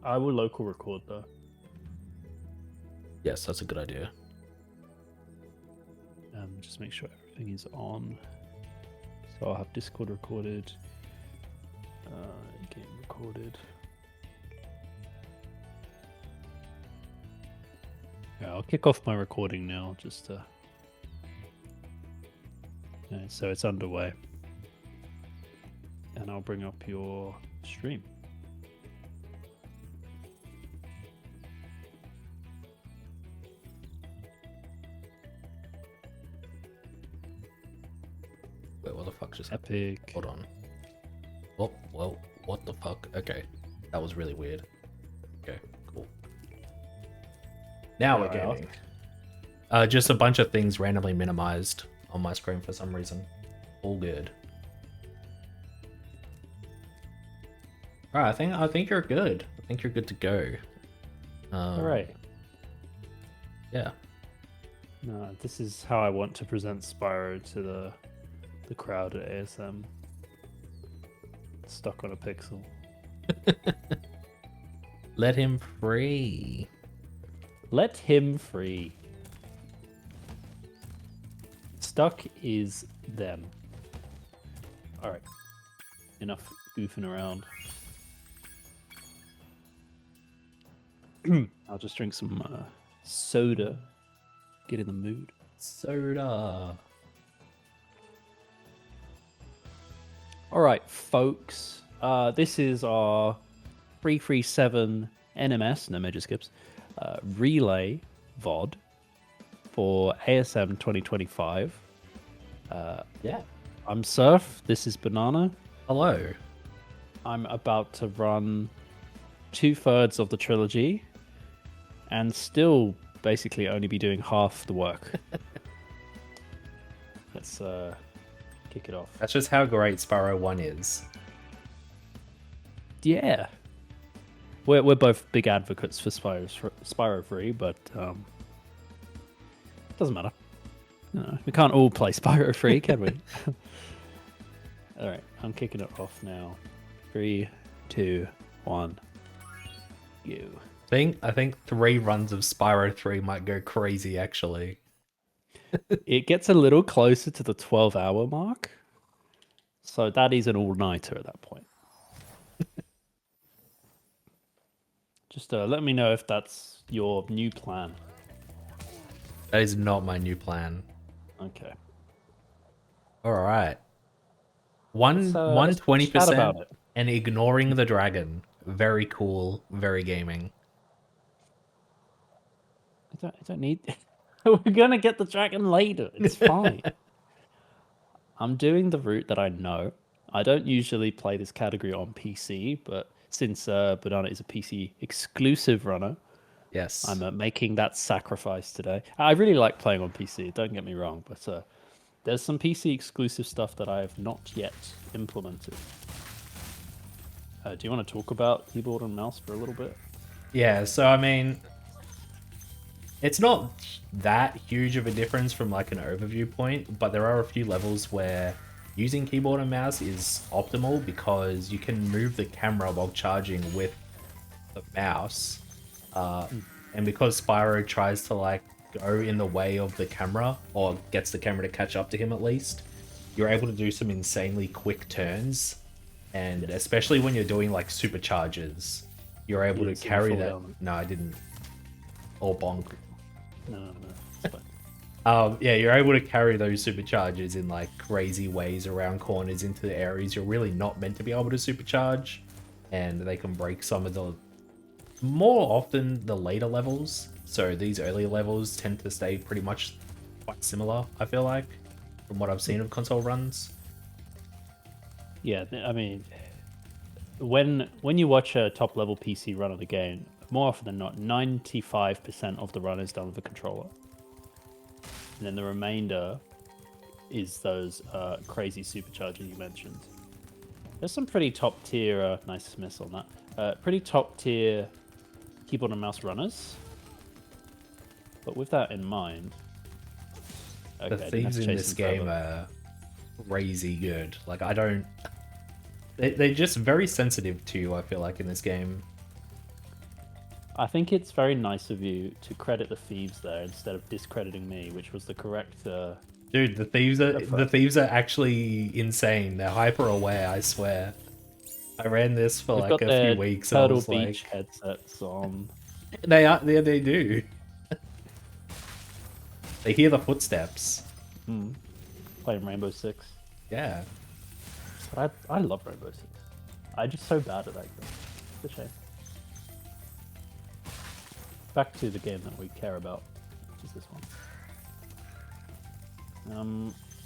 I will local record though. Yes, that's a good idea. Just make sure everything is on. So I'll have Discord recorded, game recorded. Yeah, I'll kick off my recording now, just to. Yeah, so it's underway, and I'll bring up your stream. Wait, what the fuck just Epic. Hold on. Oh, well, what the fuck? Okay. That was really weird. Okay, cool. Now we're gaming. Just a bunch of things randomly minimized on my screen for some reason. All good. Alright, I think you're good. I think you're good to go. Alright. Yeah. No, this is how I want to present Spyro to the crowd at ASM. Stuck on a pixel. Let him free. Let him free. Stuck is them. Alright. Enough goofing around. I'll just drink some soda. Get in the mood. Soda. Alright, folks. This is our 337 NMS, no major skips, Relay VOD for ASM 2025. Yeah. I'm Surf. This is Banana. Hello. I'm about to run 2/3 of the trilogy and still basically only be doing half the work. Let's kick it off. That's just how great Spyro 1 is. Yeah. We're both big advocates for Spyro 3, but it doesn't matter. No, we can't all play Spyro 3, can we? Alright, I'm kicking it off now. 3, 2, 1. You. I think 3 runs of Spyro 3 might go crazy, actually. It gets a little closer to the 12-hour mark. So that is an all-nighter at that point. Just let me know if that's your new plan. That is not my new plan. Okay. Alright. Let's 120% chat about it. and ignoring the dragon. Very cool, very gaming. I don't need... We're gonna get the dragon later. It's fine. I'm doing the route that I know. I don't usually play this category on PC, but since Banana is a PC exclusive runner, Yes. I'm making that sacrifice today. I really like playing on PC, don't get me wrong, but there's some PC exclusive stuff that I have not yet implemented. Do you want to talk about keyboard and mouse for a little bit? Yeah, so I mean, it's not that huge of a difference from like an overview point, but there are a few levels where using keyboard and mouse is optimal because you can move the camera while charging with the mouse. And because Spyro tries to like go in the way of the camera, or gets the camera to catch up to him at least, you're able to do some insanely quick turns. And especially when you're doing like supercharges, you're able to carry that. No, I didn't. Or bonk. No, it's fine. Yeah, you're able to carry those supercharges in like crazy ways around corners into the areas you're really not meant to be able to supercharge, and they can break some of the more often the later levels. So these early levels tend to stay pretty much quite similar, I feel like, from what I've seen of console runs. Yeah, I mean, when you watch a top level PC run of the game, more often than not, 95% of the run is done with a controller. And then the remainder is those crazy superchargers you mentioned. There's some pretty top tier, nice miss on that, pretty top tier keyboard and mouse runners. But with that in mind... Okay, the thieves in this game are crazy good. Like, I don't... They're just very sensitive to you, I feel like, in this game. I think it's very nice of you to credit the thieves there instead of discrediting me, which was the correct. Dude, the thieves are actually insane. They're hyper aware, I swear. I ran this for They've like got a few their weeks and I Turtle was Beach like, headsets on. they do. They hear the footsteps. Playing Rainbow Six. Yeah. But I love Rainbow Six. I'm just so bad at that game. It's a shame. Back to the game that we care about, which is this one.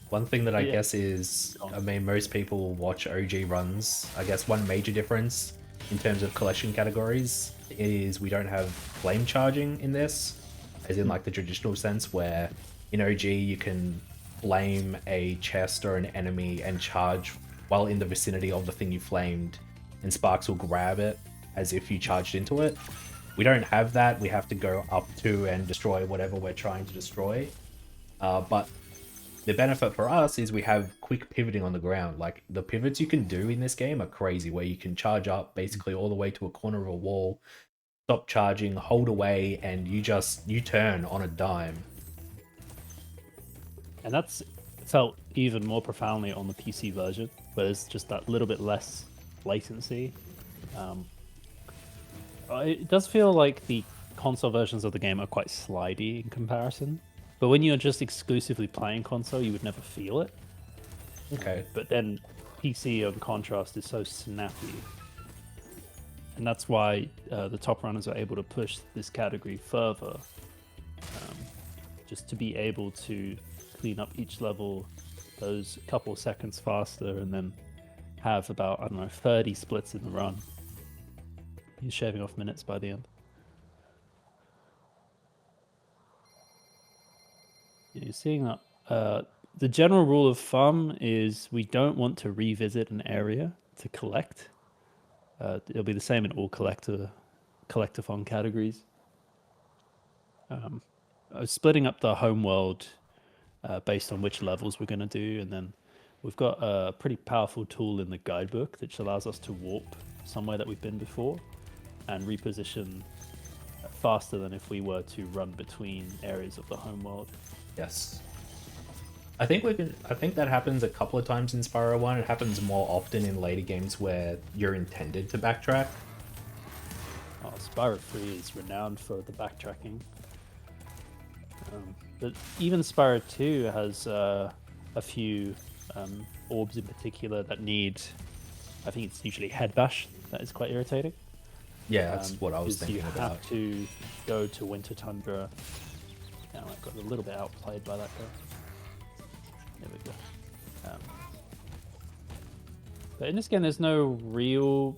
One thing that I Yeah. guess is, I mean, most people watch OG runs. I guess one major difference in terms of collection categories is we don't have flame charging in this, as in like the traditional sense where in OG you can flame a chest or an enemy and charge while in the vicinity of the thing you flamed, and sparks will grab it as if you charged into it. We don't have that. We have to go up to and destroy whatever we're trying to destroy. But the benefit for us is we have quick pivoting on the ground. Like, the pivots you can do in this game are crazy, where you can charge up basically all the way to a corner of a wall, stop charging, hold away, and you turn on a dime. And that's felt even more profoundly on the PC version, where there's just that little bit less latency. It does feel like the console versions of the game are quite slidey in comparison. But when you're just exclusively playing console, you would never feel it. Okay. But then PC, on contrast, is so snappy. And that's why the top runners are able to push this category further. Just to be able to clean up each level those couple seconds faster and then have about, I don't know, 30 splits in the run. You're shaving off minutes by the end. You're seeing that. The general rule of thumb is we don't want to revisit an area to collect. It'll be the same in all collectathon categories. Splitting up the home world based on which levels we're going to do, and then we've got a pretty powerful tool in the guidebook which allows us to warp somewhere that we've been before and reposition faster than if we were to run between areas of the home world. Yes. I think that happens a couple of times in Spyro 1. It happens more often in later games where you're intended to backtrack. Oh, Spyro 3 is renowned for the backtracking. But even Spyro 2 has a few orbs in particular that need, I think it's usually head bash, that is quite irritating. Yeah, that's what I was thinking you about. have to go to Winter Tundra. Now I got a little bit outplayed by that guy. There we go. But in this game, there's no real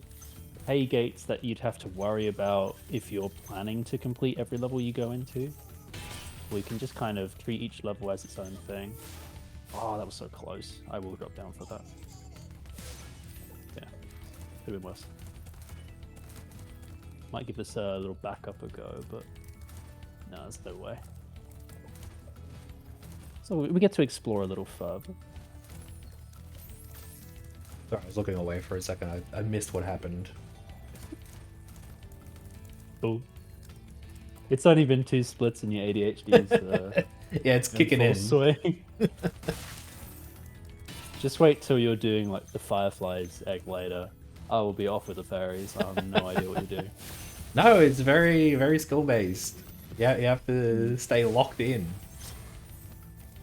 pay gates that you'd have to worry about if you're planning to complete every level you go into. We can just kind of treat each level as its own thing. Oh, that was so close. I will drop down for that. Yeah, could have been worse. Might give this a little backup a go, but no, there's no way. So we get to explore a little further. Sorry, I was looking away for a second. I missed what happened. Oh. It's only been 2 splits and your ADHD's yeah, it's kicking in. Swing. Just wait till you're doing like the Firefly's egg later. I will be off with the fairies. I have no idea what you're doing. No, it's very, very skill based. Yeah, you have to stay locked in.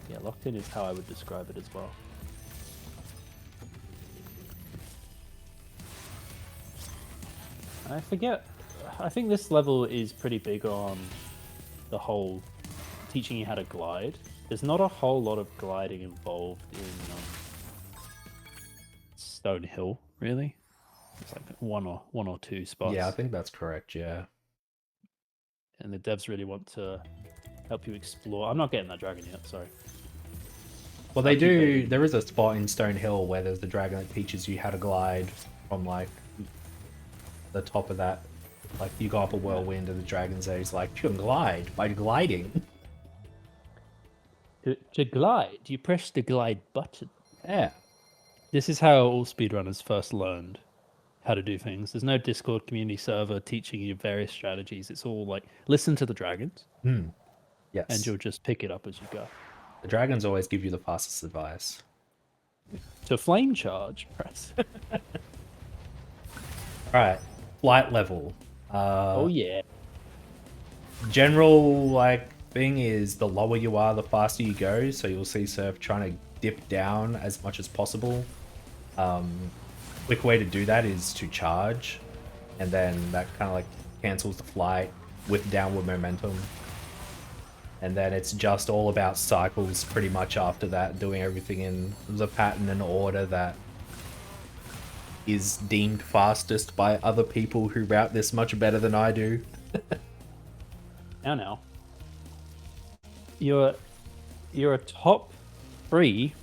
Yeah, locked in is how I would describe it as well. I forget. I think this level is pretty big on the whole teaching you how to glide. There's not a whole lot of gliding involved in Stone Hill, really. It's like one or two spots. Yeah, I think that's correct, yeah. And the devs really want to help you explore. I'm not getting that dragon yet, sorry. Well, they do. There is a spot in Stone Hill where there's the dragon that teaches you how to glide from like the top of that. Like you go up a whirlwind and the dragon's there. He's like, you can glide by gliding. To glide, you press the glide button. Yeah. This is how all speedrunners first learned how to do things. There's no Discord community server teaching you various strategies. It's all like listen to the dragons, and Yes. you'll just pick it up as you go. The dragons always give you the fastest advice. To flame charge, press. Alright. Flight level. Oh yeah. General like thing is the lower you are, the faster you go. So you'll see Surf trying to dip down as much as possible. Quick way to do that is to charge, and then that kind of like cancels the flight with downward momentum. And then it's just all about cycles pretty much after that, doing everything in the pattern and order that is deemed fastest by other people who route this much better than I do. Now. You're a top 3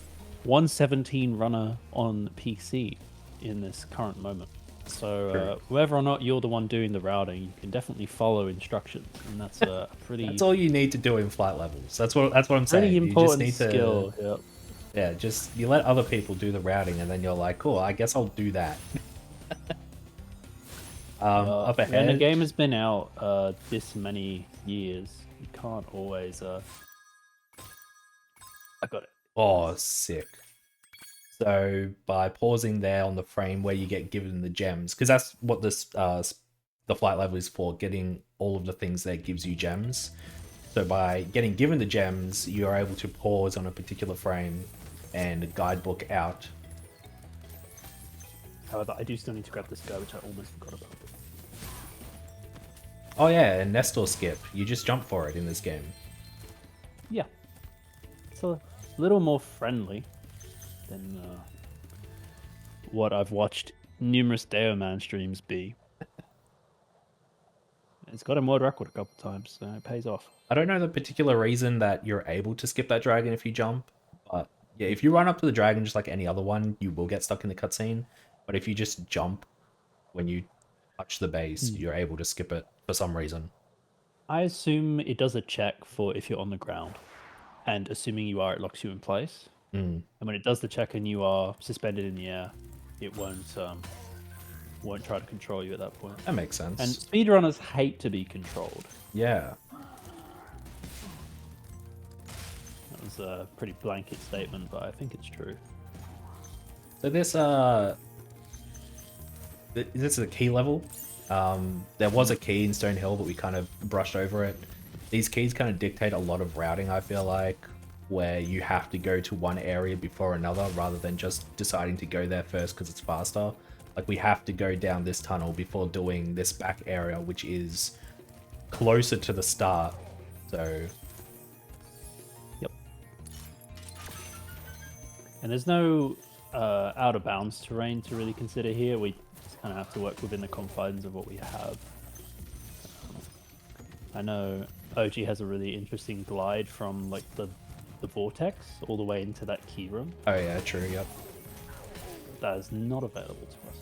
117 runner on PC in this current moment. So whether or not you're the one doing the routing, you can definitely follow instructions, and that's a pretty That's all you need to do in flight levels. That's what I'm saying. pretty You just important need to skill. Yep. Yeah, just you let other people do the routing, and then you're like, cool, I guess I'll do that. Up ahead. When a game has been out this many years, you can't always. I got it. Oh, sick. So by pausing there on the frame where you get given the gems, because that's what this the flight level is for, getting all of the things that gives you gems. So by getting given the gems, you are able to pause on a particular frame and guidebook out. However, I do still need to grab this guy, which I almost forgot about. Oh yeah, and nest or skip. You just jump for it in this game. Yeah, it's a little more friendly than what I've watched numerous Deoman streams be. It's got a world record a couple times, so it pays off. I don't know the particular reason that you're able to skip that dragon if you jump, but yeah, if you run up to the dragon just like any other one, you will get stuck in the cutscene. But if you just jump when you touch the base, you're able to skip it for some reason. I assume it does a check for if you're on the ground, and assuming you are, it locks you in place. And when it does the check and you are suspended in the air, it won't try to control you at that point. That makes sense. And speedrunners hate to be controlled. Yeah. That was a pretty blanket statement, but I think it's true. So this is a key level. There was a key in Stonehill, but we kind of brushed over it. These keys kind of dictate a lot of routing, I feel like, where you have to go to one area before another rather than just deciding to go there first because it's faster. Like, we have to go down this tunnel before doing this back area, which is closer to the start. So, yep. And there's no out of bounds terrain to really consider here. We just kind of have to work within the confines of what we have. I know OG has a really interesting glide from like the vortex all the way into that key room. oh yeah, true, yep. That is not available to us.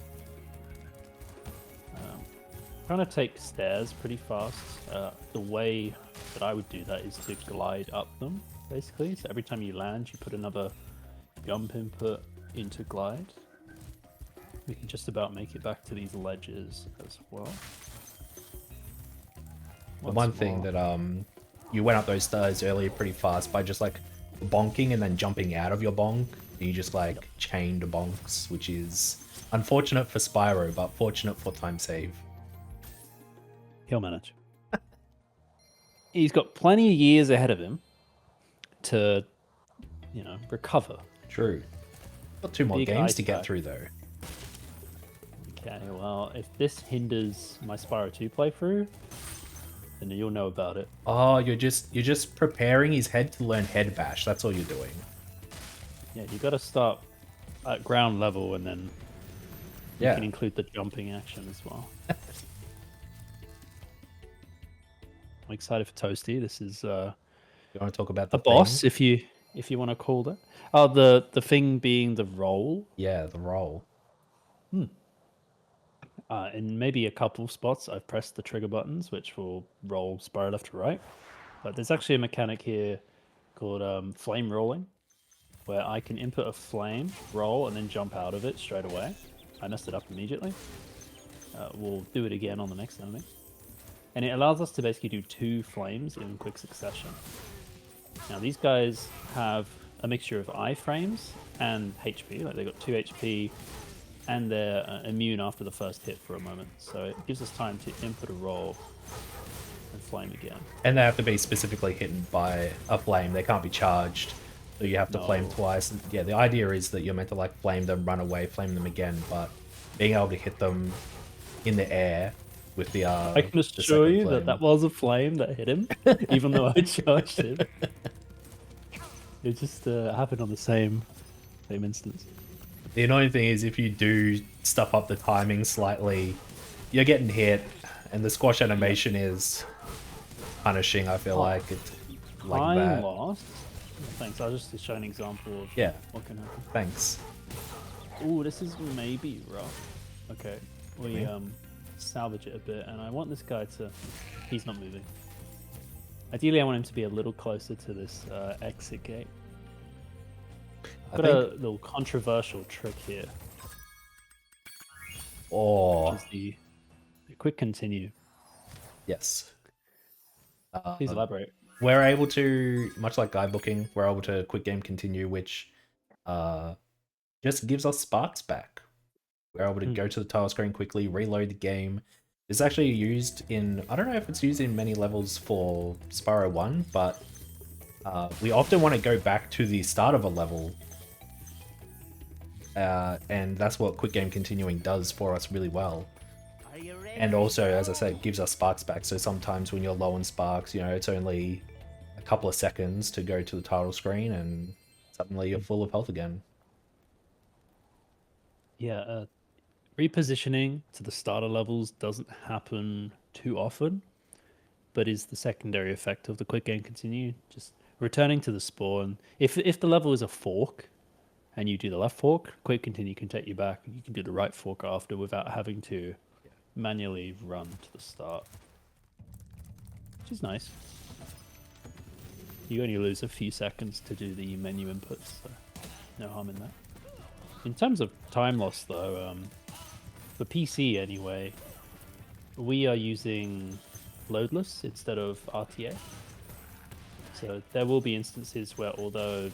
Trying to take stairs pretty fast. The way that I would do that is to glide up them, basically. So every time you land, you put another jump input into glide. We can just about make it back to these ledges as well. The one thing that you went up those stairs earlier pretty fast by just like bonking and then jumping out of your bonk. You just like chained bonks, which is unfortunate for Spyro, but fortunate for time save. He'll manage. He's got plenty of years ahead of him to, recover. True. Got 2 more Big games ice to get pack. through though. Okay, well, if this hinders my Spyro 2 playthrough, then you'll know about it. Oh, you're just preparing his head to learn head bash. That's all you're doing. Yeah, you got to start at ground level, and then you Yeah. can include the jumping action as well. I'm excited for Toasty. This is You want to talk about the a boss, thing? if you want to call that. Oh, the thing being the roll. Yeah, the roll. In maybe a couple spots, I've pressed the trigger buttons, which will roll Spyro left to right. But there's actually a mechanic here called flame rolling, where I can input a flame, roll, and then jump out of it straight away. I messed it up immediately. We'll do it again on the next enemy. And it allows us to basically do 2 flames in quick succession. Now these guys have a mixture of iframes and HP, like they've got 2 HP, and they're immune after the first hit for a moment. So it gives us time to input a roll and flame again. And they have to be specifically hit by a flame. They can't be charged. So you have to flame No. twice. Yeah, the idea is that you're meant to like flame them, run away, flame them again, but being able to hit them in the air with the I can assure you that that was a flame that hit him, even though I charged him. It just happened on the same instance. The annoying thing is if you do stuff up the timing slightly, you're getting hit, and the squash animation is punishing, I feel like. It's like Time that. lost. Thanks, I'll just show an example of Yeah. what can happen. Thanks. Ooh, this is maybe rough. Okay, we Okay. salvage it a bit, and I want this guy to... He's not moving. Ideally, I want him to be a little closer to this exit gate. I Got a think... little controversial trick here, Oh, which is the quick continue. yes. Please elaborate. We're able to, much like guidebooking, we're able to quick game continue, which just gives us sparks back. We're able to go to the title screen quickly, reload the game. It's actually used in, I don't know if it's used in many levels for Spyro 1, but we often want to go back to the start of a level. And that's what quick game continuing does for us really well. And also, as I said, it gives us sparks back. So sometimes when you're low on sparks, you know, it's only a couple of seconds to go to the title screen and suddenly you're full of health again. Yeah, repositioning to the starter levels doesn't happen too often, but is the secondary effect of the quick game continue. Just returning to the spawn. If the level is a fork, and you do the left fork, quick continue can take you back, and you can do the right fork after without having to manually run to the start, which is nice. You only lose a few seconds to do the menu inputs, so no harm in that. In terms of time loss, though, for PC anyway, we are using loadless instead of RTA. So there will be instances where, although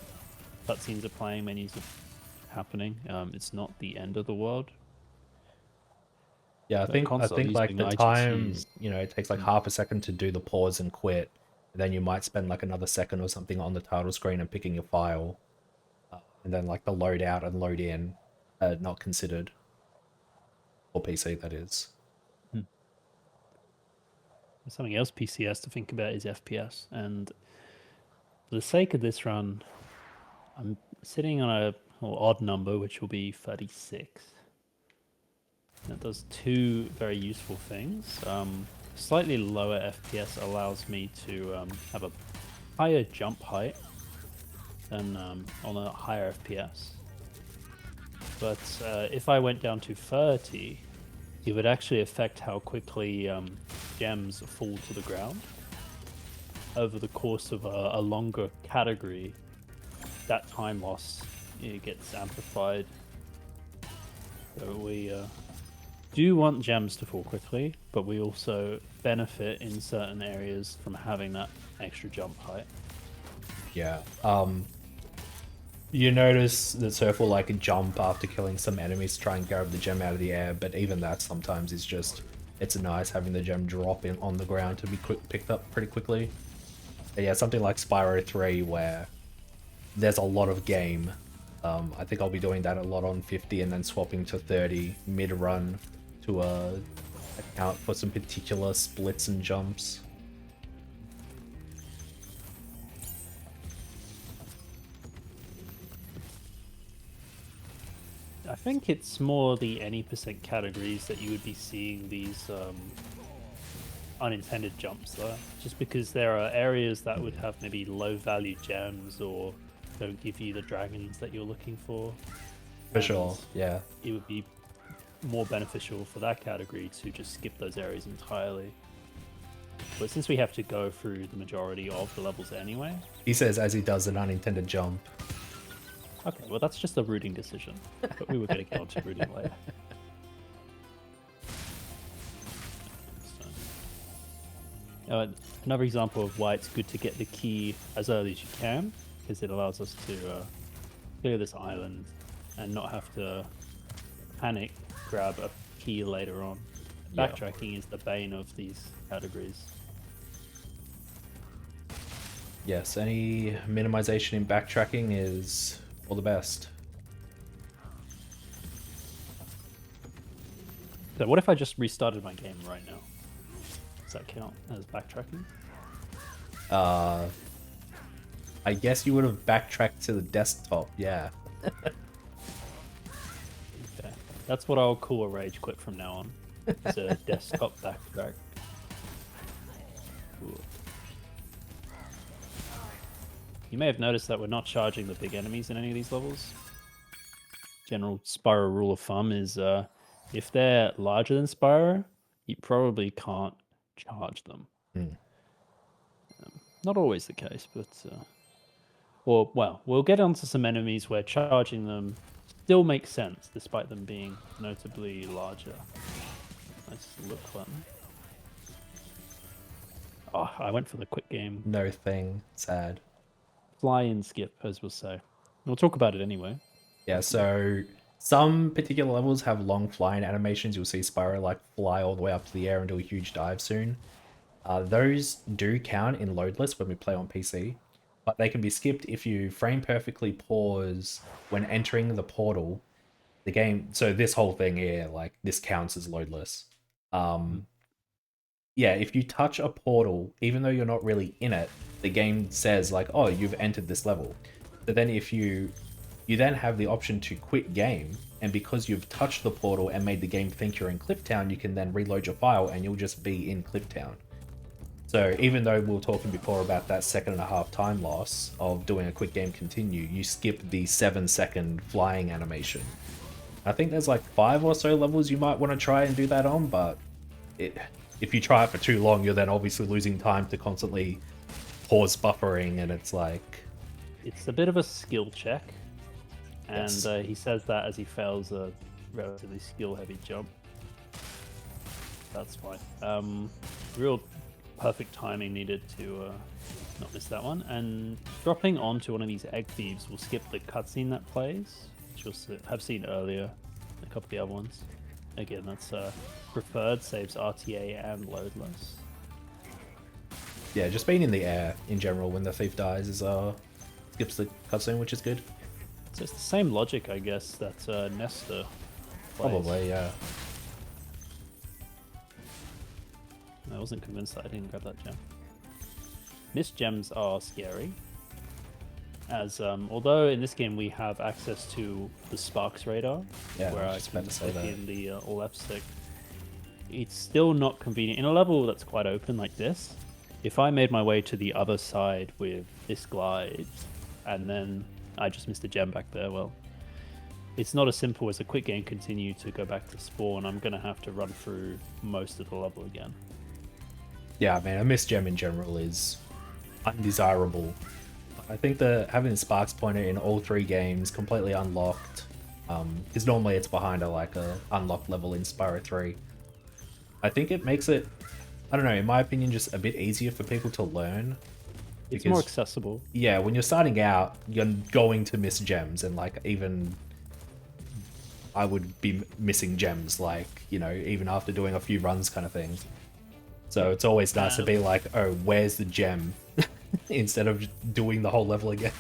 cutscenes are playing, menus are happening, it's not the end of the world. Yeah, I think like the time, you know, it takes like half a second to do the pause and quit. And then you might spend like another second or something on the title screen and picking your file. And then like the load out and load in not considered. For PC, that is. Something else PC has to think about is FPS. And for the sake of this run, I'm sitting on a odd number, which will be 36. That does 2 very useful things. Slightly lower FPS allows me to have a higher jump height than on a higher FPS. But if I went down to 30, it would actually affect how quickly gems fall to the ground. Over the course of a longer category, that time loss gets amplified. So we do want gems to fall quickly, but we also benefit in certain areas from having that extra jump height. Yeah. You notice that Surf will like jump after killing some enemies to try and grab the gem out of the air, but even that sometimes is just, it's nice having the gem drop in on the ground to be picked up pretty quickly. But yeah, something like Spyro 3 where there's a lot of game. I think I'll be doing that a lot on 50 and then swapping to 30 mid-run to account for some particular splits and jumps. I think it's more the any percent categories that you would be seeing these unintended jumps though, just because there are areas that would have maybe low value gems or don't give you the dragons that you're looking for. For sure, yeah. It would be more beneficial for that category to just skip those areas entirely. But since we have to go through the majority of the levels anyway... He says as he does an unintended jump. Okay, well that's just a routing decision. But we were going to get onto routing later. Another example of why it's good to get the key as early as you can, because it allows us to clear this island and not have to panic grab a key later on. Yeah. Backtracking is the bane of these categories. Yes, any minimization in backtracking is all the best. So what if I just restarted my game right now? Does that count as backtracking? I guess you would have backtracked to the desktop, yeah. Okay. That's what I'll call a rage quit from now on. It's a desktop backtrack. Ooh. You may have noticed that we're not charging the big enemies in any of these levels. General Spyro rule of thumb is if they're larger than Spyro, you probably can't charge them. Not always the case, but well, we'll get onto some enemies where charging them still makes sense despite them being notably larger. Nice look button. Oh, I went for the quick game No thing. Sad. fly and skip, as we'll say. We'll talk about it anyway. Yeah, so some particular levels have long flying animations. You'll see Spyro like fly all the way up to the air and do a huge dive soon. Those do count in loadless when we play on PC, but they can be skipped if you frame perfectly pause when entering the portal. The game, so this whole thing here, like this counts as loadless. Yeah, if you touch a portal, even though you're not really in it, the game says like, oh, you've entered this level. But then if you then have the option to quit game, and because you've touched the portal and made the game think you're in Clifftown, you can then reload your file and you'll just be in Clifftown. So even though we were talking before about that 1.5 time loss of doing a quick game continue, you skip the 7-second flying animation. I think there's like 5 or so levels you might want to try and do that on, but if you try it for too long, you're then obviously losing time to constantly pause buffering, and it's like... It's a bit of a skill check, and Yes. he says that as he fails a relatively skill-heavy jump. That's fine. Real perfect timing needed to not miss that one, and dropping onto one of these egg thieves will skip the cutscene that plays, which you'll have seen earlier in a couple of the other ones. Again, that's preferred, saves RTA and loadless. Yeah, just being in the air in general when the thief dies is skips the cutscene, which is good. So it's the same logic, I guess, that Nesta plays. Probably, yeah. I wasn't convinced that I didn't grab that gem. Missed gems are scary, as although in this game we have access to the Sparks radar, Yeah, where I I was just about can to say click that. in the left stick. It's still not convenient in a level that's quite open like this. If I made my way to the other side with this glide, and then I just missed a gem back there, well, it's not as simple as a quick game continue to go back to spawn. I'm gonna have to run through most of the level again. Yeah, man, a missed gem in general is undesirable. I think that having the Sparks pointer in all 3 games completely unlocked, because normally it's behind a unlocked level in Spyro 3. I think it makes it, I don't know, in my opinion, just a bit easier for people to learn. It's more accessible. Yeah, when you're starting out, you're going to miss gems, and like even I would be missing gems, like, you know, even after doing a few runs kind of thing. So it's always nice to be like, oh, where's the gem? Instead of doing the whole level again.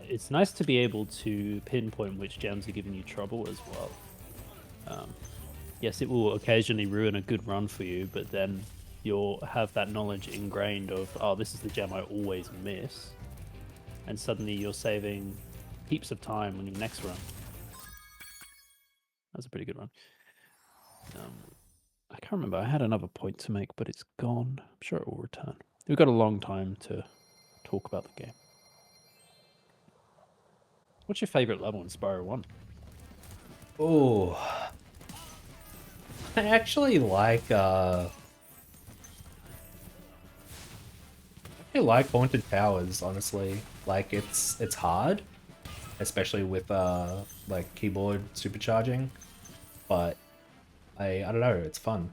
It's nice to be able to pinpoint which gems are giving you trouble as well. Yes, it will occasionally ruin a good run for you, but then you'll have that knowledge ingrained of, oh, this is the gem I always miss. And suddenly you're saving heaps of time on your next run. That's a pretty good run. I can't remember. I had another point to make, but it's gone. I'm sure it will return. We've got a long time to talk about the game. What's your favorite level in Spyro 1? Oh, I actually like Haunted Towers, honestly. Like it's hard, especially with like keyboard supercharging, but I don't know, it's fun.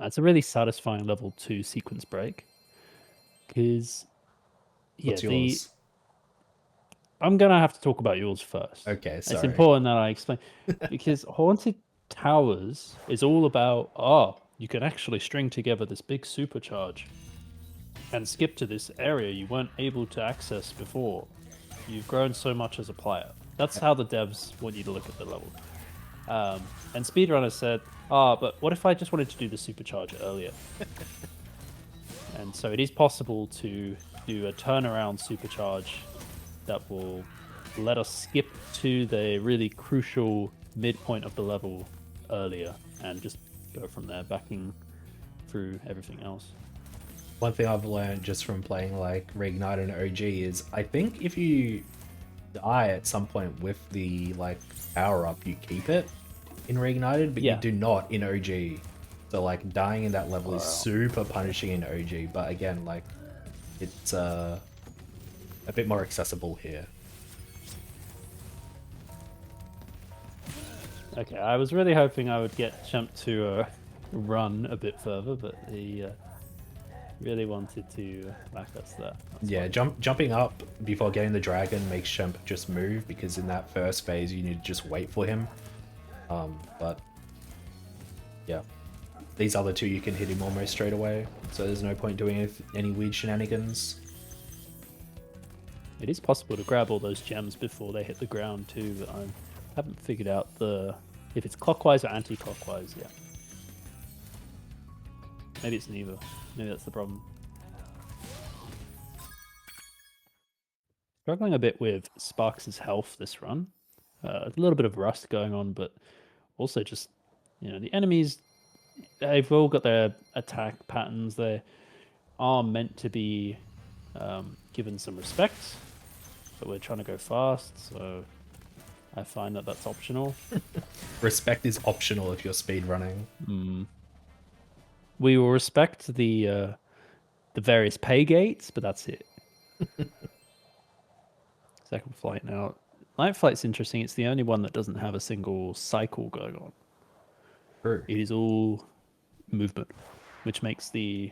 It's a really satisfying level 2 sequence break. Because, yeah, What's yours? I'm going to have to talk about yours first. Okay, It's sorry. important that I explain. Because Haunted Towers is all about, you can actually string together this big supercharge and skip to this area you weren't able to access before. You've grown so much as a player. That's how the devs want you to look at the level. And speedrunners said, but what if I just wanted to do the supercharger earlier? And so it is possible to do a turnaround supercharge that will let us skip to the really crucial midpoint of the level earlier and just go from there, backing through everything else. One thing I've learned just from playing like Reignite and OG is I think if you die at some point with the like power up, you keep it in Reignited, but you do not in OG. So like dying in that level is super punishing in OG, but again, like it's a bit more accessible here. Okay, I was really hoping I would get Chump to run a bit further, but he really wanted to back us there. Yeah, jumping up before getting the dragon makes Shemp just move, because in that first phase you need to just wait for him. But yeah, these other two you can hit him almost straight away, so there's no point doing any weird shenanigans. It is possible to grab all those gems before they hit the ground too, but I haven't figured out if it's clockwise or anti-clockwise yet. Maybe it's neither. Maybe that's the problem. Struggling a bit with Sparks' health this run. A little bit of rust going on, but also just, the enemies, they've all got their attack patterns. They are meant to be given some respect, but we're trying to go fast, so I find that that's optional. Respect is optional if you're speedrunning. We will respect the various pay gates, but that's it. Second flight now. Night flight's interesting. It's the only one that doesn't have a single cycle going on. True. It is all movement, which makes the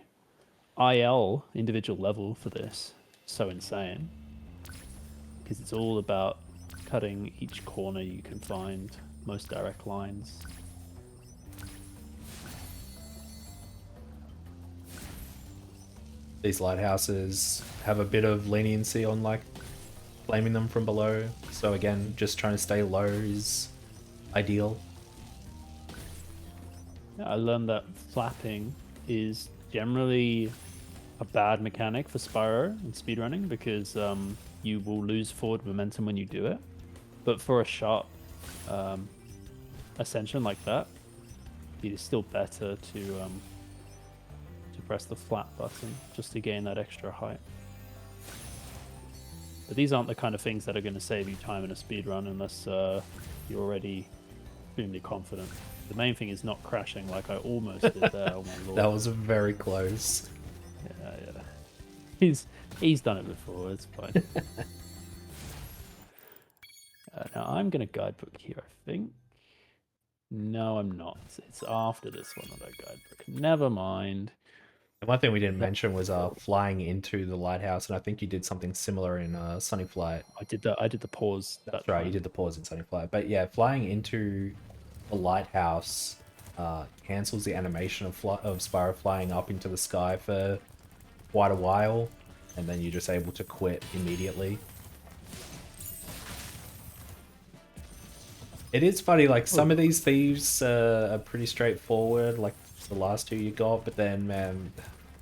IL individual level for this so insane, because it's all about cutting each corner you can find, most direct lines. These lighthouses have a bit of leniency on like flaming them from below, so again, just trying to stay low is ideal. I learned that flapping is generally a bad mechanic for Spyro and speedrunning, because you will lose forward momentum when you do it. But for a sharp ascension like that, it is still better to press the flat button just to gain that extra height. But these aren't the kind of things that are going to save you time in a speedrun unless you're already extremely confident. The main thing is not crashing like I almost did there. Oh my lord. That was very close. Yeah. He's done it before, it's fine. Now I'm going to guidebook here, I think. No, I'm not. It's after this one that I guidebook. Never mind. And one thing we didn't mention was flying into the lighthouse, and I think you did something similar in Sunny Flight. I did the pause. That's right, you did the pause in Sunny Flight. But yeah, flying into the lighthouse cancels the animation of Spyro flying up into the sky for quite a while, and then you're just able to quit immediately. It is funny, like some of these thieves are pretty straightforward, like the last two you got, but then man,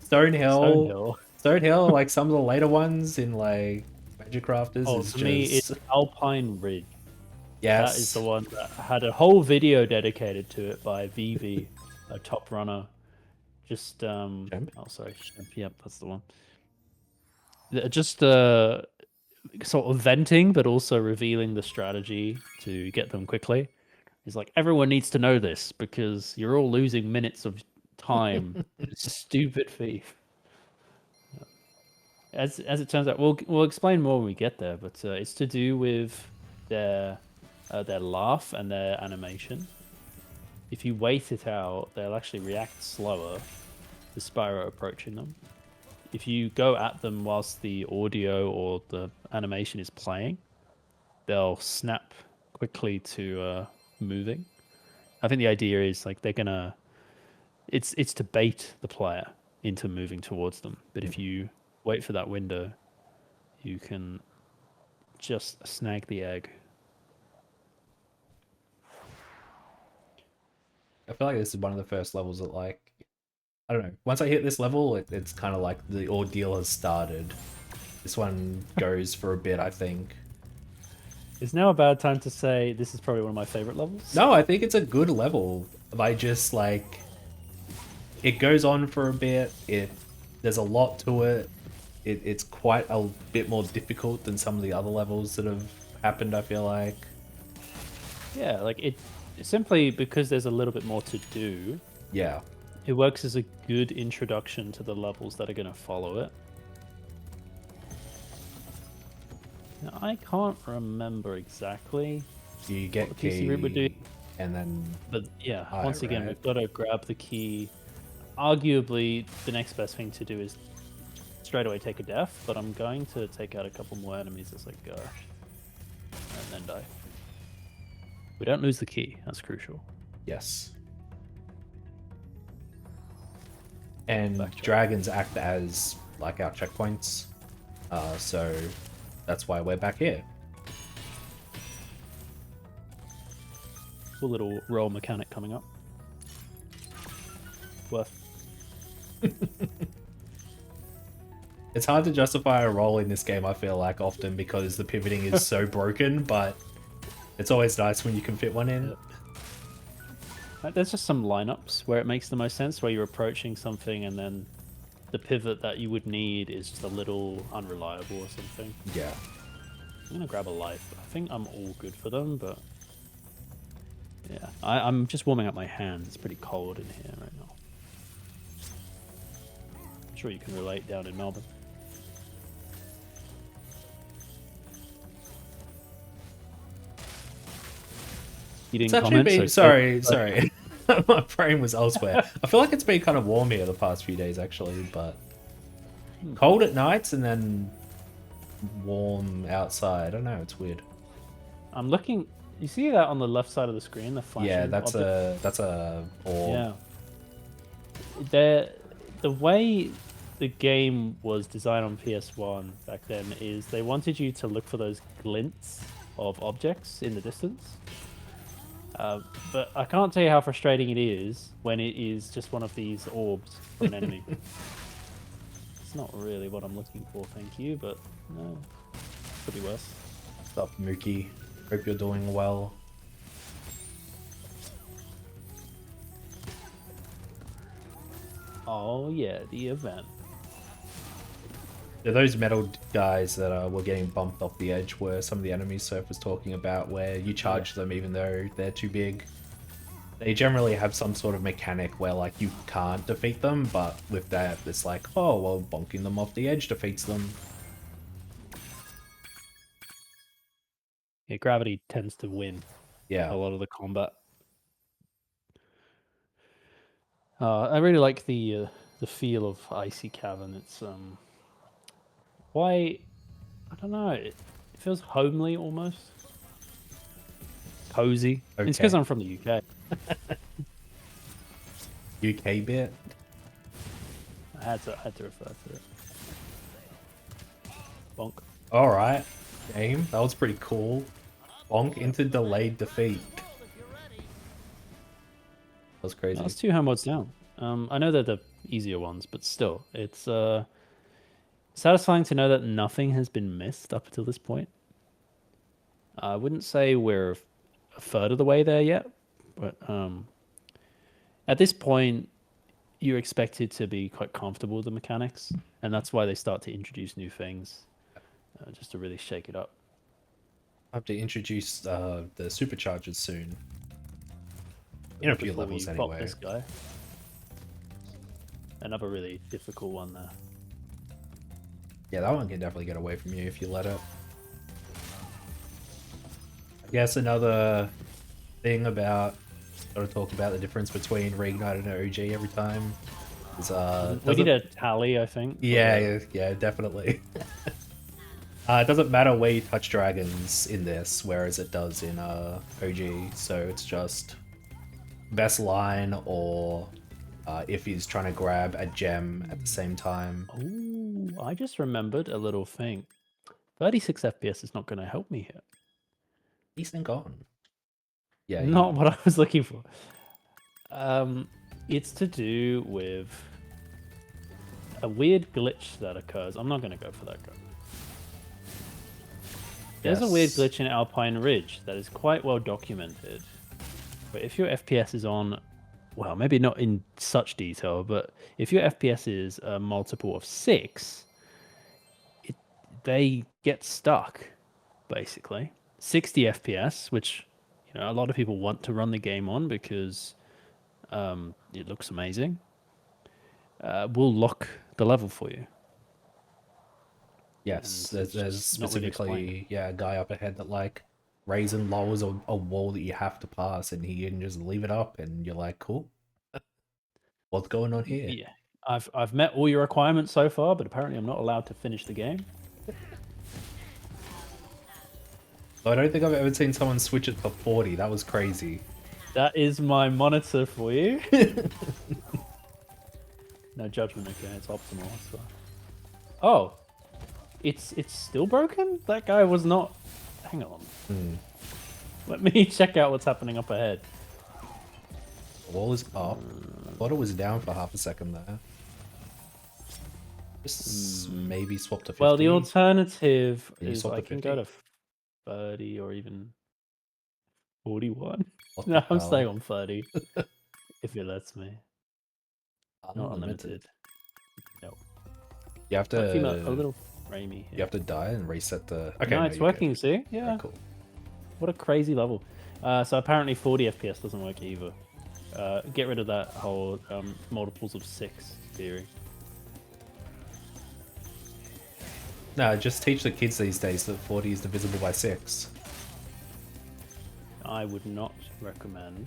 Stonehill, like some of the later ones in like Magic Crafters is for me it's Alpine Ridge. Yes. That is the one that had a whole video dedicated to it by Vivi, a top runner. Just oh sorry, yep, that's the one. Just sort of venting, but also revealing the strategy to get them quickly. It's like, everyone needs to know this because you're all losing minutes of time. Stupid thief. As it turns out, we'll explain more when we get there, but it's to do with their laugh and their animation. If you wait it out, they'll actually react slower to Spyro approaching them. If you go at them whilst the audio or the animation is playing, they'll snap quickly to moving. I think the idea is like they're gonna. It's to bait the player into moving towards them. But if you wait for that window, you can just snag the egg. I feel like this is one of the first levels that, like, I don't know. Once I hit this level, it's kind of like the ordeal has started. This one goes for a bit, I think. Is now a bad time to say this is probably one of my favorite levels? No, I think it's a good level. I just, like, it goes on for a bit. There's a lot to it. It's quite a bit more difficult than some of the other levels that have happened, I feel like. Yeah, like it simply because there's a little bit more to do. Yeah. It works as a good introduction to the levels that are going to follow it. Now, I can't remember exactly So you get what the PC route would do. and then... But yeah, High, once again, right? we've got to grab the key. Arguably, the next best thing to do is straight away take a death, but I'm going to take out a couple more enemies as I go. And then die. We don't lose the key, that's crucial. Yes. And Backtrack. dragons act as, like, our checkpoints. So that's why we're back here. Cool little roll mechanic coming up. Worth. It's hard to justify a roll in this game, I feel like, often because the pivoting is so broken, but it's always nice when you can fit one in. Yep. There's just some lineups where it makes the most sense, where you're approaching something and then the pivot that you would need is just a little unreliable or something. Yeah. I'm gonna grab a life. I think I'm all good for them, but yeah, I'm just warming up my hands. It's pretty cold in here right now. I'm sure you can relate down in Melbourne. You didn't It's actually comment, been... so Sorry. My brain was elsewhere. I feel like it's been kind of warm here the past few days, actually, but... Cold at nights and then warm outside. I don't know, it's weird. I'm looking. You see that on the left side of the screen, the flashing Yeah, that's object? a orb. Yeah. The way the game was designed on PS1 back then is they wanted you to look for those glints of objects in the distance. But I can't tell you how frustrating it is when it is just one of these orbs from an enemy. It's not really what I'm looking for, thank you, but no, could be worse. What's up, Mookie? Hope you're doing well. Oh yeah, the event. They're those metal guys that were getting bumped off the edge where some of the enemies Surf was talking about, where you charge them even though they're too big. They generally have some sort of mechanic where, like, you can't defeat them, but with that, it's like, oh, well, bonking them off the edge defeats them. Yeah, gravity tends to win Yeah. a lot of the combat. I really like the feel of Icy Cavern. It's quite, I don't know, it feels homely almost, cozy. Okay. It's because I'm from the UK. UK bit? I had to refer to it. Bonk. Alright. Game. That was pretty cool. Bonk into delayed defeat. That was crazy. That's 2 hand mods down. I know they're the easier ones, but still, it's satisfying to know that nothing has been missed up until this point. I wouldn't say we're a third of the way there yet, but at this point, you're expected to be quite comfortable with the mechanics, and that's why they start to introduce new things, just to really shake it up. I have to introduce the superchargers soon. In a few Before levels we pop anyway. this guy. Another really difficult one there. Yeah, that one can definitely get away from you if you let it. I guess another thing about Gotta talk about the difference between Reignited and OG every time. We need a tally, I think. Yeah, definitely. It doesn't matter where you touch dragons in this, whereas it does in OG. So it's just best line or if he's trying to grab a gem at the same time. Oh, I just remembered a little thing. 36 FPS is not going to help me here. He's been gone. Yeah, Not what I was looking for. It's to do with a weird glitch that occurs. I'm not going to go for that guy. There's a weird glitch in Alpine Ridge that is quite well documented. But if your FPS is on, well, maybe not in such detail, but if your FPS is a multiple of 6, they get stuck, basically. 60 FPS, which a lot of people want to run the game on because it looks amazing, will lock the level for you. Yes, there's specifically a guy up ahead that like raises and lowers a wall that you have to pass, and he can just leave it up, and you're like, cool. What's going on here? Yeah, I've met all your requirements so far, but apparently I'm not allowed to finish the game. I don't think I've ever seen someone switch it to 40. That was crazy. That is my monitor for you. No judgment, okay? It's optimal. So. Oh, it's still broken? That guy was not. Hang on. Let me check out what's happening up ahead. The wall is up. I thought it was down for half a second there. Just maybe swap to 50. Well, the alternative is I can go to 30 or even 41. No, I'm staying on 30. If it lets me. Not unlimited. No. You have to. A little framey here. You have to die and reset the. Okay, no, it's working. See, yeah. Very cool. What a crazy level. So apparently 40 FPS doesn't work either. Get rid of that whole multiples of 6 theory. No, just teach the kids these days that 40 is divisible by 6. I would not recommend.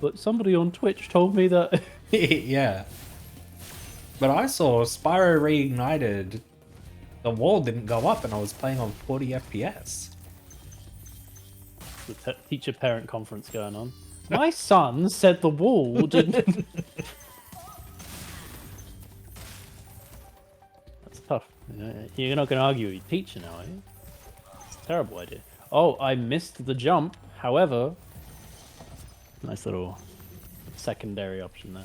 But somebody on Twitch told me that... Yeah. But I saw Spyro Reignited. The wall didn't go up and I was playing on 40 FPS. The teacher-parent conference going on. My son said the wall didn't... That's tough. You're not going to argue with your teacher now, are you? It's a terrible idea. Oh, I missed the jump. However... Nice little secondary option there.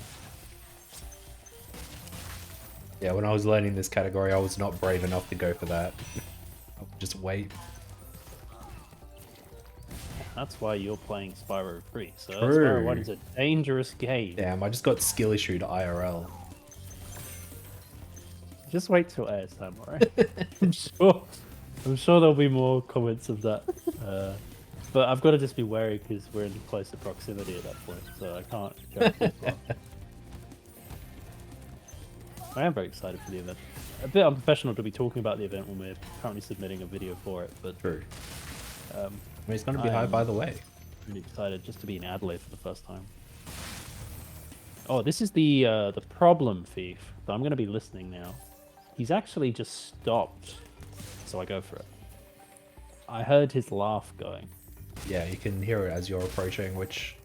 Yeah, when I was learning this category, I was not brave enough to go for that. I would just wait. That's why you're playing Spyro 3. So Spyro 1 is a dangerous game. Damn, I just got skill issued IRL. Just wait till ASM, alright? I'm sure there'll be more comments of that. But I've got to just be wary because we're in closer proximity at that point, so I can't jump too far. I am very excited for the event. A bit unprofessional to be talking about the event when we're currently submitting a video for it, but... True. I mean, it's going to be high by the way. Really excited just to be in Adelaide for the first time. Oh, this is the problem thief. So I'm going to be listening now. He's actually just stopped, so I go for it. I heard his laugh going. Yeah, you can hear it as you're approaching, which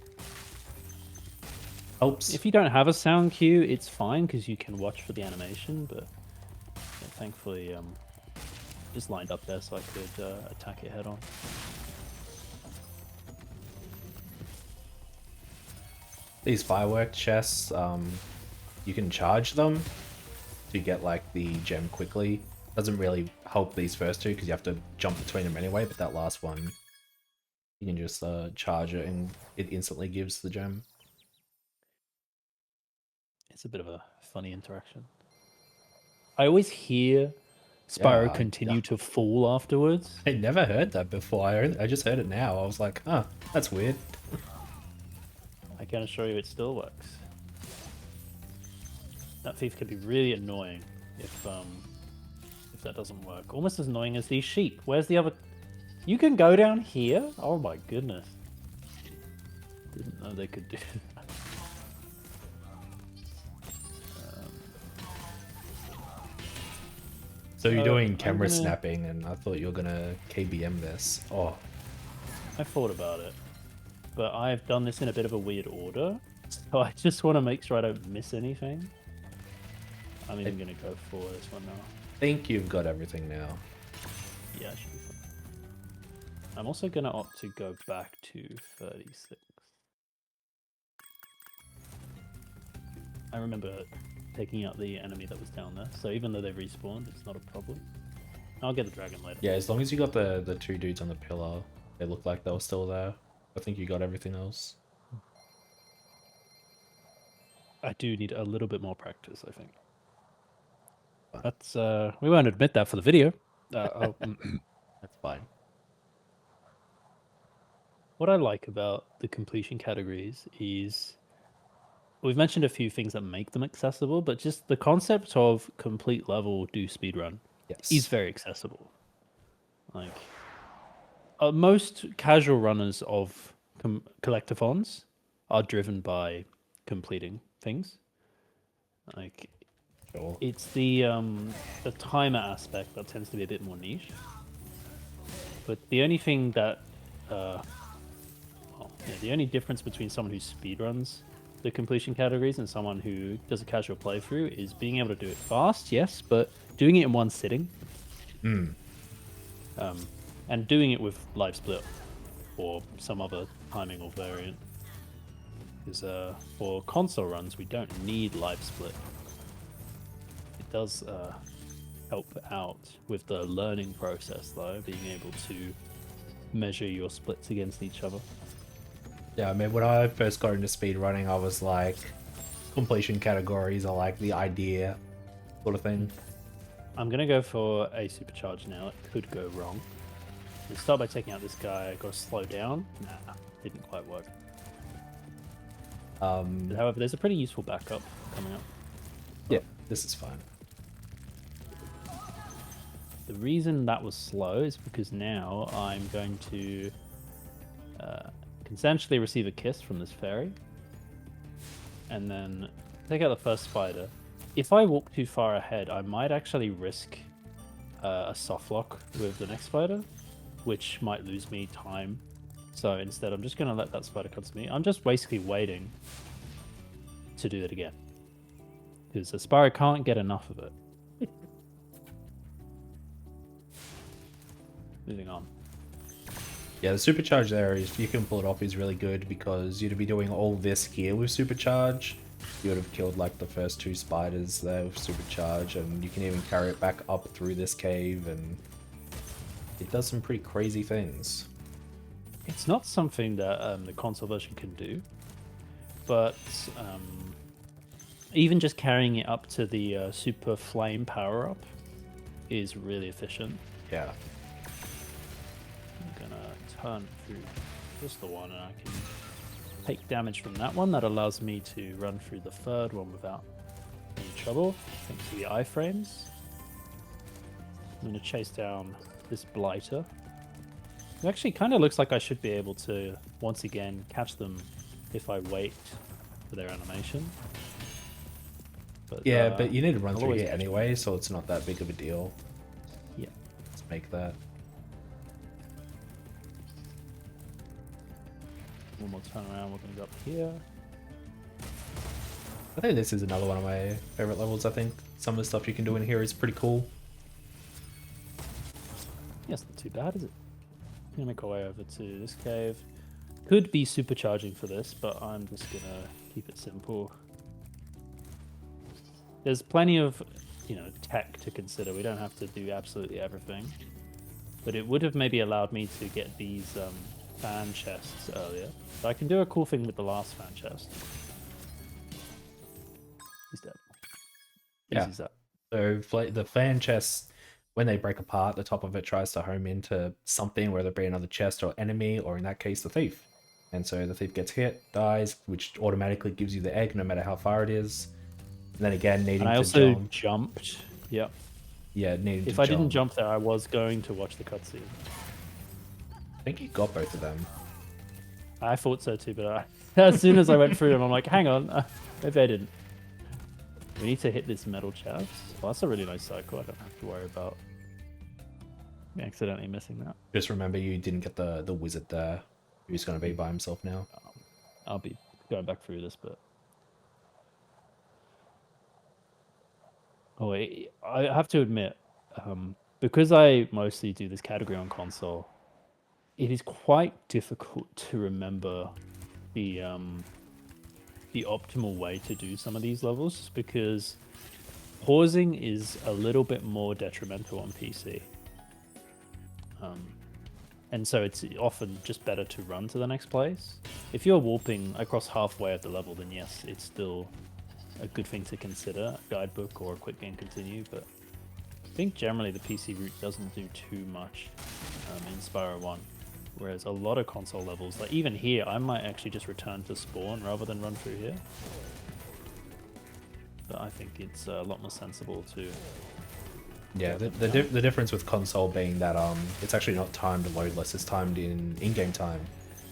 helps. If you don't have a sound cue, it's fine because you can watch for the animation, but yeah, thankfully just lined up there so I could attack it head on. These firework chests, you can charge them to get like the gem quickly. Doesn't really help these first two because you have to jump between them anyway, but that last one, you can just charge it and it instantly gives the gem. It's a bit of a funny interaction. I always hear Spyro continue to fall afterwards. I never heard that before. I just heard it now. I was like, huh, that's weird. I can assure you it still works. That thief can be really annoying if that doesn't work. Almost as annoying as these sheep. Where's the other... You can go down here? Oh my goodness. Didn't know they could do that. So you're doing I'm camera gonna... snapping, and I thought you were gonna KBM this. Oh, I thought about it, but I've done this in a bit of a weird order, so I just want to make sure I don't miss anything. I'm even gonna go for this one now. think you've got everything now. Yeah, I should be fine. I'm also gonna opt to go back to 36. I remember taking out the enemy that was down there, so even though they've respawned, it's not a problem. I'll get the dragon later. Yeah, as long as you got the two dudes on the pillar, they looked like they were still there. I think you got everything else. I do need a little bit more practice, I think. That's we won't admit that for the video. That's fine. What I like about the completion categories is we've mentioned a few things that make them accessible, but just the concept of complete level do speedrun is Yes. very accessible. Like most casual runners of collectathons are driven by completing things. Like Sure. it's the timer aspect that tends to be a bit more niche. But the only thing that the only difference between someone who speedruns the completion categories and someone who does a casual playthrough is being able to do it fast, yes, but doing it in one sitting. And doing it with live split or some other timing or variant. Because for console runs, we don't need live split. It does help out with the learning process, though, being able to measure your splits against each other. Yeah, I mean, when I first got into speedrunning, I was like, completion categories are like the idea sort of thing. I'm going to go for a supercharge now. It could go wrong. We start by taking out this guy. Got to slow down. Nah, didn't quite work. But however, there's a pretty useful backup coming up. Yeah, this is fine. The reason that was slow is because now I'm going to consensually receive a kiss from this fairy, and then take out the first spider. If I walk too far ahead, I might actually risk a soft lock with the next spider, which might lose me time. So instead, I'm just going to let that spider come to me. I'm just basically waiting to do it again, because the Spyro can't get enough of it. Moving on. Yeah, the supercharge there, if you can pull it off, is really good because you'd be doing all this here with supercharge. You would have killed like the first two spiders there with supercharge, and you can even carry it back up through this cave, and it does some pretty crazy things. It's not something that the console version can do, but even just carrying it up to the super flame power up is really efficient. Yeah. I'm gonna turn through just the one, and I can take damage from that one. That allows me to run through the third one without any trouble, thanks to the iframes. I'm gonna chase down this blighter. It actually kind of looks like I should be able to once again catch them if I wait for their animation. But, Yeah, but you need to run I'll through always here catch anyway, so it's not that big of a deal. Yeah. Let's make that. One more turn around, we're gonna go up here. I think this is another one of my favorite levels. I think some of the stuff you can do in here is pretty cool. Yeah, it's not too bad, is it? I'm gonna make our way over to this cave. Could be supercharging for this, but I'm just gonna keep it simple. There's plenty of, tech to consider. We don't have to do absolutely everything. But it would have maybe allowed me to get these fan chests earlier. So I can do a cool thing with the last fan chest. He's dead. Yeah. Easy as that. So the fan chests, when they break apart, the top of it tries to home into something, whether it be another chest or enemy, or in that case, the thief. And so the thief gets hit, dies, which automatically gives you the egg no matter how far it is. And then again, needing And I to also jump. jumped. Yep. Yeah, needing If to I jump. didn't jump there, I was going to watch the cutscene. I think you got both of them. I thought so too, but as soon as I went through them, I'm like, hang on, maybe I didn't. We need to hit this metal chest. Well, that's a really nice cycle. I don't have to worry about accidentally missing that. Just remember you didn't get the wizard there, who's going to be by himself now. I'll be going back through this, but... Oh, I have to admit, because I mostly do this category on console, it is quite difficult to remember the optimal way to do some of these levels, just because pausing is a little bit more detrimental on PC. And so it's often just better to run to the next place. If you're warping across halfway of the level, then yes, it's still a good thing to consider, a guidebook or a quick game continue, but I think generally the PC route doesn't do too much in Spyro 1, whereas a lot of console levels, like even here, I might actually just return to spawn rather than run through here. But I think it's a lot more sensible to... Yeah, the difference with console being that it's actually not timed loadless, it's timed in-game time,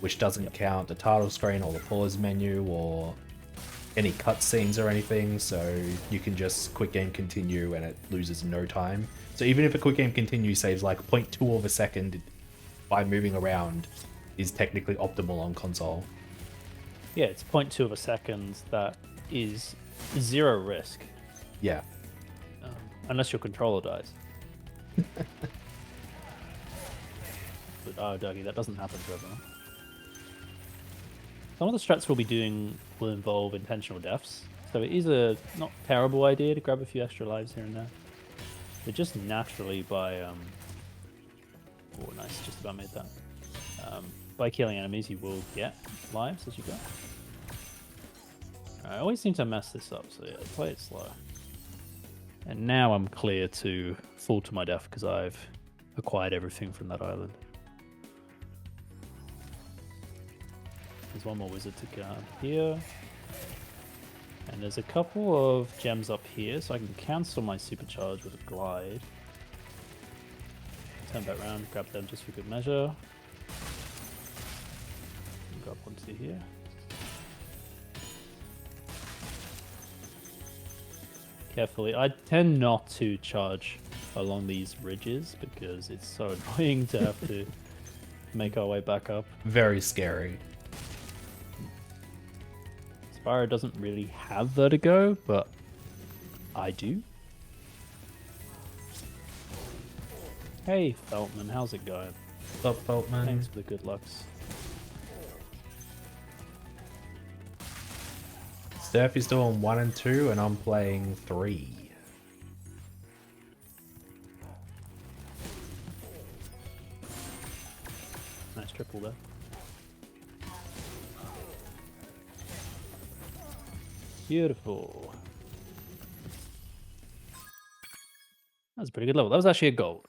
which doesn't count the title screen or the pause menu or any cutscenes or anything, so you can just quick game continue and it loses no time. So even if a quick game continue saves like 0.2 of a second by moving around, is technically optimal on console. Yeah, it's 0.2 of a second that is zero risk. Yeah. Unless your controller dies. But, oh, Dougie, that doesn't happen to everyone. Some of the strats we'll be doing will involve intentional deaths, so it is a not terrible idea to grab a few extra lives here and there. But just naturally by... oh, nice, just about made that. By killing enemies, you will get lives as you go. I always seem to mess this up, so yeah, play it slow. And now I'm clear to fall to my death because I've acquired everything from that island. There's one more wizard to grab here. And there's a couple of gems up here, so I can cancel my supercharge with a glide. Turn back around, grab them just for good measure. And go up onto here. Carefully. I tend not to charge along these ridges because it's so annoying to have to make our way back up. Very scary. Spyro doesn't really have vertigo, but I do. Hey, Feltman, how's it going? What's up, Feltman? Thanks for the good lucks. Steph is doing 1 and 2, and I'm playing 3. Nice triple there. Beautiful. That was a pretty good level. That was actually a gold.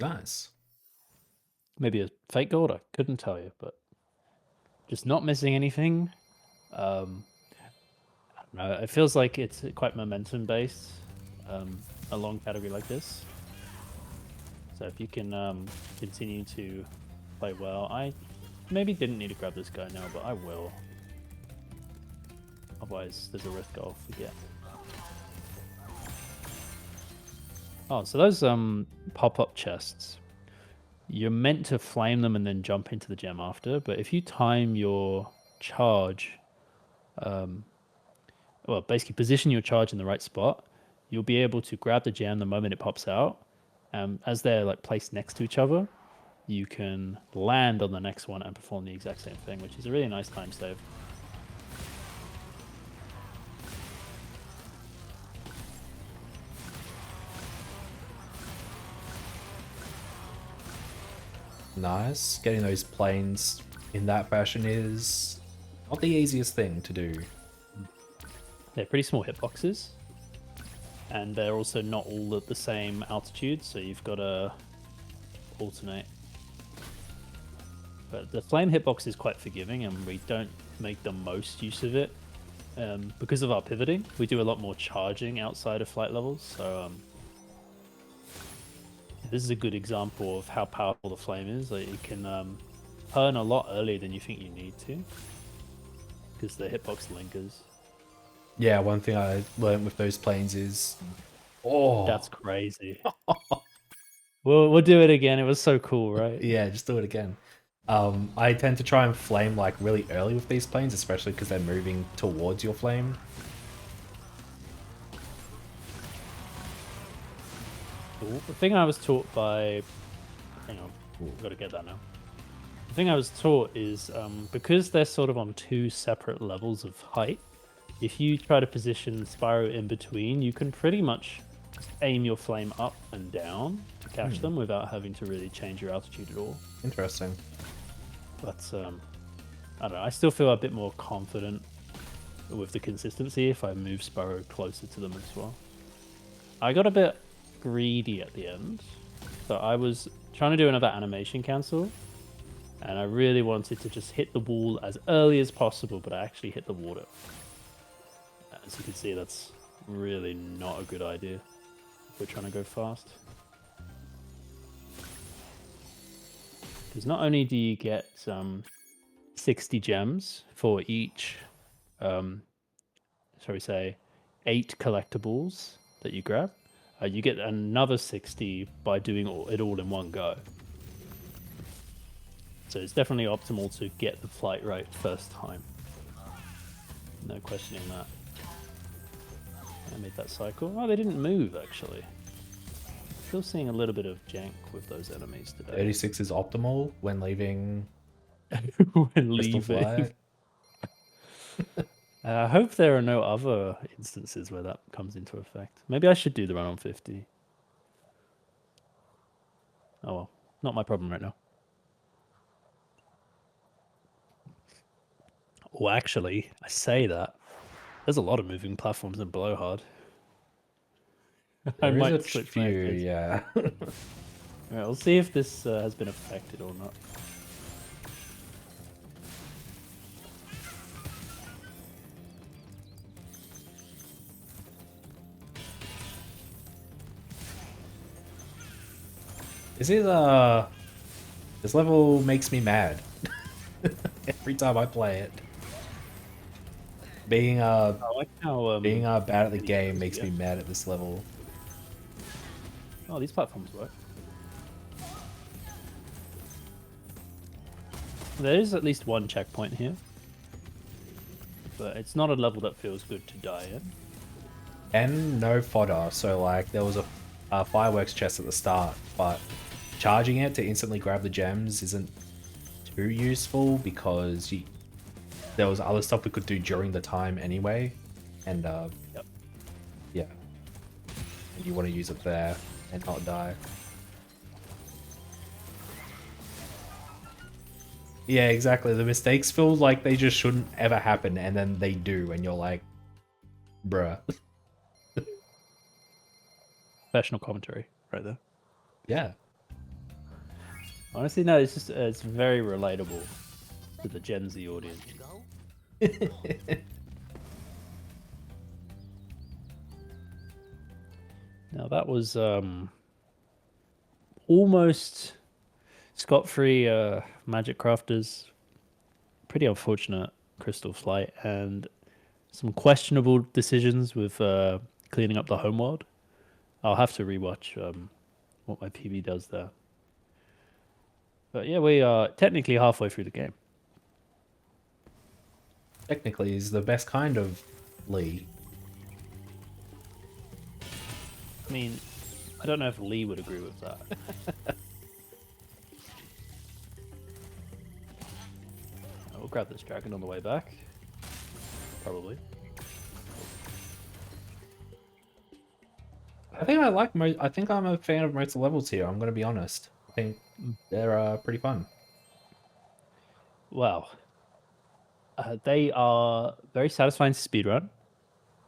Nice. Maybe a fake gold, I couldn't tell you, but just not missing anything. I don't know, it feels like it's quite momentum based, a long category like this. So if you can continue to play well, I maybe didn't need to grab this guy now, but I will. Otherwise, there's a risk I'll forget. Oh, so those pop-up chests, you're meant to flame them and then jump into the gem after, but if you time your charge, well, basically position your charge in the right spot, you'll be able to grab the gem the moment it pops out. As they're like placed next to each other, you can land on the next one and perform the exact same thing, which is a really nice time save. Nice. Getting those planes in that fashion is not the easiest thing to do. They're pretty small hitboxes, and they're also not all at the same altitude, so you've got to alternate. But the flame hitbox is quite forgiving, and we don't make the most use of it. Because of our pivoting, we do a lot more charging outside of flight levels, so this is a good example of how powerful the flame is. Like, it can turn a lot earlier than you think you need to, because the hitbox lingers. Yeah, one thing I learned with those planes is, oh, That's crazy. We'll do it again. It was so cool, right? yeah, just do it again. I tend to try and flame like really early with these planes, especially because they're moving towards your flame. The thing I was taught by, hang on, I've got to get that now. The thing I was taught is because they're sort of on two separate levels of height, if you try to position Spyro in between, you can pretty much aim your flame up and down to catch them without having to really change your altitude at all. Interesting. But I don't know. I still feel a bit more confident with the consistency if I move Spyro closer to them as well. I got a bit greedy at the end, so I was trying to do another animation cancel, and I really wanted to just hit the wall as early as possible, but I actually hit the water. As you can see, that's really not a good idea if we're trying to go fast. Because not only do you get 60 gems for each, shall we say, 8 collectibles that you grab, you get another 60 by doing it all in one go. So it's definitely optimal to get the flight right first time. No questioning that. I made that cycle. Oh, they didn't move, actually. Still seeing a little bit of jank with those enemies today. 36 is optimal when leaving when Crystal leaving. Flight. I hope there are no other instances where that comes into effect. Maybe I should do the run on 50. Oh well, not my problem right now. Oh, actually, I say that. There's a lot of moving platforms in Blowhard. I There is a might switch my few, face. yeah. Alright, we'll see if this has been affected or not. Is it, this level makes me mad. Every time I play it. Being, I like how being bad at the game goes, makes yeah. me mad at this level. Oh, these platforms work. There is at least one checkpoint here. But it's not a level that feels good to die in. And no fodder, so like there was a fireworks chest at the start, but charging it to instantly grab the gems isn't too useful because there was other stuff we could do during the time anyway, and Yep. yeah, you want to use it there and not die. Yeah, exactly. The mistakes feel like they just shouldn't ever happen, and then they do, and you're like, bruh. Professional commentary right there. Yeah. Honestly, no, it's just it's very relatable to the Gen Z audience. Now that was almost scot-free Magic Crafters. Pretty unfortunate Crystal Flight and some questionable decisions with cleaning up the homeworld. I'll have to rewatch what my PB does there. But yeah, we are technically halfway through the game. Technically, is the best kind of Lee. I mean, I don't know if Lee would agree with that. We'll grab this dragon on the way back. Probably. I think I think I'm a fan of most of the levels here. I'm gonna be honest. I think they're pretty fun. Wow. They are very satisfying to speedrun.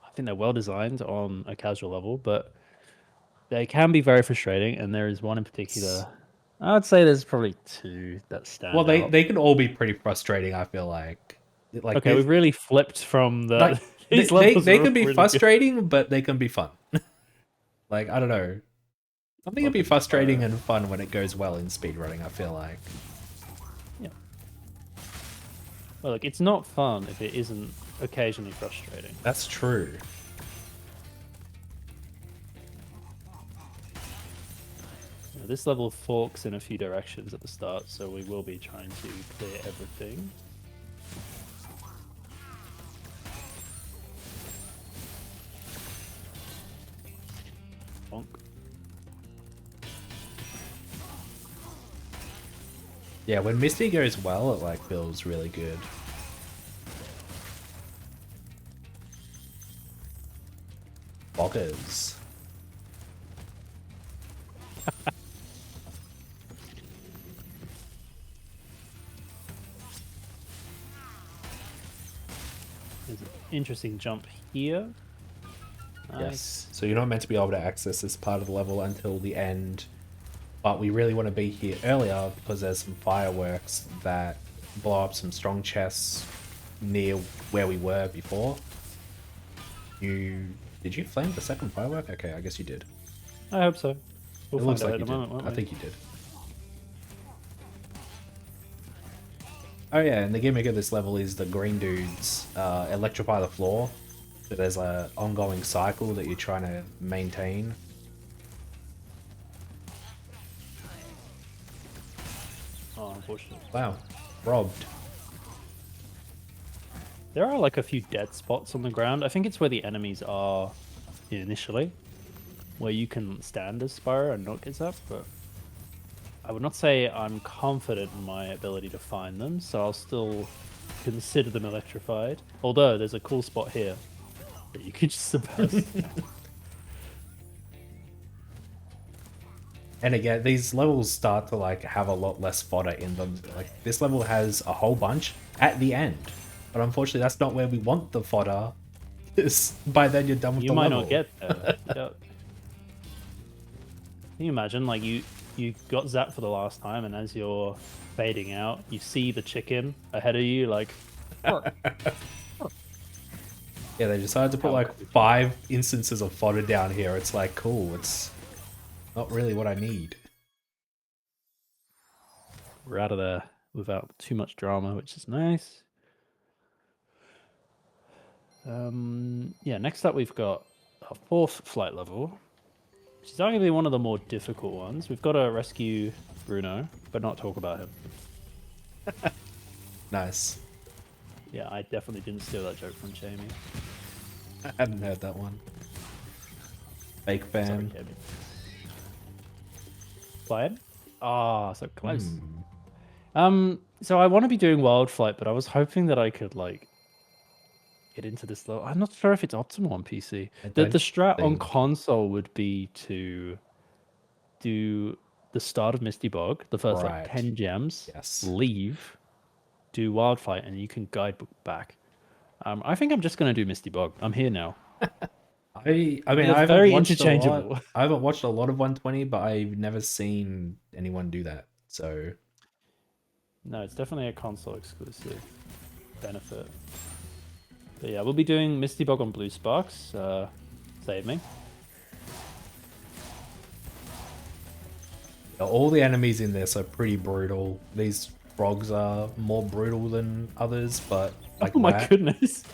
I think they're well designed on a casual level, but they can be very frustrating. And there is one in particular. I'd say there's probably two that stand Well, out. they can all be pretty frustrating. I feel like Okay, we've really flipped from the. like These levels they are can be really frustrating, but they can be fun. Like I don't know. I think it'd be frustrating and fun when it goes well in speedrunning, I feel like. Yeah. Well, look, it's not fun if it isn't occasionally frustrating. That's true. This level forks in a few directions at the start, so we will be trying to clear everything. Bonk. Yeah, when Misty goes well, it like feels really good. Boggers. There's an interesting jump here. Nice. Yes. So you're not meant to be able to access this part of the level until the end. But we really want to be here earlier because there's some fireworks that blow up some strong chests near where we were before. Did you flame the second firework? Okay, I guess you did. I hope so. We'll It find looks out like at you the did. moment, won't I we? think you did. Oh yeah, and the gimmick of this level is the green dudes electrify the floor. So there's an ongoing cycle that you're trying to maintain. Oh, unfortunately. Wow, robbed. There are like a few dead spots on the ground. I think it's where the enemies are initially, where you can stand as Spyro and not get zapped, but I would not say I'm confident in my ability to find them, so I'll still consider them electrified. Although there's a cool spot here that you could just suppress. And again, these levels start to like have a lot less fodder in them. Like this level has a whole bunch at the end, but unfortunately, that's not where we want the fodder. By then, you're done with You the might level. not get there. Yep. Can you imagine, like you got zapped for the last time, and as you're fading out, you see the chicken ahead of you, like. Yeah, they decided to put like 5 instances of fodder down here. It's like, cool, it's not really what I need. We're out of there without too much drama, which is nice. Yeah, next up we've got our 4th flight level, which is arguably one of the more difficult ones. We've got to rescue Bruno, but not talk about him. Nice. Yeah, I definitely didn't steal that joke from Jamie. I hadn't heard that one. Fake fan. Sorry, Jamie. Flying? Ah, so close. So I want to be doing wild flight, but I was hoping that I could like get into this level. I'm not sure if it's optimal on PC. The strat on console would be to do the start of Misty Bog, the first like 10 gems, leave, do wild flight, and you can guidebook back. I think I'm just gonna do Misty Bog. I'm here now. I mean, I haven't very watched interchangeable. a lot. I haven't watched a lot of 120, but I've never seen anyone do that. So No, it's definitely a console exclusive benefit. But yeah, we'll be doing Misty Bog on Blue Sparks. Save me. all the enemies in this are pretty brutal. These frogs are more brutal than others, but like oh my goodness.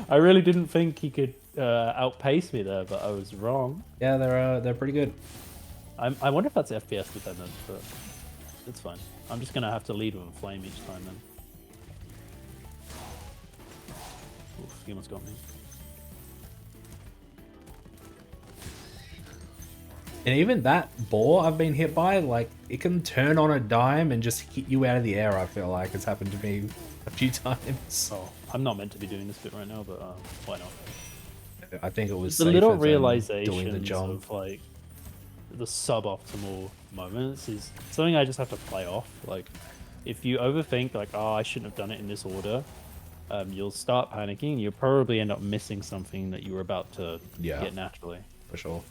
I really didn't think he could outpace me there, but I was wrong. Yeah, they're pretty good. I wonder if that's FPS dependent, but it's fine. I'm just gonna have to lead with a flame each time then. Oof, he almost got me. And even that boar I've been hit by, like, it can turn on a dime and just hit you out of the air, I feel like. It's happened to me a few times. Oh, I'm not meant to be doing this bit right now, but why not? I think it was the little doing the realization jump. of, like, the suboptimal moments is something I just have to play off. Like, if you overthink, like, oh, I shouldn't have done it in this order, you'll start panicking. You'll probably end up missing something that you were about to get naturally. For sure.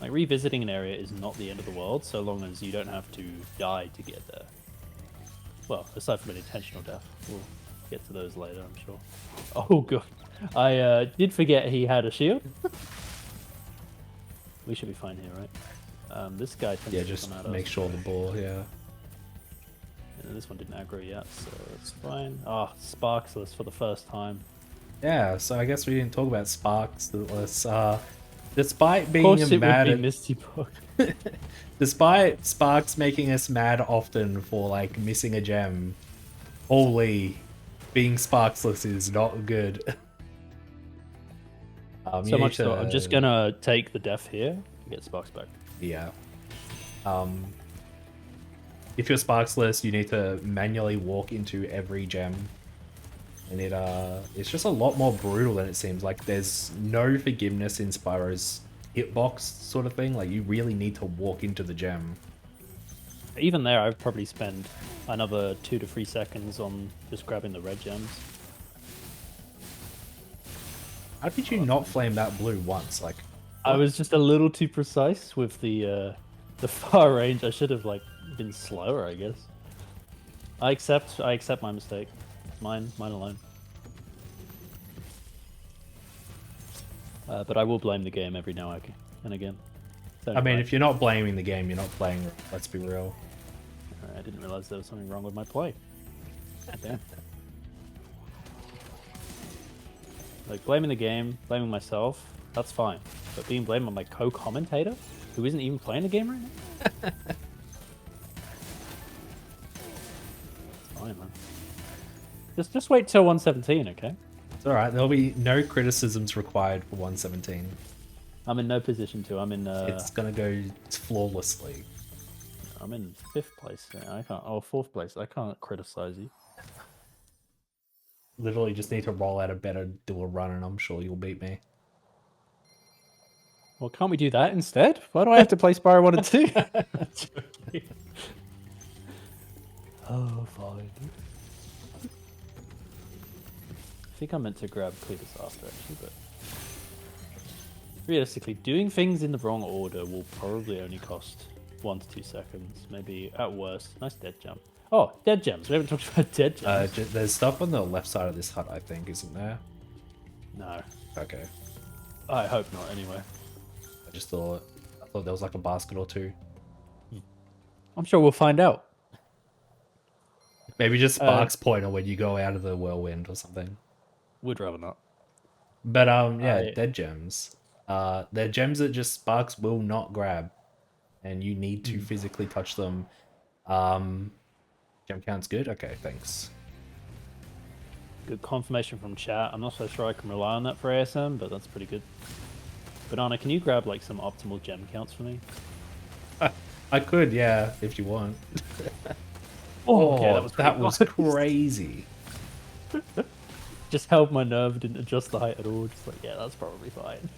Like, revisiting an area is not the end of the world, so long as you don't have to die to get there. Well, aside from an intentional death. We'll get to those later, I'm sure. Oh, God. I did forget he had a shield. We should be fine here, right? This guy tends Yeah, to just come at us. make sure the ball, yeah. And this one didn't aggro yet, so it's fine. Oh, Sparksless for the first time. Yeah, so I guess we didn't talk about Sparksless. Despite Of being course it would mad be at... Misty Bug. Despite Sparks making us mad often for, like, missing a gem, holy, being Sparksless is not good. So much so, I'm just gonna take the def here and get Sparks back. Yeah. If you're Sparksless, you need to manually walk into every gem. And it's just a lot more brutal than it seems. Like, there's no forgiveness in Spyro's hitbox sort of thing. Like, you really need to walk into the gem. Even there, I'd probably spend another 2 to 3 seconds on just grabbing the red gems. How did you not flame that blue once? Like, I was just a little too precise with the far range. I should have like been slower, I guess. I accept my mistake. Mine alone. But I will blame the game every now and again. I mean, if you're not blaming the game, you're not playing. Let's be real. I didn't realize there was something wrong with my play. Damn. Like, blaming the game, blaming myself, that's fine. But being blamed on my co-commentator, who isn't even playing the game right now? It's fine, man. Just wait till 117, okay? It's alright, there'll be no criticisms required for 117. I'm in no position to. I'm in... It's gonna go flawlessly. I'm in 5th place. I can't... Oh, 4th place. I can't criticize you. Literally just need to roll out a better dual run and I'm sure you'll beat me. Well, can't we do that instead? Why do I have to play Spyro 1 and 2? Oh, fine. I think I meant to grab Cletus after, actually, but... Realistically, doing things in the wrong order will probably only cost 1 to 2 seconds. Maybe, at worst. Nice dead jump. Oh, dead gems. We haven't talked about dead gems. There's stuff on the left side of this hut, I think, isn't there? No. Okay. I hope not, anyway. I thought there was like a basket or two. I'm sure we'll find out. Maybe just Sparks Pointer when you go out of the whirlwind or something. Would rather not. But yeah, dead gems. They're gems that just Sparks will not grab. And you need to physically touch them. Gem count's good? Okay, thanks. Good confirmation from chat. I'm not so sure I can rely on that for ASM, but that's pretty good. Banana, can you grab like some optimal gem counts for me? I could, yeah, if you want. Okay, that was crazy. Just held my nerve, didn't adjust the height at all. Just like, yeah, that's probably fine.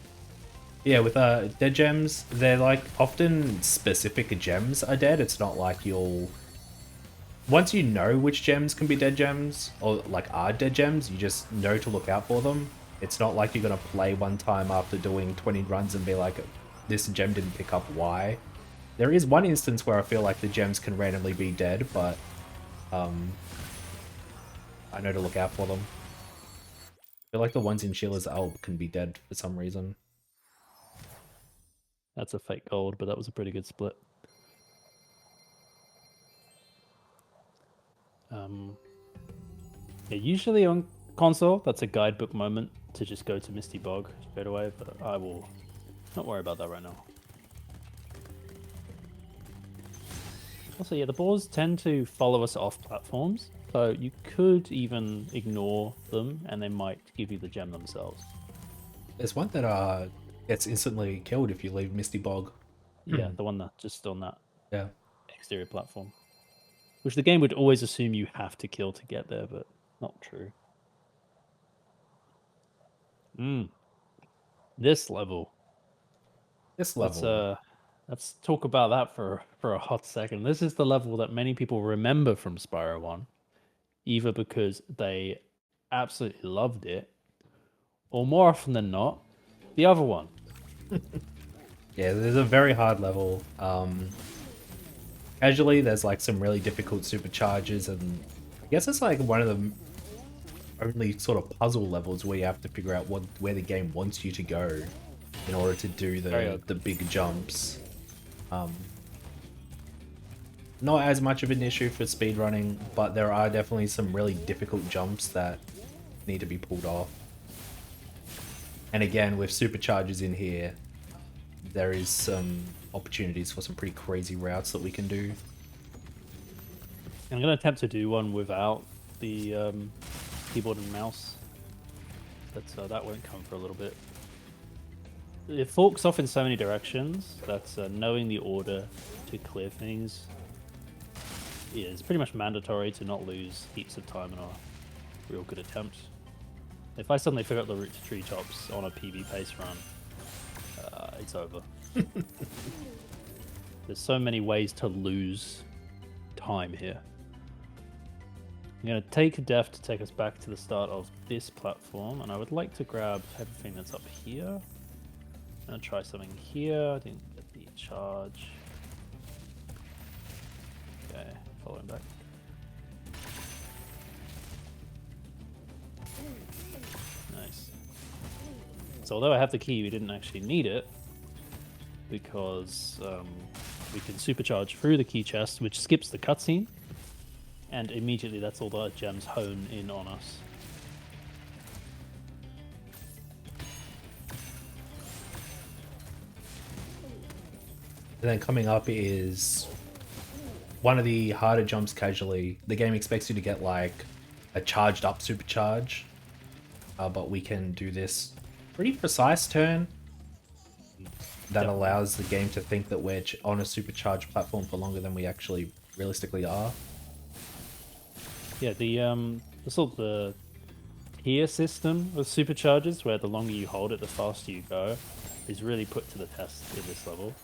Yeah, with dead gems, they're like often specific gems are dead. It's not like you'll... Once you know which gems can be dead gems, or like are dead gems, you just know to look out for them. It's not like you're gonna play one time after doing 20 runs and be like, this gem didn't pick up, why? There is one instance where I feel like the gems can randomly be dead, but I know to look out for them. I feel like the ones in Sheila's Alb can be dead for some reason. That's a fake gold, but that was a pretty good split. Yeah, usually on console, that's a guidebook moment to just go to Misty Bog straight away, but I will not worry about that right now. Also, yeah, the boars tend to follow us off platforms, so you could even ignore them and they might give you the gem themselves. There's one that gets instantly killed if you leave Misty Bog. Yeah, the one that just on that exterior platform. Which the game would always assume you have to kill to get there, but not true. This level. Let's talk about that for a hot second. This is the level that many people remember from Spyro 1, either because they absolutely loved it, or more often than not, the other one. Yeah, there's a very hard level. Casually, there's like some really difficult supercharges, and I guess it's like one of the only sort of puzzle levels where you have to figure out where the game wants you to go. in order to do Very the ugly. the big jumps. Not as much of an issue for speedrunning, but there are definitely some really difficult jumps that need to be pulled off. And again, with superchargers in here, there is some opportunities for some pretty crazy routes that we can do. I'm gonna attempt to do one without the keyboard and mouse, but that won't come for a little bit. It forks off in so many directions that knowing the order to clear things is pretty much mandatory to not lose heaps of time in a real good attempt. If I suddenly figure out the route to treetops on a PB pace run, it's over. There's so many ways to lose time here. I'm going to take a def to take us back to the start of this platform, and I would like to grab everything that's up here. I'm going to try something here. I didn't get the charge. Okay, following back. Nice. So although I have the key, we didn't actually need it, because we can supercharge through the key chest, which skips the cutscene, and immediately that's all the gems hone in on us. And then coming up is one of the harder jumps casually. The game expects you to get like a charged up supercharge, but we can do this pretty precise turn that allows the game to think that we're on a supercharged platform for longer than we actually realistically are. Yeah, the sort of the tier system of supercharges, where the longer you hold it, the faster you go, is really put to the test in this level.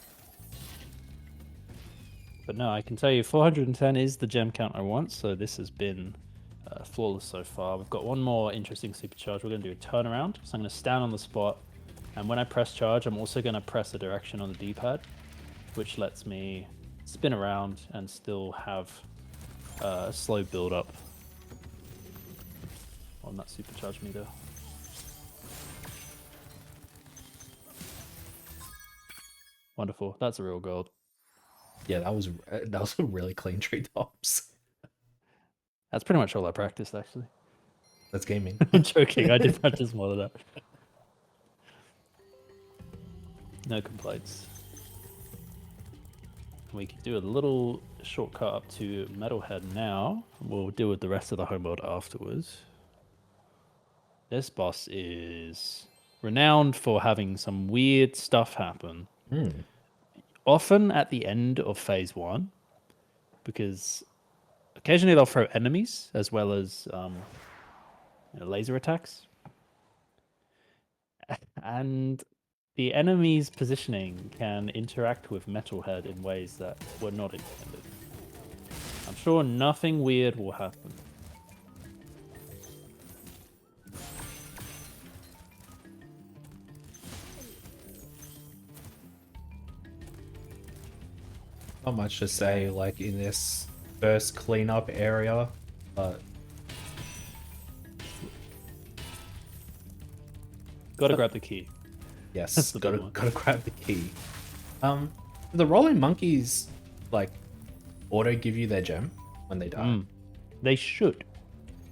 But no, I can tell you 410 is the gem count I want, so this has been flawless so far. We've got one more interesting supercharge. We're going to do a turnaround, so I'm going to stand on the spot, and when I press charge, I'm also going to press a direction on the D-pad, which lets me spin around and still have a slow build-up on that supercharge meter. Wonderful. That's a real gold. Yeah, that was a really clean treetops. That's pretty much all I practiced, actually. That's gaming. I'm joking. I did practice more than that. No complaints. We can do a little shortcut up to Metalhead now. We'll deal with the rest of the homeworld afterwards. This boss is renowned for having some weird stuff happen. Often at the end of phase 1, because occasionally they'll throw enemies as well as laser attacks. And the enemy's positioning can interact with Metalhead in ways that were not intended. I'm sure nothing weird will happen. Not much to say, like, in this first cleanup area, but Gotta grab the key. yes, the gotta big one. gotta grab the key. The rolling monkeys, like, auto give you their gem when they die. They should.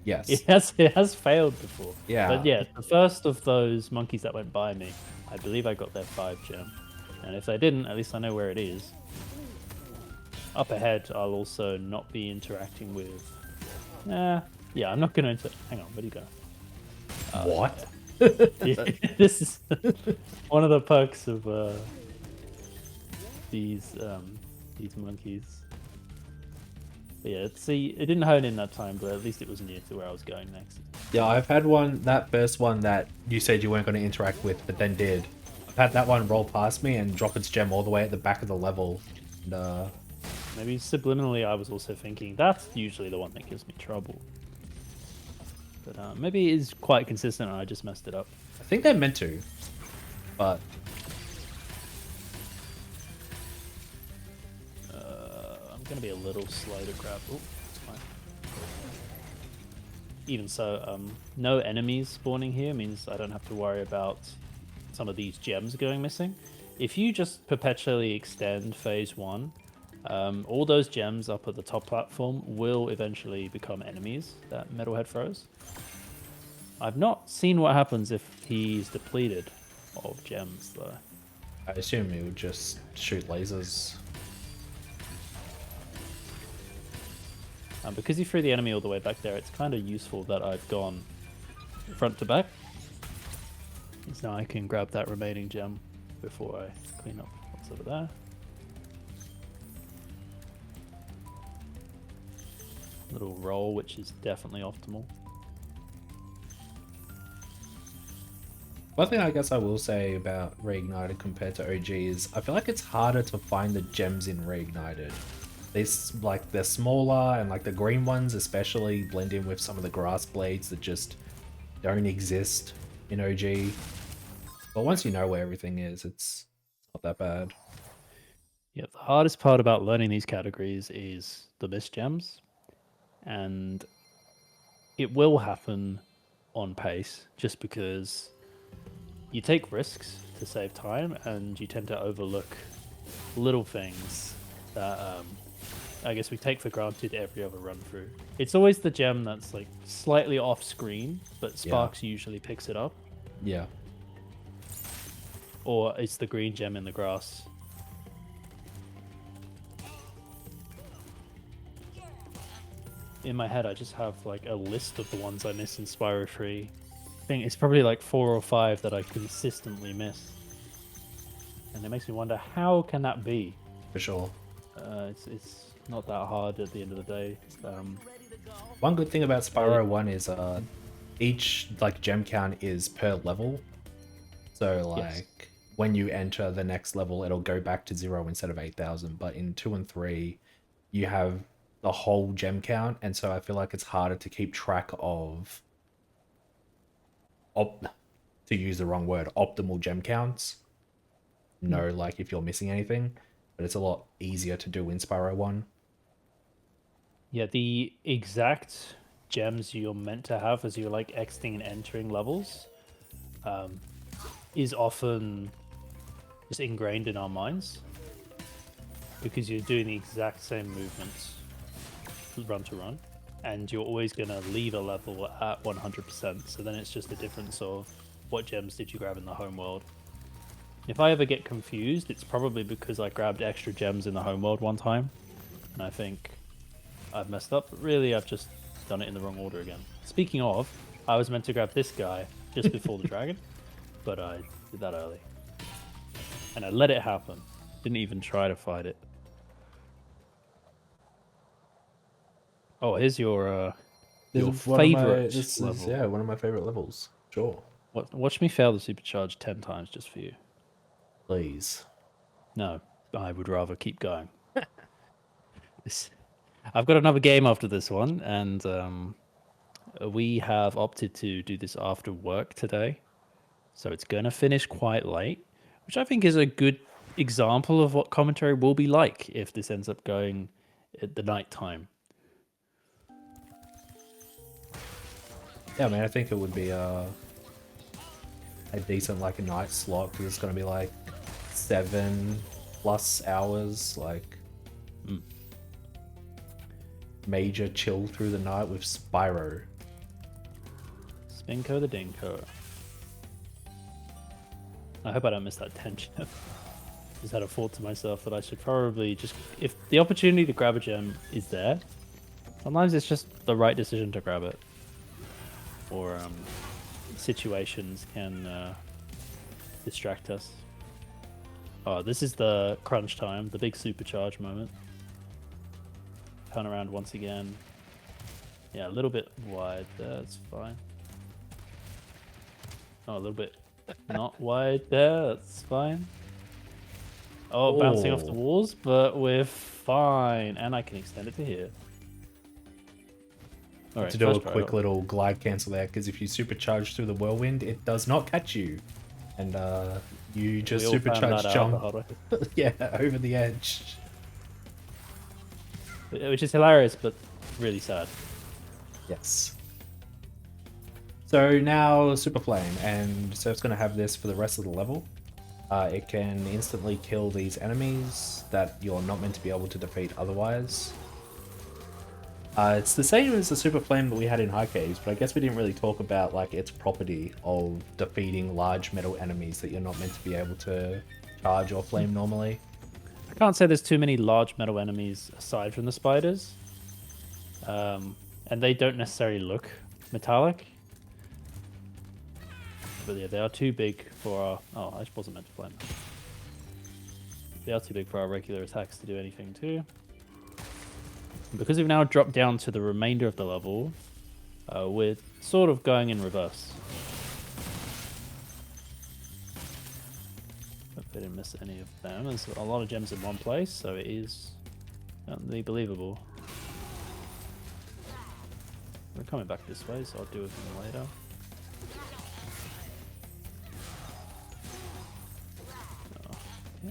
Yes. It has failed before. Yeah. But yeah, the first of those monkeys that went by me, I believe I got their 5 gem. And if they didn't, at least I know where it is. Up ahead, I'll also not be interacting with... yeah, I'm not going to... Hang on, where do you go? What? Yeah, this is one of the perks of these monkeys. But yeah, see, it didn't hone in that time, but at least it was near to where I was going next. Yeah, I've had one, that first one that you said you weren't going to interact with, but then did. I've had that one roll past me and drop its gem all the way at the back of the level. And, maybe subliminally I was also thinking, that's usually the one that gives me trouble. But maybe it is quite consistent and I just messed it up. I think they're meant to, but... I'm going to be a little slow to grab... Oh, it's fine. Even so, no enemies spawning here means I don't have to worry about some of these gems going missing. If you just perpetually extend phase 1, all those gems up at the top platform will eventually become enemies that Metalhead throws. I've not seen what happens if he's depleted of gems, though. I assume he would just shoot lasers. Because he threw the enemy all the way back there, it's kind of useful that I've gone front to back. So now I can grab that remaining gem before I clean up what's over there. Little roll, which is definitely optimal. One thing I guess I will say about Reignited compared to OG is I feel like it's harder to find the gems in Reignited. They're smaller, and like the green ones especially blend in with some of the grass blades that just don't exist in OG. But once you know where everything is, it's not that bad. Yeah, the hardest part about learning these categories is the missed gems. And it will happen on pace just because you take risks to save time and you tend to overlook little things that I guess we take for granted every other run through. It's always the gem that's like slightly off screen, but Sparks usually picks it up. Yeah. Or it's the green gem in the grass. In my head, I just have like a list of the ones I miss in Spyro 3. I think it's probably like 4 or 5 that I consistently miss. And it makes me wonder, how can that be? For sure. It's not that hard at the end of the day. One good thing about Spyro 1 is each like gem count is per level. So like when you enter the next level, it'll go back to 0 instead of 8,000. But in 2 and 3, you have the whole gem count, and so I feel like it's harder to keep track of to use the wrong word, optimal gem counts. No, like if you're missing anything, but it's a lot easier to do in Spyro 1. Yeah, the exact gems you're meant to have as you're like exiting and entering levels is often just ingrained in our minds because you're doing the exact same movements run to run, and you're always going to leave a level at 100%. So then it's just a difference of what gems did you grab in the home world. If I ever get confused, it's probably because I grabbed extra gems in the home world one time, and I think I've messed up, but really I've just done it in the wrong order again. Speaking of, I was meant to grab this guy just before the dragon, but I did that early. And I let it happen. Didn't even try to fight it. Oh, here's your favorite level. Yeah, one of my favorite levels. Sure. Watch me fail the supercharge 10 times just for you. Please. No, I would rather keep going. I've got another game after this one, and we have opted to do this after work today. So it's going to finish quite late, which I think is a good example of what commentary will be like if this ends up going at the night time. Yeah, man, I think it would be a decent like a night slot because it's going to be like 7+ hours, like major chill through the night with Spyro. Spinko the Dinko. I hope I don't miss that tension. Just had a thought to myself that I should probably just, if the opportunity to grab a gem is there, sometimes it's just the right decision to grab it. Or situations can distract us. Oh, this is the crunch time, the big supercharge moment. Turn around once again. Yeah, a little bit wide there, that's fine. Oh, a little bit not wide there, that's fine. Oh, bouncing off the walls, but we're fine. And I can extend it to here. All right, to do a quick little glide cancel there, because if you supercharge through the whirlwind, it does not catch you. And you just supercharge jump yeah, over the edge. Which is hilarious, but really sad. Yes. So now Super Flame, and so it's going to have this for the rest of the level. It can instantly kill these enemies that you're not meant to be able to defeat otherwise. It's the same as the Super Flame that we had in High Caves, but I guess we didn't really talk about like its property of defeating large metal enemies that you're not meant to be able to charge or flame normally. I can't say there's too many large metal enemies aside from the spiders. And they don't necessarily look metallic. But yeah, they are too big for our... Oh, I wasn't meant to flame them. They are too big for our regular attacks to do anything too. Because we've now dropped down to the remainder of the level, we're sort of going in reverse. Hope I didn't miss any of them. There's a lot of gems in one place, so it is believable. We're coming back this way, so I'll do it later. Oh, yeah.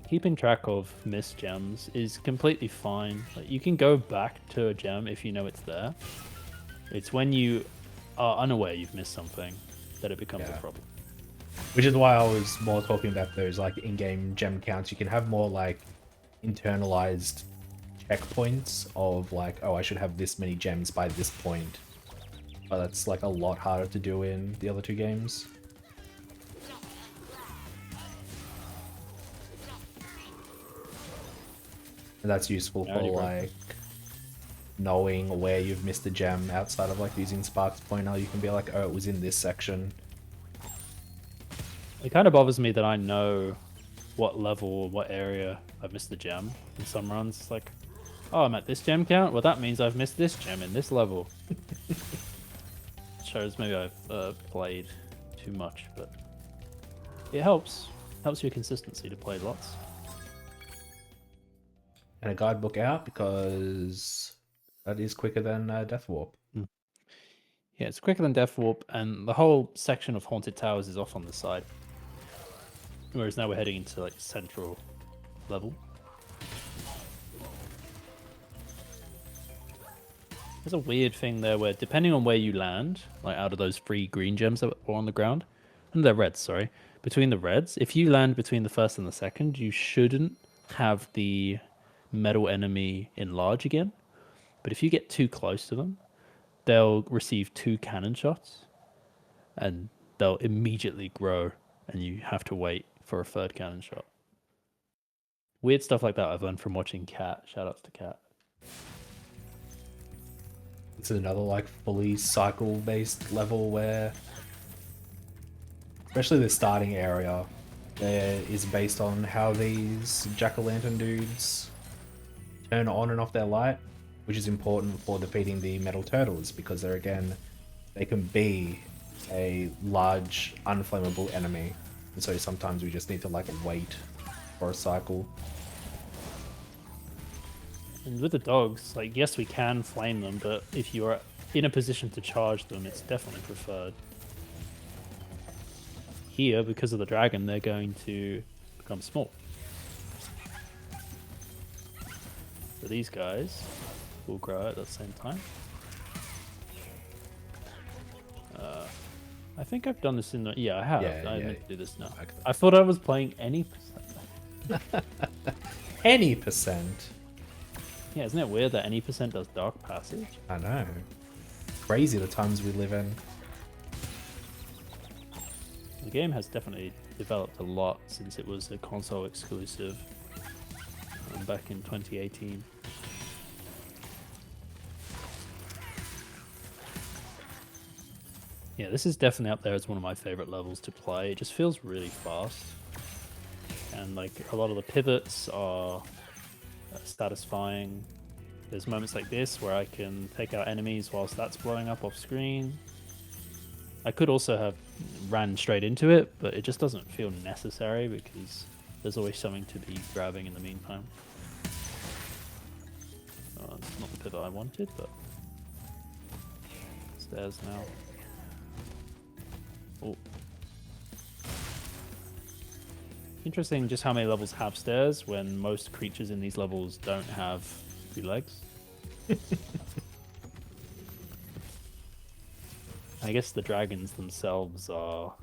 Keeping track of missed gems is completely fine. Like, you can go back to a gem if you know it's there. It's when you are unaware you've missed something that it becomes a problem. Which is why I was more talking about those like in-game gem counts. You can have more like internalized checkpoints of like, oh, I should have this many gems by this point. But that's like a lot harder to do in the other two games. And that's useful for like knowing where you've missed a gem outside of like using Spark's pointer. You can be like, oh, it was in this section. It kind of bothers me that I know what level or what area I've missed the gem in some runs. It's like, oh, I'm at this gem count? Well, that means I've missed this gem in this level. Shows maybe I've played too much, but it helps. Helps your consistency to play lots. And a guidebook out because that is quicker than Death Warp. Yeah, it's quicker than Death Warp, and the whole section of Haunted Towers is off on the side. Whereas now we're heading into like central level. There's a weird thing there where depending on where you land, like out of those 3 green gems that were on the ground, and they're reds, sorry, between the reds, if you land between the first and the second, you shouldn't have the metal enemy enlarge again. But if you get too close to them, they'll receive 2 cannon shots and they'll immediately grow and you have to wait for a 3rd cannon shot. Weird stuff like that I've learned from watching Cat. Shoutouts to Cat. It's another like fully cycle based level where, especially the starting area, there is based on how these jack-o'-lantern dudes turn on and off their light, which is important for defeating the metal turtles because they're again, they can be a large unflammable enemy, and so sometimes we just need to like wait for a cycle. And with the dogs, like, yes, we can flame them, but if you're in a position to charge them, it's definitely preferred. Here, because of the dragon, they're going to become small. So these guys will grow at the same time. I think I've done this in the... Yeah, I have. I meant to do this now. I thought I was playing any percent. Any percent? Yeah, isn't it weird that any percent does Dark Passage? I know. Crazy the times we live in. The game has definitely developed a lot since it was a console exclusive back in 2018. Yeah, this is definitely up there as one of my favorite levels to play. It just feels really fast. And like a lot of the pivots are satisfying. There's moments like this where I can take out enemies whilst that's blowing up off screen. I could also have ran straight into it, but it just doesn't feel necessary because there's always something to be grabbing in the meantime. It's not the pivot I wanted, but stairs now. Oh. Interesting just how many levels have stairs when most creatures in these levels don't have 2 legs. I guess the dragons themselves are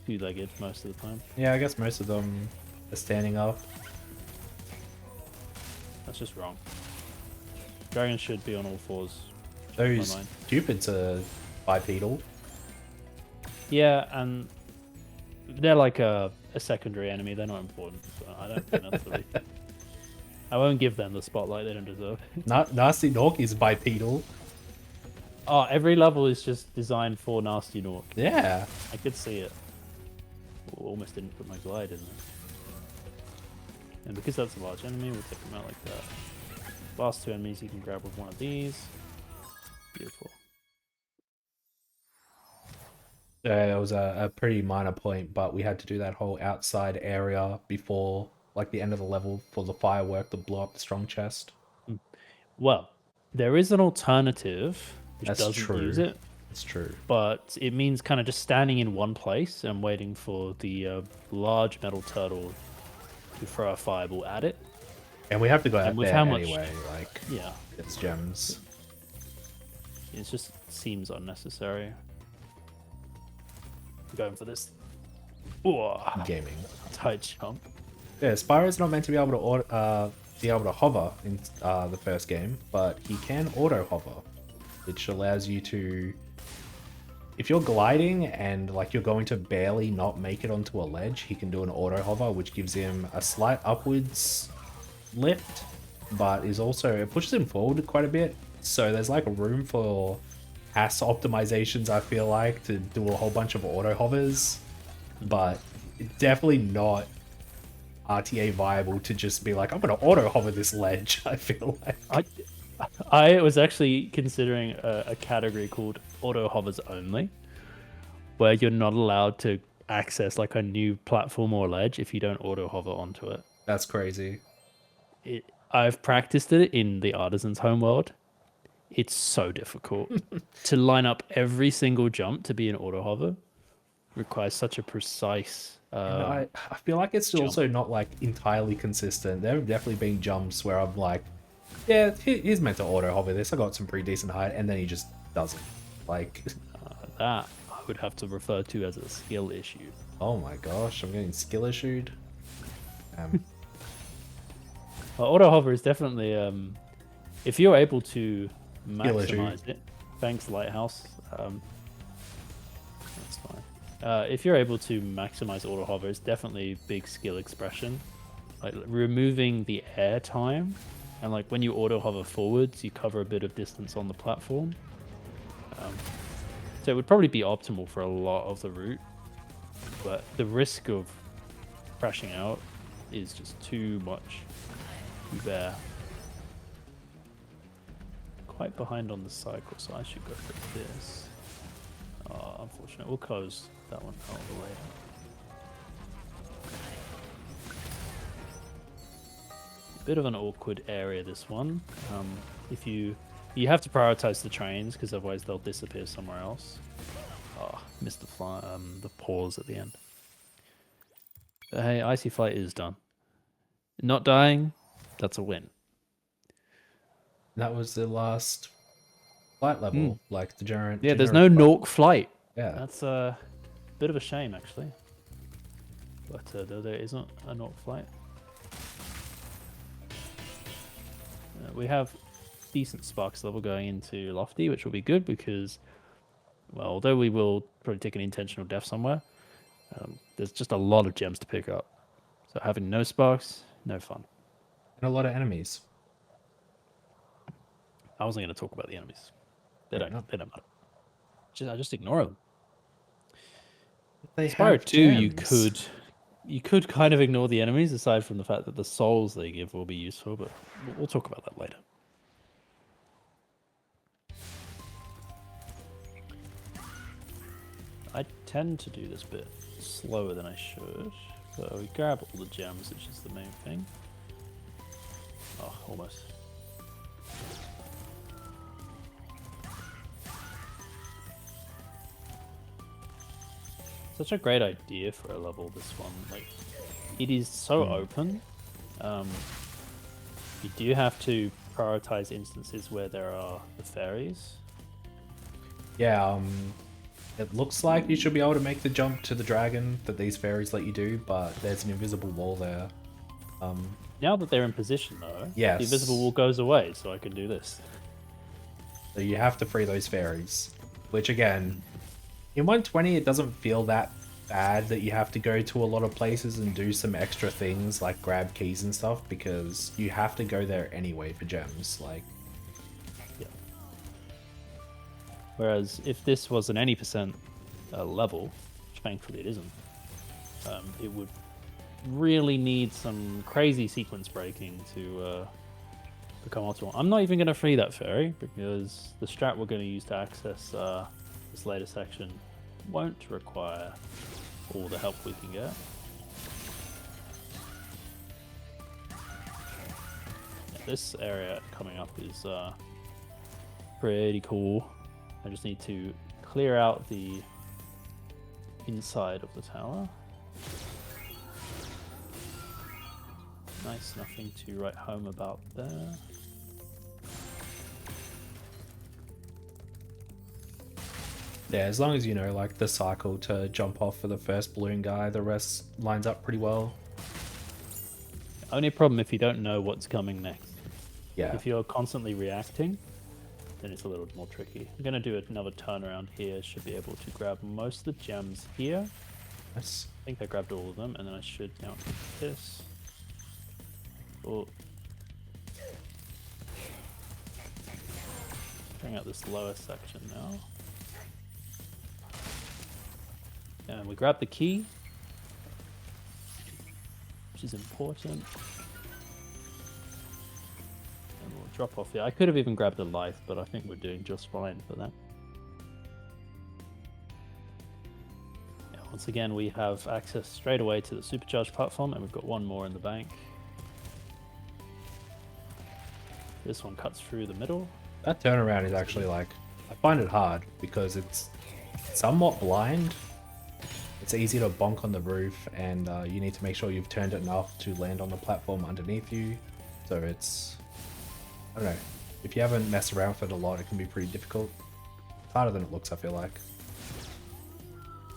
2-legged most of the time. Yeah, I guess most of them are standing up. That's just wrong. Dragons should be on all fours. Those cupids are bipedal. Yeah, and they're like a secondary enemy. They're not important. So I don't think that's the reason. I won't give them the spotlight they don't deserve. Nasty Nork is bipedal. Oh, every level is just designed for Nasty Nork. Yeah. I could see it. Oh, almost didn't put my glide in there. And because that's a large enemy, we'll take them out like that. Last 2 enemies you can grab with one of these. Beautiful. It was a pretty minor point, but we had to do that whole outside area before, like, the end of the level for the firework to blow up the strong chest. Well, there is an alternative which That's doesn't true. use it. It's true. But it means kind of just standing in one place and waiting for the large metal turtle to throw a fireball at it. And we have to go out with there how much- anyway, like, Yeah, it's gems. it just seems unnecessary. I'm going for this. Ooh, Gaming. tight jump. Yeah, Spyro's not meant to be able to hover in the first game, but he can auto hover, which allows you to, if you're gliding and like you're going to barely not make it onto a ledge, he can do an auto hover, which gives him a slight upwards lift, but is also, it pushes him forward quite a bit. So there's like room for AS optimizations, I feel like, to do a whole bunch of auto hovers, but definitely not RTA viable to just be like, I'm gonna auto hover this ledge. I feel like I was actually considering a category called auto hovers only, where you're not allowed to access like a new platform or ledge if you don't auto hover onto it. that's crazy. I've practiced it in the Artisan's homeworld. It's so difficult to line up every single jump to be an auto hover. Requires such a precise. I feel like it's also not like entirely consistent. There have definitely been jumps where I'm like, yeah, he's meant to auto hover this. I got some pretty decent height, and then he just doesn't. Like that I would have to refer to as a skill issue. Oh my gosh, I'm getting skill issued. Well, auto hover is definitely if you're able to Skill issue. maximize it. Thanks, Lighthouse. That's fine. If you're able to maximize auto hover, it's definitely big skill expression. Like removing the air time, and like when you auto hover forwards, you cover a bit of distance on the platform. So it would probably be optimal for a lot of the route, but the risk of crashing out is just too much to bear. Quite behind on the cycle, so I should go for this. Oh, unfortunate. We'll close that one out of the way. Bit of an awkward area, this one. If you have to prioritize the trains because otherwise they'll disappear somewhere else. Oh, missed the pause at the end. But hey, Icy Flight is done. Not dying, that's a win. That was the last flight level, like the generic. Yeah, there's no Nork flight. Yeah, That's a bit of a shame, actually. But there isn't a Nork flight. We have decent Sparks level going into Lofty, which will be good because, well, although we will probably take an intentional death somewhere, there's just a lot of gems to pick up. So having no Sparks, no fun. and a lot of enemies. I wasn't going to talk about the enemies. They don't matter. I just ignore them. They Spyro have 2, gems. you could kind of ignore the enemies aside from the fact that the souls they give will be useful, but we'll talk about that later. I tend to do this bit slower than I should. So we grab all the gems, which is the main thing. Oh, almost. Such a great idea for a level, this one. Like, it is so open. You do have to prioritize instances where there are the fairies. Yeah, it looks like you should be able to make the jump to the dragon that these fairies let you do, but there's an invisible wall there. Now that they're in position, though, Yes. the invisible wall goes away, so I can do this. So you have to free those fairies, which again, in 120 it doesn't feel that bad that you have to go to a lot of places and do some extra things like grab keys and stuff, because you have to go there anyway for gems. Like, Yeah. Whereas if this was an any percent level, which thankfully it isn't, it would really need some crazy sequence breaking to become optimal. I'm not even going to free that fairy because the strat we're going to use to access this later section won't require all the help we can get. Yeah, this area coming up is pretty cool. I just need to clear out the inside of the tower. Nice, nothing to write home about there. yeah, as long as you know like the cycle to jump off for the first balloon guy, the rest lines up pretty well. Only problem if you don't know what's coming next. Yeah. If you're constantly reacting, then it's a little more tricky. I'm going to do another turnaround here. Should be able to grab most of the gems here. Nice. I think I grabbed all of them, and then I should now take this. Oh. Bring out this lower section now. And we grab the key, which is important. And we'll drop off here. I could have even grabbed a life, but I think we're doing just fine for that. Yeah, once again, we have access straight away to the supercharged platform, and we've got one more in the bank. This one cuts through the middle. That turnaround is actually like, I find it hard because it's somewhat blind. It's easy to bonk on the roof, and you need to make sure you've turned it enough to land on the platform underneath you. So it's, I don't know, if you haven't messed around with it a lot, it can be pretty difficult. Harder than it looks, I feel like.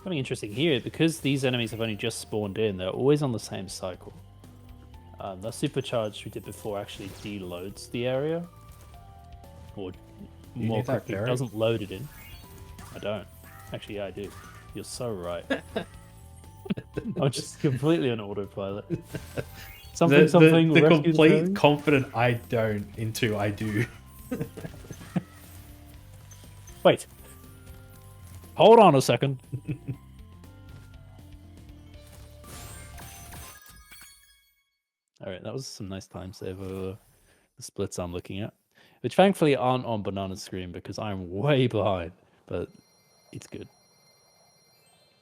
Something interesting here, because these enemies have only just spawned in, they're always on the same cycle. The supercharge we did before actually deloads the area, or more correctly, doesn't load it in. I don't. Actually, yeah, I do. You're so right. I'm just completely on autopilot. Something. The complete confident I don't into I do. Wait. Hold on a second. Alright, that was some nice time save over the splits I'm looking at. Which thankfully aren't on Banana's screen because I'm way behind. But it's good.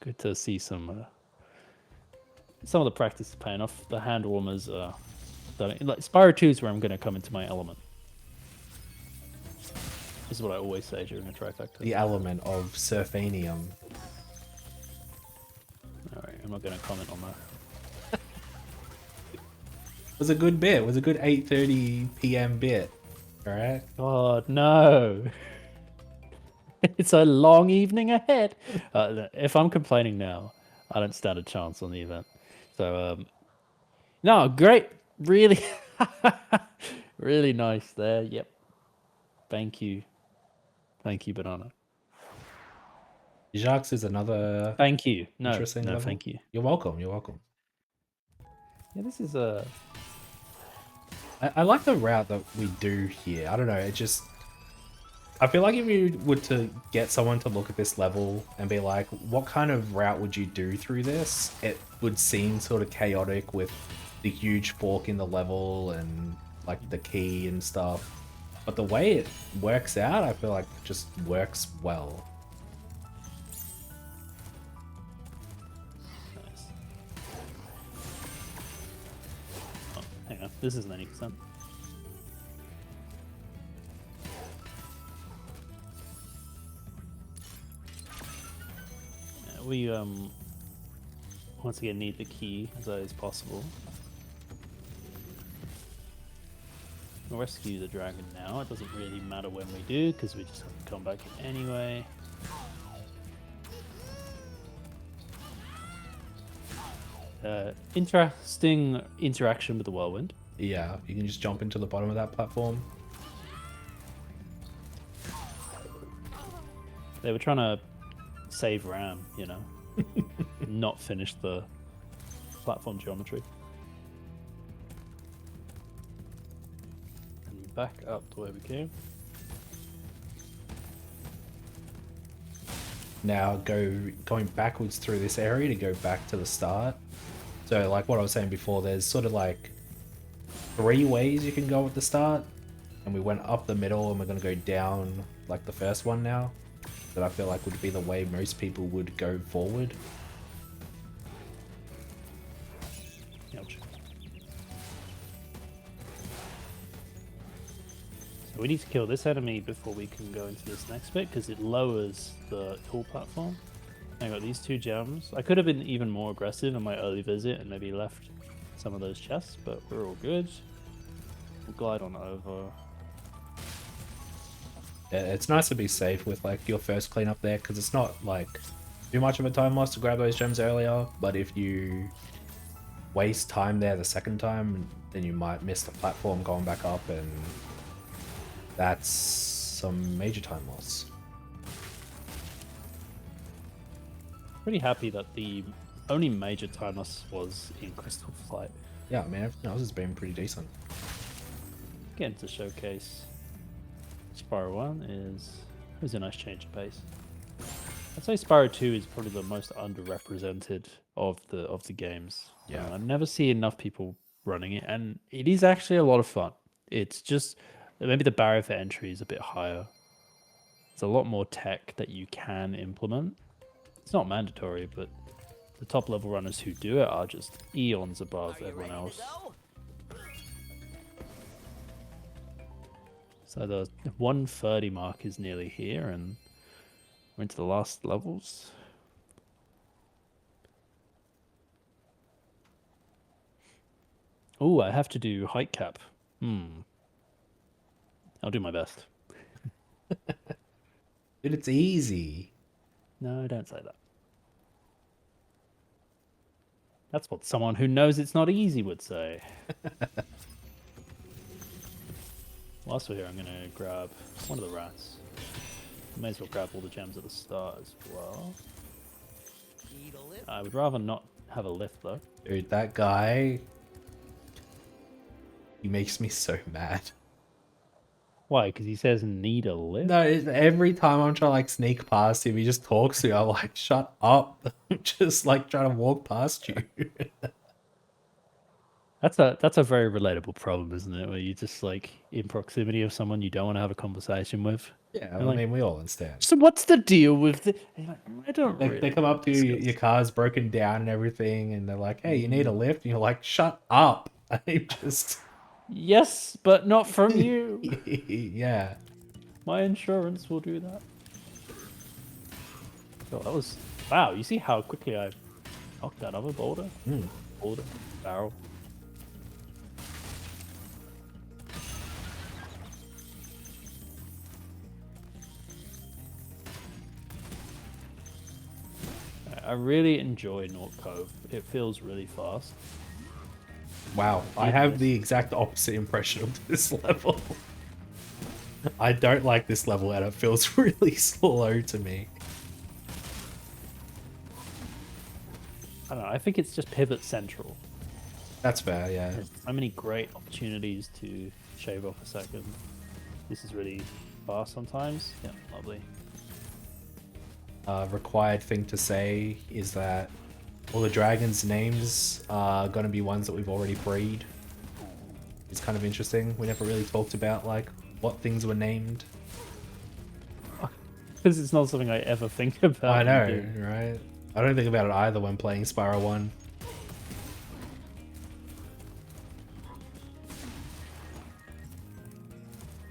Good to see some of the practice paying off. The hand warmers are like Spyro 2 is where I'm going to come into my element. This is what I always say during a trifecta. The element of Surfanium. Alright, I'm not going to comment on that. It was a good bit. It was a good 8:30 p.m. bit. Alright? God, no. It's a long evening ahead. If I'm complaining now, I don't stand a chance on the event. So, no, great. Really, really nice there. Yep. Thank you. Thank you, Banana. Jacques is another Thank you. No, interesting level. thank you. You're welcome. You're welcome. Yeah, this is a... I like the route that we do here. I don't know, it just... I feel like if you were to get someone to look at this level and be like, what kind of route would you do through this? It would seem sort of chaotic with the huge fork in the level and like the key and stuff. But the way it works out, I feel like it just works well. Nice. Oh, hang on. This isn't 80%. We once again need the key as early as possible. We'll rescue the dragon now. It doesn't really matter when we do, because we just have to come back in anyway. Interesting interaction with the whirlwind. Yeah, you can just jump into the bottom of that platform. They were trying to save RAM, you know, not finish the platform geometry. And back up to where we came. Now going backwards through this area to go back to the start. So like what I was saying before, there's sort of like 3 ways you can go at the start, and we went up the middle and we're going to go down like the first one now, that I feel like would be the way most people would go forward. Ouch. So we need to kill this enemy before we can go into this next bit, because it lowers the tool platform. I got these 2 gems. I could have been even more aggressive in my early visit and maybe left some of those chests, but we're all good. We'll glide on over. Yeah, it's nice to be safe with like your first cleanup there, because it's not like too much of a time loss to grab those gems earlier, but if you waste time there the second time, then you might miss the platform going back up, and that's some major time loss. Pretty happy that the only major time loss was in Crystal Flight. Yeah, I mean, everything else has been pretty decent. Getting to showcase Spyro 1 is a nice change of pace. I'd say Spyro 2 is probably the most underrepresented of the games. Yeah. I never see enough people running it, and it is actually a lot of fun. It's just maybe the barrier for entry is a bit higher. It's a lot more tech that you can implement. It's not mandatory, but the top level runners who do it are just eons above everyone else. So the 130 mark is nearly here, and we're into the last levels. Oh, I have to do height cap. I'll do my best. Dude, it's easy. No, don't say that. That's what someone who knows it's not easy would say. Whilst we're here, I'm going to grab one of the rats. May as well grab all the gems at the start as well. I would rather not have a lift, though. Dude, that guy, he makes me so mad. Why? Because he says need a lift? No, every time I'm trying to like sneak past him, he just talks to me. I'm like, shut up. I'm just like trying to walk past you. That's a very relatable problem, isn't it? Where you just like in proximity of someone you don't want to have a conversation with. Yeah, I like, mean, we all understand. So what's the deal with the? Like, I don't. They, really they come up to you, your car's broken down and everything, and they're like, hey, you need a lift? And you're like, shut up. I just. Yes, but not from you. Yeah. My insurance will do that. Oh, that was... Wow, you see how quickly I knocked that other boulder? Boulder, barrel. I really enjoy North Cove. It feels really fast. Wow, I have the exact opposite impression of this level. I don't like this level and it feels really slow to me. I don't know, I think it's just pivot central. That's fair, yeah. There's so many great opportunities to shave off a second. This is really fast sometimes. Yeah, lovely. Required thing to say is that all the dragons' names are going to be ones that we've already freed. It's kind of interesting. We never really talked about like what things were named. Because it's not something I ever think about. I know, right? I don't think about it either when playing Spyro 1.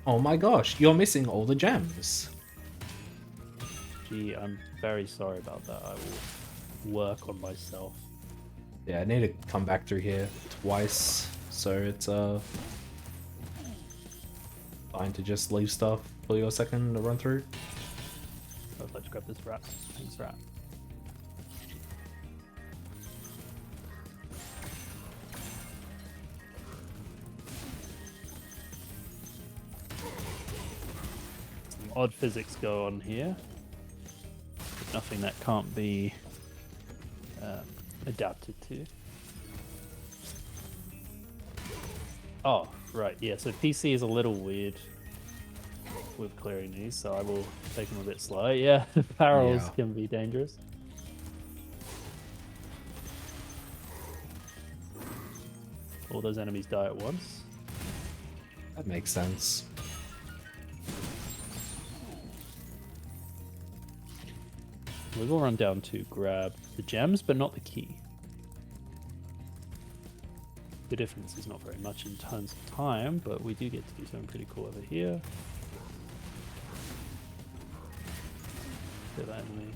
Oh my gosh, you're missing all the gems. Gee, I'm very sorry about that. I will work on myself. Yeah, I need to come back through here twice, so it's fine to just leave stuff for your second to run through. Oh, let's grab this rat. Thanks, rat. Some odd physics go on here. But nothing that can't be adapted to. Oh, right, yeah, so PC is a little weird with clearing these, so I will take them a bit slow. Yeah, the barrels Yeah. can be dangerous. All those enemies die at once. That makes sense. We will run down to grab the gems, but not the key. The difference is not very much in terms of time, but we do get to do something pretty cool over here. Kill that enemy.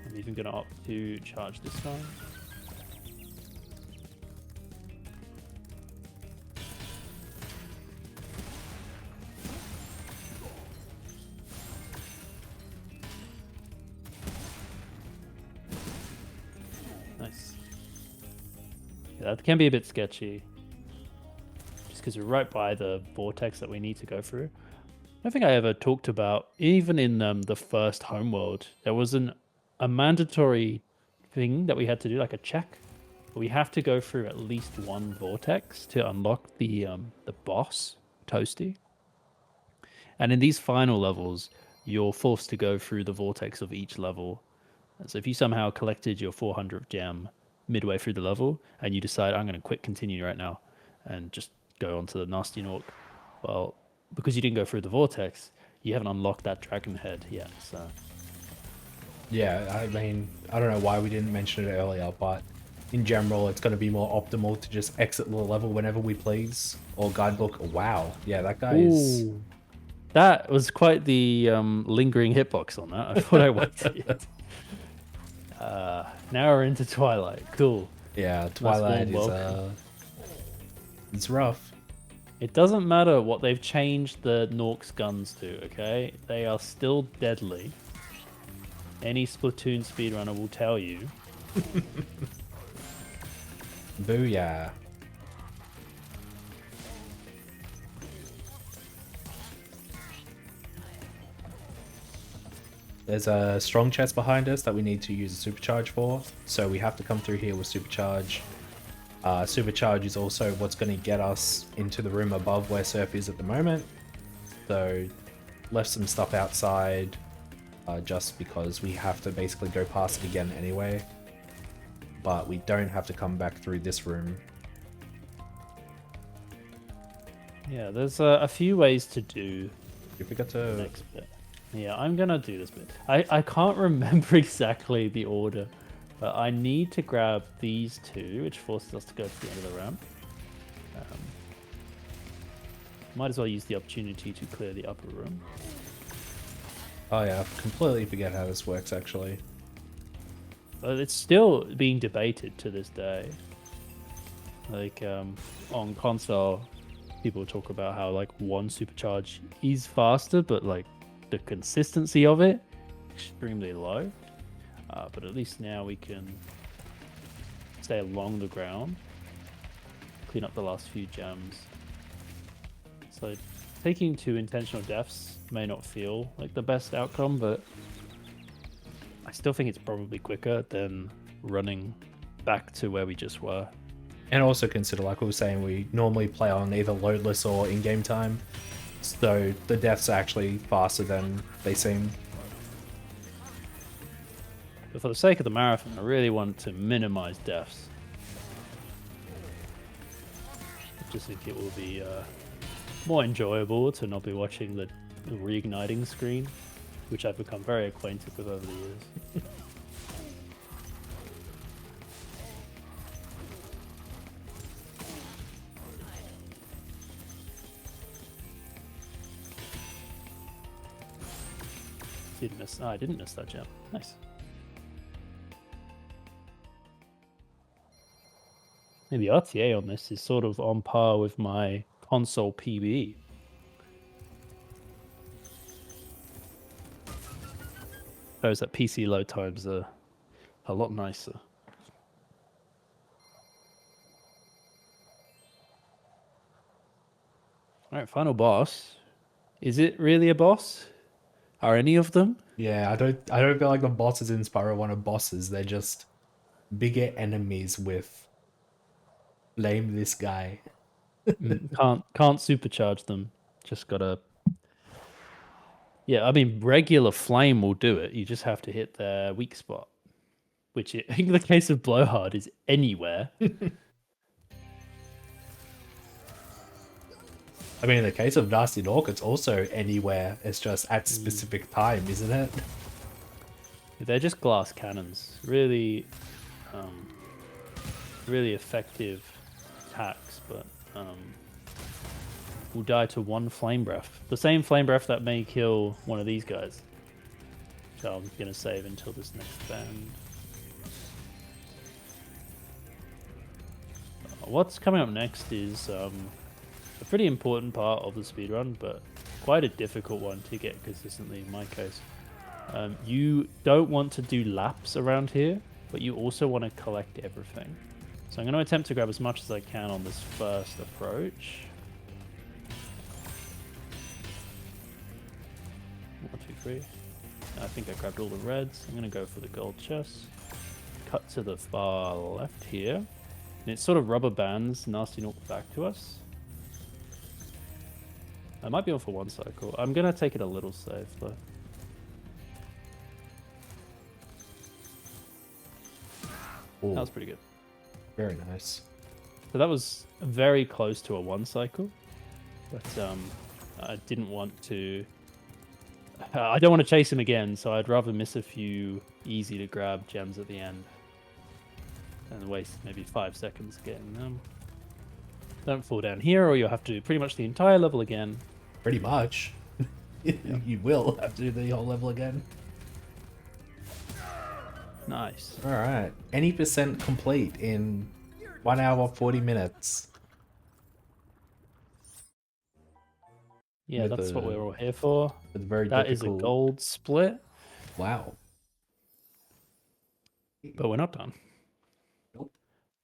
I'm even going to opt to charge this guy. Nice. Yeah, that can be a bit sketchy. Just because we're right by the vortex that we need to go through. I don't think I ever talked about, even in the first homeworld, there was a mandatory thing that we had to do, like a check. We have to go through at least one vortex to unlock the boss, Toasty. And in these final levels, you're forced to go through the vortex of each level. And so if you somehow collected your 400th gem midway through the level and you decide, I'm going to quit continue right now and just go on to the nasty Nork, well, because you didn't go through the vortex, you haven't unlocked that dragon head yet. So Yeah, I mean, I don't know why we didn't mention it earlier, but in general, it's going to be more optimal to just exit the level whenever we please. Or guidebook. Wow. Yeah, that guy is... ooh, that was quite the lingering hitbox on that. I thought I waited. Now we're into Twilight. Cool. Yeah, Nice Twilight warm is, welcome. it's rough. It doesn't matter what they've changed the Nork's guns to, okay? They are still deadly. Any Splatoon speedrunner will tell you. Booyah. There's a strong chest behind us that we need to use a supercharge for, so we have to come through here with supercharge. Supercharge is also what's going to get us into the room above where Surf is at the moment. So left some stuff outside just because we have to basically go past it again anyway. But we don't have to come back through this room. Yeah, there's a few ways to do You forgot the to... next bit. Yeah, I'm gonna do this bit. I can't remember exactly the order, but I need to grab these two, which forces us to go to the end of the ramp. Might as well use the opportunity to clear the upper room. Oh yeah, I completely forget how this works actually. But it's still being debated to this day. Like on console, people talk about how like one supercharge is faster, but like the consistency of it extremely low. But at least now we can stay along the ground, clean up the last few gems. So taking 2 intentional deaths may not feel like the best outcome, but I still think it's probably quicker than running back to where we just were. And also consider, like we were saying, we normally play on either loadless or in-game time. So the deaths are actually faster than they seem. But for the sake of the marathon, I really want to minimize deaths. I just think it will be more enjoyable to not be watching the reigniting screen, which I've become very acquainted with over the years. Didn't miss. Oh, I didn't miss that gem. Nice. The RTA on this is sort of on par with my console PB. Shows that PC load times are a lot nicer. All right, final boss. Is it really a boss? Are any of them? Yeah, I don't feel like the bosses in Spyro 1 are bosses. They're just bigger enemies with blame this guy. Can't supercharge them. Just gotta. Yeah, I mean, regular flame will do it. You just have to hit their weak spot, which in the case of Blowhard is anywhere. I mean, in the case of Nasty Nork, it's also anywhere. It's just at specific time, isn't it? They're just glass cannons. Really, really effective attacks, but will die to one flame breath. The same flame breath that may kill one of these guys. So I'm gonna save until this next band. What's coming up next is a pretty important part of the speedrun, but quite a difficult one to get consistently in my case. You don't want to do laps around here, but you also want to collect everything. So I'm going to attempt to grab as much as I can on this first approach. 1, 2, 3. I think I grabbed all the reds. I'm going to go for the gold chest. Cut to the far left here. And it sort of rubber bands Nasty Nork back to us. I might be on for one cycle. I'm going to take it a little safe though. Ooh, That was pretty good. very nice. So that was very close to a one cycle, but I didn't want to. I don't want to chase him again, so I'd rather miss a few easy to grab gems at the end and waste maybe 5 seconds getting them. Don't fall down here, or you'll have to do pretty much the entire level again. Pretty much. You will have to do the whole level again. Nice. All right, any percent complete in 1 hour 40 minutes. Yeah, With that's what the- we're all here for. It's very That is a difficult. gold split, Wow. but we're not done. Nope.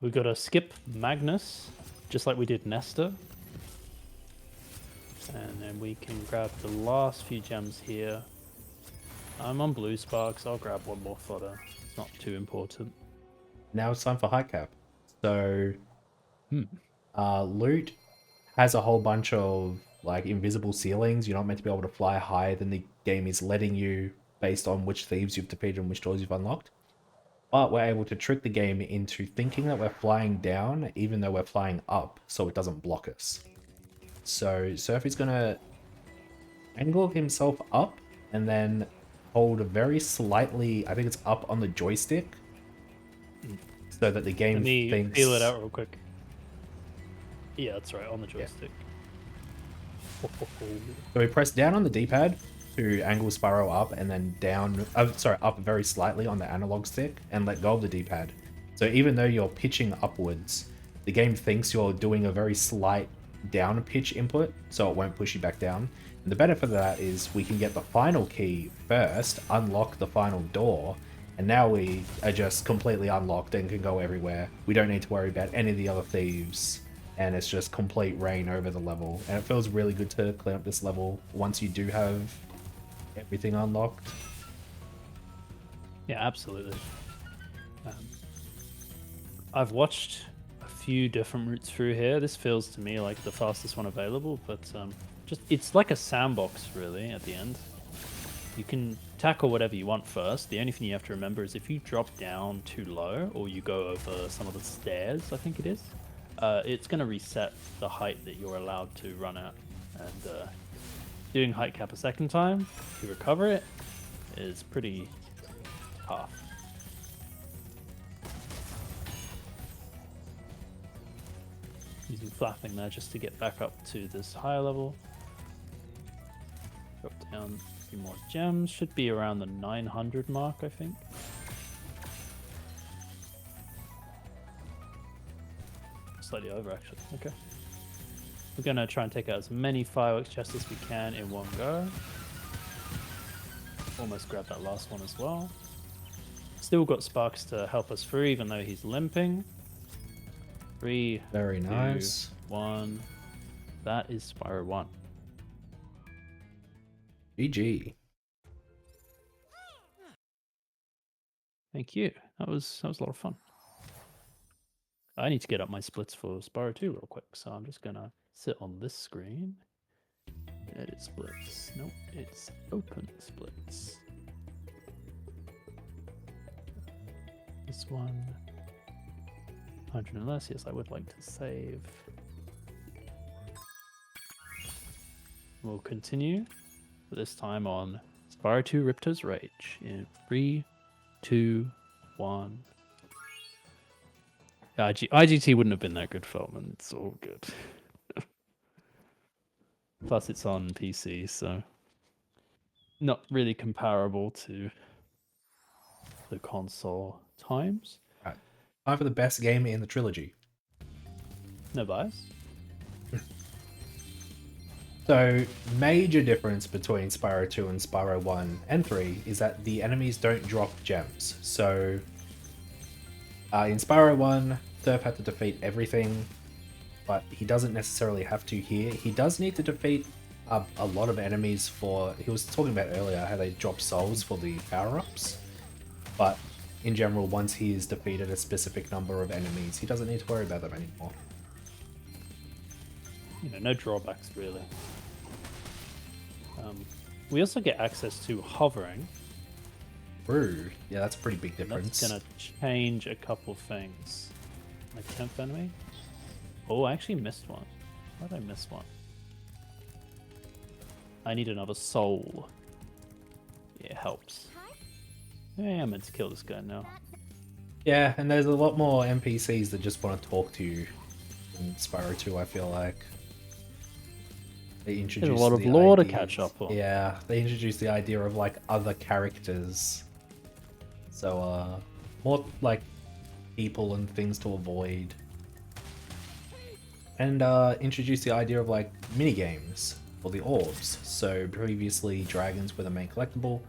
We've got to skip Magnus, just like we did Nestor. And then we can grab the last few gems here. I'm on blue sparks. I'll grab one more fodder. It's not too important. Now it's time for high cap. So, loot has a whole bunch of like invisible ceilings. You're not meant to be able to fly higher than the game is letting you based on which thieves you've defeated and which doors you've unlocked. But we're able to trick the game into thinking that we're flying down even though we're flying up, so it doesn't block us. So Surf is gonna angle himself up and then hold very slightly, I think it's up on the joystick, so that the game Let me thinks... feel it out real quick. Yeah, that's right, on the joystick. So we press down on the D-pad to angle Spyro up, and then down, up very slightly on the analog stick, and let go of the D-pad. So even though you're pitching upwards, the game thinks you're doing a very slight down pitch input, so it won't push you back down. And the benefit of that is we can get the final key first, unlock the final door, and now we are just completely unlocked and can go everywhere. We don't need to worry about any of the other thieves, and it's just complete reign over the level. And it feels really good to clean up this level once you do have everything unlocked. Yeah, absolutely. I've watched a few different routes through here. This feels to me like the fastest one available, but just it's like a sandbox really at the end. You can tackle whatever you want first. The only thing you have to remember is if you drop down too low or you go over some of the stairs, I think it is, it's going to reset the height that you're allowed to run at. And doing height cap a second time to recover it is pretty tough. Using flapping there just to get back up to this higher level. Drop down a few more gems. Should be around the 900 mark, I think. slightly over, actually. Okay. We're going to try and take out as many fireworks chests as we can in one go. Almost grabbed that last one as well. Still got Sparks to help us through, even though he's limping. 3, Very 2, nice. 1. That is Spyro 1. GG. Thank you. That was a lot of fun. I need to get up my splits for Spyro 2 real quick, so I'm just gonna sit on this screen. Edit splits. Nope, it's open splits. This one. 100 and less. Yes, I would like to save. We'll continue, but this time on Spyro 2 Ripto's Rage in 3, 2, 1. IGT wouldn't have been that good film, and it's all good. Plus, it's on PC, so not really comparable to the console times. Right. Time for the best game in the trilogy. No bias. So, major difference between Spyro 2 and Spyro 1 and 3 is that the enemies don't drop gems. So, in Spyro 1, Surf had to defeat everything, but he doesn't necessarily have to here. He does need to defeat a lot of enemies for... He was talking about earlier how they drop souls for the power-ups, but in general, once he has defeated a specific number of enemies, he doesn't need to worry about them anymore. You know, no drawbacks really. We also get access to hovering. Ooh, yeah, that's a pretty big difference. That's gonna change a couple things. My 10th enemy. Oh, I actually missed one. Why did I miss one? I need another soul. Yeah, it helps. Yeah, I'm meant to kill this guy now. Yeah, and there's a lot more NPCs that just want to talk to you in Spyro 2, I feel like. They introduce There's a lot of lore to catch up on. Yeah, they introduced the idea of like other characters. So, more like people and things to avoid. And introduce the idea of like mini games for the orbs. So previously dragons were the main collectible.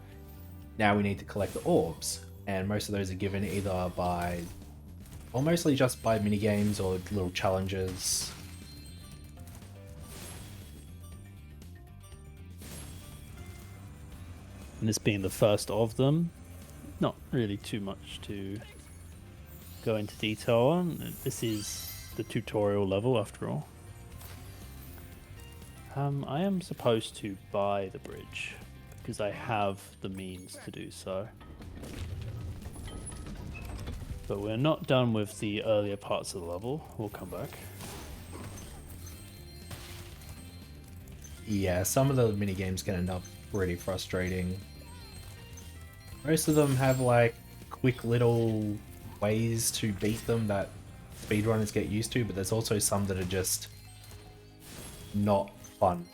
Now we need to collect the orbs, and most of those are given either by, or mostly just by mini games or little challenges. And this being the first of them, not really too much to go into detail on. This is the tutorial level after all. I am supposed to buy the bridge because I have the means to do so. But we're not done with the earlier parts of the level. We'll come back. Yeah, some of the mini games can end up pretty frustrating. Most of them have like quick little ways to beat them that speedrunners get used to, but there's also some that are just not fun.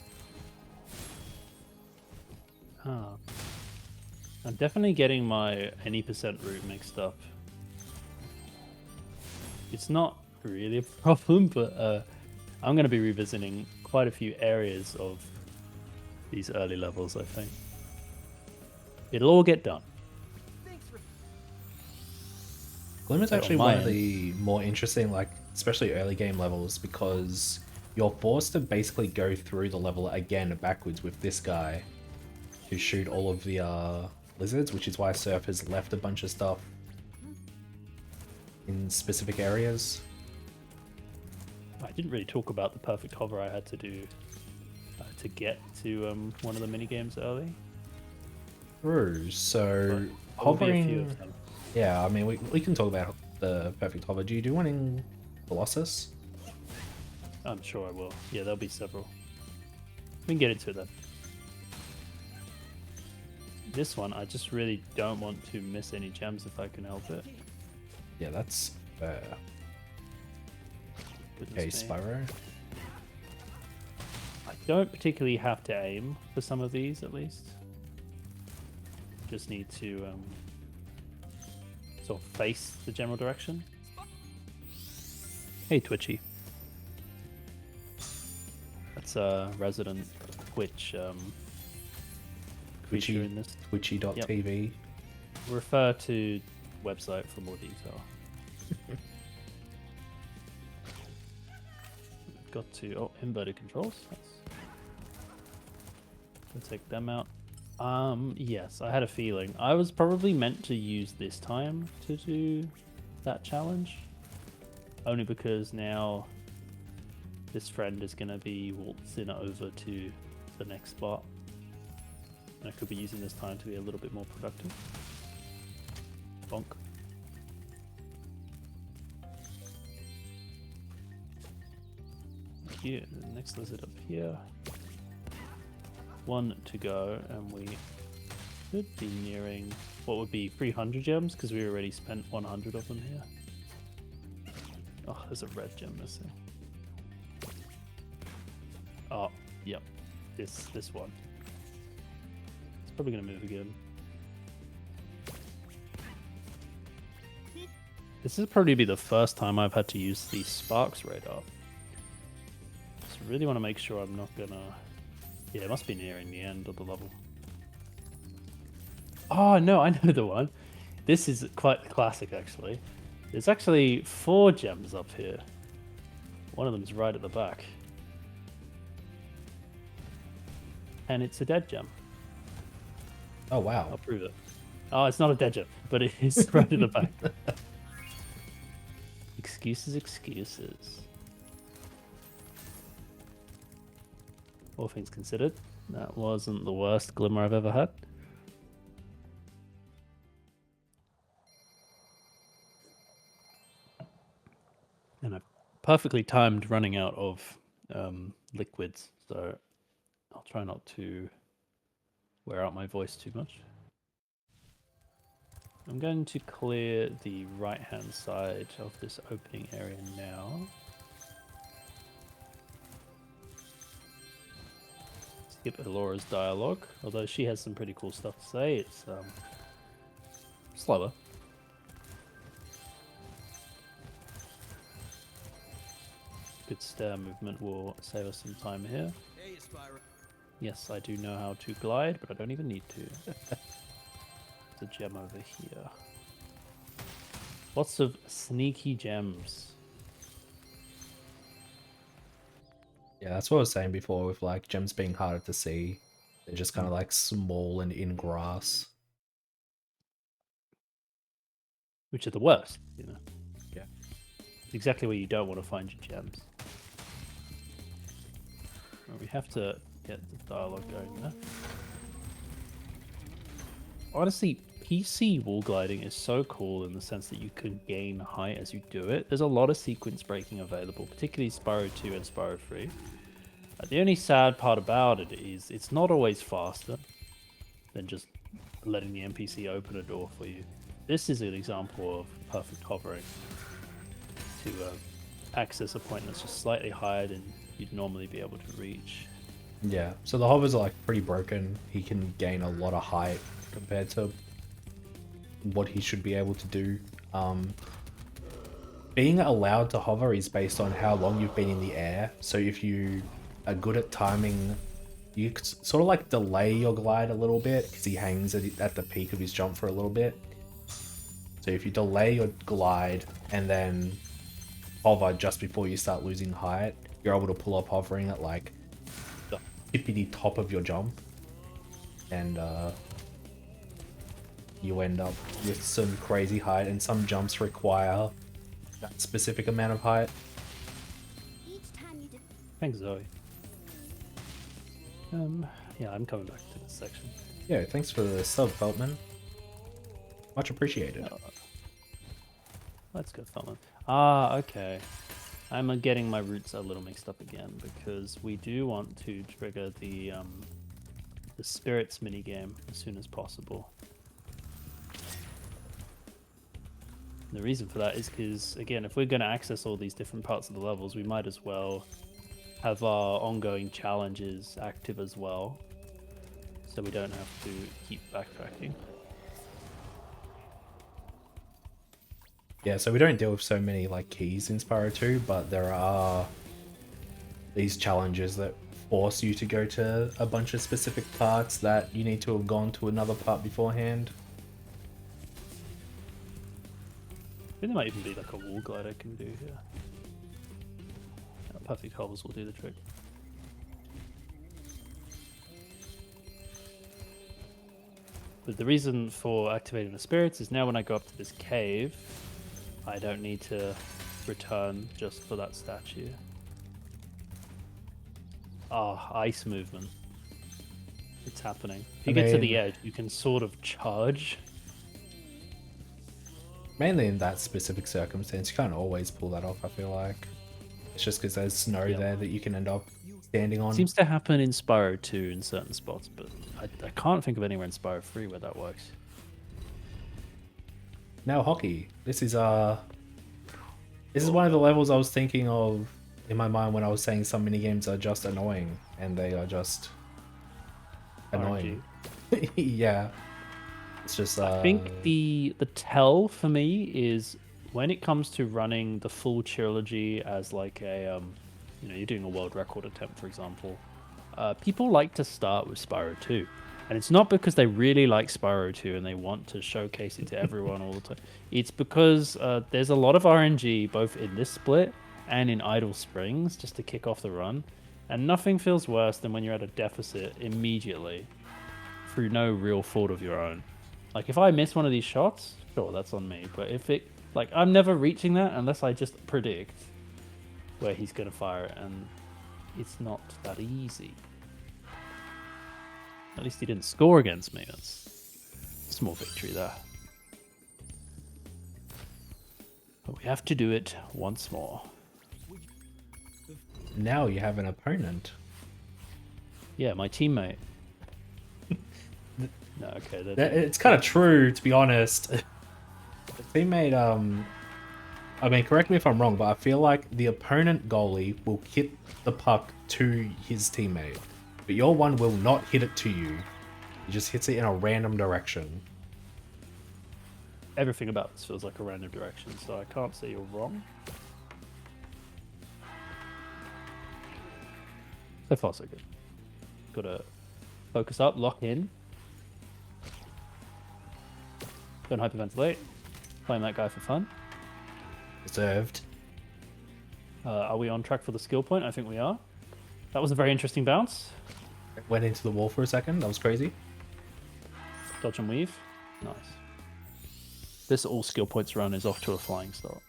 I'm definitely getting my any percent route mixed up. It's not really a problem, but I'm going to be revisiting quite a few areas of these early levels, I think. It'll all get done. Glimmer's actually one of the more interesting, like, especially early game levels, because you're forced to basically go through the level again backwards with this guy to shoot all of the lizards, which is why Surf has left a bunch of stuff in specific areas. I didn't really talk about the perfect hover I had to do to get to one of the mini games early. True. So hovering. Yeah, I mean, we can talk about the perfect hover. Do you do one in Colossus? I'm sure I will. Yeah, there'll be several. We can get into it then. This one, I just really don't want to miss any gems if I can help it. Yeah, that's fair. Goodness Okay, me. Spyro. I don't particularly have to aim for some of these, at least. Just need to sort of face the general direction. Hey, Twitchy. It's a resident Twitch feature in this. Twitchy.tv. Refer to website for more detail. Got to inverted controls. Let's take them out. Yes, I had a feeling. I was probably meant to use this time to do that challenge. Only because now this friend is going to be waltzing over to the next spot. And I could be using this time to be a little bit more productive. Bonk. Here, next lizard up here. One to go, and we should be nearing what would be 300 gems because we already spent 100 of them here. Oh, there's a red gem missing. Oh, yep, this one. It's probably gonna move again. This is probably be the first time I've had to use the Sparks radar. So really want to make sure I'm not gonna. Yeah, it must be nearing the end of the level. Oh no, I know the one. This is quite classic actually. There's actually 4 gems up here. One of them is right at the back. And it's a dead gem. Oh wow. I'll prove it. Oh, it's not a dead gem, but it is right at the back. Excuses, excuses. All things considered, that wasn't the worst glimmer I've ever had. And I've perfectly timed running out of liquids, so I'll try not to wear out my voice too much. I'm going to clear the right-hand side of this opening area now. Skip Elora's dialogue, although she has some pretty cool stuff to say. It's slower. Good stair movement will save us some time here. Hey, Aspira. Yes, I do know how to glide, but I don't even need to. There's a gem over here. Lots of sneaky gems. Yeah, that's what I was saying before with like gems being harder to see. They're just kind of like small and in grass. Which are the worst, you know. Yeah. It's exactly where you don't want to find your gems. Well, we have to get the dialogue going there. Honestly, PC wall gliding is so cool in the sense that you can gain height as you do it. There's a lot of sequence breaking available, particularly Spyro 2 and Spyro 3. The only sad part about it is it's not always faster than just letting the NPC open a door for you. This is an example of perfect hovering to access a point that's just slightly higher than you'd normally be able to reach. Yeah, so the hovers are like pretty broken. He can gain a lot of height compared to what he should be able to do. Being allowed to hover is based on how long you've been in the air. So if you are good at timing, you sort of like delay your glide a little bit because he hangs at the peak of his jump for a little bit. So if you delay your glide and then hover just before you start losing height, you're able to pull up hovering at like the tippity top of your jump, and you end up with some crazy height, and some jumps require that specific amount of height. Thanks, Zoe. Yeah, I'm coming back to this section. Yeah, thanks for the sub, Feltman. Much appreciated. Let's go, Feltman. Ah, okay. I'm getting my routes a little mixed up again because we do want to trigger the spirits minigame as soon as possible. And the reason for that is because, again, if we're going to access all these different parts of the levels, we might as well have our ongoing challenges active as well, so we don't have to keep backtracking. Yeah, so we don't deal with so many like keys in Spyro 2, but there are these challenges that force you to go to a bunch of specific parts that you need to have gone to another part beforehand. I think there might even be like a wall glide I can do here. Perfect hovers will do the trick. But the reason for activating the spirits is now when I go up to this cave, I don't need to return just for that statue. Ah, ice movement. It's happening. If you get to the edge, you can sort of charge. Mainly in that specific circumstance, you can't always pull that off, I feel like. It's just because there's snow there that you can end up standing on. Seems to happen in Spyro 2 in certain spots, but I can't think of anywhere in Spyro 3 where that works. Now hockey. This is one of the levels I was thinking of in my mind when I was saying some minigames are just annoying, and they are just annoying. Yeah. It's just I think the tell for me is when it comes to running the full trilogy as like a you're doing a world record attempt, for example. People like to start with Spyro 2. And it's not because they really like Spyro 2 and they want to showcase it to everyone all the time. It's because there's a lot of RNG both in this split and in Idle Springs just to kick off the run. And nothing feels worse than when you're at a deficit immediately through no real fault of your own. Like, if I miss one of these shots, sure, that's on me. But if it... Like, I'm never reaching that unless I just predict where he's going to fire it. And it's not that easy. At least he didn't score against me. That's a small victory there. But we have to do it once more. Now you have an opponent. Yeah, my teammate. No, okay. It's kind of true, to be honest. The teammate, I mean, correct me if I'm wrong, but I feel like the opponent goalie will hit the puck to his teammate, but your one will not hit it to you. He just hits it in a random direction. Everything about this feels like a random direction, so I can't say you're wrong. So far, so good. Gotta focus up, lock in. Don't hyperventilate. Playing that guy for fun. Deserved. Are we on track for the skill point? I think we are. That was a very interesting bounce. Went into the wall for a second. That was crazy. Dodge and weave. Nice. This all skill points run is off to a flying start.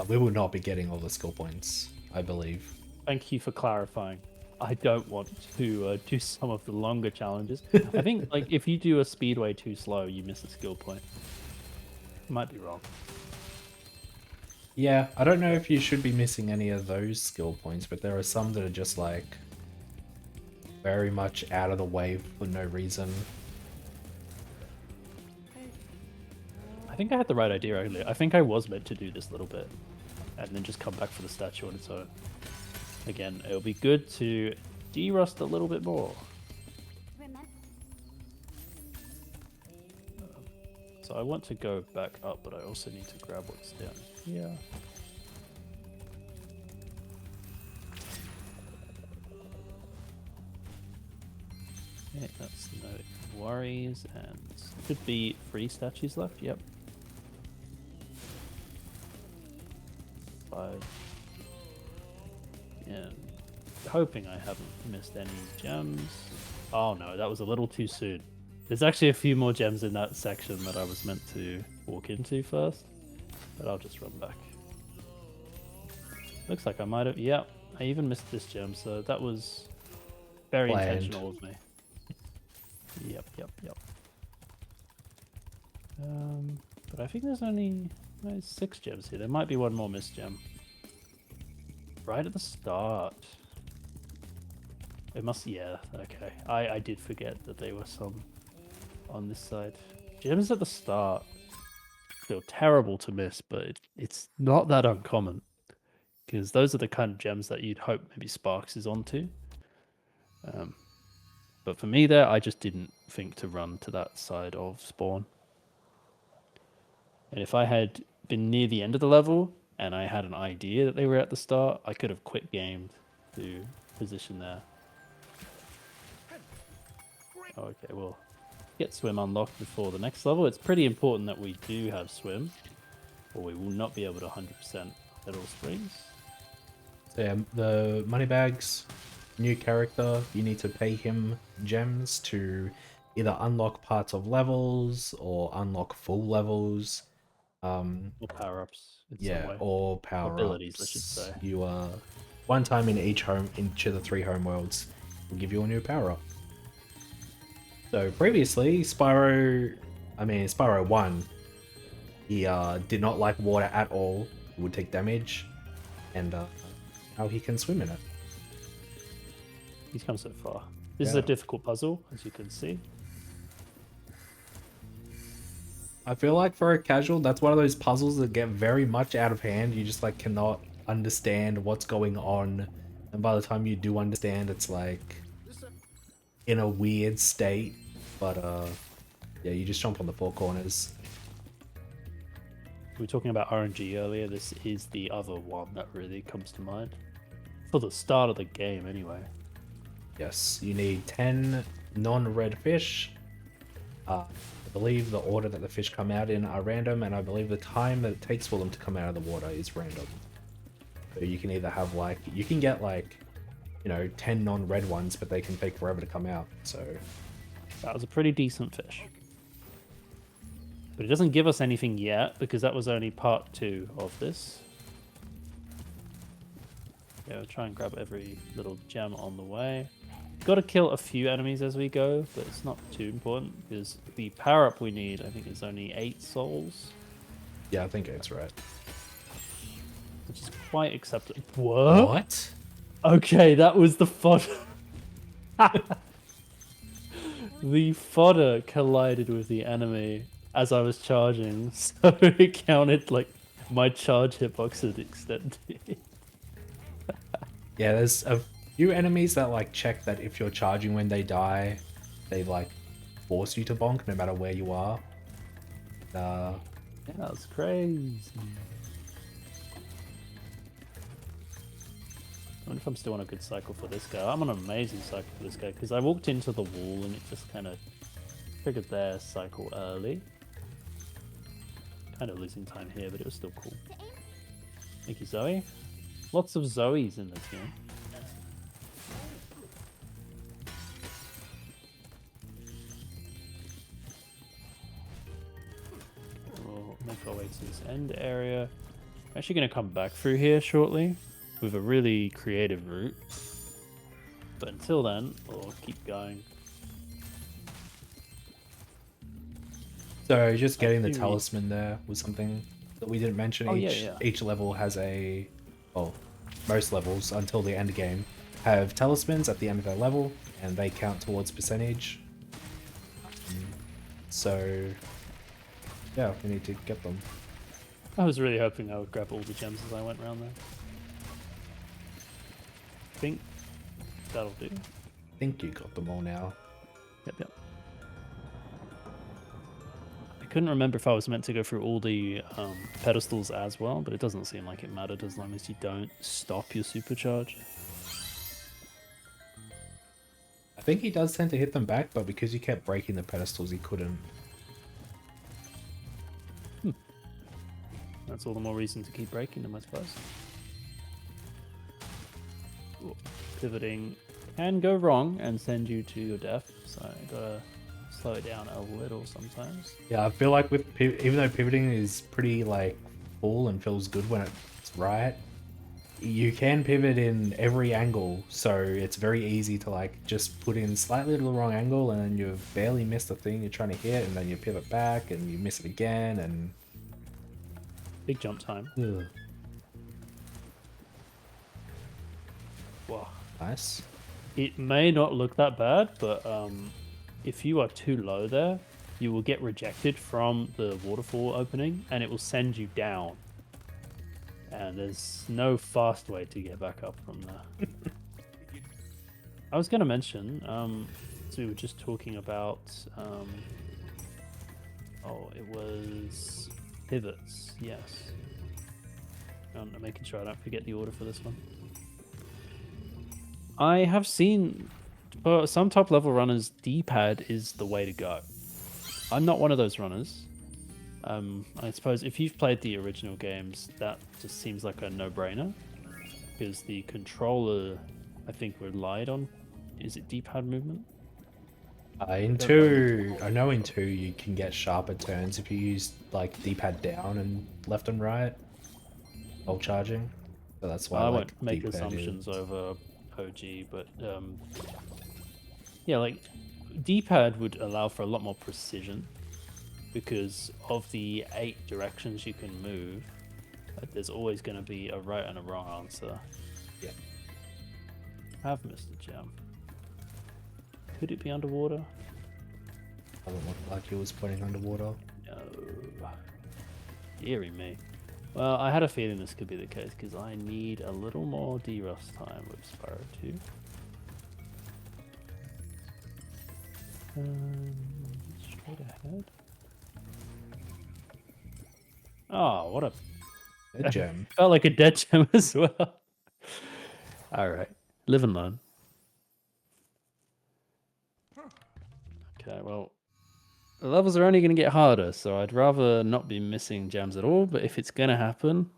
We will not be getting all the skill points, I believe. Thank you for clarifying. I don't want to do some of the longer challenges. I think like if you do a speedway too slow, you miss a skill point. Might be wrong. Yeah, I don't know if you should be missing any of those skill points, but there are some that are just like very much out of the way for no reason. I think I had the right idea earlier. I think I was meant to do this little bit and then just come back for the statue on its own. Again, it'll be good to de-rust a little bit more. So I want to go back up, but I also need to grab what's down here. Okay, that's no worries, and should be 3 statues left, yep. 5. And hoping I haven't missed any gems. Oh no, that was a little too soon. There's actually a few more gems in that section that I was meant to walk into first, but I'll just run back. Looks like I might have, yeah, I even missed this gem, so that was very intentional of me. Yep. But I think there's only 6 gems here. There might be one more missed gem. Right at the start. It must, yeah, okay. I did forget that there were some on this side. Gems at the start feel terrible to miss, but it's not that uncommon. Because those are the kind of gems that you'd hope maybe Sparks is onto. But for me there, I just didn't think to run to that side of spawn. And if I had been near the end of the level, and I had an idea that they were at the start, I could have quit gamed to position there. Okay, we'll get swim unlocked before the next level. It's pretty important that we do have swim, or we will not be able to 100% at all springs. So yeah, the moneybags, new character, you need to pay him gems to either unlock parts of levels or unlock full levels. Or power-ups in some Yeah, way. or power Abilities, I should ups. say. You one time in each of the 3 home worlds will give you a new power up. So previously, Spyro 1, he did not like water at all. He would take damage, and now he can swim in it. He's come so far. This is Yeah. a difficult puzzle, as you can see. I feel like for a casual, that's one of those puzzles that get very much out of hand. You just like cannot understand what's going on, and by the time you do understand, it's like in a weird state. But yeah, you just jump on the 4 corners. We were talking about RNG earlier. This is the other one that really comes to mind. For the start of the game, anyway. Yes, you need 10 non-red fish. I believe the order that the fish come out in are random, and I believe the time that it takes for them to come out of the water is random. So you can either have like, you can get like, you know, 10 non-red ones, but they can take forever to come out, so... That was a pretty decent fish. But it doesn't give us anything yet, because that was only part 2 of this. Yeah, we'll try and grab every little gem on the way. Got to kill a few enemies as we go, but it's not too important, because the power-up we need, I think, is only 8 souls. Yeah, I think it's right. Which is quite acceptable. What? What? Okay, that was the fodder. The fodder collided with the enemy as I was charging, so it counted like my charge hitbox had extended. Yeah, there's a few enemies that like check that if you're charging when they die, they like force you to bonk no matter where you are. Yeah, that's crazy. I wonder if I'm still on a good cycle for this guy. I'm on an amazing cycle for this guy because I walked into the wall and it just kind of triggered their cycle early. Kind of losing time here, but it was still cool. Thank you, Zoe. Lots of Zoes in this game. We'll make our way to this end area. I'm actually going to come back through here shortly with a really creative route. But until then, we'll keep going. So just getting the talisman there was something that we didn't mention. Oh, Each level has a, well, most levels until the end game have talismans at the end of their level, and they count towards percentage. So yeah, we need to get them. I was really hoping I would grab all the gems as I went around there. I think that'll do. I think you got them all now. Yep. I couldn't remember if I was meant to go through all the pedestals as well, but it doesn't seem like it mattered as long as you don't stop your supercharge. I think he does tend to hit them back, but because you kept breaking the pedestals, he couldn't. That's all the more reason to keep breaking them, I suppose. Ooh, pivoting can go wrong and send you to your death, so I gotta slow it down a little sometimes. Yeah, I feel like with even though pivoting is pretty like full and feels good when it's right, you can pivot in every angle, so it's very easy to like just put in slightly to the wrong angle and then you've barely missed the thing you're trying to hit, and then you pivot back and you miss it again, and big jump time. ugh. Wow. Nice. It may not look that bad, but if you are too low there, you will get rejected from the waterfall opening and it will send you down. And there's no fast way to get back up from there. I was going to mention, so we were just talking about, it was pivots, yes. I'm making sure I don't forget the order for this one. I have seen for some top level runners, D-pad is the way to go. I'm not one of those runners. I suppose if you've played the original games, that just seems like a no-brainer. Because the controller, I think, relied on, is it D-pad movement? In 2, I know in 2 you can get sharper turns if you use like D-pad down and left and right while charging. So that's why I like won't make D-pad assumptions is. over OG, but yeah, like D-pad would allow for a lot more precision because of the 8 directions you can move. There's always going to be a right and a wrong answer. Yeah. Have missed a gem. Could it be underwater? Doesn't look like he was putting underwater. No. Deary me. Well, I had a feeling this could be the case because I need a little more D-Rust time with Spyro 2. Straight ahead. Oh, what a... A gem. Felt like a dead gem as well. Alright. Live and learn. Okay, well... The levels are only going to get harder, so I'd rather not be missing gems at all, but if it's going to happen,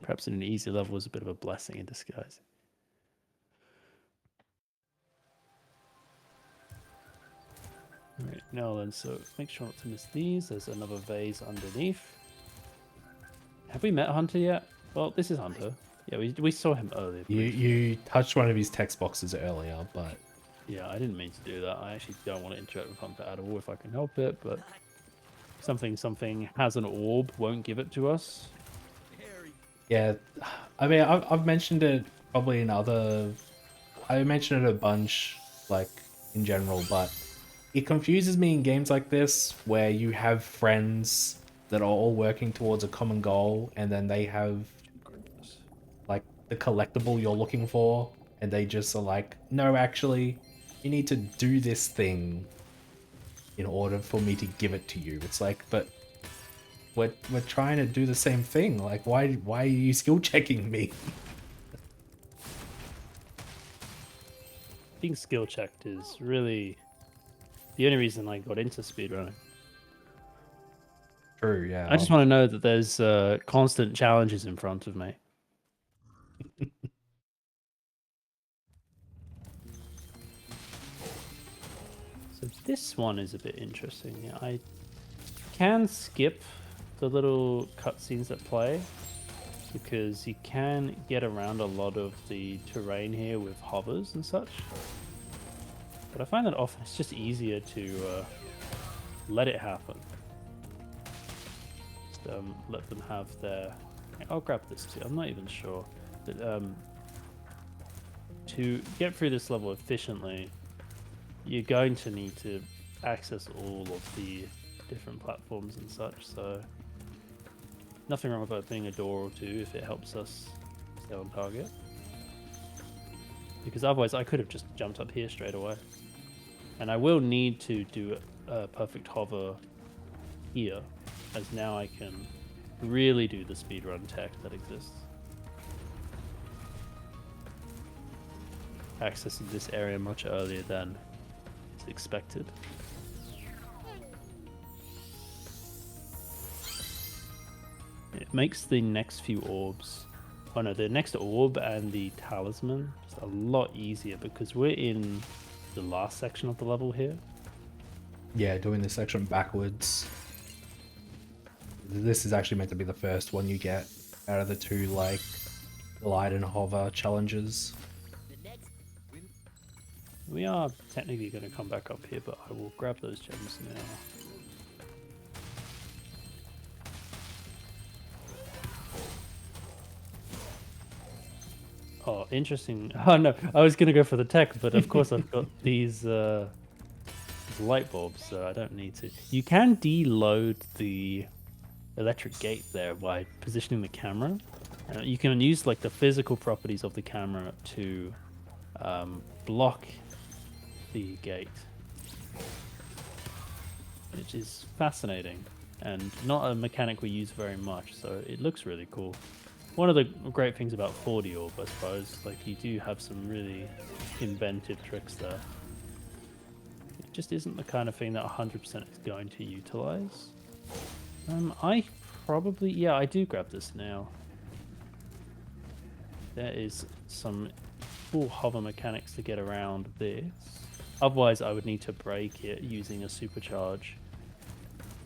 perhaps in an easy level is a bit of a blessing in disguise. Alright, now then, so make sure not to miss these. There's another vase underneath. Have we met Hunter yet? Well, this is Hunter. Yeah, we saw him earlier. You touched one of his text boxes earlier, but... Yeah, I didn't mean to do that. I actually don't want to interact with Hunter at all if I can help it, but... Something has an orb, won't give it to us. Yeah, I mean, I've mentioned it probably in other... I mentioned it a bunch, like, in general, but... It confuses me in games like this, where you have friends that are all working towards a common goal, and then they have, like, the collectible you're looking for, and they just are like, no, actually, you need to do this thing in order for me to give it to you. It's like, but we're trying to do the same thing. Like, why are you skill checking me? Being skill checked is really the only reason I got into speedrunning. True, yeah. I just want to know that there's constant challenges in front of me. So this one is a bit interesting. Yeah, I can skip the little cutscenes that play because you can get around a lot of the terrain here with hovers and such. But I find that often it's just easier to let it happen. Just let them have their... I'll grab this too. I'm not even sure. But, to get through this level efficiently, you're going to need to access all of the different platforms and such, so nothing wrong with opening a door or two if it helps us stay on target. Because otherwise I could have just jumped up here straight away. And I will need to do a perfect hover here, as now I can really do the speedrun tech that exists. Accessing this area much earlier than is expected. It makes the next few orbs, oh no, the next orb and the talisman just a lot easier because we're in the last section of the level here. Yeah, doing this section backwards. This is actually meant to be the first one you get out of the two, like, glide and hover challenges. We are technically going to come back up here, but I will grab those gems now. Oh, interesting. Oh no, I was going to go for the tech, but of course I've got these light bulbs, so I don't need to. You can deload the electric gate there by positioning the camera. You can use like the physical properties of the camera to block the gate, which is fascinating and not a mechanic we use very much, so it looks really cool. one of the great things about 4D Orb, I suppose, like you do have some really inventive tricks there. It just isn't the kind of thing that 100% is going to utilize. I probably, yeah, I do grab this now. There is some cool hover mechanics to get around this. Otherwise, I would need to break it using a supercharge,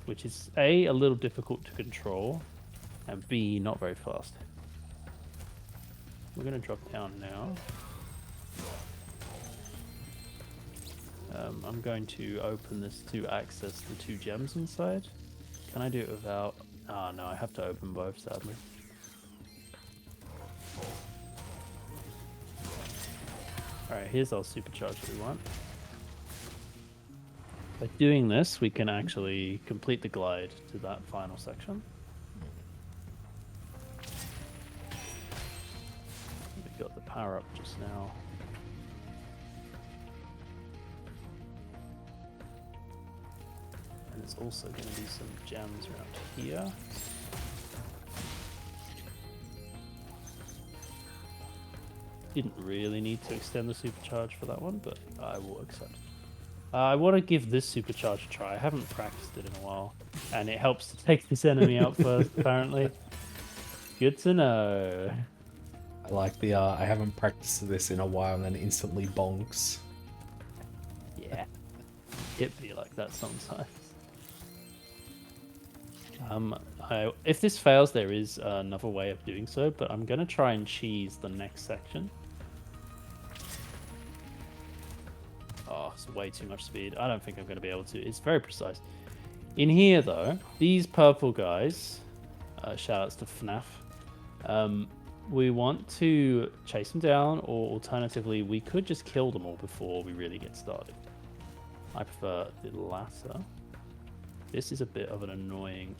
which is A, a little difficult to control, and B, not very fast. We're going to drop down now. I'm going to open this to access the 2 gems inside. Can I do it without... Oh no, I have to open both, sadly. Alright, here's our supercharge that we want. By doing this, we can actually complete the glide to that final section. We got the power up just now. And there's also going to be some gems around here. Didn't really need to extend the supercharge for that one, but I will accept. I want to give this supercharge a try. I haven't practiced it in a while, and it helps to take this enemy out first, apparently. Good to know. I like the, I haven't practiced this in a while and then instantly bonks. Yeah. It be like that sometimes. If this fails, there is another way of doing so, but I'm going to try and cheese the next section. Oh, it's way too much speed. I don't think I'm going to be able to. It's very precise. In here, though, these purple guys, shout-outs to FNAF, we want to chase them down, or alternatively, we could just kill them all before we really get started. I prefer the latter. This is a bit of an annoying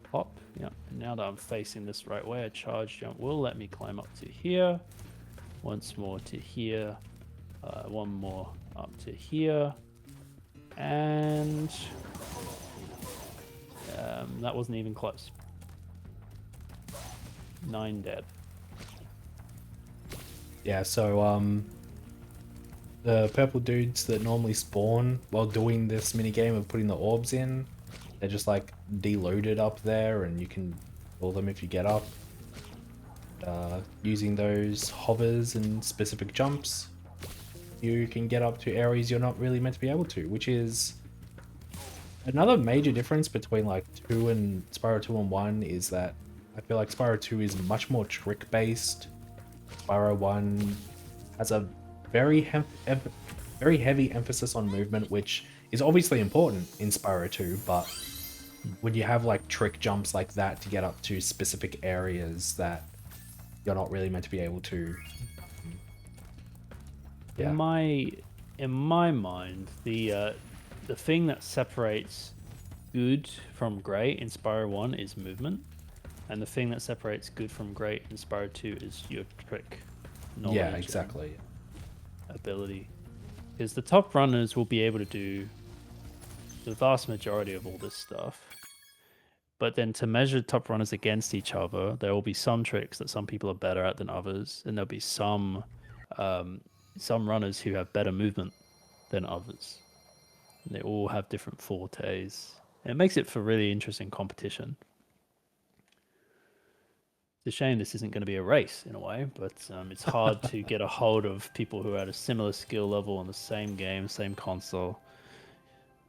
pop. Yeah, now that I'm facing this right way, a charge jump will let me climb up to here. Once more to here. One more up to here. And that wasn't even close. 9 dead. Yeah, so the purple dudes that normally spawn while doing this minigame of putting the orbs in, they're just like deloaded up there, and you can kill them if you get up. Using those hovers and specific jumps, you can get up to areas you're not really meant to be able to, which is another major difference between like 2 and Spyro 2 and 1 is that I feel like Spyro 2 is much more trick based. Spyro 1 has a very heavy emphasis on movement, which is obviously important in Spyro 2, but when you have like trick jumps like that to get up to specific areas that you're not really meant to be able to. Yeah. In my mind, the thing that separates good from great in Spyro 1 is movement, and the thing that separates good from great in Spyro 2 is your trick knowledge. Yeah, exactly. Ability, because the top runners will be able to do the vast majority of all this stuff, but then to measure top runners against each other, there will be some tricks that some people are better at than others, and there'll be some runners who have better movement than others. And they all have different fortes. And it makes it for really interesting competition. It's a shame this isn't going to be a race in a way, but it's hard to get a hold of people who are at a similar skill level on the same game, same console,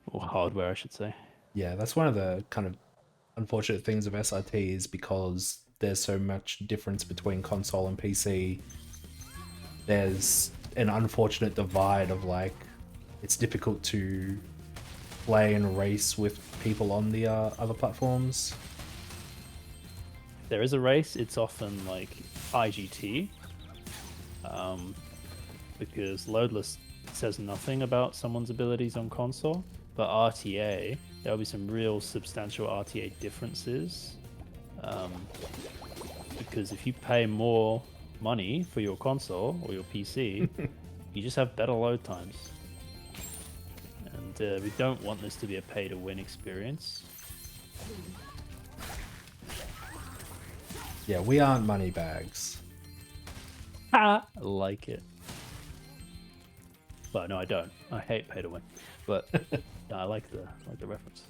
or hardware, I should say. Yeah, that's one of the kind of unfortunate things of SRT is because there's so much difference between console and PC. There's an unfortunate divide of like, it's difficult to play and race with people on the other platforms. There is a race, it's often like IGT, because loadless says nothing about someone's abilities on console, but RTA, there'll be some real substantial RTA differences, because if you pay more money for your console or your PC, you just have better load times. And we don't want this to be a pay-to-win experience. Yeah, we aren't money bags. Ha! I like it. But no, I don't. I hate pay to win. But yeah, I like the reference.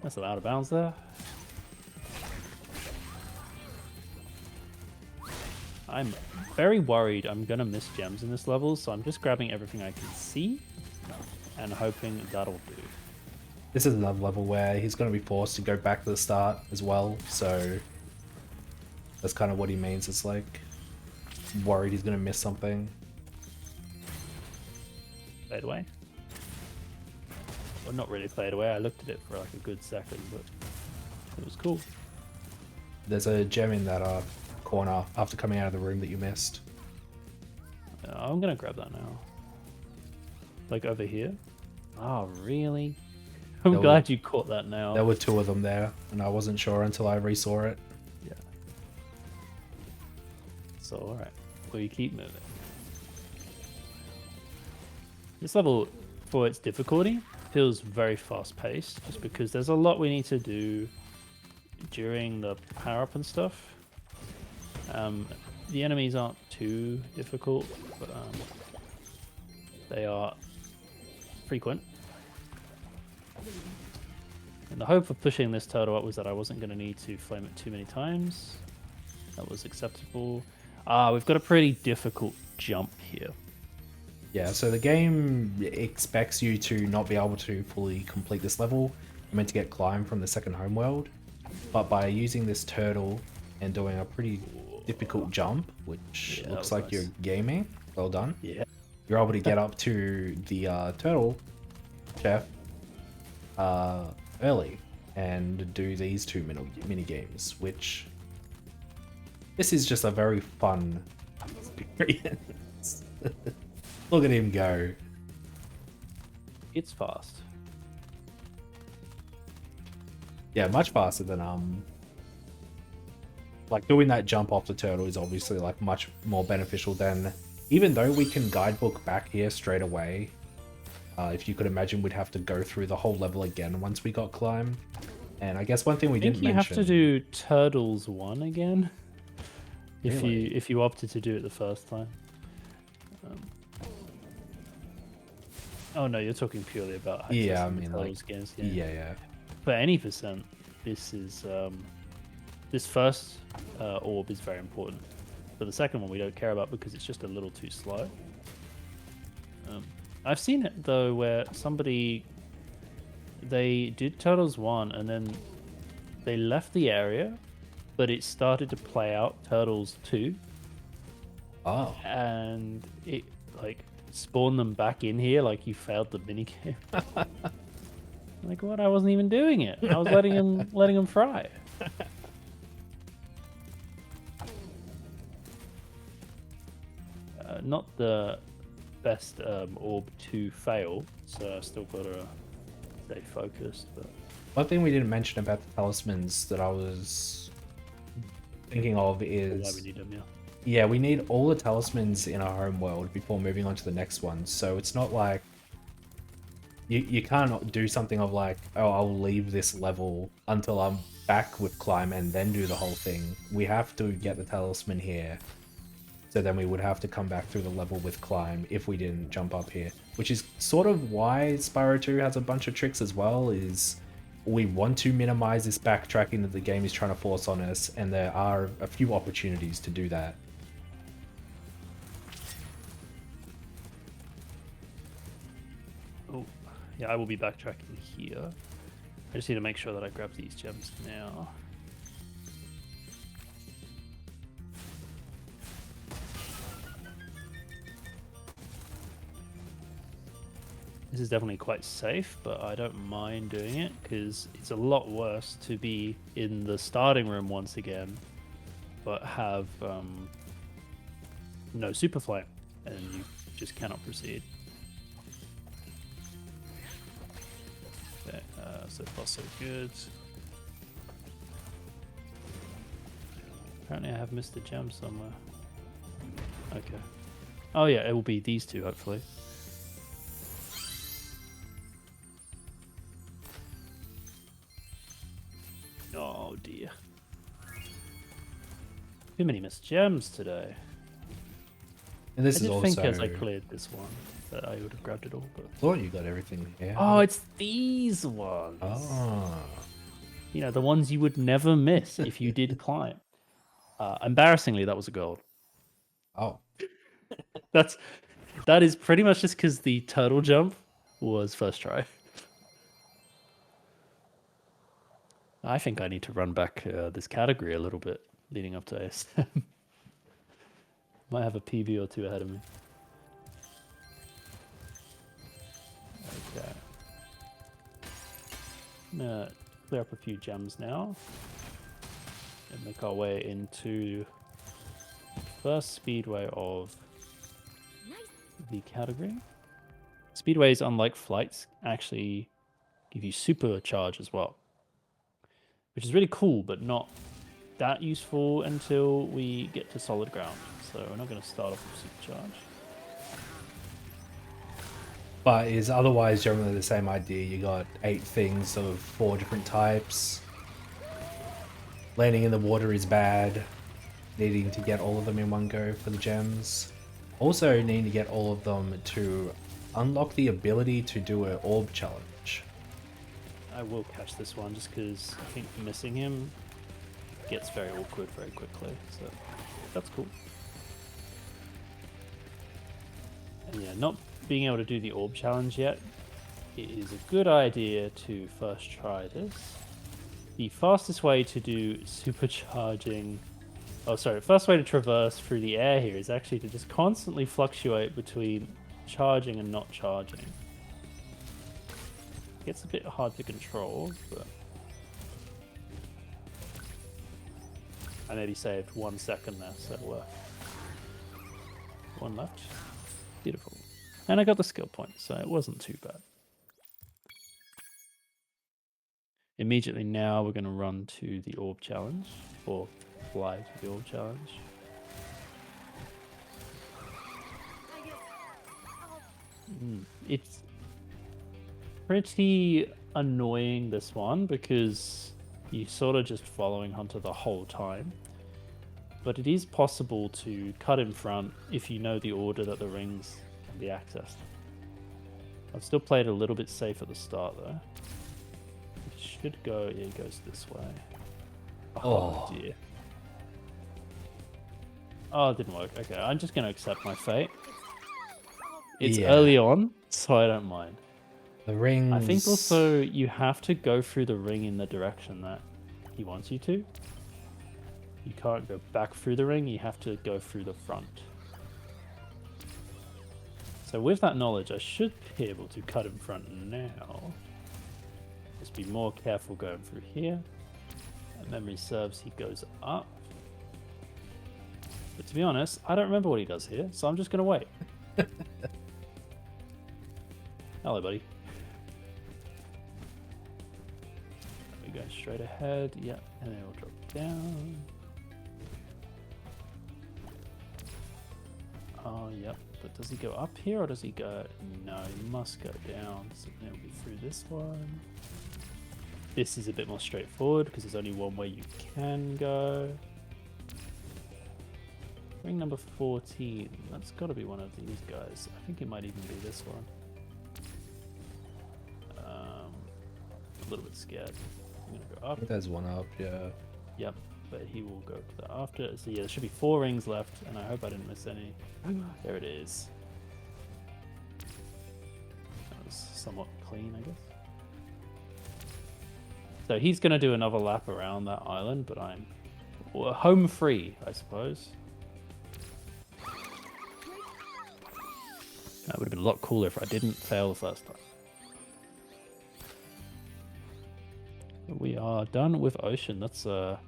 That's a lot out of bounds there. I'm very worried I'm gonna miss gems in this level, so I'm just grabbing everything I can see and hoping that'll do. This is another level where he's going to be forced to go back to the start as well, so that's kind of what he means. It's like worried he's going to miss something. Fade away. Well, not really fade away. I looked at it for like a good second, but it was cool. There's a gem in that corner after coming out of the room that you missed. I'm gonna grab that now. Like over here. Oh, really? I'm glad you caught that now. There were two of them there, and I wasn't sure until I resaw it. Yeah. So, alright. We keep moving. This level, for its difficulty, feels very fast-paced, just because there's a lot we need to do during the power-up and stuff. The enemies aren't too difficult, but they are frequent. And the hope of pushing this turtle up was that I wasn't going to need to flame it too many times. That was acceptable. We've got a pretty difficult jump here. Yeah, so the game expects you to not be able to fully complete this level. You're meant to get climb from the second homeworld, but by using this turtle and doing a pretty difficult jump, which looks like nice. you're gaming, well done. Yeah. You're able to get up to the turtle chef early and do these two mini games, which this is just a very fun experience. Look at him go. It's fast. Yeah, much faster than like doing that jump off the turtle is obviously like much more beneficial than, even though we can guidebook back here straight away. If you could imagine, we'd have to go through the whole level again once we got climb. And I guess one thing we didn't mention. You have to do Turtles 1 again. Really? If you opted to do it the first time. Oh no, you're talking purely about Yeah, I accessing the mean, Turtles like, games. yeah. For any percent, this is this first orb is very important. But the second one we don't care about because it's just a little too slow. I've seen it though where they did Turtles 1 and then they left the area, but it started to play out Turtles 2. Oh. And it like spawned them back in here like you failed the minigame. Like what? I wasn't even doing it. I was letting him fry. Not the best orb to fail, so I've still got to stay focused. But One thing we didn't mention about the talismans that I was thinking of is why we need them, yeah. Yeah, we need all the talismans in our home world before moving on to the next one. So it's not like you can't do something of like, oh, I'll leave this level until I'm back with climb and then do the whole thing. We have to get the talisman here. So then we would have to come back through the level with climb if we didn't jump up here. Which is sort of why Spyro 2 has a bunch of tricks as well, is we want to minimize this backtracking that the game is trying to force on us, and there are a few opportunities to do that. Oh, yeah, I will be backtracking here. I just need to make sure that I grab these gems now. This is definitely quite safe, but I don't mind doing it because it's a lot worse to be in the starting room once again, but have no super flame and you just cannot proceed. Okay, so far so good. Apparently I have missed a gem somewhere. Okay. Oh yeah, it will be these two hopefully. Oh dear. Too many missed gems today. And this I is did also. think as I cleared this one that I would have grabbed it all, but Thought you got everything here. oh, it's these ones. Oh. You know, the ones you would never miss if you did climb. Embarrassingly, that was a gold. Oh. That is pretty much just because the turtle jump was first try. I think I need to run back this category a little bit leading up to ASM. Might have a PB or two ahead of me. Okay. I'm gonna clear up a few gems now and make our way into the first speedway of the category. Speedways, unlike flights, actually give you supercharge as well, which is really cool, but not that useful until we get to solid ground. So we're not going to start off with supercharge. But is otherwise generally the same idea. You got 8 things of 4 different types. Landing in the water is bad. Needing to get all of them in one go for the gems. Also needing to get all of them to unlock the ability to do an orb challenge. I will catch this one just because I think missing him gets very awkward very quickly. So that's cool. And yeah, not being able to do the orb challenge yet, it is a good idea to first try this. The fastest way to do supercharging, first way to traverse through the air here is actually to just constantly fluctuate between charging and not charging. It gets a bit hard to control, but I nearly saved 1 second there, so one left. Beautiful. And I got the skill point, so it wasn't too bad. Immediately now we're going to run to the orb challenge, or fly to the orb challenge. It's pretty annoying, this one, because you're sort of just following Hunter the whole time. But it is possible to cut in front if you know the order that the rings can be accessed. I've still played a little bit safe at the start though. It should go, yeah, it goes this way. Oh dear. Oh, it didn't work. Okay, I'm just going to accept my fate. It's early on, so I don't mind. The rings... I think also you have to go through the ring in the direction that he wants you to. You can't go back through the ring, you have to go through the front. So with that knowledge, I should be able to cut in front now. Just be more careful going through here. And memory serves, he goes up. But to be honest, I don't remember what he does here, so I'm just going to wait. Hello, buddy. We go straight ahead, yeah, and then we'll drop down. Oh, yep. But does he go up here or does he go... No, he must go down. So then it'll be through this one. This is a bit more straightforward because there's only one way you can go. Ring number 14. That's got to be one of these guys. I think it might even be this one. A little bit scared. I'm going to go up. I think there's one up, yeah. Yep. But he will go to the after. So yeah, there should be 4 rings left, and I hope I didn't miss any. There it is. That was somewhat clean, I guess. So he's going to do another lap around that island, but I'm home free, I suppose. That would have been a lot cooler if I didn't fail the first time. But we are done with Ocean. That's not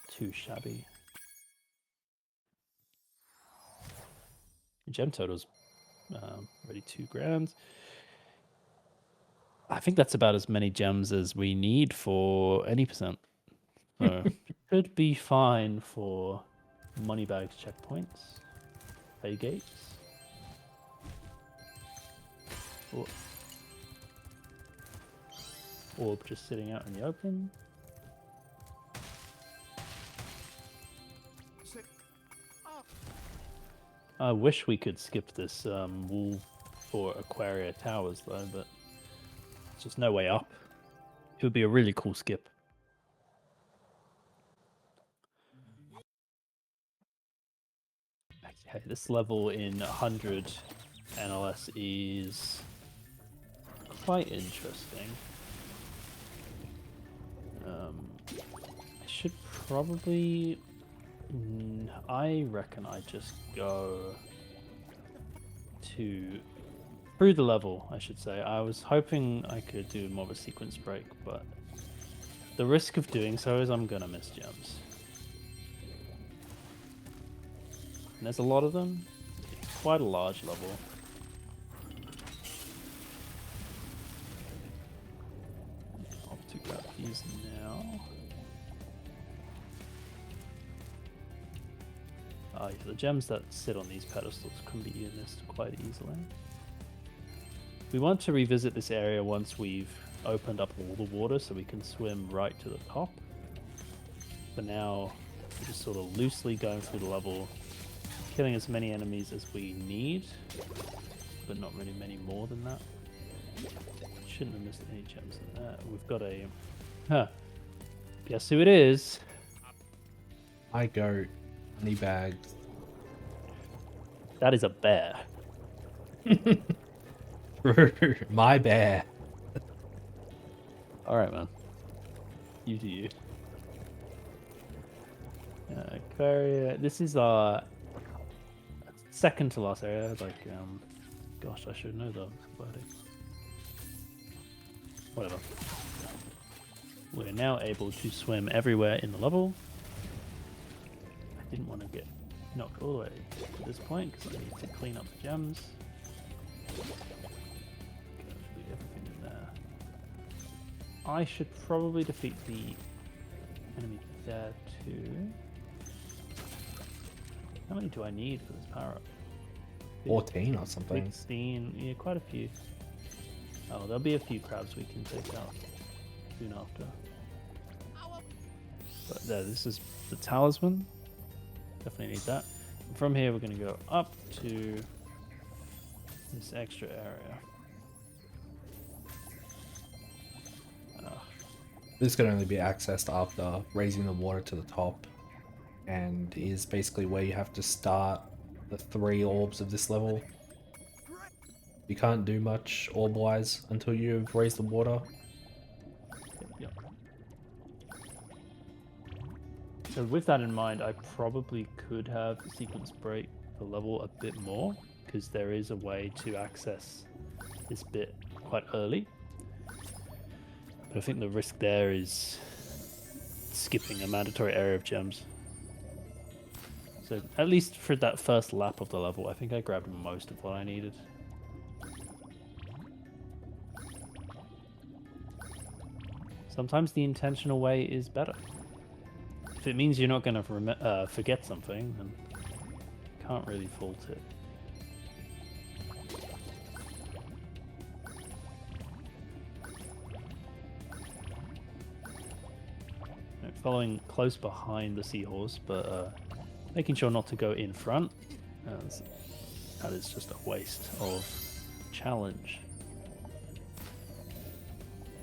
too shabby. Gem total's already 2 grand. I think that's about as many gems as we need for any percent. So should be fine for money bags, checkpoints, pay gates. Orb just sitting out in the open. I wish we could skip this wall for Aquaria Towers though, but there's just no way up. It would be a really cool skip. Okay, this level in 100 NLS is quite interesting. I should probably... I reckon I just go to... through the level, I should say. I was hoping I could do more of a sequence break, but the risk of doing so is I'm gonna miss gems. And there's a lot of them. It's quite a large level. I'll have to grab these now. Yeah, the gems that sit on these pedestals can be missed quite easily. We want to revisit this area once we've opened up all the water so we can swim right to the top. For now, we're just sort of loosely going through the level, killing as many enemies as we need, but not really many more than that. Shouldn't have missed any gems in there. We've got a... Huh. Guess who it is? My goat. Honey bags. That is a bear. My bear. Alright, man. You do you. Aquaria. This is our second to last area. Like, gosh, I should know that. Whatever. We're now able to swim everywhere in the level. I didn't want to get knocked all the way to this point because I need to clean up the gems. Everything in there. I should probably defeat the enemy there too. How many do I need for this power up? 14 or something. 16, yeah, quite a few. Oh, there'll be a few crabs we can take out soon after. But there, this is the talisman. Definitely need that. And from here, we're going to go up to this extra area. This can only be accessed after raising the water to the top, and is basically where you have to start the 3 orbs of this level. You can't do much orb-wise until you've raised the water. Yep. So with that in mind, I probably could have sequence break the level a bit more, because there is a way to access this bit quite early. But I think the risk there is skipping a mandatory area of gems. So at least for that first lap of the level, I think I grabbed most of what I needed. Sometimes the intentional way is better. If it means you're not going to forget something, then you can't really fault it. Following close behind the seahorse, but making sure not to go in front. That is just a waste of challenge.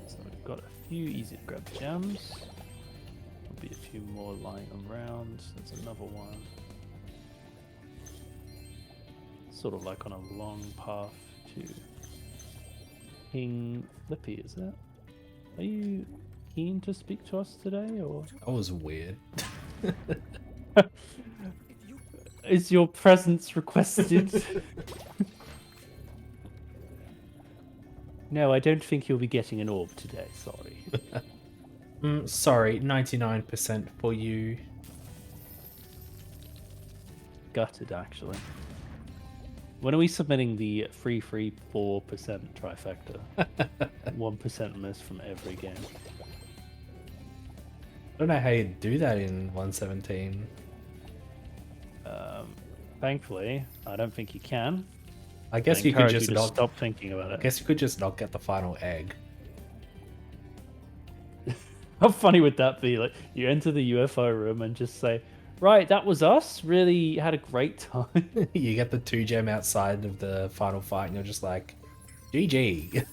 So we've got a few easy to grab gems. There'll be a few more lying around. There's another one. Sort of like on a long path to King Flippy, is it? Are you keen to speak to us today, or? That was weird. Is your presence requested? No, I don't think you'll be getting an orb today, sorry. Sorry, 99% for you. Gutted, actually. When are we submitting the 3-3-4% trifecta? 1% miss from every game. I don't know how you do that in 117. Thankfully, I don't think you can. I guess you could just not stop thinking about it. I guess you could just not get the final egg. How funny would that be? Like, you enter the UFO room and just say, Right, that was us. Really had a great time. You get the 2 gem outside of the final fight, and you're just like, GG.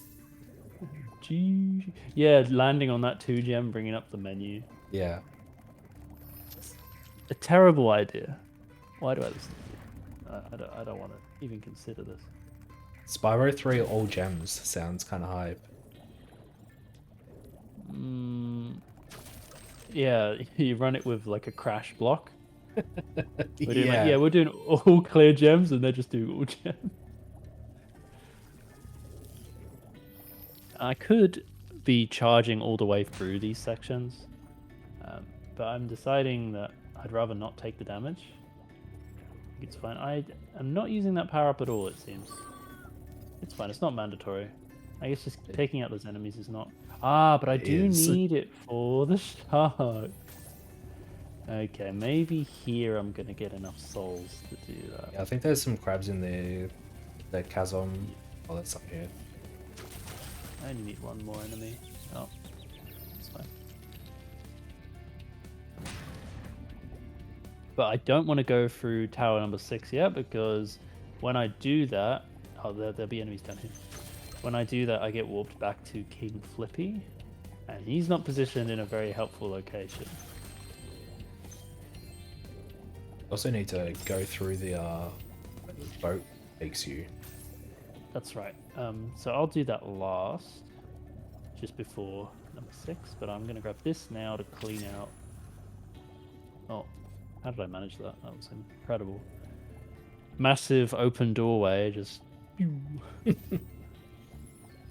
Gee. Yeah, landing on that 2 gem, bringing up the menu. Yeah. A terrible idea. Why do I listen to you? I don't want to even consider this. Spyro 3 all gems sounds kind of hype. Yeah, you run it with like a crash block. We're doing Yeah. yeah, we're doing all clear gems, and they're just doing all gems. I could be charging all the way through these sections, but I'm deciding that I'd rather not take the damage. I think it's fine. I'm not using that power up at all, it seems. It's fine, it's not mandatory. I guess just taking out those enemies is not... Ah, but I do need it for the shark. Okay, maybe here I'm going to get enough souls to do that. Yeah, I think there's some crabs in the chasm. Oh, that's up here. I only need one more enemy. Oh, that's fine. But I don't want to go through tower number 6 yet, because when I do that... Oh, there'll be enemies down here. When I do that, I get warped back to King Flippy, and he's not positioned in a very helpful location. Also need to go through the where the boat takes you. That's right. So I'll do that last, just before number 6, but I'm going to grab this now to clean out... Oh, how did I manage that? That was incredible. Massive open doorway, just...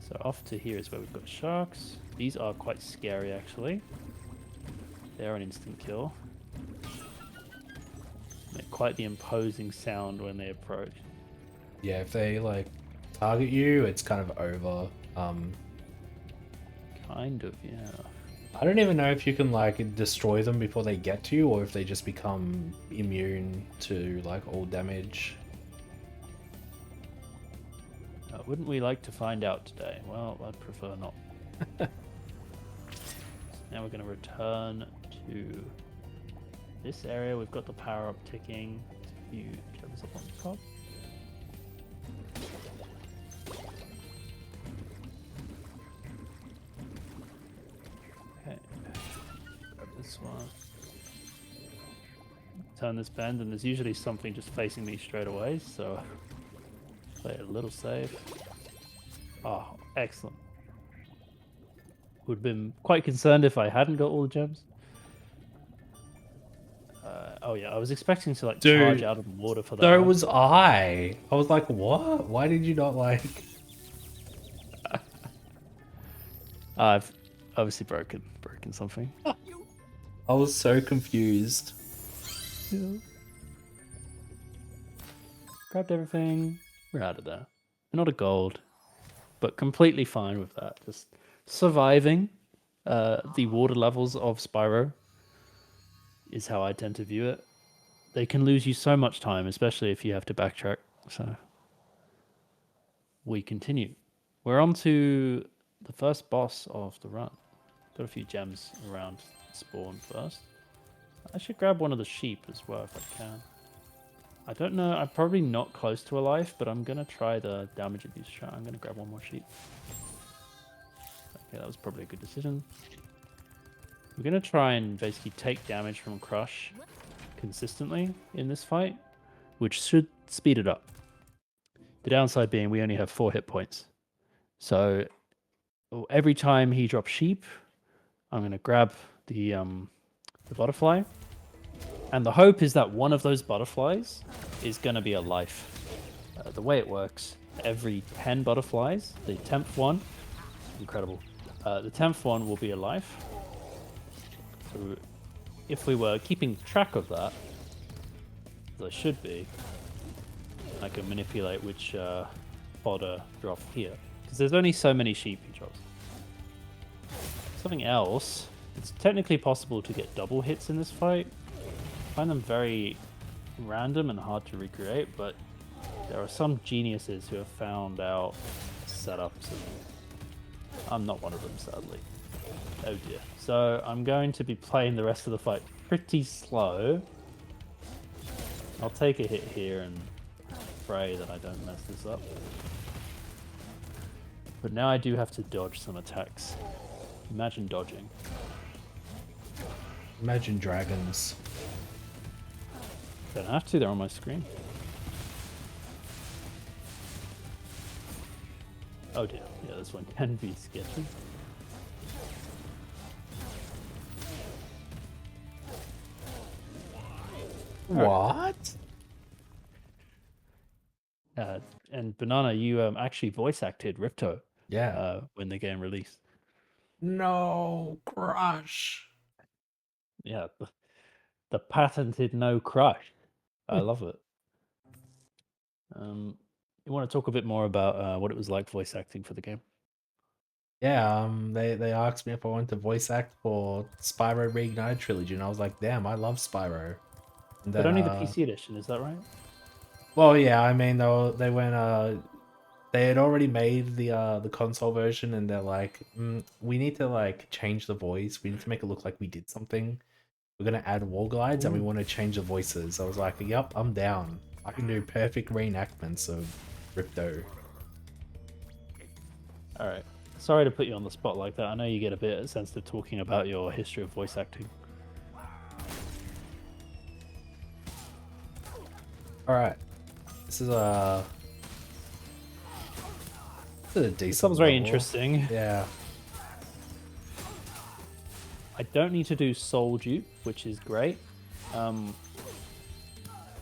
So off to here is where we've got sharks. These are quite scary, actually. They're an instant kill. Make quite the imposing sound when they approach. Yeah, if they like target you, it's kind of over. Kind of, yeah. I don't even know if you can like destroy them before they get to you, or if they just become immune to like all damage. Wouldn't we like to find out today? Well, I'd prefer not. Now we're going to return to this area. We've got the power up ticking. A few gems up on top. Okay. Grab this one. Turn this bend, and there's usually something just facing me straight away, so play it a little safe. Oh, excellent. Would have been quite concerned if I hadn't got all the gems. Oh yeah, I was expecting to like charge out of the water for that. So was I. I was like, what? Why did you not like... I've obviously broken something. I was so confused. Yeah. Grabbed everything. We're out of there. Not a gold, but completely fine with that. Just surviving the water levels of Spyro is how I tend to view it. They can lose you so much time, especially if you have to backtrack. So we continue. We're on to the first boss of the run. Got a few gems around spawn first. I should grab one of the sheep as well if I can. I don't know, I'm probably not close to a life, but I'm going to try the damage abuse shot. I'm going to grab one more sheep. Okay, that was probably a good decision. We're going to try and basically take damage from Crush consistently in this fight, which should speed it up. The downside being we only have 4 hit points. So every time he drops sheep, I'm going to grab the butterfly. And the hope is that one of those butterflies is going to be a life. The way it works, every 10 butterflies, the 10th one, incredible, the 10th one will be a life. So if we were keeping track of that, as I should be, I can manipulate which fodder drop here. Because there's only so many sheep he drops. Something else, it's technically possible to get double hits in this fight. I find them very random and hard to recreate, but there are some geniuses who have found out setups, and I'm not one of them, sadly. Oh dear. So I'm going to be playing the rest of the fight pretty slow, I'll take a hit here and pray that I don't mess this up. But now I do have to dodge some attacks. Imagine dodging. Imagine dragons. Don't have to, they're on my screen. Oh dear, yeah, this one can be sketchy. What? And Banana, you actually voice acted Ripto Yeah. when the game released. No, crush. Yeah, the patented no crush. I love it. You want to talk a bit more about what it was like voice acting for the game? Yeah, they asked me if I wanted to voice act for Spyro Reignited Trilogy, and I was like, damn, I love Spyro. And But then, only the PC edition, is that right? well, yeah, I mean, they went, they had already made the console version, and they're like, we need to like change the voice. We need to make it look like we did something. We're gonna add wall glides, and we want to change the voices. I was like, yep, I'm down. I can do perfect reenactments of Ripto. All right. Sorry to put you on the spot like that. I know you get a bit sensitive talking about your history of voice acting. All right, this is a decent. This sounds very level. interesting. Yeah. I don't need to do soul dupe, which is great.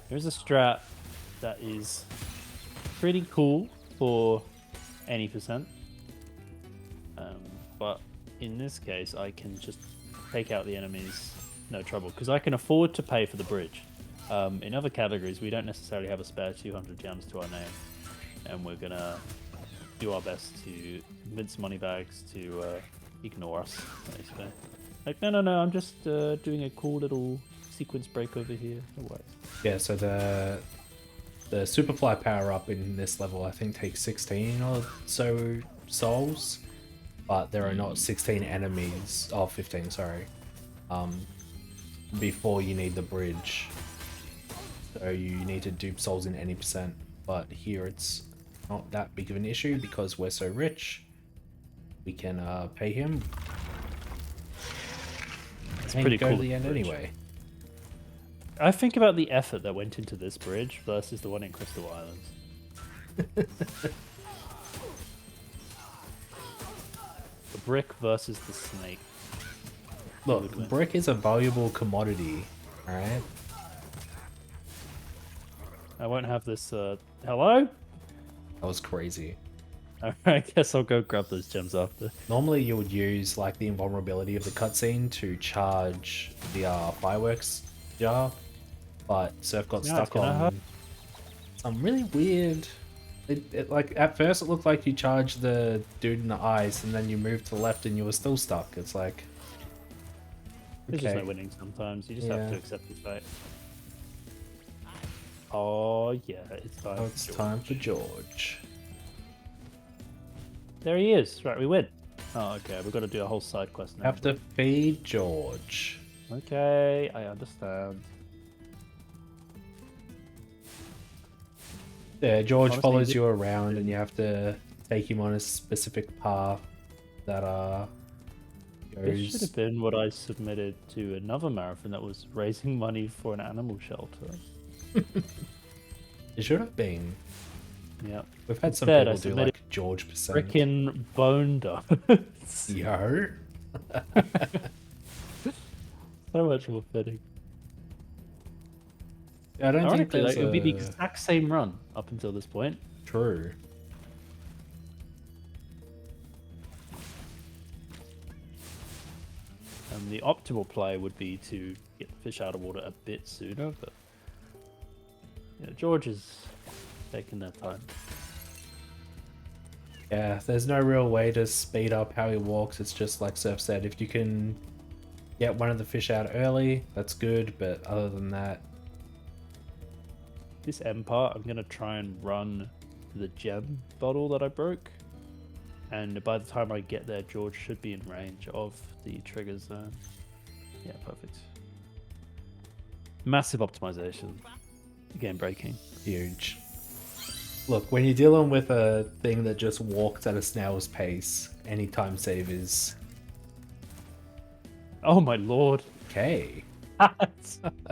There's a strat that is pretty cool for any percent. But in this case, I can just take out the enemies no trouble, because I can afford to pay for the bridge. In other categories, we don't necessarily have a spare 200 gems to our name, and we're gonna do our best to convince moneybags to ignore us, basically. Like, no, I'm just doing a cool little sequence break over here. No worries. Yeah, so the Superfly power-up in this level, I think, takes 16 or so souls, but there are not 16 enemies, oh, 15, sorry, before you need the bridge. So you need to dupe souls in any percent, but here it's not that big of an issue because we're so rich. We can pay him. It's And pretty go cool. to the end anyway. I think about the effort that went into this bridge versus the one in Crystal Islands. The brick versus the snake. Look, brick is a valuable commodity, alright? I won't have this. Hello? That was crazy. I guess I'll go grab those gems after. Normally you would use like the invulnerability of the cutscene to charge the fireworks jar, but Surf got stuck on some really weird. It like at first it looked like you charged the dude in the ice, and then you moved to the left and you were still stuck. It's like, There's just no winning sometimes. You just have to accept the fate. Oh yeah, it's time. Oh, it's time for George. There he is. Right, we win. Oh, okay. We've got to do a whole side quest now. Have to feed George. Okay, I understand. Yeah, George Honestly, follows you around, and you have to take him on a specific path that This should goes. have been what I submitted to another marathon that was raising money for an animal shelter. It should have been. Yeah. We've had some Instead, I people do submitted like George percent. Frickin' bone dogs. Yo. So much more fitting. Yeah, I don't think Ironically, there's it would be the exact same run up until this point. True. And the optimal play would be to get the fish out of water a bit sooner, but yeah, George is taking their time. Yeah, there's no real way to speed up how he walks. It's just like Surf said, if you can get one of the fish out early, that's good, but other than that... This end part, I'm going to try and run the gem bottle that I broke. And by the time I get there, George should be in range of the trigger zone. Yeah, perfect. Massive optimization. game breaking. Huge. Look, when you're dealing with a thing that just walks at a snail's pace, any time save is Oh my lord. okay.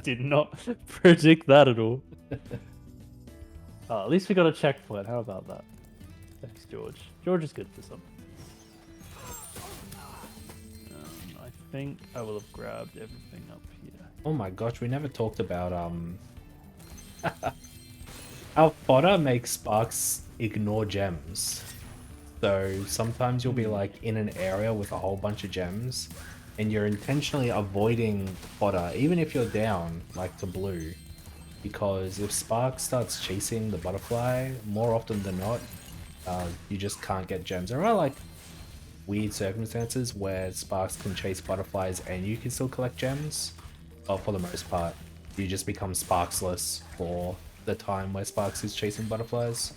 Did not predict that at all. At least we got a checkpoint. How about that? Thanks, George. George is good for something. I think I will have grabbed everything up here. Oh my gosh, we never talked about how fodder makes sparks ignore gems. So sometimes you'll be like in an area with a whole bunch of gems and you're intentionally avoiding fodder, even if you're down like to blue. Because if Spark starts chasing the butterfly, more often than not, you just can't get gems. There are like weird circumstances where Sparks can chase butterflies and you can still collect gems, but for the most part, you just become Sparksless for the time where Sparks is chasing butterflies.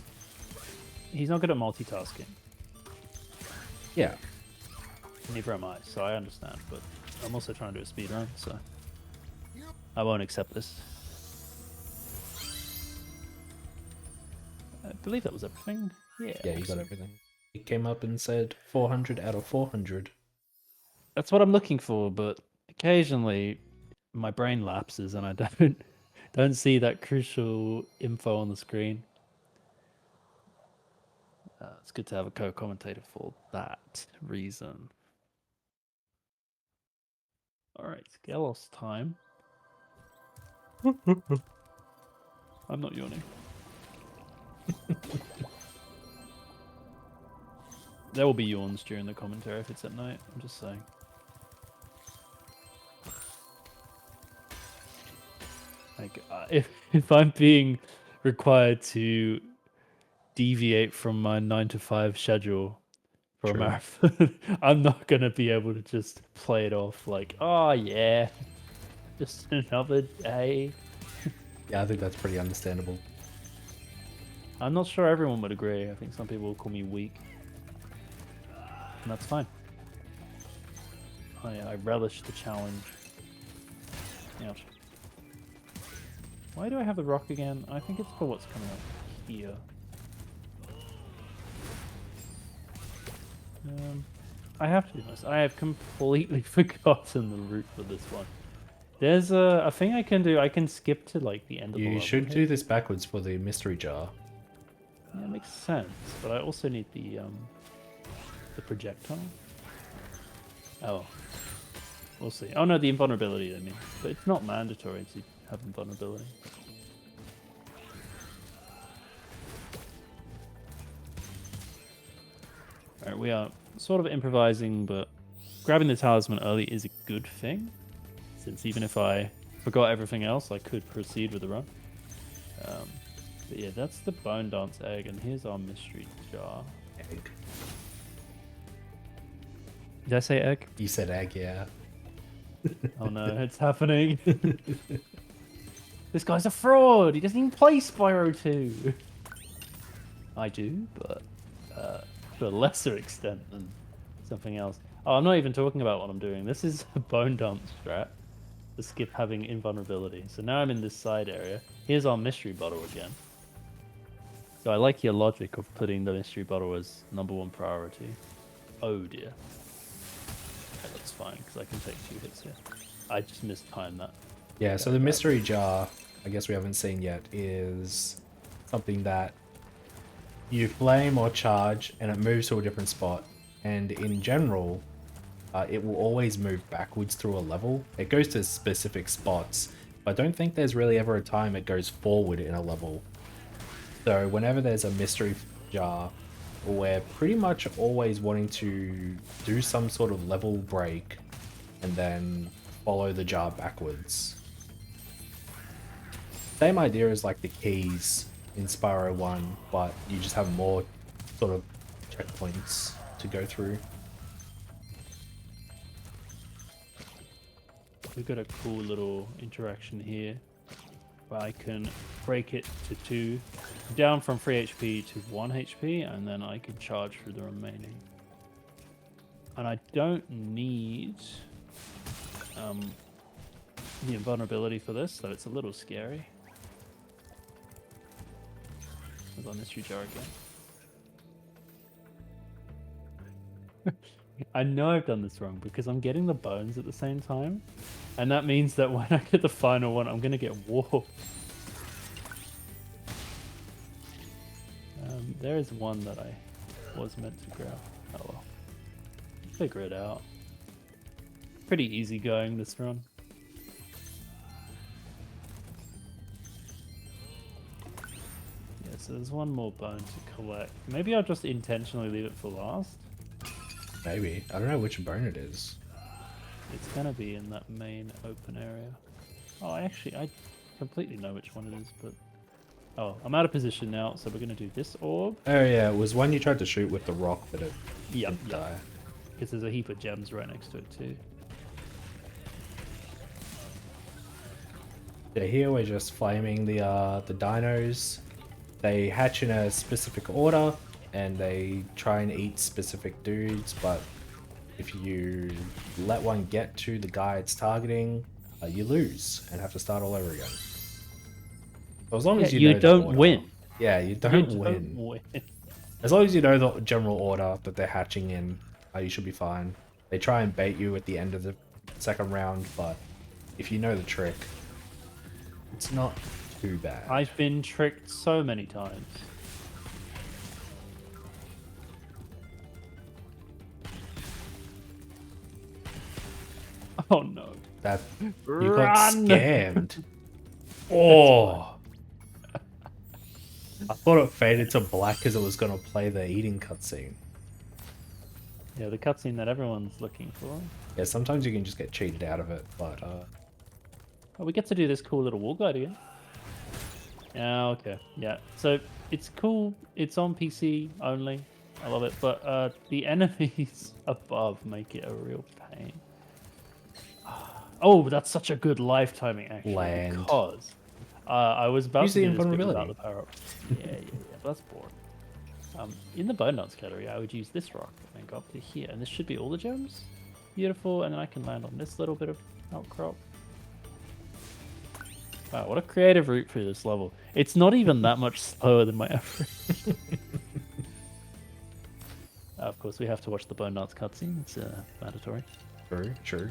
He's not good at multitasking. Yeah. Neither am I, so I understand, but I'm also trying to do a speedrun, so I won't accept this. I believe that was everything. Yeah, Yeah, you got everything. It came up and said 400 out of 400. that's what I'm looking for, but occasionally my brain lapses and I don't see that crucial info on the screen. It's good to have a co-commentator for that reason. All right, Galos time. I'm not yawning. There will be yawns during the commentary if it's at night. I'm just saying. Like, if I'm being required to deviate from my 9 to 5 schedule for a True. marathon, I'm not gonna be able to just play it off like, oh yeah, just another day. Yeah, I think that's pretty understandable. I'm not sure everyone would agree. I think some people will call me weak, and that's fine. I relish the challenge. Ouch. Why do I have the rock again? I think it's for what's coming up here. I have to do this. I have completely forgotten the route for this one. There's a thing I can do. I can skip to like the end of the level. You should do this backwards for the mystery jar. Yeah, it makes sense, but I also need the projectile. Oh, we'll see. Oh no, the invulnerability. I mean, but it's not mandatory to have invulnerability. Alright, we are sort of improvising, but grabbing the talisman early is a good thing, since even if I forgot everything else, I could proceed with the run. But yeah, that's the Bone Dance egg, and here's our mystery jar. Egg. Did I say egg? You said egg, yeah. Oh no, it's happening. This guy's a fraud! He doesn't even play Spyro 2! I do, but to a lesser extent than something else. Oh, I'm not even talking about what I'm doing. This is a Bone Dump strat to skip having invulnerability. So now I'm in this side area. Here's our mystery bottle again. So I like your logic of putting the mystery bottle as #1 priority. Oh dear. Okay, that's fine, because I can take 2 hits here. I just mistimed that. Yeah, so the mystery jar, I guess we haven't seen yet, is something that you flame or charge and it moves to a different spot. And in general, it will always move backwards through a level. It goes to specific spots, but I don't think there's really ever a time it goes forward in a level. So whenever there's a mystery jar, we're pretty much always wanting to do some sort of level break and then follow the jar backwards. Same idea as like the keys in Spyro 1, but you just have more sort of checkpoints to go through. We've got a cool little interaction here where I can break it to 2, down from 3 HP to 1 HP, and then I can charge through the remaining. And I don't need the invulnerability for this, so it's a little scary. as on this jar again. I know I've done this wrong because I'm getting the bones at the same time. And that means that when I get the final one, I'm going to get warped. There is one that I was meant to grab. Oh well. Figure it out. Pretty easy going this run. Yeah, so there's one more bone to collect. Maybe I'll just intentionally leave it for last. Maybe. I don't know which bone it is. It's gonna be in that main open area. Oh, actually, I completely know which one it is, but... Oh, I'm out of position now, so we're gonna do this orb. Oh yeah, it was one you tried to shoot with the rock, but it Yep, didn't die. Because there's a heap of gems right next to it too. Yeah, here we're just flaming the dinos. They hatch in a specific order, and they try and eat specific dudes, but if you let one get to the guy it's targeting, you lose and have to start all over again. So as long as you know the don't order, win. Yeah, you don't win. As long as you know the general order that they're hatching in, you should be fine. They try and bait you at the end of the second round, but if you know the trick, it's not too bad. I've been tricked so many times. Oh no. That you Run! got scammed. Oh. I thought it faded to black because it was going to play the eating cutscene. Yeah, the cutscene that everyone's looking for. Yeah, sometimes you can just get cheated out of it, but Oh, we get to do this cool little wall glide again. Yeah, okay. Yeah, so it's cool. It's on PC only. I love it, but the enemies above make it a real pain. Oh, that's such a good life timing, actually. Land. Because I was about Use to the do this bit invulnerability. without the power up. Yeah, that's boring. In the bone nuts category, I would use this rock and go up to here, and this should be all the gems. Beautiful, and then I can land on this little bit of outcrop. Wow, what a creative route through this level. It's not even that much slower than my average. Of course, we have to watch the bone nuts cutscene. It's mandatory. True.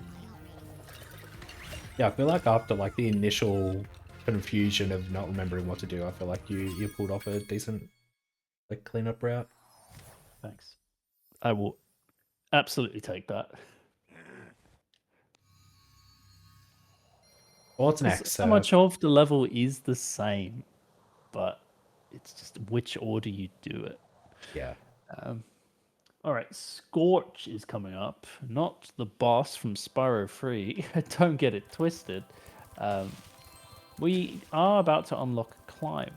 Yeah, I feel like after like the initial confusion of not remembering what to do, I feel like you pulled off a decent like cleanup route. Thanks. I will absolutely take that. What's next? So much of the level is the same, but it's just which order you do it. Yeah. All right, Scorch is coming up. Not the boss from Spyro 3. Don't get it twisted. We are about to unlock Climb,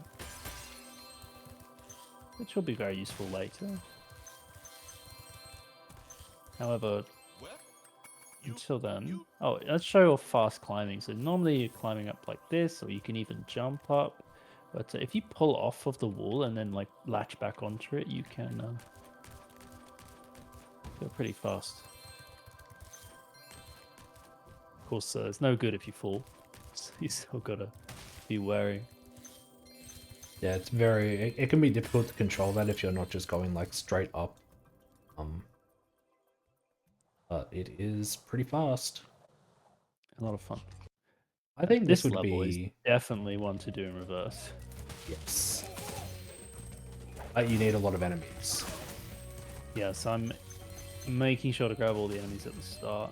which will be very useful later. However, until then... Oh, let's show off fast climbing. So normally you're climbing up like this, or you can even jump up. But if you pull off of the wall and then like latch back onto it, you can go pretty fast. Of course, it's no good if you fall. So you still gotta be wary. Yeah, it's very... It can be difficult to control that if you're not just going like straight up. But it is pretty fast. A lot of fun. I think This this would level is be... definitely one to do in reverse. Yes. But you need a lot of enemies. Yes, I'm making sure to grab all the enemies at the start.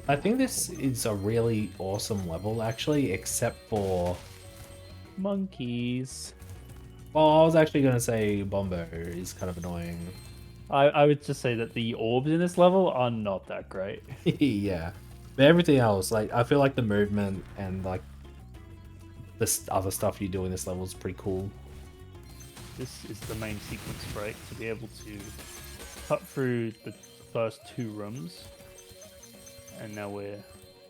I think this is a really awesome level, actually, except for... Monkeys. Well, I was actually going to say Bombo is kind of annoying. I would just say that the orbs in this level are not that great. Yeah. But everything else, like, I feel like the movement and, like, this other stuff you do in this level is pretty cool. This is the main sequence break to be able to cut through the first 2 rooms. And now we're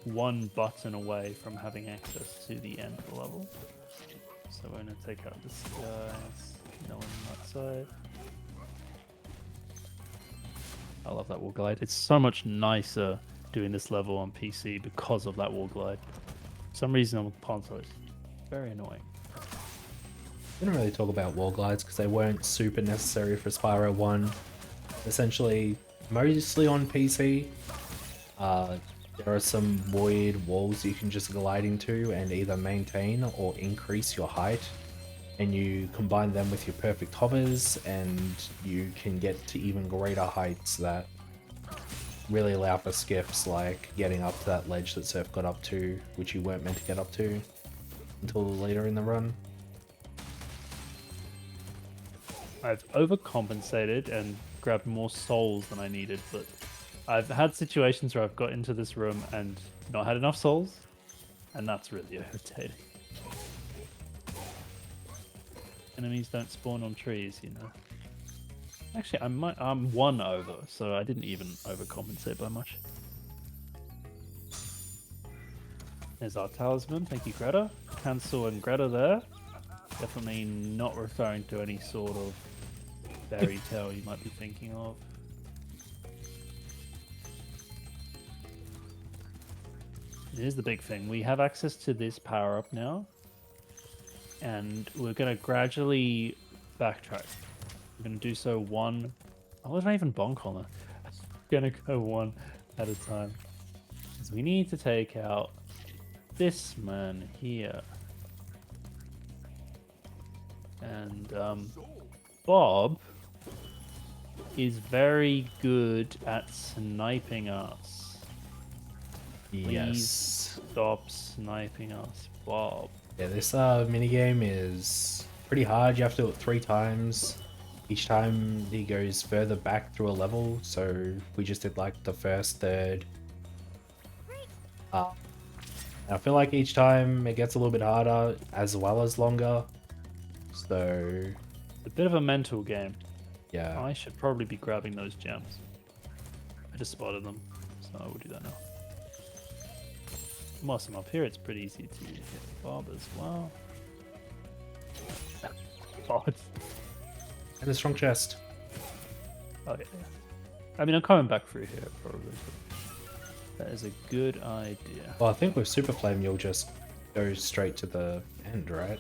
one button away from having access to the end of the level. So we're going to take out this guys. No one on that side. I love that wall glide. It's so much nicer doing this level on PC because of that wall glide. For some reason on console it's very annoying. Didn't really talk about wall glides because they weren't super necessary for Spyro 1. Essentially, mostly on PC. There are some weird walls you can just glide into and either maintain or increase your height. And you combine them with your perfect hovers and you can get to even greater heights that really allow for skips, like getting up to that ledge that Surf got up to, which you weren't meant to get up to until later in the run. I've overcompensated and grabbed more souls than I needed, but I've had situations where I've got into this room and not had enough souls, and that's really irritating. Enemies don't spawn on trees, you know. Actually, I'm 1 over, so I didn't even overcompensate by much. There's our talisman. Thank you, Greta. Hansel and Greta there. Definitely not referring to any sort of fairy tale you might be thinking of. Here's the big thing. We have access to this power-up now. And we're going to gradually backtrack. We're going to do so one... Oh, there's not even bonk on it. We're going to go one at a time. Because we need to take out this man here. And Bob is very good at sniping us. Please Yes. stop sniping us, Bob. Yeah, this minigame is pretty hard. You have to do it 3 times. Each time he goes further back through a level, so we just did like the first third. I feel like each time it gets a little bit harder as well as longer. So It's a bit of a mental game. yeah. I should probably be grabbing those gems. I just spotted them, so I will do that now. Whilst I'm up here, it's pretty easy to hit Bob as well. God. And a strong chest. Oh yeah. I mean, I'm coming back through here probably. But that is a good idea. Well, I think with Super Flame you'll just go straight to the end, right?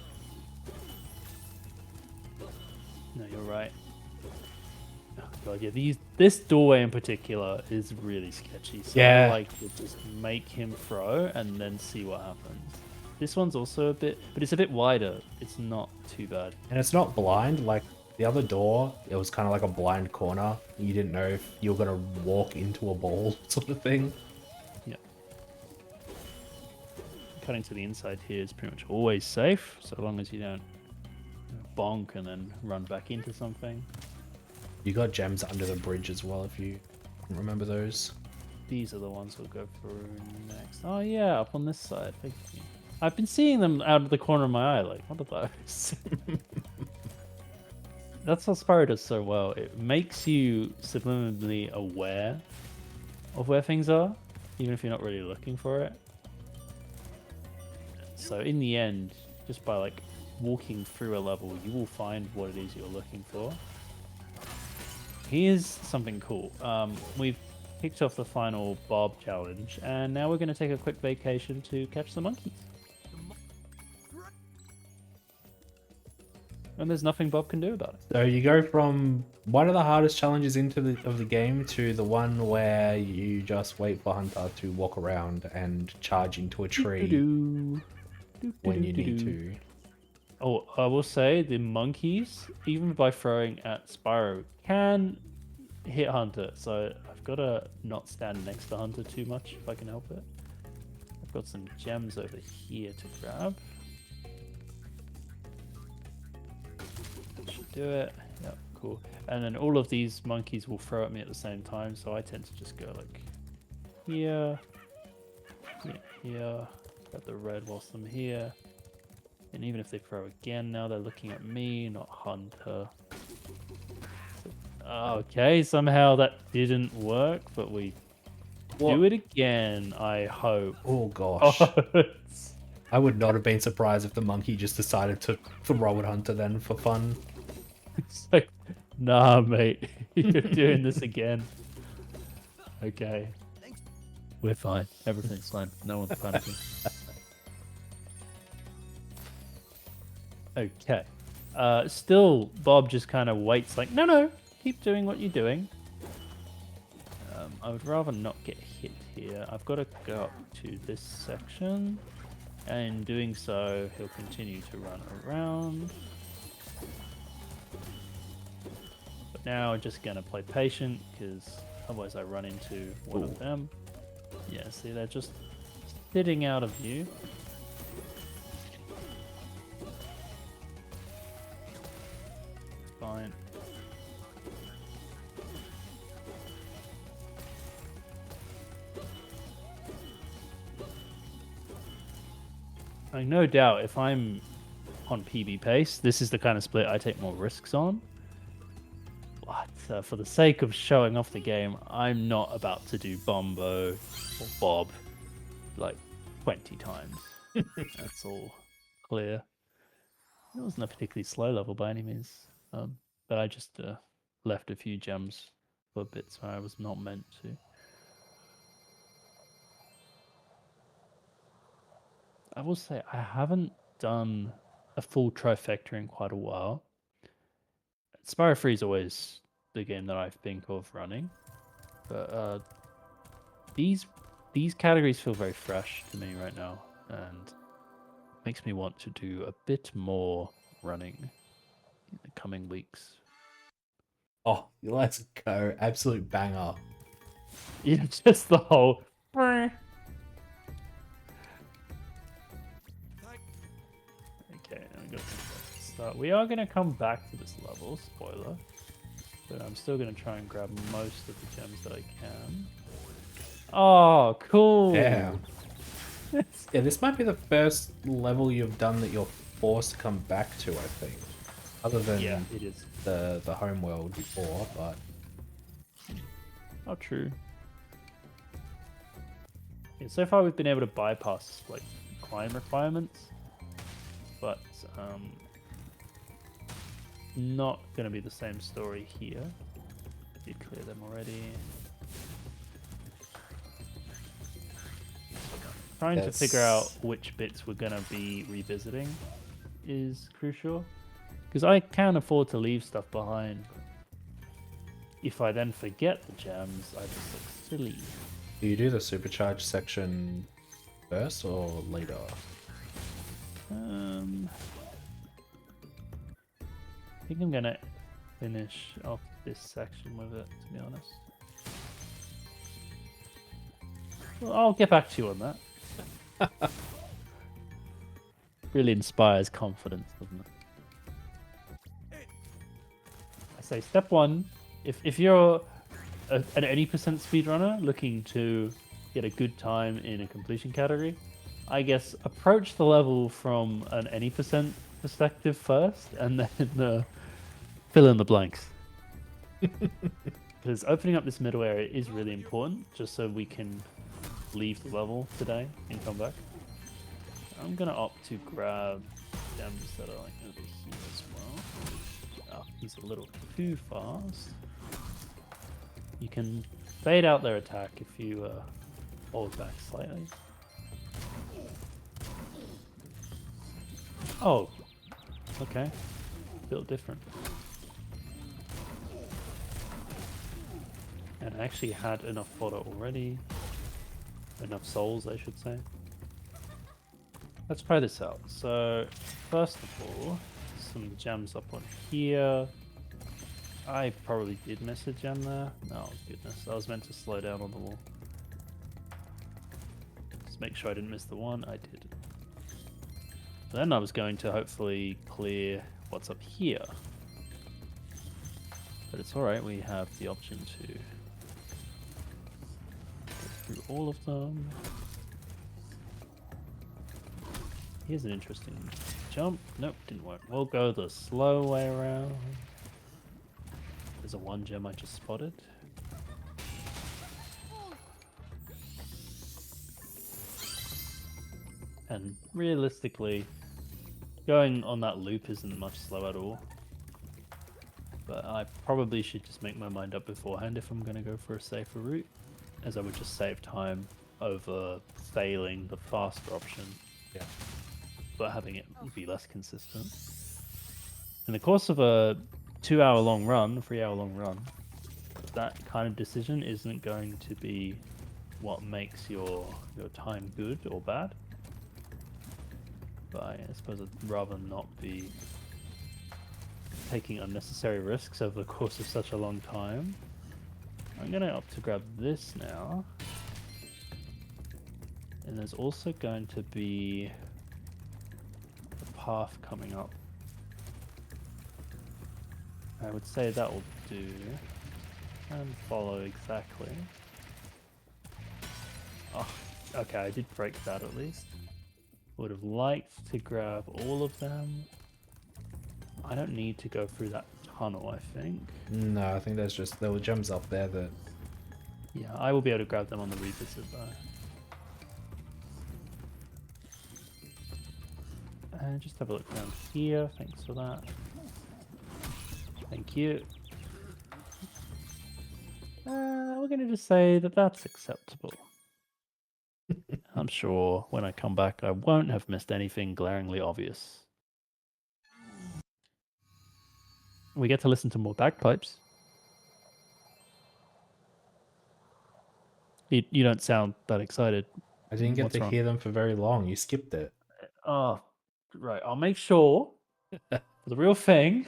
No, you're right. Oh god, yeah. This doorway in particular is really sketchy. So Yeah. I like to just make him throw and then see what happens. This one's also a bit, but it's a bit wider. It's not too bad. And it's not blind, like the other door, it was kind of like a blind corner. You didn't know if you were going to walk into a ball sort of thing. Yeah. Cutting to the inside here is pretty much always safe, so long as you don't bonk and then run back into something. You got gems under the bridge as well, if you remember those. These are the ones we'll go through next. Oh yeah, up on this side. Thank you. I've been seeing them out of the corner of my eye, like, what are those? That's what Spyro does so well. It makes you subliminally aware of where things are, even if you're not really looking for it. So in the end, just by like walking through a level, you will find what it is you're looking for. Here's something cool. We've kicked off the final Bob challenge, and now we're going to take a quick vacation to catch the monkeys. And there's nothing Bob can do about it. So you go from one of the hardest challenges of the game to the one where you just wait for Hunter to walk around and charge into a tree when you need to. Oh, I will say the monkeys, even by throwing at Spyro, can hit Hunter. So I've got to not stand next to Hunter too much if I can help it. I've got some gems over here to grab. Should do it. Yep, cool. And then all of these monkeys will throw at me at the same time, so I tend to just go like here, here, got the red whilst I'm here. And even if they throw again now, they're looking at me, not Hunter. Okay, somehow that didn't work, but we do it again, I hope. Oh gosh. Oh, I would not have been surprised if the monkey just decided to throw at Hunter then for fun. it's like, nah, mate, you're doing this again. Okay. We're fine. Everything's fine. No one's panicking. Okay. Still, Bob just kind of waits like, no, keep doing what you're doing. I would rather not get hit here. I've got to go up to this section. And in doing so, he'll continue to run around. But now I'm just going to play patient, because otherwise I run into one of them. Yeah, see, they're just sitting out of view. Fine. Like, no doubt, if I'm on PB pace, this is the kind of split I take more risks on. But for the sake of showing off the game, I'm not about to do Bombo or Bob like 20 times. That's all clear. It wasn't a particularly slow level by any means, but I just left a few gems for bits where I was not meant to. I will say I haven't done a full trifecta in quite a while. Spyro 3 is always the game that I think of running, but these categories feel very fresh to me right now, and makes me want to do a bit more running in the coming weeks. Oh, let's go. Absolute banger. Yeah, just the whole. Okay, I'm gonna start. We are gonna come back to this level, spoiler. But I'm still gonna try and grab most of the gems that I can. Oh, cool! Yeah. Yeah, this might be the first level you've done that you're forced to come back to, I think. Other than Yeah, it is. the home world before, but Oh, true. Yeah, so far we've been able to bypass like climb requirements, but not gonna be the same story here. Did clear them already. Trying to figure out which bits we're gonna be revisiting is crucial, because I can afford to leave stuff behind. If I then forget the gems, I just look silly. do you do the supercharged section first or later? I think I'm gonna finish off this section with it, to be honest. Well, I'll get back to you on that. Really inspires confidence, doesn't it? I say step one, if you're an 80% speedrunner looking to get a good time in a completion category, I guess approach the level from an 80% perspective first, and then fill in the blanks. Because opening up this middle area is really important, just so we can leave the level today and come back. I'm gonna opt to grab gems that are like over here as well. Oh, he's a little too fast. You can fade out their attack if you hold back slightly. Oh, okay. Built different. And I actually had enough fodder already. Enough souls, I should say. Let's try this out. So, first of all, some gems up on here. I probably did miss a gem there. Oh, goodness. I was meant to slow down on the wall. Just make sure I didn't miss the one. I did. Then I was going to hopefully clear what's up here. But it's alright, we have the option to go through all of them. Here's an interesting jump. Nope, didn't work. We'll go the slow way around. There's a one gem I just spotted. And realistically, going on that loop isn't much slow at all. But I probably should just make my mind up beforehand if I'm going to go for a safer route, as I would just save time over failing the faster option. Yeah. But having it be less consistent. in the course of a 2-hour long run, 3-hour long run, that kind of decision isn't going to be what makes your time good or bad. But I suppose I'd rather not be taking unnecessary risks over the course of such a long time. I'm going to opt to grab this now. And there's also going to be a path coming up. I would say that will do. And follow exactly. Oh, okay, I did break that at least. Would have liked to grab all of them. I don't need to go through that tunnel, I think. No, I think there were gems up there that... Yeah, I will be able to grab them on the revisit though. And just have a look down here. Thanks for that. Thank you. We're going to just say that that's acceptable. I'm sure when I come back, I won't have missed anything glaringly obvious. We get to listen to more bagpipes. You don't sound that excited. I didn't get What's to wrong? hear them for very long. You skipped it. Oh, right. I'll make sure for the real thing,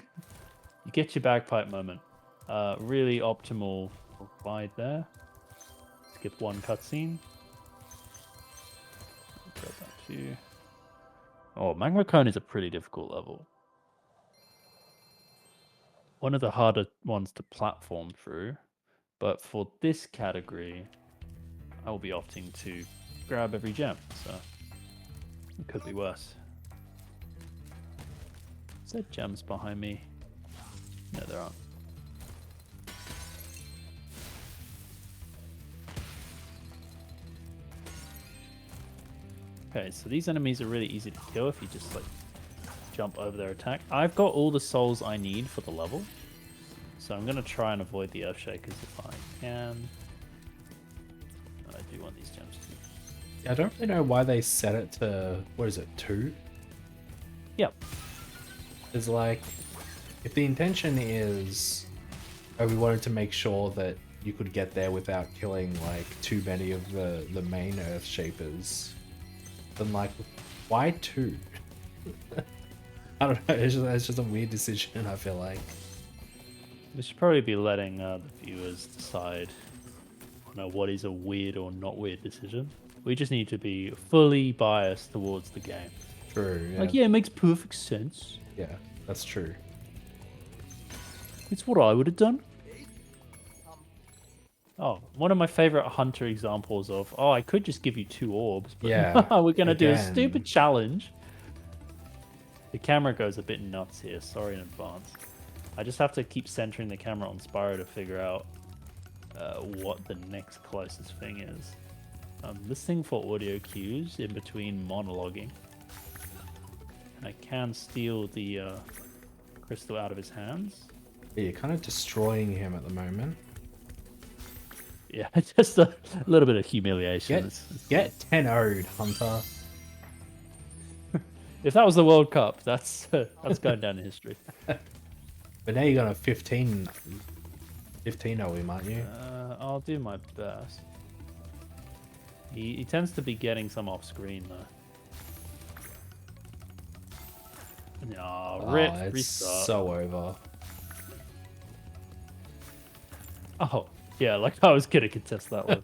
you get your bagpipe moment. Really optimal ride there. Skip one cutscene. Grab that too. Oh, Magma Cone is a pretty difficult level. One of the harder ones to platform through. But for this category, I will be opting to grab every gem. So it could be worse. Is there gems behind me? No, there aren't. Okay, so these enemies are really easy to kill if you just like jump over their attack. I've got all the souls I need for the level, so I'm gonna try and avoid the Earthshakers if I can. And I do want these gems too. I don't really know why they set it to, what is it, 2? Yep. It's like, if the intention is, oh, we wanted to make sure that you could get there without killing like too many of the main Earth Shapers, then like, why 2? I don't know, it's just a weird decision, I feel like. We should probably be letting the viewers decide what is a weird or not weird decision. We just need to be fully biased towards the game. True, yeah. Like, yeah, it makes perfect sense. Yeah, that's true. It's what I would have done. Oh, one of my favorite hunter examples of, oh, I could just give you 2 orbs, but Yeah, we're going to do a again. stupid challenge. The camera goes a bit nuts here. Sorry in advance. I just have to keep centering the camera on Spyro to figure out what the next closest thing is. I'm listening for audio cues in between monologuing. And I can steal the crystal out of his hands. Yeah, you're kind of destroying him at the moment. Yeah, just a little bit of humiliation. Get 10-0'd, Hunter. If that was the World Cup, that's going down in history. But now you're gonna 15-0 him, aren't you? I'll do my best. He tends to be getting some off screen though. No, rip, it's restart. so over. Oh, yeah, like I was gonna contest that one.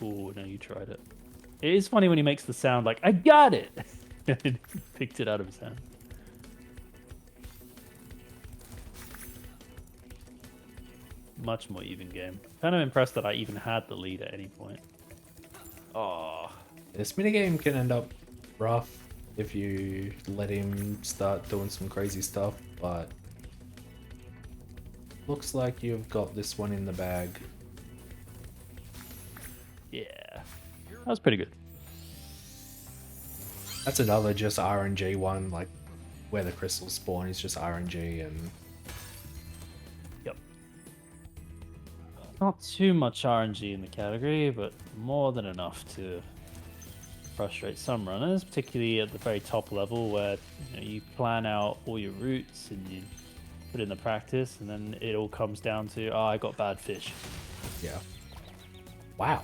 Oh, no, you tried it. It is funny when he makes the sound like, I got it! And picked it out of his hand. Much more even game. Kind of impressed that I even had the lead at any point. Oh. This minigame can end up rough if you let him start doing some crazy stuff, but looks like you've got this one in the bag. Yeah. That was pretty good. That's another just RNG one, like where the crystals spawn is just RNG and... Yep. Not too much RNG in the category, but more than enough to frustrate some runners, particularly at the very top level where you plan out all your routes and you put in the practice, and then it all comes down to, oh, I got bad fish. Yeah. Wow.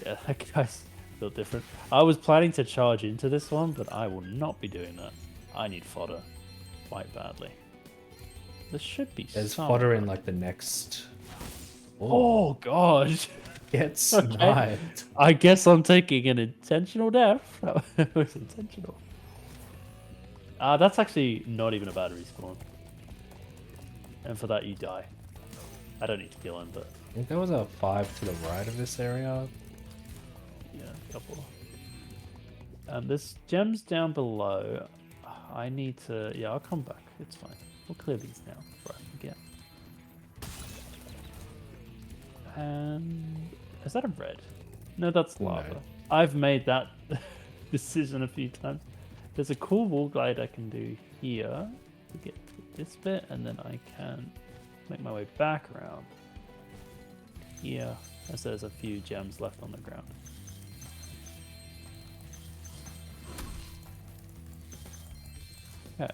Yeah, that guy's built different. I was planning to charge into this one, but I will not be doing that. I need fodder quite badly. There should be There's some fodder in around. like the next. Oh god! Get Okay. sniped. I guess I'm taking an intentional death. That was intentional. That's actually not even a bad respawn. And for that, you die. I don't need to kill him, but I think there was a 5 to the right of this area. yeah, a couple. There's gems down below. I need to. Yeah, I'll come back. It's fine. We'll clear these now before I forget. And is that a red? No, that's lava. No. I've made that decision a few times. There's a cool wall glide I can do here to get to this bit, and then I can make my way back around here, as there's a few gems left on the ground. Okay.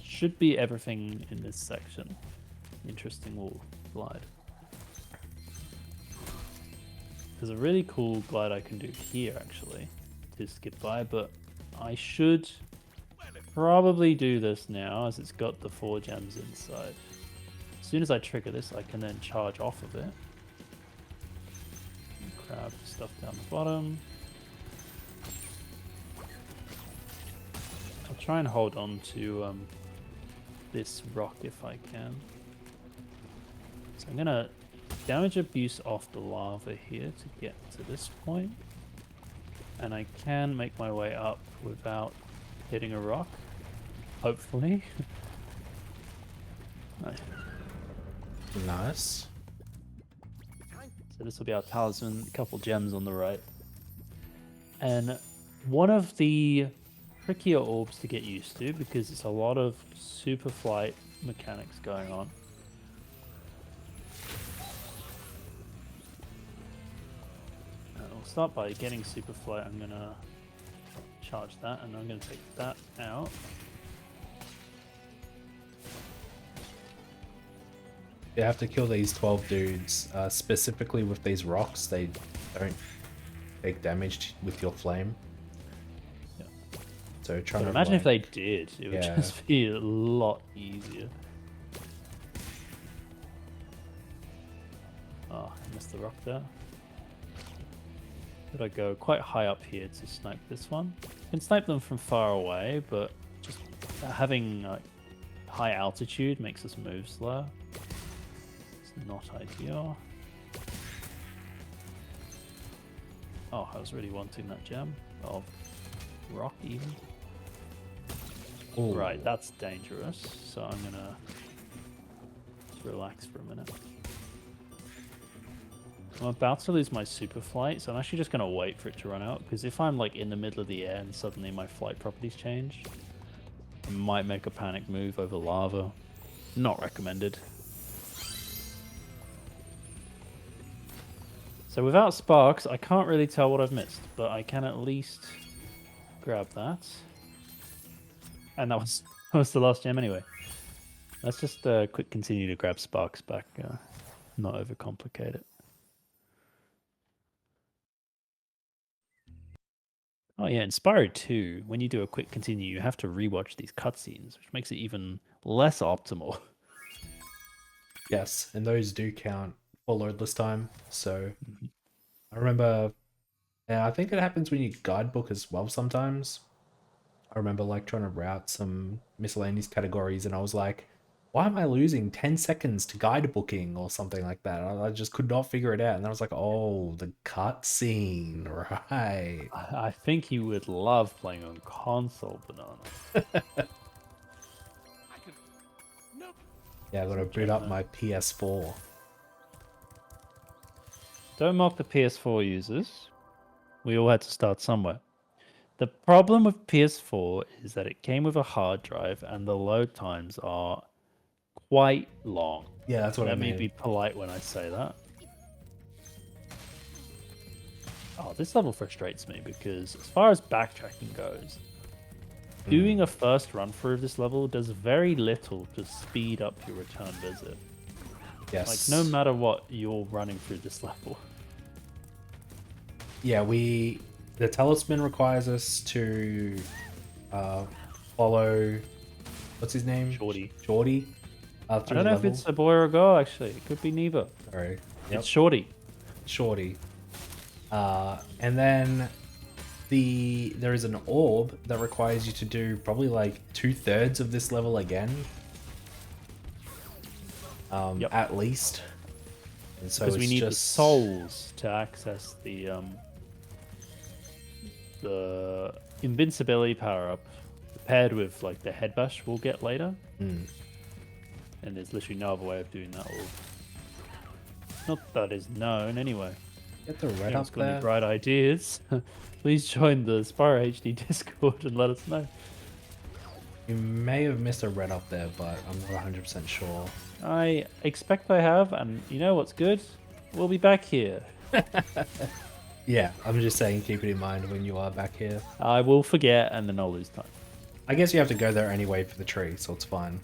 Should be everything in this section. Interesting wall glide. There's a really cool glide I can do here, actually, to skip by, but I should probably do this now, as it's got the 4 gems inside. As soon as I trigger this, I can then charge off of it. Grab stuff down the bottom. I'll try and hold on to this rock if I can. So I'm going to damage abuse off the lava here to get to this point, and I can make my way up without hitting a rock, hopefully. Nice. Nice. So this will be our talisman, a couple gems on the right, and one of the trickier orbs to get used to, because it's a lot of super flight mechanics going on. Start by getting super flight. I'm gonna charge that, and I'm gonna take that out. You have to kill these 12 dudes, specifically with these rocks. They don't take damage with your flame. Yeah. So try to imagine if they did, it would Yeah. just be a lot easier. Oh, I missed the rock there. Could I go quite high up here to snipe this one? You can snipe them from far away, but just having high altitude makes us move slow. It's not ideal. Oh, I was really wanting that gem of rock even. Ooh. Right, that's dangerous. So I'm gonna just relax for a minute. I'm about to lose my super flight, so I'm actually just going to wait for it to run out, because if I'm like in the middle of the air and suddenly my flight properties change, I might make a panic move over lava. Not recommended. So without sparks, I can't really tell what I've missed, but I can at least grab that. And that was the last gem anyway. Let's just quick continue to grab sparks back, not overcomplicate it. Oh yeah, in Spyro 2, when you do a quick continue, you have to rewatch these cutscenes, which makes it even less optimal. Yes, and those do count for loadless time. So I remember, and I think it happens when you guidebook as well sometimes. I remember like trying to route some miscellaneous categories, and I was like, why am I losing 10 seconds to guidebooking or something like that? I just could not figure it out. And I was like, oh, the cutscene, right. I think you would love playing on console, Banana. Yeah, I gotta boot up my PS4. Don't mock the PS4 users. We all had to start somewhere. The problem with PS4 is that it came with a hard drive and the load times are quite long. Yeah, that's what I Let mean. me be polite when I say that. Oh, this level frustrates me because as far as backtracking goes, doing a first run through of this level does very little to speed up your return visit. Yes. Like, no matter what, you're running through this level. Yeah, the talisman requires us to follow, what's his name? Shorty. Shorty. I Through don't the know level. if it's a boy or a girl, actually. It could be neither. Sorry. Yep. It's Shorty. Shorty. And then there is an orb that requires you to do probably like 2/3 of this level again. Yep. At least. And so Because we it's need the just souls to access the invincibility power up, paired with like the head bash we'll get later. And there's literally no other way of doing that orb. Not that is known anyway. Get the red Anyone's up got any there. bright ideas? Please join the Spyro HD Discord and let us know. You may have missed a red up there, but I'm not 100% sure. I expect I have, and you know what's good? We'll be back here. Yeah, I'm just saying keep it in mind when you are back here. I will forget, and then I'll lose time. I guess you have to go there anyway for the tree, so it's fine.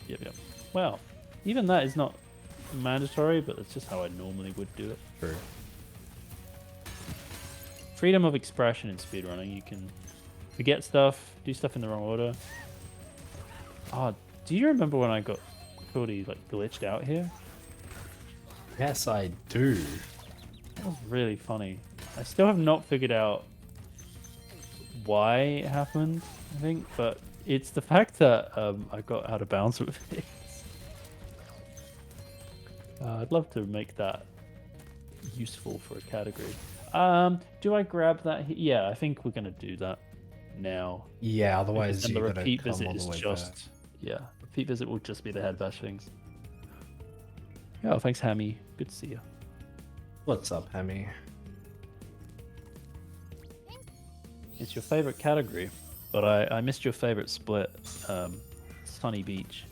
Yep. Well, even that is not mandatory, but that's just how I normally would do it. True. Freedom of expression in speedrunning. You can forget stuff, do stuff in the wrong order. Oh, do you remember when I got totally like glitched out here? Yes, I do. That was really funny. I still have not figured out why it happened, I think, but it's the fact that I got out of bounds with it. I'd love to make that useful for a category. Do I grab that? Yeah, I think we're gonna do that now. Yeah, otherwise And the you're gonna repeat come visit all the is way just back. yeah. Repeat visit will just be the head bash things. Oh, thanks, Hammy. Good to see you. What's up, Hammy? It's your favorite category, but I missed your favorite split. Sunny Beach.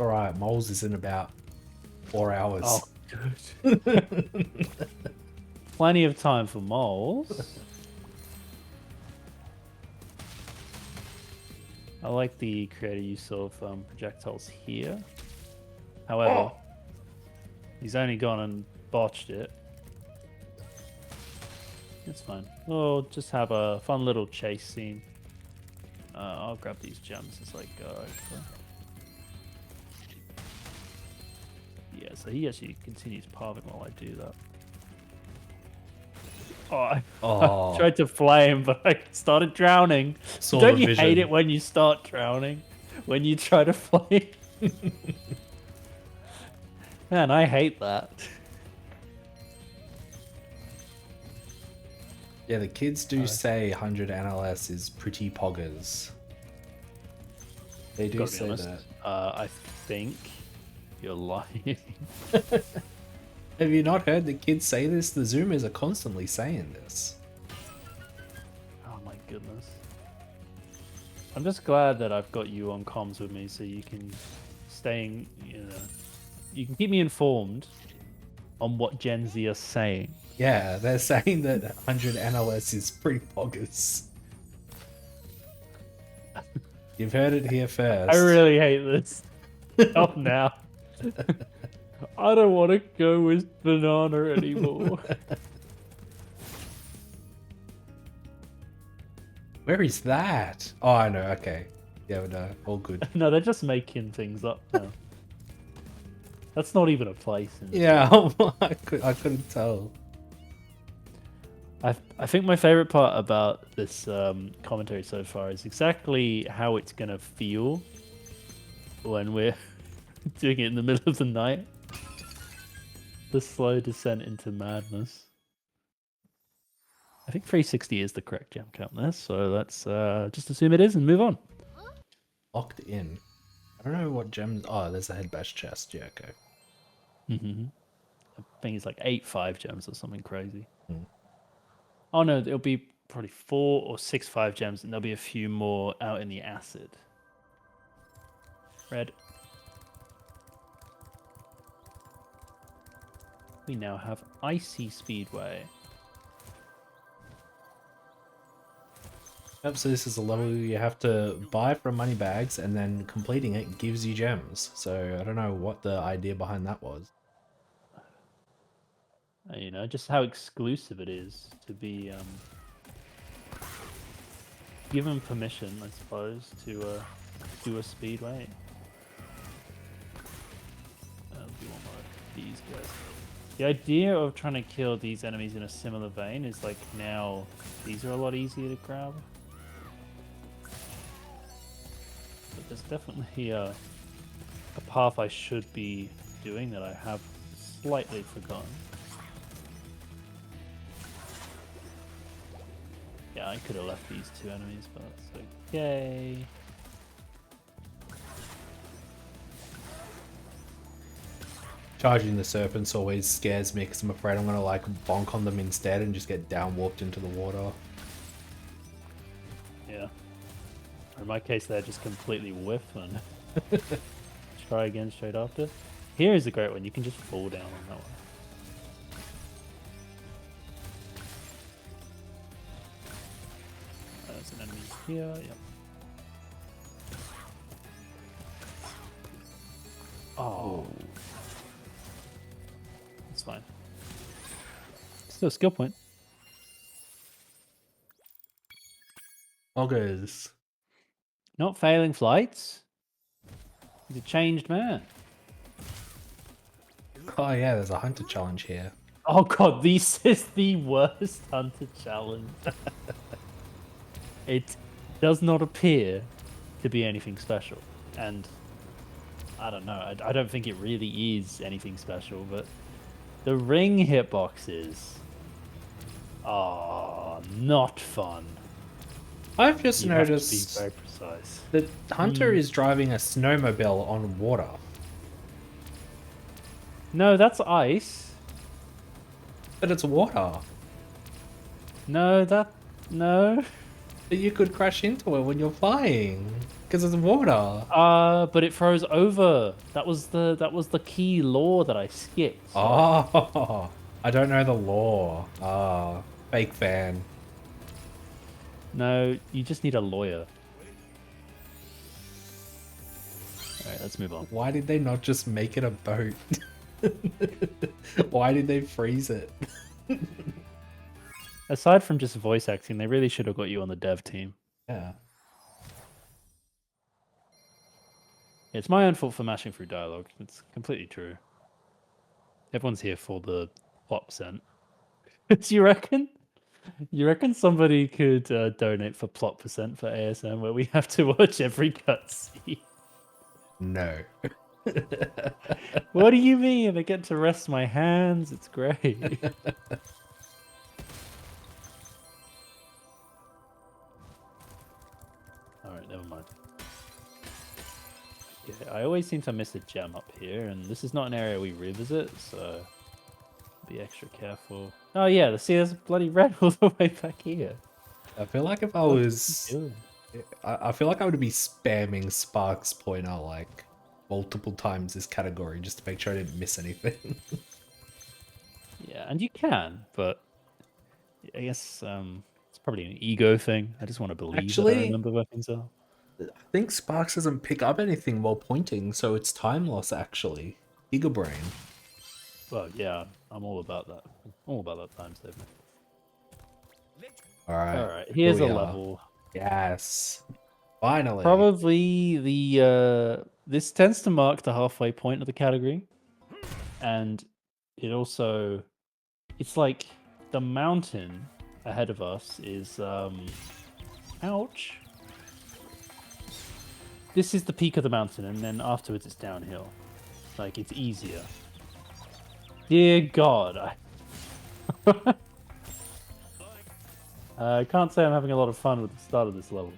Alright, Moles is in about 4 hours. Oh, good. Plenty of time for moles. I like the creative use of projectiles here. However, he's only gone and botched it. It's fine. We'll just have a fun little chase scene. I'll grab these gems as I go over. Yeah, so he actually continues parving while I do that. I tried to flame, but I started drowning. Saw Don't the you vision. hate it when you start drowning? When you try to flame? Man, I hate that. Yeah, the kids do say 100 NLS is pretty poggers. They do Gotta be say honest. that. I think you're lying. Have you not heard the kids say this? The Zoomers are constantly saying this. Oh my goodness. I'm just glad that I've got you on comms with me so you can you can keep me informed on what Gen Z are saying. Yeah, they're saying that 100 NLS is pretty poggers. You've heard it here first. I really hate this. Stop now. I don't want to go with banana anymore. Where is that? Oh, I know. Okay. Yeah, no, all good. No, they're just making things up now. That's not even a place. Yeah, I couldn't tell. I think my favorite part about this commentary so far is exactly how it's gonna feel when we're doing it in the middle of the night. The slow descent into madness. I think 360 is the correct gem count there, so let's just assume it is and move on. Locked in. I don't know what gems. Oh, there's a head bash chest. Yeah, okay. Mm-hmm. I think it's like 8 5 gems or something crazy. Hmm. Oh no, it'll be probably 4 or 6 5 gems, and there'll be a few more out in the acid. Red. we now have Icy Speedway. Yep, so this is a level you have to buy from money bags, and then completing it gives you gems. So I don't know what the idea behind that was. You know, just how exclusive it is to be given permission, I suppose, to do a speedway. Do one more of these guys. The idea of trying to kill these enemies in a similar vein is like now these are a lot easier to grab. But there's definitely a path I should be doing that I have slightly forgotten. Yeah, I could have left these two enemies, but that's okay. Charging the serpents always scares me because I'm afraid I'm gonna like bonk on them instead and just get down warped into the water. Yeah. In my case, they're just completely whiff and try again straight after. Here is a great one. You can just fall down on that one. There's an enemy here. Yep. Oh. It's fine. Still a skill point. Augers. Not failing flights. He's a changed man. Oh yeah, there's a hunter challenge here. Oh god, this is the worst hunter challenge. It does not appear to be anything special. And I don't know, I don't think it really is anything special, but the ring hitboxes are not fun. I've just You have to be noticed very precise. that Hunter is driving a snowmobile on water. No, that's ice. But it's water. No, no. But you could crash into it when you're flying. Because it's water. But it froze over. That was the key law that I skipped. Oh, I don't know the law. Ah, fake fan. No, you just need a lawyer. Alright, let's move on. Why did they not just make it a boat? Why did they freeze it? Aside from just voice acting, they really should have got you on the dev team. Yeah. It's my own fault for mashing through dialogue. It's completely true. Everyone's here for the plot percent. Do you reckon? You reckon somebody could donate for plot percent for ASM where we have to watch every cutscene? No. What do you mean? I get to rest my hands. It's great. Alright, never mind. Yeah, I always seem to miss a gem up here, and this is not an area we revisit, so be extra careful. Oh yeah, see, there's bloody red all the way back here. I feel like if I was... I feel like I would be spamming Spark's pointer like multiple times this category just to make sure I didn't miss anything. Yeah, and you can, but I guess it's probably an ego thing. I just want to believe that I remember where things are. I think Sparks doesn't pick up anything while pointing, so it's time loss actually. Ego brain. Well, yeah, I'm all about that. All about that time saving. Alright. Here's a level. Yes. Finally. Probably the this tends to mark the halfway point of the category. And it also it's like the mountain ahead of us is ouch. This is the peak of the mountain, and then afterwards it's downhill. Like, it's easier. Dear God. I can't say I'm having a lot of fun with the start of this level.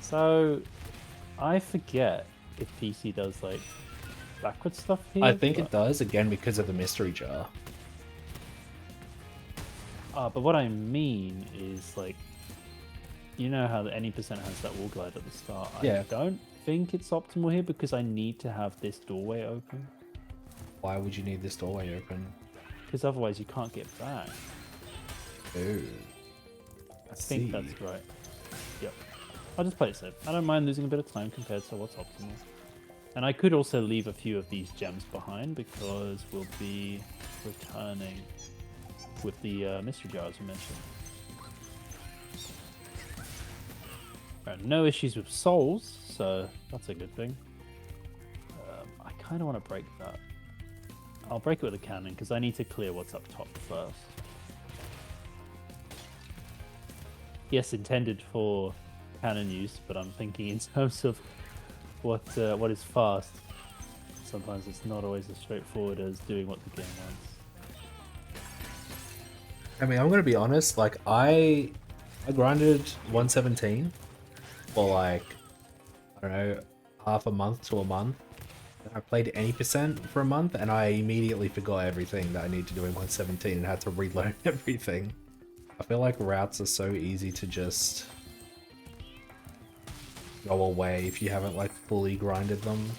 So, I forget if PC does, like, backward stuff here. I think it does, again, because of the mystery jar. But what I mean is, like, you know how any percent has that wall glide at the start. Yeah. I don't think it's optimal here because I need to have this doorway open. Why would you need this doorway open? Because otherwise you can't get back. Oh. I think that's right. Yep. I'll just play it safe. I don't mind losing a bit of time compared to what's optimal. And I could also leave a few of these gems behind because we'll be returning with the mystery jars we mentioned. No issues with souls, so that's a good thing. I kind of want to break that. I'll break it with a cannon because I need to clear what's up top first. Yes, intended for cannon use, but I'm thinking in terms of what is fast. Sometimes it's not always as straightforward as doing what the game wants. I mean, I'm gonna be honest. Like, I grinded 117 for like, I don't know, half a month to a month. I played any percent for a month, and I immediately forgot everything that I need to do in 117 and had to relearn everything. I feel like routes are so easy to just go away if you haven't like fully grinded them.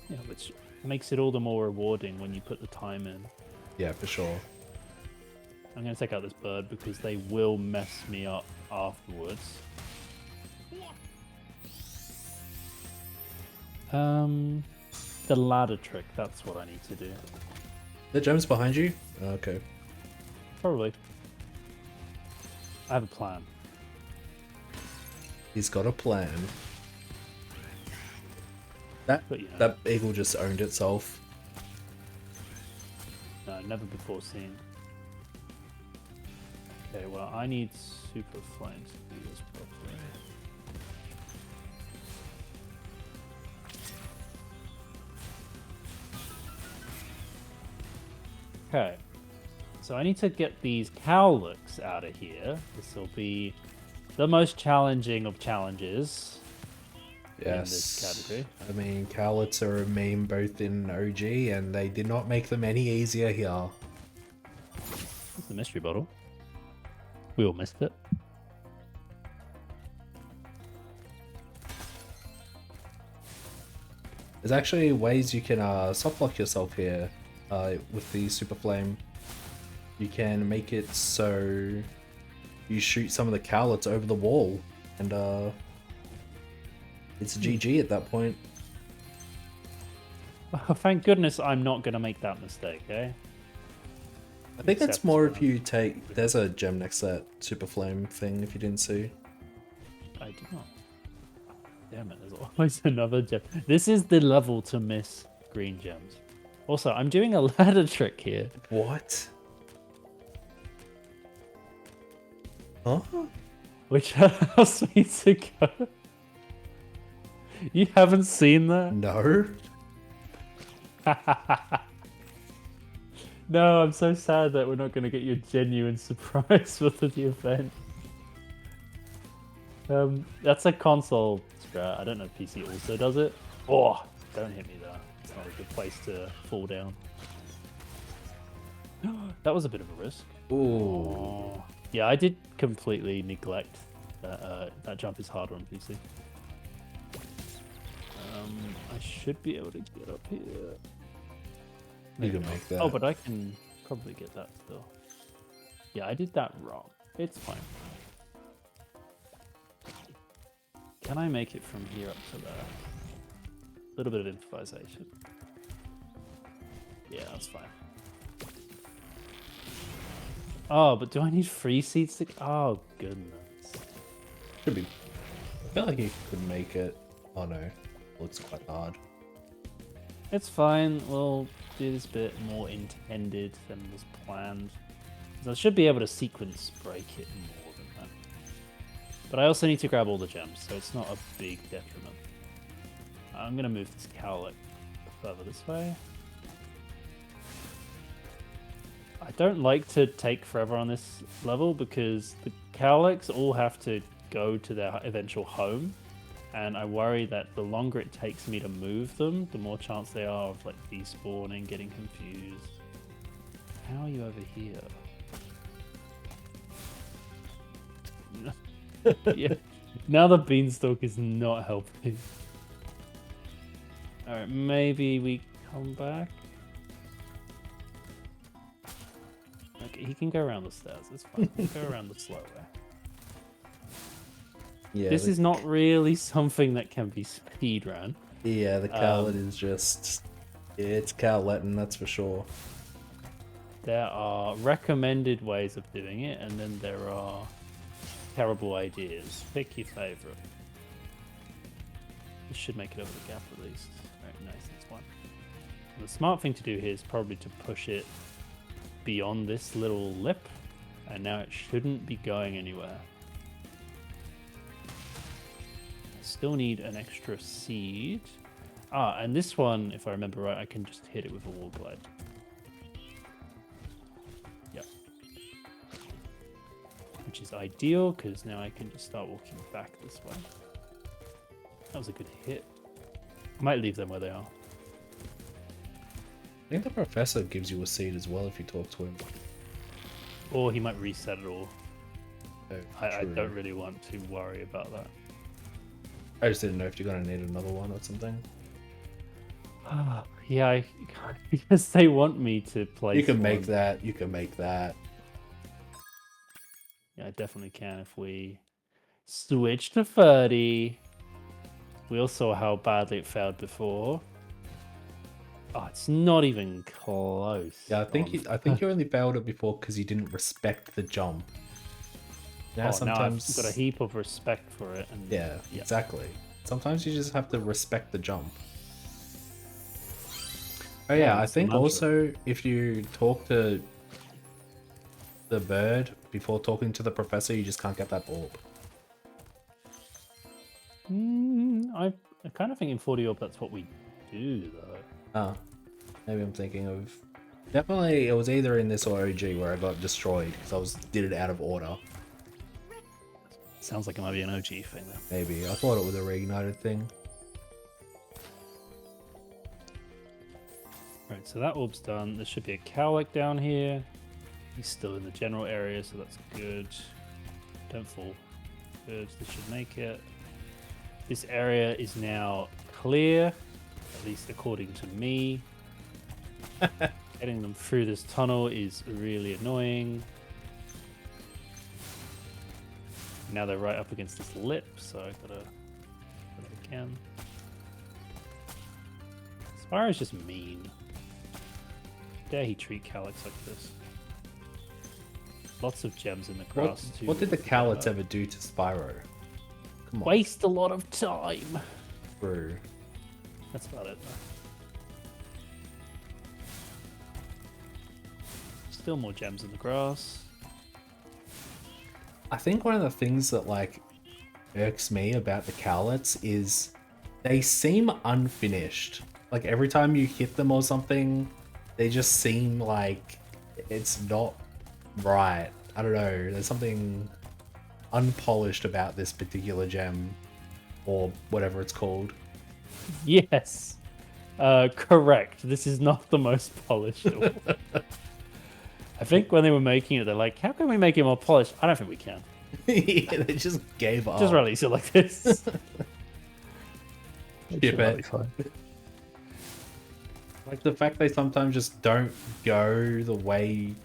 Yeah, which makes it all the more rewarding when you put the time in. Yeah, for sure. I'm going to take out this bird because they will mess me up afterwards. The ladder trick, that's what I need to do. The gems behind you? Okay. Probably. I have a plan. He's got a plan. That But, you know, that eagle just owned itself. no, never before seen. Okay, well, I need super flames to do this properly. Okay, so I need to get these cowlicks out of here. This will be the most challenging of challenges in this category. I mean, cowlets are a meme both in OG, and they did not make them any easier here. It's the mystery bottle. We all missed it. There's actually ways you can soft lock yourself here with the super flame. You can make it so you shoot some of the cowlets over the wall, and it's a GG at that point. Oh, thank goodness I'm not going to make that mistake, eh? I think that's Except more when if you take... There's a gem next to that super flame thing, if you didn't see. I did not. Damn it, there's always another gem. This is the level to miss green gems. Also, I'm doing a ladder trick here. What? Huh? Which allows me to go. You haven't seen that? No? No, I'm so sad that we're not going to get you a genuine surprise for the event. That's a console strat. I don't know if PC also does it. Oh, don't hit me there. It's not a good place to fall down. That was a bit of a risk. Ooh. Oh. Yeah, I did completely neglect that. That jump is harder on PC. I should be able to get up here. You can make that. Oh, but I can probably get that still. Yeah, I did that wrong. It's fine. Can I make it from here up to there? A little bit of improvisation. Yeah, that's fine. Oh, but do I need 3 seats to... Oh, goodness. Should be. I feel like you could make it. Oh no. Looks quite hard. It's fine. We'll do this bit more intended than was planned. So I should be able to sequence break it more than that. But I also need to grab all the gems, so it's not a big detriment. I'm going to move this cowlick further this way. I don't like to take forever on this level because the cowlicks all have to go to their eventual home. And I worry that the longer it takes me to move them, the more chance they are of like despawning, getting confused. How are you over here? Yeah. Now the beanstalk is not helping. Alright, maybe we come back. Okay, he can go around the stairs. It's fine. We'll go around the slow way. Yeah, This is not really something that can be speedrun. Yeah, the cowlet is just... It's cowletting, that's for sure. There are recommended ways of doing it, and then there are terrible ideas. Pick your favorite. This should make it over the gap at least. Alright, nice, that's one. And the smart thing to do here is probably to push it beyond this little lip, and now it shouldn't be going anywhere. I still need an extra seed. Ah, and this one, if I remember right, I can just hit it with a wall glide. Yep. Which is ideal, because now I can just start walking back this way. That was a good hit. I might leave them where they are. I think the professor gives you a seed as well if you talk to him. Or he might reset it all. Oh, I true. don't really want to worry about that. I just didn't know if you're going to need another one or something. Yeah, because they want me to play. You can make that. You can make that. Yeah, I definitely can if we switch to 30. We all saw how badly it failed before. Oh, it's not even close. Yeah, I think you only failed it before because you didn't respect the jump. Now sometimes now I've got a heap of respect for it. And yeah, exactly. Sometimes you just have to respect the jump. Oh yeah, I think also if you talk to the bird before talking to the professor, you just can't get that orb. I kind of think in 40 orb that's what we do though. Oh, maybe I'm thinking of... Definitely, it was either in this or OG where I got destroyed because did it out of order. Sounds like it might be an OG thing though. Maybe. I thought it was a reignited thing. Right, so that orb's done. There should be a cowlick down here. He's still in the general area, so that's good. Don't fall. Good, this should make it. This area is now clear, at least according to me. Getting them through this tunnel is really annoying. Now they're right up against this lip, so I've got to put it again. Spyro's just mean. Dare he treat Calyx like this? Lots of gems in the grass too. What did the Cowlets ever do to Spyro? Come on. Waste a lot of time. True. That's about it though. Still more gems in the grass. I think one of the things that like irks me about the Cowlets is they seem unfinished. Like every time you hit them or something, they just seem like it's not right. I don't know. There's something unpolished about this particular gem or whatever it's called. Yes. Correct. This is not the most polished. I think when they were making it, they're like, how can we make it more polished? I don't think we can. Yeah, they just gave up. Just release it like this. Ship it. Like the fact they sometimes just don't go the way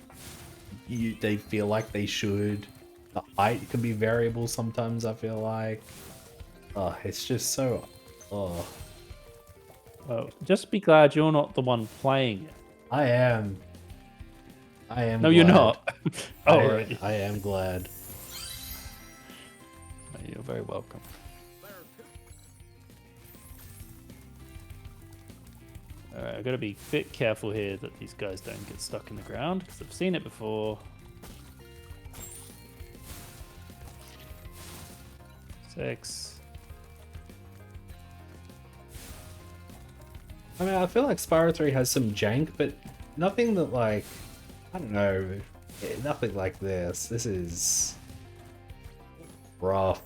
they feel like they should. The height can be variable sometimes, I feel like. Oh, it's just so... Oh. Well, just be glad you're not the one playing it. I am. No, you're not. I am glad. You're very welcome. Alright, I've got to be a bit careful here that these guys don't get stuck in the ground, because I've seen it before. 6. I mean, I feel like Spyro 3 has some jank, but nothing that like... I don't know. Nothing like this. This is... rough.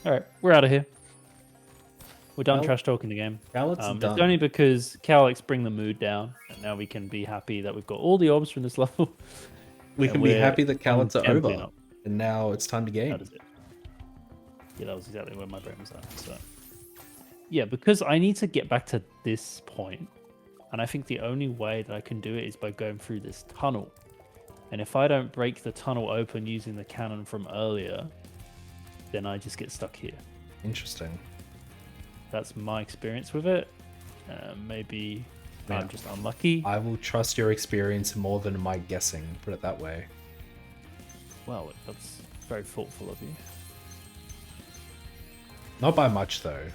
Alright, we're out of here. We're done trash talking the game. Done. It's only because Calyx bring the mood down, and now we can be happy that we've got all the orbs from this level. We can be happy that Cowlets are over, not. and now it's time to game. That is it. Yeah, that was exactly where my brain was at. So, Yeah, because I need to get back to this point, and I think the only way that I can do it is by going through this tunnel. And if I don't break the tunnel open using the cannon from earlier, then I just get stuck here. Interesting. That's my experience with it. Maybe Yeah. I'm just unlucky. I will trust your experience more than my guessing, put it that way. Well, that's very thoughtful of you. Not by much, though.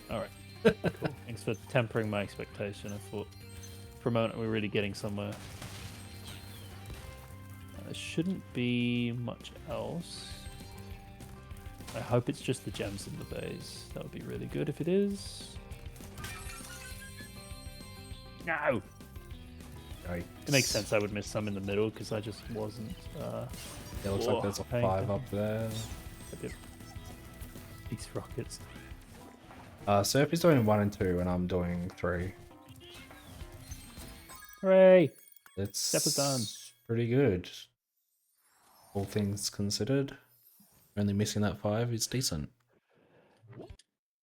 All right. Cool. Thanks for tempering my expectation. I thought for a moment we were really getting somewhere. There shouldn't be much else. I hope it's just the gems in the base. That would be really good if it is. No! Yikes. It makes sense I would miss some in the middle because I just wasn't. It looks like there's a 5 up there. These rockets. Surf is doing 1 and 2, and I'm doing 3. Hooray! It's Step is done. pretty good. All things considered. Only missing that 5 is decent.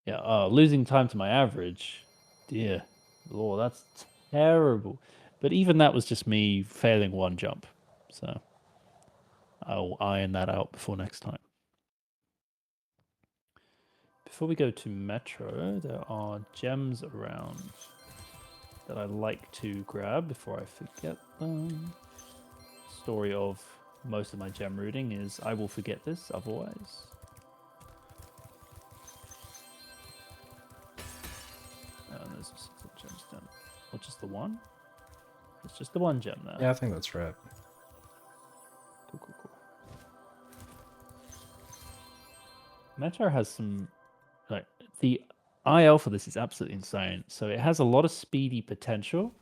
Yeah, losing time to my average. Dear Lord, that's terrible. But even that was just me failing one jump. So I'll iron that out before next time. Before we go to Metro, there are gems around that I like to grab before I forget them. Story of most of my gem routing is I will forget this otherwise. There's some gems down. Or just the one? It's just the one gem there. Yeah, I think that's right. Cool. Metro has some, like, the IL for this is absolutely insane. So it has a lot of speedy potential,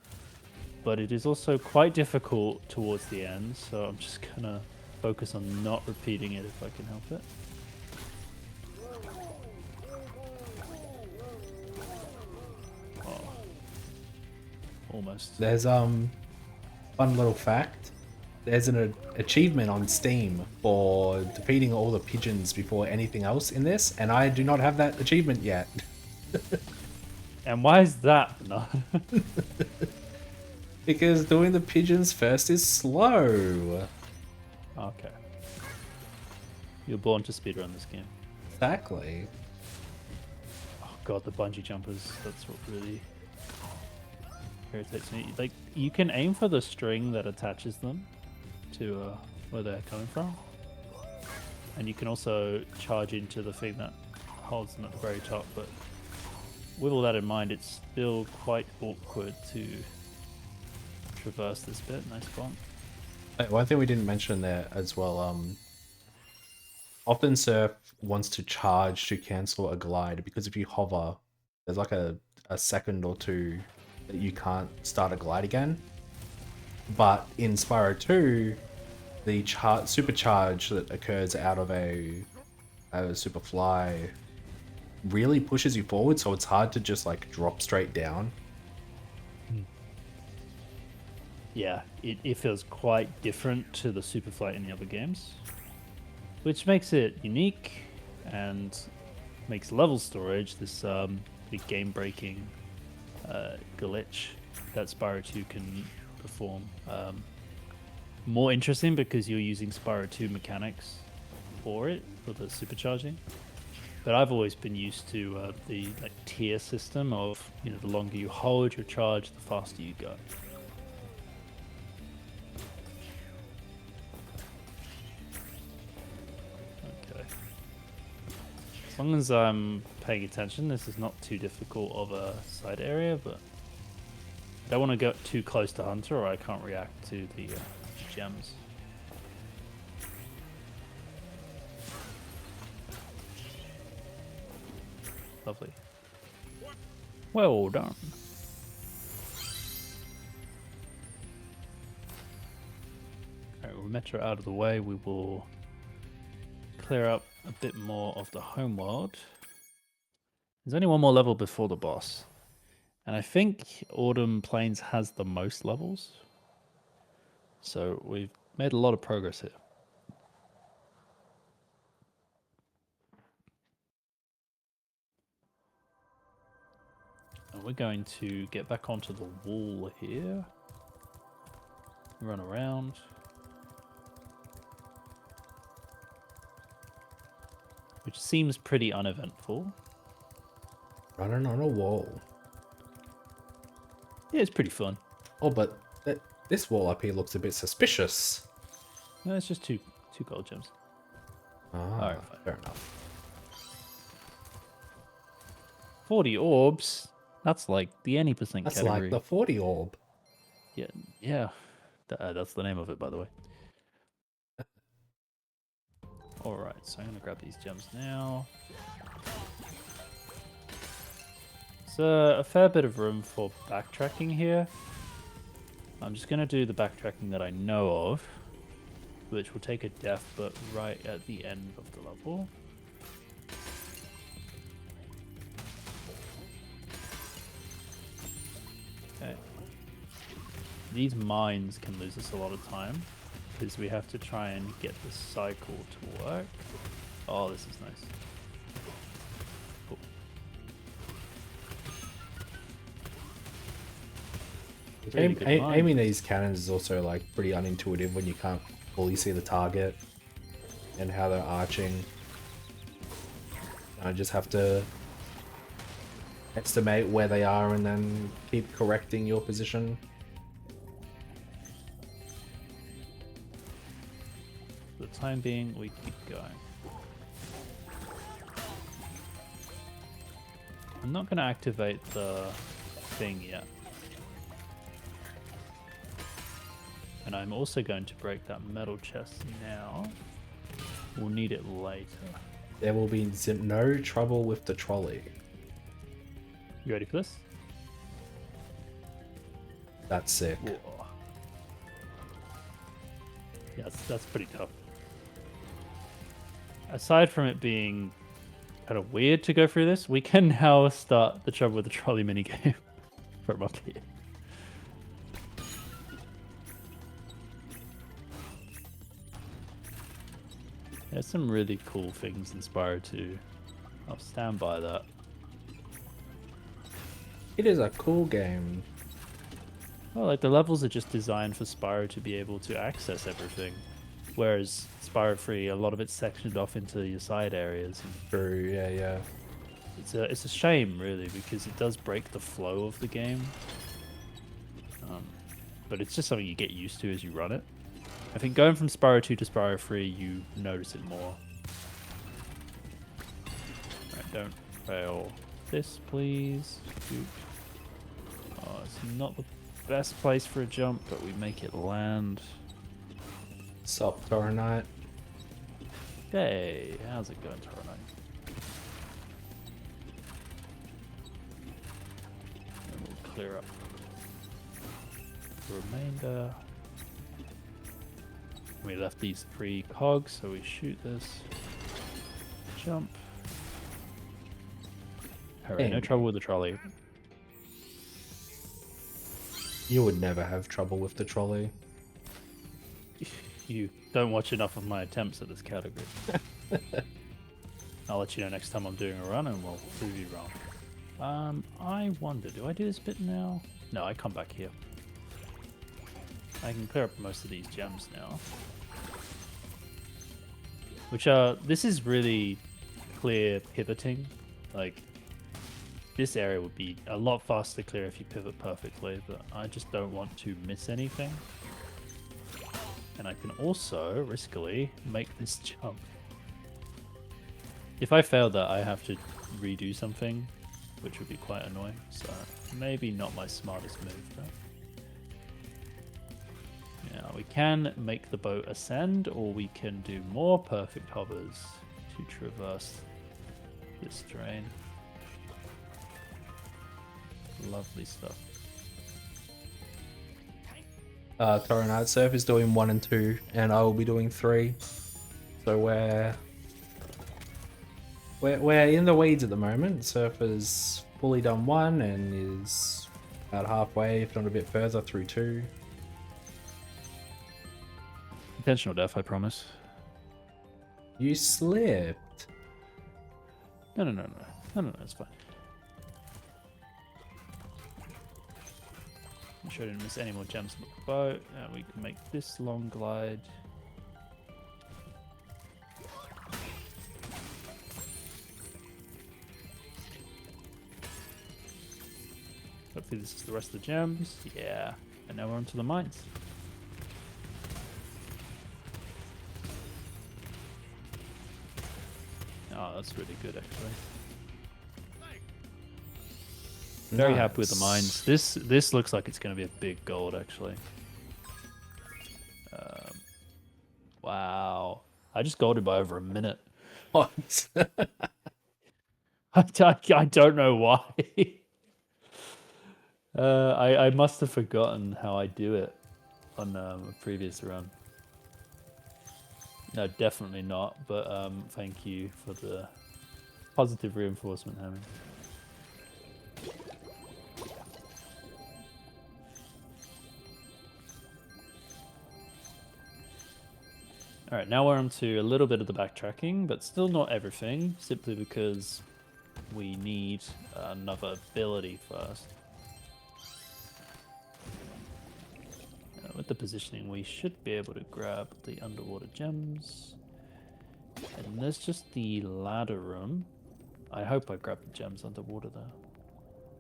but it is also quite difficult towards the end. So I'm just gonna focus on not repeating it if I can help it. Oh, almost. There's fun little fact. There's an achievement on Steam for defeating all the pigeons before anything else in this, and I do not have that achievement yet. And why is that? No. Because doing the pigeons first is slow. Okay. You're born to speedrun this game. Exactly. Oh god, the bungee jumpers. That's what really irritates me. Like, you can aim for the string that attaches them to where they're coming from. And you can also charge into the thing that holds them at the very top, but with all that in mind, it's still quite awkward to traverse this bit. Nice bomb. One thing we didn't mention there as well, often Surf wants to charge to cancel a glide, because if you hover, there's like a second or two that you can't start a glide again. But in Spyro 2, the supercharge that occurs out of a super fly really pushes you forward, so it's hard to just like drop straight down. Yeah, it feels quite different to the Superflight in the other games, which makes it unique and makes level storage this big game-breaking glitch that Spyro 2 can perform more interesting, because you're using Spyro 2 mechanics for it, for the supercharging. But I've always been used to the tier system of, the longer you hold your charge, the faster you go. Okay. As long as I'm paying attention, this is not too difficult of a side area, but I don't want to get too close to Hunter or I can't react to the gems. Lovely. Well done. Alright, with Metro out of the way, we will clear up a bit more of the homeworld. There's only one more level before the boss. And I think Autumn Plains has the most levels. So we've made a lot of progress here. And we're going to get back onto the wall here. Run around. Which seems pretty uneventful. Running on a wall. Yeah, it's pretty fun. Oh, but this wall up here looks a bit suspicious. No, it's just two gold gems. Ah, Alright, fine. fair enough. 40 orbs. That's like the any percent That's category. like the 40 orb. Yeah. That's the name of it, by the way. Alright, so I'm going to grab these gems now. There's a fair bit of room for backtracking here. I'm just going to do the backtracking that I know of, which will take a death, but right at the end of the level. Okay. These mines can lose us a lot of time, because we have to try and get the cycle to work. Oh, this is nice. Cool. Really good Aiming mines. these cannons is also like pretty unintuitive when you can't fully see the target and how they're arching. I just have to estimate where they are and then keep correcting your position. For the time being, we keep going. I'm not going to activate the thing yet. And I'm also going to break that metal chest now. We'll need it later. There will be no trouble with the trolley. You ready for this? That's sick. Whoa. Yeah, that's pretty tough. Aside from it being kind of weird to go through this, we can now start the trouble with the trolley minigame from up here. There's some really cool things in Spyro 2. I'll stand by that. It is a cool game. Well, like the levels are just designed for Spyro to be able to access everything. Whereas Spyro 3, a lot of it's sectioned off into your side areas. And True, yeah. it's a shame, really, because it does break the flow of the game. But it's just something you get used to as you run it. I think going from Spyro 2 to Spyro 3, you notice it more. Right, don't fail this, please. Shoot. Oh, it's not the best place for a jump, but we make it land. Sup, Toro Knight? Hey, how's it going, Toro Knight? And we'll clear up the remainder. We left these 3 cogs, so we shoot this. Jump. Alright, no trouble with the trolley. You would never have trouble with the trolley. You don't watch enough of my attempts at this category. I'll let you know next time I'm doing a run and we'll prove you wrong. I wonder, do I do this bit now? No, I come back here. I can clear up most of these gems now. This is really clear pivoting. Like, this area would be a lot faster clear if you pivot perfectly, but I just don't want to miss anything. And I can also, riskily, make this jump. If I fail that, I have to redo something, which would be quite annoying. So, maybe not my smartest move, though. Now, we can make the boat ascend, or we can do more perfect hovers to traverse this terrain. Lovely stuff. Toro Knight Surf is doing 1 and 2, and I will be doing 3. So we're in the weeds at the moment. Surf has fully done 1 and is about halfway, if not a bit further, through 2. Intentional death, I promise. You slipped. No, it's fine. Make sure I didn't miss any more gems on the boat. And we can make this long glide. Hopefully this is the rest of the gems. Yeah. And now we're onto the mines. Oh, that's really good actually. Very happy with the mines. This looks like it's going to be a big gold actually. Wow. I just golded by over a minute. What? I don't know why. I must have forgotten how I do it on a previous run. No, definitely not. But thank you for the positive reinforcement, Hammy. All right, now we're on to a little bit of the backtracking, but still not everything, simply because we need another ability first. With the positioning, we should be able to grab the underwater gems. And there's just the ladder room. I hope I grabbed the gems underwater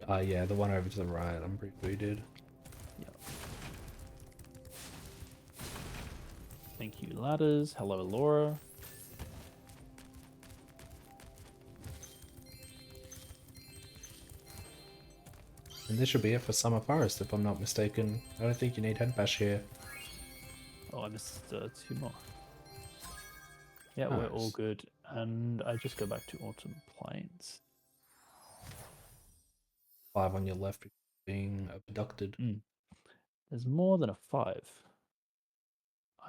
there. Yeah, the one over to the right. I'm pretty sure you did. Yep. Thank you, ladders. Hello, Laura. And this should be it for Summer Forest, if I'm not mistaken. I don't think you need head bash here. Oh, I missed 2 more. Yeah, nice. We're all good. And I just go back to Autumn Plains. 5 on your left being abducted. There's more than a 5.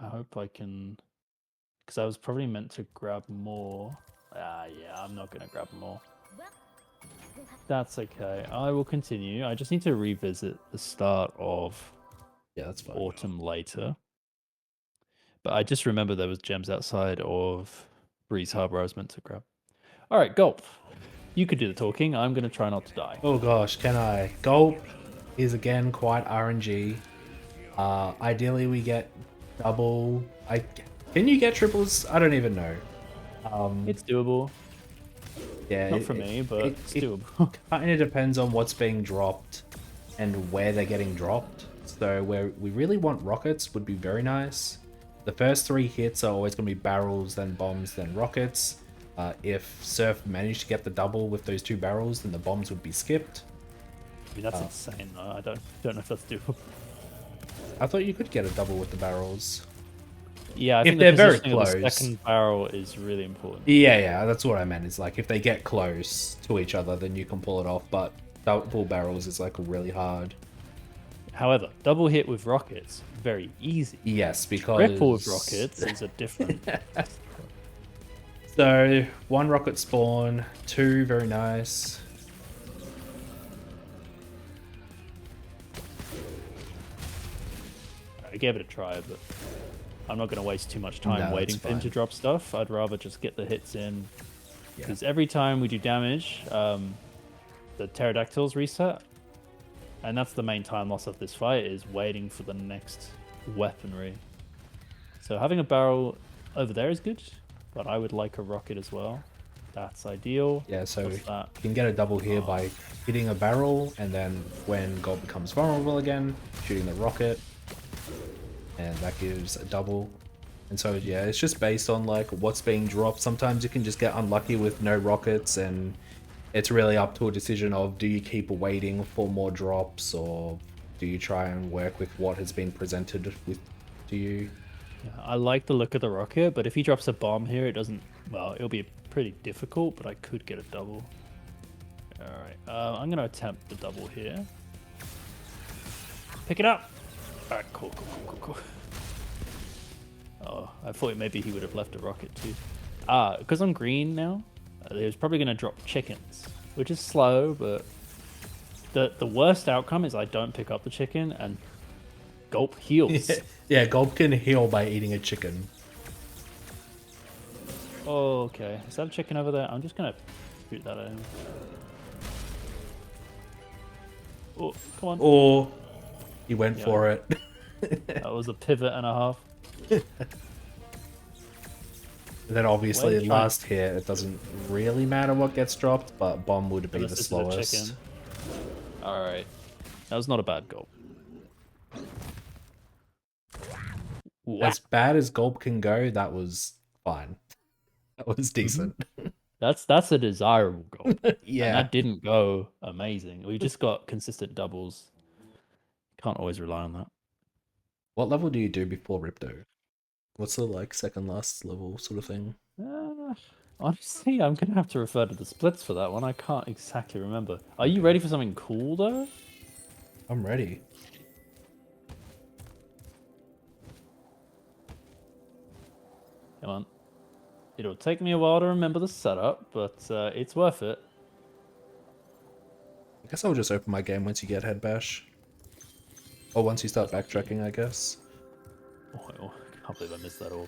I hope I can... Because I was probably meant to grab more. Yeah, I'm not going to grab more. That's okay. I will continue. I just need to revisit the start of that's fine. Autumn later. But I just remember there was gems outside of Breeze Harbor I was meant to grab. All right, Gulp. You could do the talking. I'm going to try not to die. Oh gosh, can I? Gulp is again quite RNG. Ideally we get double. Can you get triples? I don't even know. It's doable. Yeah, not for me, but it's doable. Kind of depends on what's being dropped and where they're getting dropped. So where we really want rockets would be very nice. The first 3 hits are always going to be barrels, then bombs, then rockets. If Surf managed to get the double with those 2 barrels, then the bombs would be skipped. I mean, that's insane though. I don't know if that's doable. I thought you could get a double with the barrels. Yeah, I think they're the very close. close. The second barrel is really important. Yeah, that's what I meant. Is like if they get close to each other, then you can pull it off. But double barrels is like really hard. However, double hit with rockets, very easy. Yes, because triple with rockets is a different. So 1 rocket spawn, 2 very nice. I gave it a try, but I'm not going to waste too much time waiting for him to drop stuff. I'd rather just get the hits in. Because every time we do damage, the pterodactyls reset. And that's the main time loss of this fight, is waiting for the next weaponry. So having a barrel over there is good, but I would like a rocket as well. That's ideal. Yeah, so you can get a double here by hitting a barrel, and then when gold becomes vulnerable again, shooting the rocket. And that gives a double. And so yeah, it's just based on like what's being dropped. Sometimes you can just get unlucky with no rockets, and it's really up to a decision of, do you keep waiting for more drops, or do you try and work with what has been presented with to you? Yeah, I like the look of the rocket, but if he drops a bomb here, it doesn't... Well, it'll be pretty difficult, but I could get a double. Alright, I'm going to attempt the double here. Pick it up! Alright, cool. Oh, I thought maybe he would have left a rocket too. Because I'm green now, there's probably going to drop chickens, which is slow, but the worst outcome is I don't pick up the chicken and Gulp heals. Yeah, Gulp can heal by eating a chicken. Oh, okay. Is that a chicken over there? I'm just going to shoot that at him. Oh, come on. Or He went Yeah. for it. That was a pivot and a half. And then obviously Wait, try- last hit, it doesn't really matter what gets dropped, but bomb would be Unless the this is a slowest. chicken. Alright. That was not a bad goal. Wow. As bad as gulp can go, that was fine. That was decent. That's a desirable goal. And Yeah. that didn't go amazing. We just got consistent doubles. Can't always rely on that. What level do you do before Ripto? What's the like second last level sort of thing? Honestly, I'm gonna have to refer to the splits for that one. I can't exactly remember. Are you ready for something cool though? I'm ready. Come on. It'll take me a while to remember the setup, but it's worth it. I guess I'll just open my game once you get head bash. Or once you start backtracking, I guess. Oh, I can't believe I missed that all.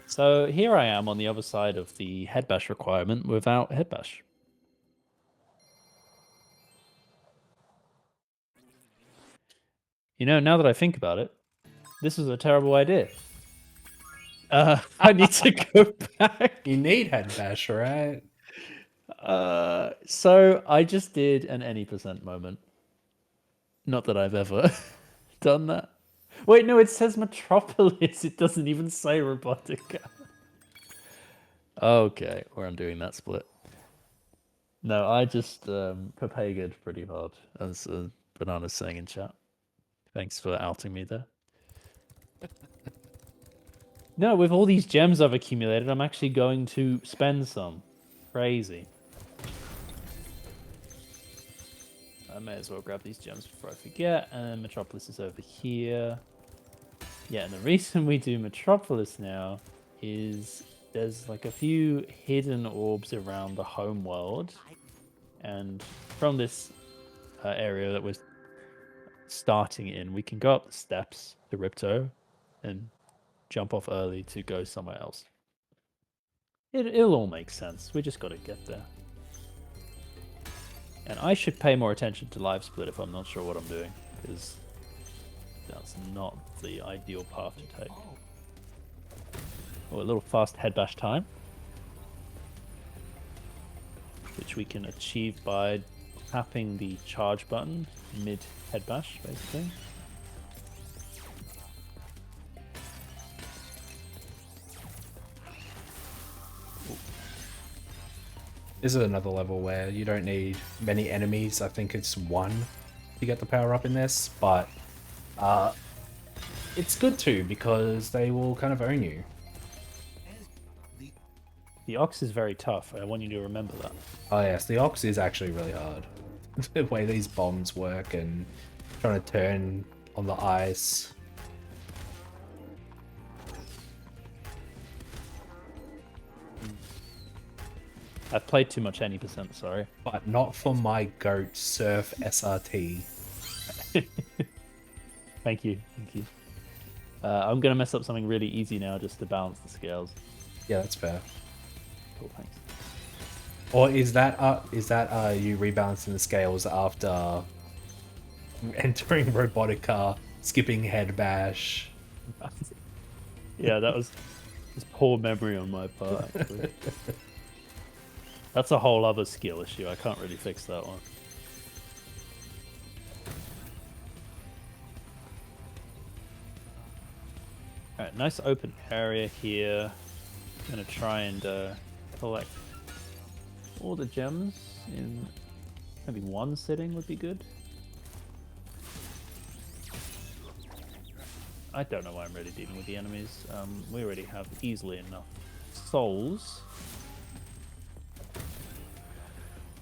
So here I am on the other side of the head bash requirement without head bash. You know, now that I think about it, this was a terrible idea. I need to go back. You need head bash, right? So I just did an any percent moment. Not that I've ever done that. Wait, no, it says Metropolis. It doesn't even say Robotica. Okay, we're undoing that split. No, I just papaged pretty hard, as Banana's saying in chat. Thanks for outing me there. No, with all these gems I've accumulated, I'm actually going to spend some. Crazy. I may as well grab these gems before I forget. And Metropolis is over here. Yeah, and the reason we do Metropolis now is there's like a few hidden orbs around the home world. And from this area that we're starting in, we can go up the steps to Ripto and jump off early to go somewhere else. It'll all make sense. We just got to get there. And I should pay more attention to live split if I'm not sure what I'm doing, because that's not the ideal path to take. Oh, a little fast head bash time, which we can achieve by tapping the charge button mid head bash, basically. This is another level where you don't need many enemies. I think it's one to get the power up in this, but it's good too because they will kind of own you. The Ox is very tough. I want you to remember that. Oh yes, the Ox is actually really hard. The way these bombs work and trying to turn on the ice. I've played too much any percent, sorry. But not for my goat Surf SRT. Thank you, thank you. I'm gonna mess up something really easy now just to balance the scales. Yeah, that's fair. Cool, thanks. Or is that you rebalancing the scales after entering Robotica, skipping head bash? Yeah, that was just poor memory on my part, actually. That's a whole other skill issue. I can't really fix that one. Alright, nice open area here. I'm gonna try and collect all the gems in maybe one sitting would be good. I don't know why I'm really dealing with the enemies. We already have easily enough souls.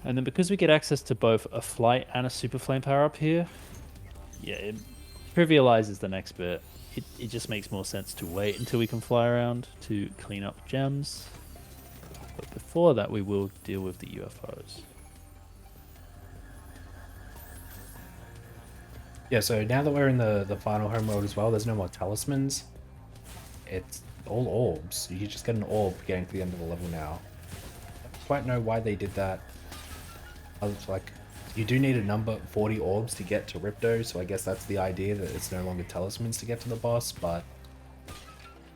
And then because we get access to both a flight and a super flame power up here, yeah, it trivializes the next bit. It just makes more sense to wait until we can fly around to clean up gems. But before that, we will deal with the UFOs. Yeah, so now that we're in the final home world as well, there's no more talismans. It's all orbs. You just get an orb getting to the end of the level now. I don't quite know why they did that. I was like, You do need a number 40 orbs to get to Ripto, so I guess that's the idea, that it's no longer talismans to get to the boss, but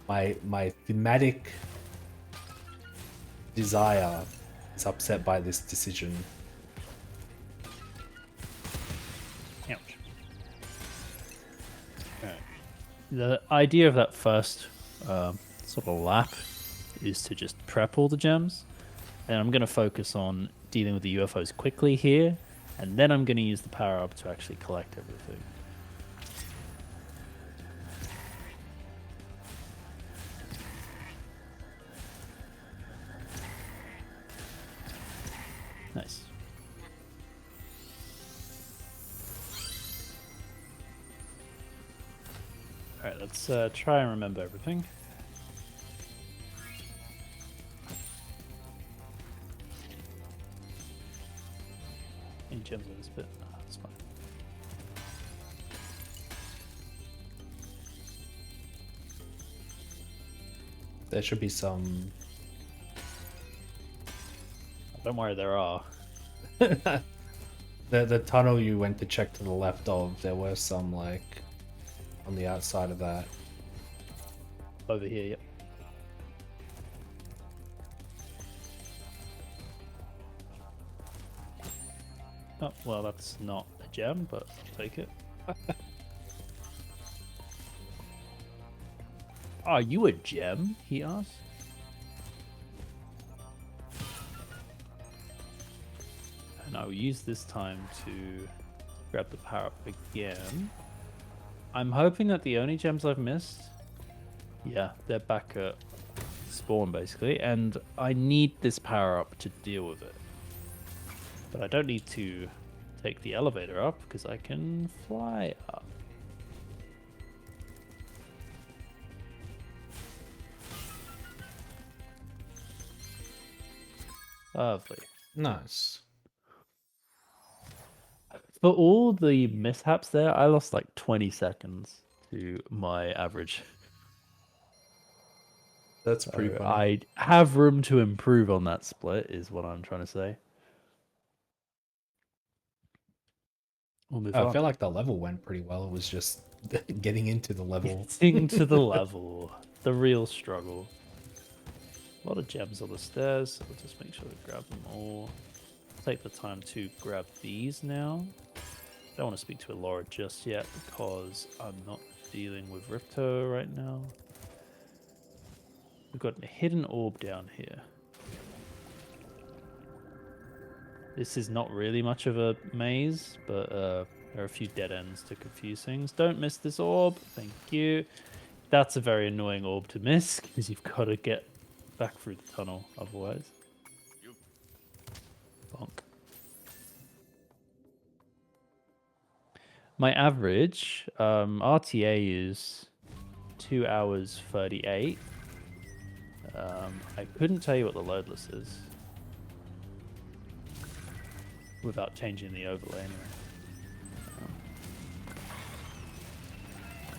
my thematic desire is upset by this decision. Ouch. Alright. The idea of that first sort of lap is to just prep all the gems, and I'm going to focus on dealing with the UFOs quickly here, and then I'm going to use the power up to actually collect everything. Nice. Alright, let's try and remember everything. Any gems on this bit? No, that's fine. There should be some... Don't worry, there are. The tunnel you went to check to the left of, there were some, like, on the outside of that. Over here, yep. Oh, well, that's not a gem, but I'll take it. Are you a gem? He asked. And I will use this time to grab the power up again. I'm hoping that the only gems I've missed, yeah, they're back at spawn basically, and I need this power up to deal with it. But I don't need to take the elevator up because I can fly up. Lovely. Nice. For all the mishaps there, I lost like 20 seconds to my average. That's pretty So funny. I have room to improve on that split, is what I'm trying to say. We'll move I on. feel like the level went pretty well. It was just getting into the level. Getting to the level. The real struggle. A lot of gems on the stairs, so we'll just make sure to grab them all. Take the time to grab these now. Don't want to speak to Laura just yet because I'm not dealing with Ripto right now. We've got a hidden orb down here. This is not really much of a maze, but there are a few dead ends to confuse things. Don't miss this orb. Thank you. That's a very annoying orb to miss because you've got to get back through the tunnel otherwise. Bonk. My average RTA is 2 hours 38. I couldn't tell you what the loadless is without changing the overlay anyway.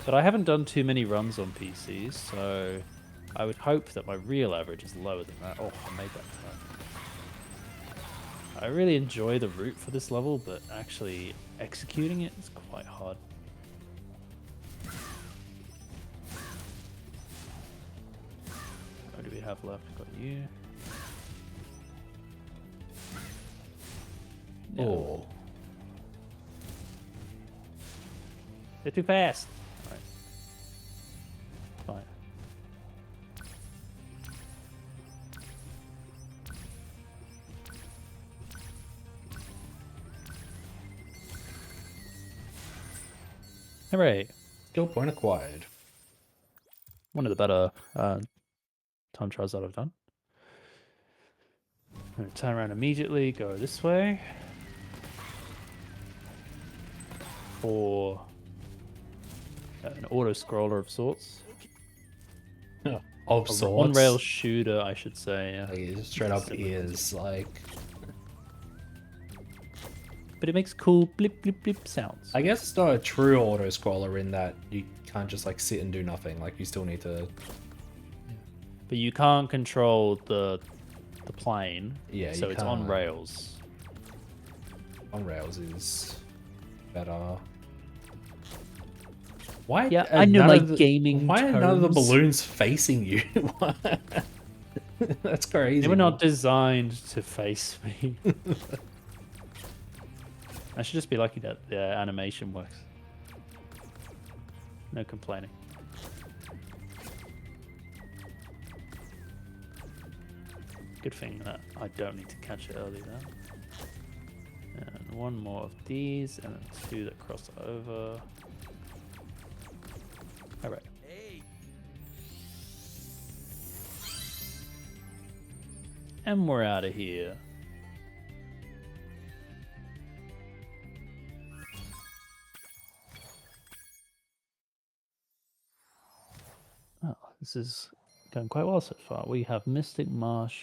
But I haven't done too many runs on PCs, so I would hope that my real average is lower than that. Oh, I made that time. I really enjoy the route for this level, but actually executing it is quite hard. What do we have left? Got you. No. Oh. They're too fast. Alright. Fine. Hooray. Skill point acquired. One of the better time trials that I've done. I'm going to turn around immediately, go this way. For an auto-scroller of sorts. Of A sorts. on-rail shooter, I should say. Yeah. Like, straight up ears, like... But it makes cool blip blip blip sounds. I guess it's not a true auto-scroller in that you can't just, like, sit and do nothing. Like, you still need to... But you can't control the plane. Yeah, so you it's can't. on rails. On rails is better. Why? Yeah, I know my gaming Why are none of the terms. balloons facing you? That's crazy. They were not designed to face me. I should just be lucky that the animation works. No complaining. Good thing that I don't need to catch it early then. And one more of these, and then 2 that cross over. Alright. And we're out of here. Oh, this is going quite well so far. We have Mystic Marsh,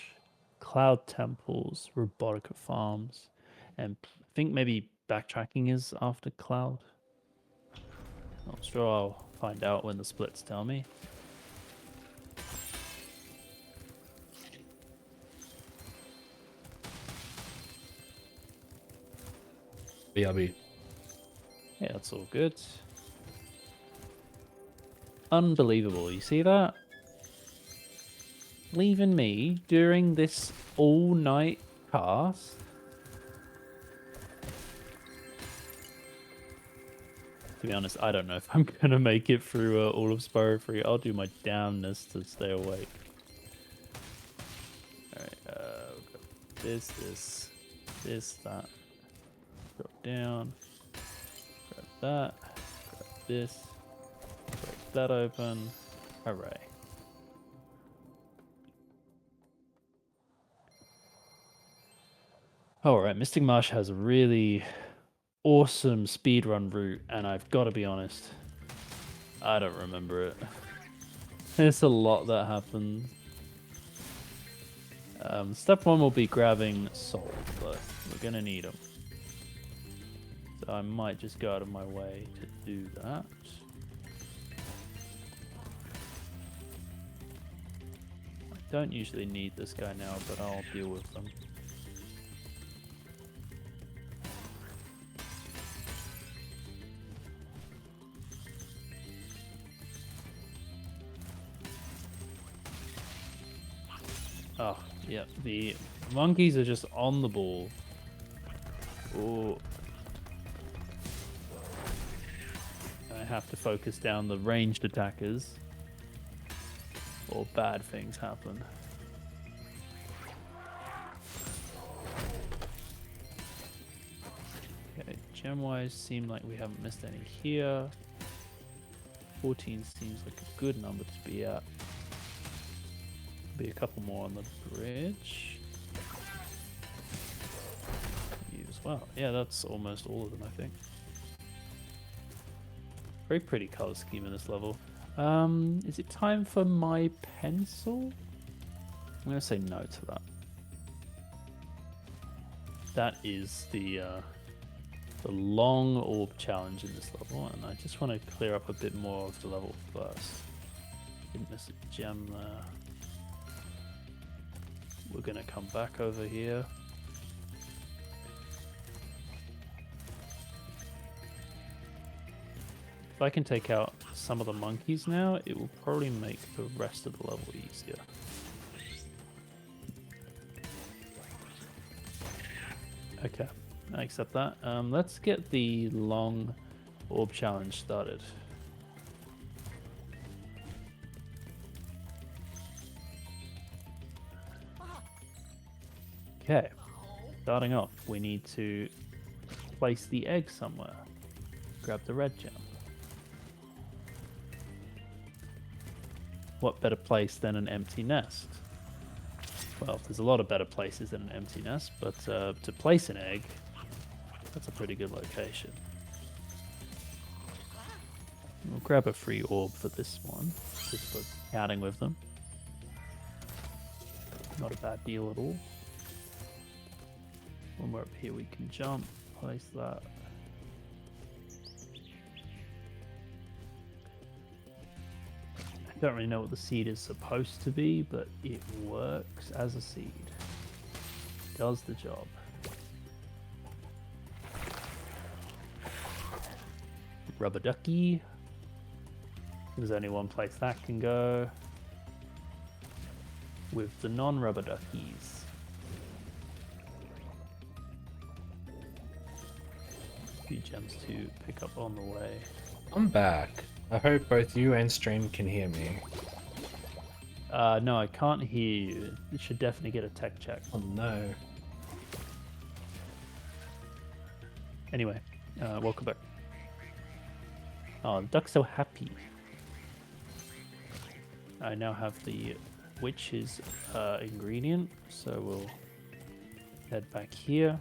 Cloud Temples, Robotica Farms, and I think maybe backtracking is after Cloud. Not sure, I'll find out when the splits tell me. BRB. Yeah, that's all good. Unbelievable, you see that? Leaving me during this all-night cast. To be honest, I don't know if I'm gonna make it through all of Spyro 3. I'll do my damnness to stay awake. Alright, we've got this, that. Drop down. Grab that. Grab this. Break that open. Hooray. Alright, Mystic Marsh has a really awesome speedrun route, and I've got to be honest, I don't remember it. There's a lot that happens. Step 1 will be grabbing souls, but we're gonna need them. So I might just go out of my way to do that. I don't usually need this guy now, but I'll deal with them. Oh, yeah, the monkeys are just on the ball. Oh. I have to focus down the ranged attackers, or bad things happen. Okay, gem-wise, seem like we haven't missed any here. 14 seems like a good number to be at. Be a couple more on the bridge. You as well. Yeah, that's almost all of them, I think. Very pretty color scheme in this level. Is it time for my pencil? I'm gonna say no to that. That is the long orb challenge in this level, and I just want to clear up a bit more of the level first. Didn't miss a gem there. We're gonna come back over here. If I can take out some of the monkeys now, it will probably make the rest of the level easier. Okay, I accept that. Let's get the long orb challenge started. Okay, starting off, we need to place the egg somewhere. Grab the red gem. What better place than an empty nest? Well, there's a lot of better places than an empty nest, but to place an egg, that's a pretty good location. We'll grab a free orb for this one, just for counting with them. Not a bad deal at all. When we're up here, we can jump, place that. I don't really know what the seed is supposed to be, but it works as a seed. Does the job. Rubber ducky. There's only one place that can go. With the non-rubber duckies. A few gems to pick up on the way. I'm back. I hope both you and stream can hear me. No, I can't hear you. You should definitely get a tech check. Oh no. Anyway, welcome back. Oh, the duck's so happy. I now have the witch's ingredient, so we'll head back here.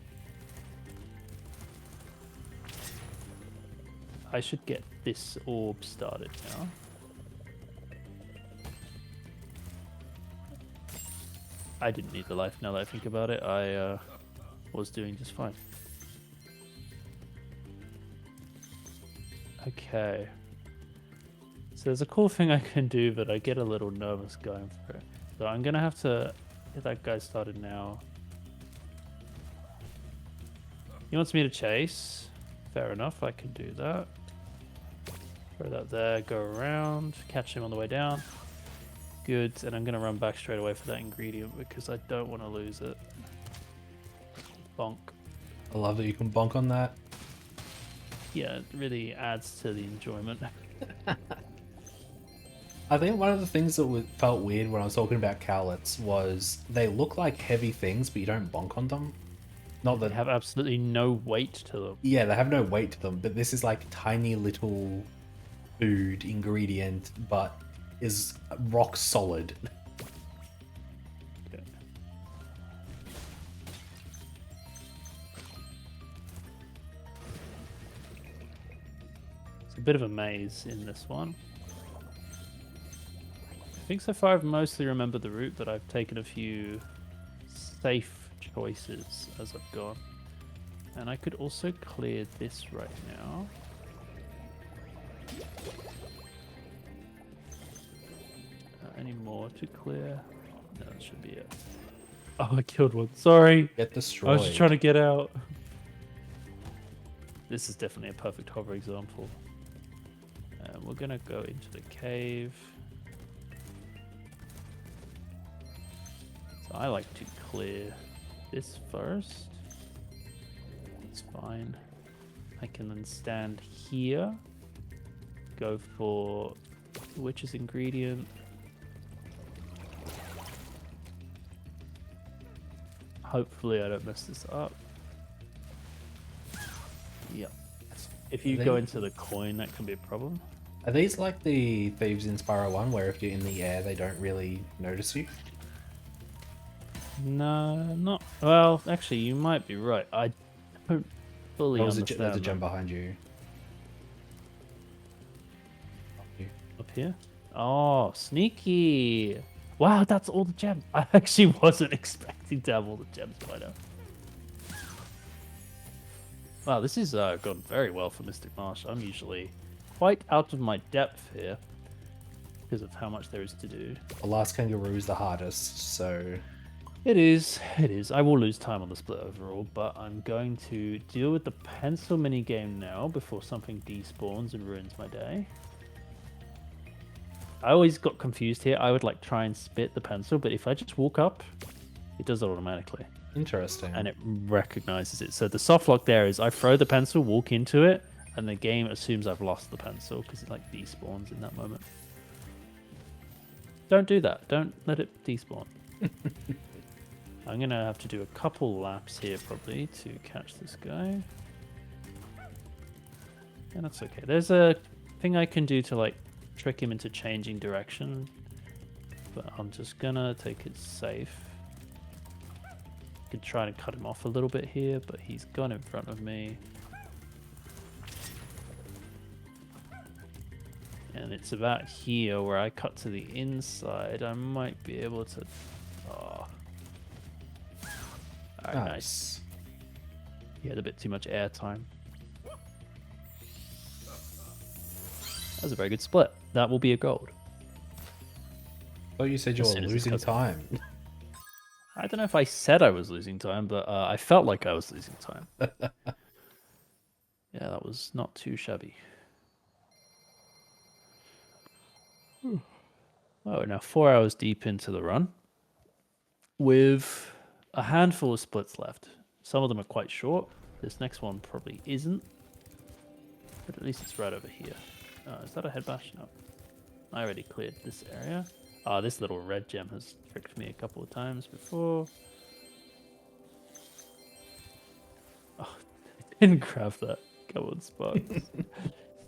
I should get this orb started now. I didn't need the life now that I think about it. I was doing just fine. Okay. So there's a cool thing I can do, but I get a little nervous going for it. So I'm going to have to get that guy started now. He wants me to chase. Fair enough, I can do that. Throw that there, go around, catch him on the way down. Good, and I'm going to run back straight away for that ingredient because I don't want to lose it. Bonk. I love that you can bonk on that. Yeah, it really adds to the enjoyment. I think one of the things that felt weird when I was talking about cowlets was they look like heavy things, but you don't bonk on them. Not that They have absolutely no weight to them. Yeah, they have no weight to them, but this is like tiny little food ingredient, but is rock solid. Okay. It's a bit of a maze in this one. I think so far I've mostly remembered the route, but I've taken a few safe choices as I've gone. And I could also clear this right now. Any more to clear? No, that should be it. Oh, I killed one. Sorry. Get I destroyed. was just trying to get out. This is definitely a perfect hover example. And we're going to go into the cave. So I like to clear this first. It's fine. I can then stand here. Go for the witch's ingredient. Hopefully I don't mess this up. Yep. If you go into the coin, that can be a problem. Are these like the Thieves in Spyro 1, where if you're in the air, they don't really notice you? No, not... Well, actually, you might be right. I don't fully understand There's a that. gem behind you. Up here? Oh, sneaky! Wow, that's all the gems. I actually wasn't expecting to have all the gems by now. Wow, this has gone very well for Mystic Marsh. I'm usually quite out of my depth here because of how much there is to do. The last kangaroo is the hardest, so... It is. I will lose time on the split overall, but I'm going to deal with the pencil minigame now before something despawns and ruins my day. I always got confused here. I would like try and spit the pencil, but if I just walk up, it does it automatically. Interesting. And it recognizes it. So the soft lock there is I throw the pencil, walk into it, and the game assumes I've lost the pencil because it like despawns in that moment. Don't do that. Don't let it despawn. I'm going to have to do a couple laps here probably to catch this guy. And that's okay. There's a thing I can do to like trick him into changing direction. But I'm just going to take it safe. Could try to cut him off a little bit here, but he's gone in front of me. And it's about here where I cut to the inside. I might be able to... Oh. Alright, nice. He had a bit too much air time. That was a very good split. That will be a gold. Oh, you said you were losing time. I don't know if I said I was losing time, but I felt like I was losing time. Yeah, that was not too shabby. Oh, we're now 4 hours deep into the run with a handful of splits left. Some of them are quite short. This next one probably isn't, but at least it's right over here. Is that a head bash? No. I already cleared this area. This little red gem has tricked me a couple of times before. Oh, I didn't grab that. Come on, Sparks.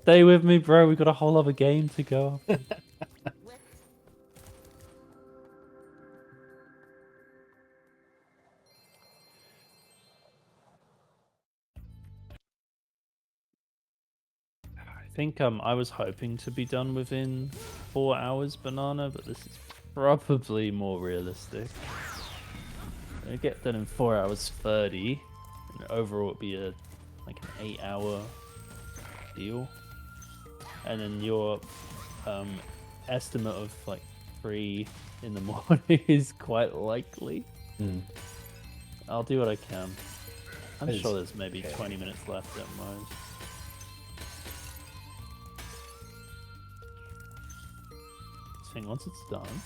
Stay with me, bro. We've got a whole other game to go. I think I was hoping to be done within 4 hours, Banana, but this is probably more realistic. I get done in 4 hours 30, and overall it'd be like an 8-hour deal. And then your estimate of like 3 in the morning is quite likely. I'll do what I can. I'm sure there's maybe 20 minutes left at most. Thing once it's done,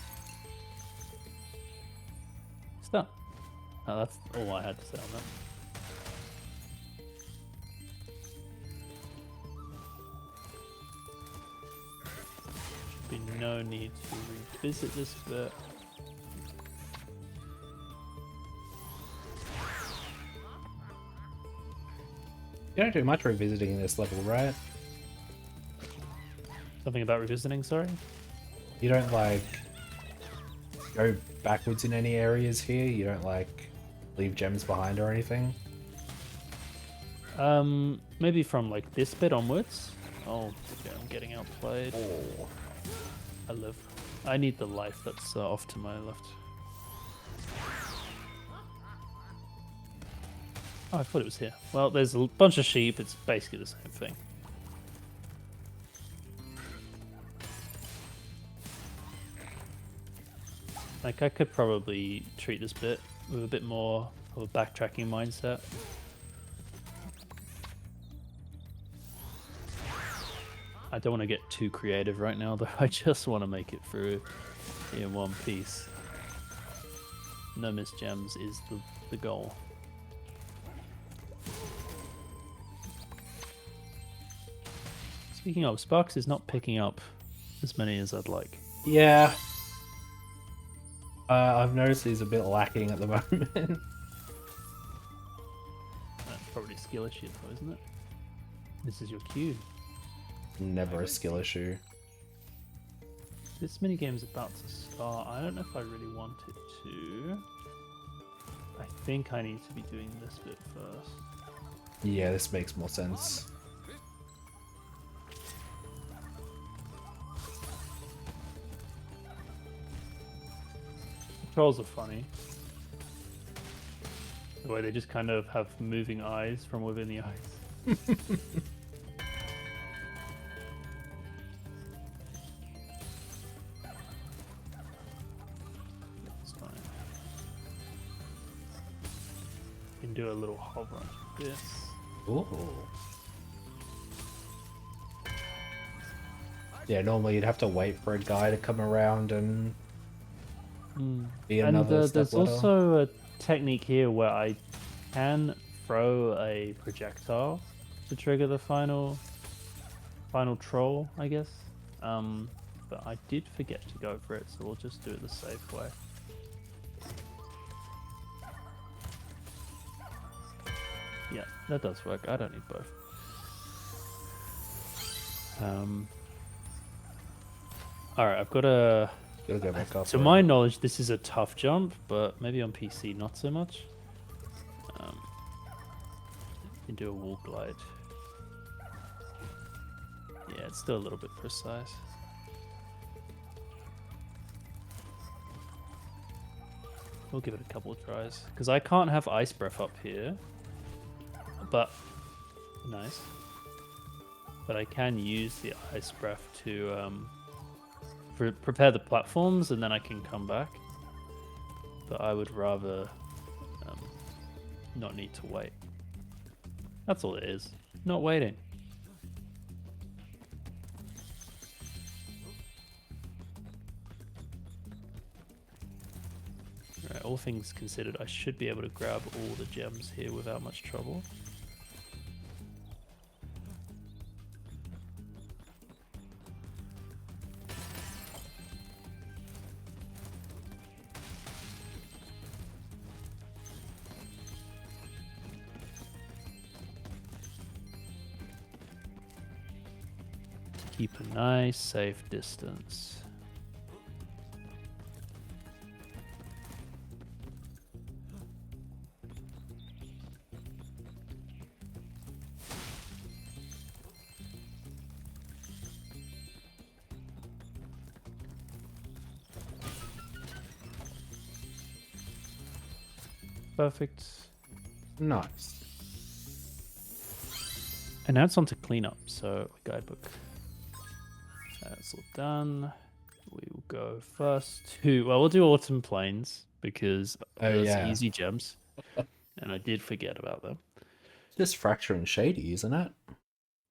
it's done. Oh, that's all I had to say on that. Should be no need to revisit this bit. You don't do much revisiting this level, right? Something about revisiting, sorry? You don't like go backwards in any areas here? You don't like leave gems behind or anything? Maybe from like this bit onwards. Oh, okay, I'm getting outplayed. Oh. I need the life that's off to my left. Oh, I thought it was here. Well, there's a bunch of sheep. It's basically the same thing. Like, I could probably treat this bit with a bit more of a backtracking mindset. I don't want to get too creative right now, though. I just want to make it through in one piece. No miss gems is the goal. Speaking of, Sparks is not picking up as many as I'd like. Yeah. I've noticed he's a bit lacking at the moment. That's probably a skill issue, though, isn't it? This is your cue. Never a skill issue. This minigame's about to start. I don't know if I really want it to. I think I need to be doing this bit first. Yeah, this makes more sense. Trolls are funny. The way they just kind of have moving eyes from within the eyes. It's fine. You can do a little hover on this. Ooh. Yeah, normally you'd have to wait for a guy to come around and be another step there's ladder. also a technique here where I can throw a projectile to trigger the final troll, I guess. But I did forget to go for it, so we'll just do it the safe way. Yeah, that does work. I don't need both. Alright, I've got a... Gotta go back up. To my knowledge, this is a tough jump, but maybe on PC not so much. You can do a wall glide. Yeah, it's still a little bit precise. We'll give it a couple of tries. Because I can't have Ice Breath up here. But... Nice. But I can use the Ice Breath to... prepare the platforms, and then I can come back. But I would rather not need to wait. That's all it is. Not waiting. all things considered, I should be able to grab all the gems here without much trouble. Keep a nice, safe distance. Perfect. Nice. And now it's on to cleanup, so guidebook. That's all done. We will go first to, well, we'll do Autumn Plains because there's yeah. easy gems. And I did forget about them. Just Fracture and Shady, isn't it?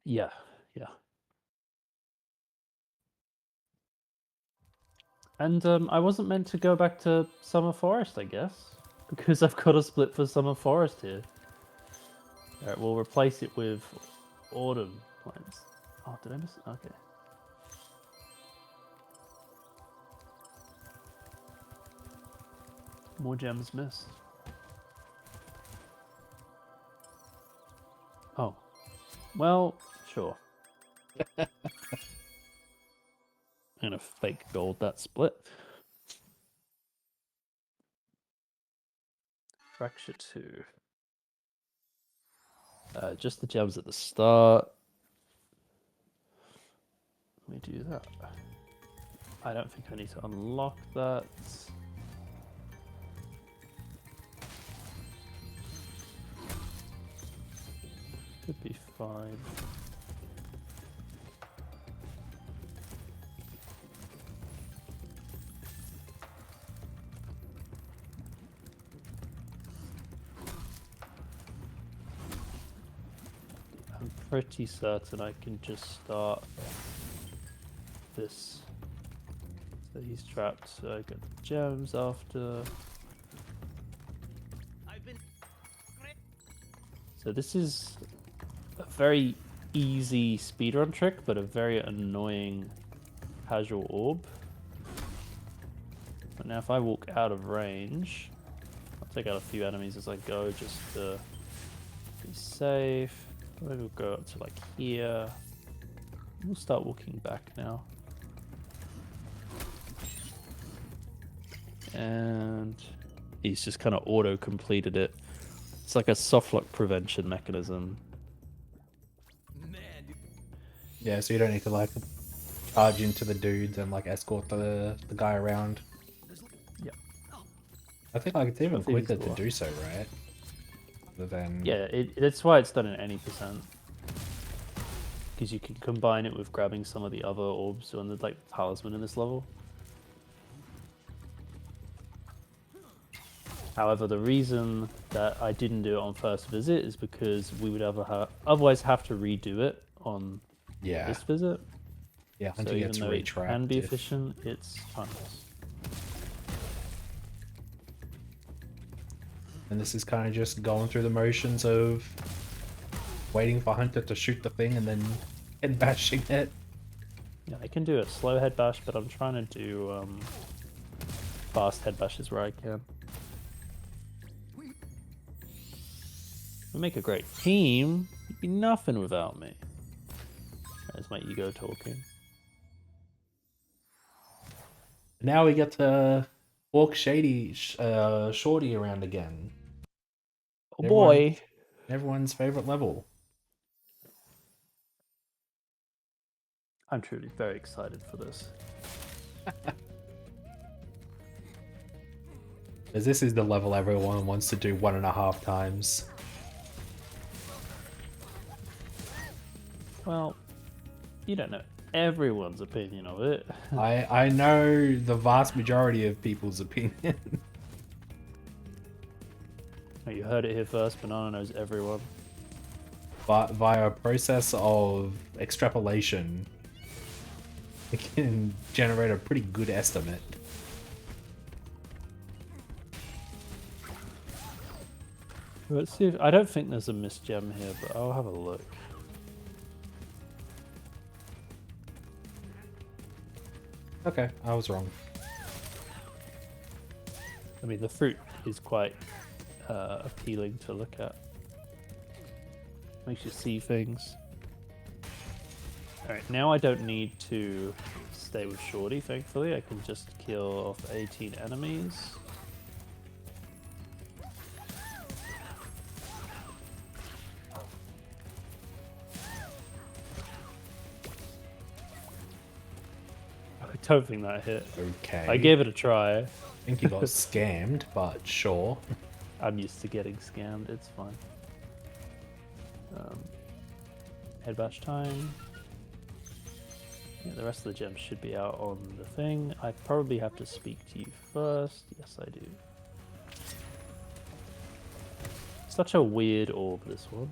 Yeah, yeah. And I wasn't meant to go back to Summer Forest, I guess, because I've got a split for Summer Forest here. Alright, we'll replace it with Autumn Plains. Oh, did I miss it? Okay. More gems missed. Oh. Well, sure. I'm gonna fake gold that split. Fracture 2. Just the gems at the start. Let me do that. I don't think I need to unlock that. Should be fine. I'm pretty certain I can just start this. So he's trapped, so I get the gems after. So this is a very easy speedrun trick, but a very annoying casual orb. But now if I walk out of range, I'll take out a few enemies as I go just to be safe. Maybe we'll go up to like here. We'll start walking back now. And he's just kind of auto-completed it. It's like a softlock prevention mechanism. Yeah, so you don't need to like charge into the dudes and like escort the guy around. Yeah. I think like it's even quicker to do so, right? Other than... Yeah, that's why it's done in any percent. Because you can combine it with grabbing some of the other orbs on the like talisman in this level. However, the reason that I didn't do it on first visit is because we would otherwise have to redo it on this visit. Yeah, so until even it's though it retracked. can be efficient, it's timeless. And this is kind of just going through the motions of waiting for Hunter to shoot the thing and then head bashing it. Yeah, I can do a slow head bash, but I'm trying to do fast head bashes where I can. We make a great team. You'd be nothing without me. There's my ego talking. Now we get to walk Shorty around again. Oh boy. Everyone's favorite level. I'm truly very excited for this. As this is the level everyone wants to do 1.5 times. Well, you don't know everyone's opinion of it. I know the vast majority of people's opinion. You heard it here first, Banana knows everyone. But via a process of extrapolation, it can generate a pretty good estimate. Let's see if, I don't think there's a missed gem here, but I'll have a look. Okay, I was wrong. I mean, the fruit is quite appealing to look at. Makes you see things. Alright, now I don't need to stay with Shorty, thankfully. I can just kill off 18 enemies. I don't think that hit. Okay. I gave it a try. I think you got scammed, but sure. I'm used to getting scammed, it's fine. Head bash time. Yeah, the rest of the gems should be out on the thing. I probably have to speak to you first. Yes, I do. Such a weird orb, this one.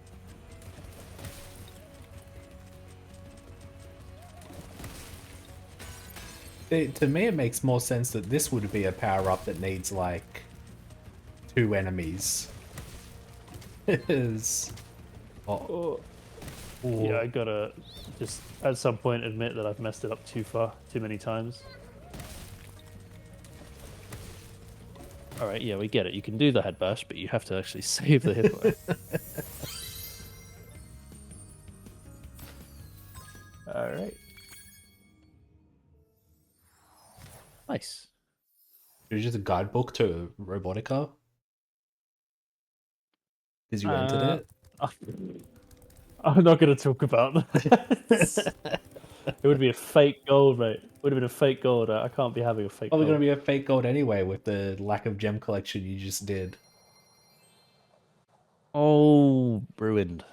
To me, it makes more sense that this would be a power-up that needs, like, 2 enemies. Is... Oh. Yeah, I gotta just at some point admit that I've messed it up too many times. Alright, yeah, we get it. You can do the head bash, but you have to actually save the hit point. Alright. Nice. It's just a guidebook to Robotica? Because you entered it? I'm not going to talk about that. It would be a fake gold, mate. It would have been a fake gold. I can't be having a fake Probably gold. going to be a fake gold anyway with the lack of gem collection you just did. Oh, ruined.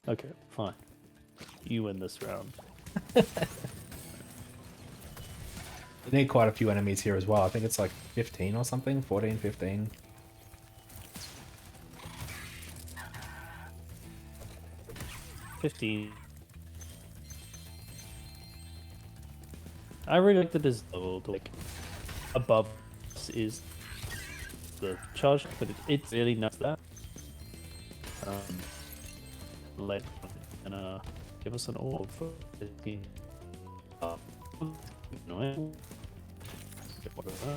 Okay, fine. You win this round. You need quite a few enemies here as well. I think it's like 15 or something, 14, 15. I really like that this level, like, above is the charge, but it's really nice that. Let and give us an orb for 15. Annoying. What is that?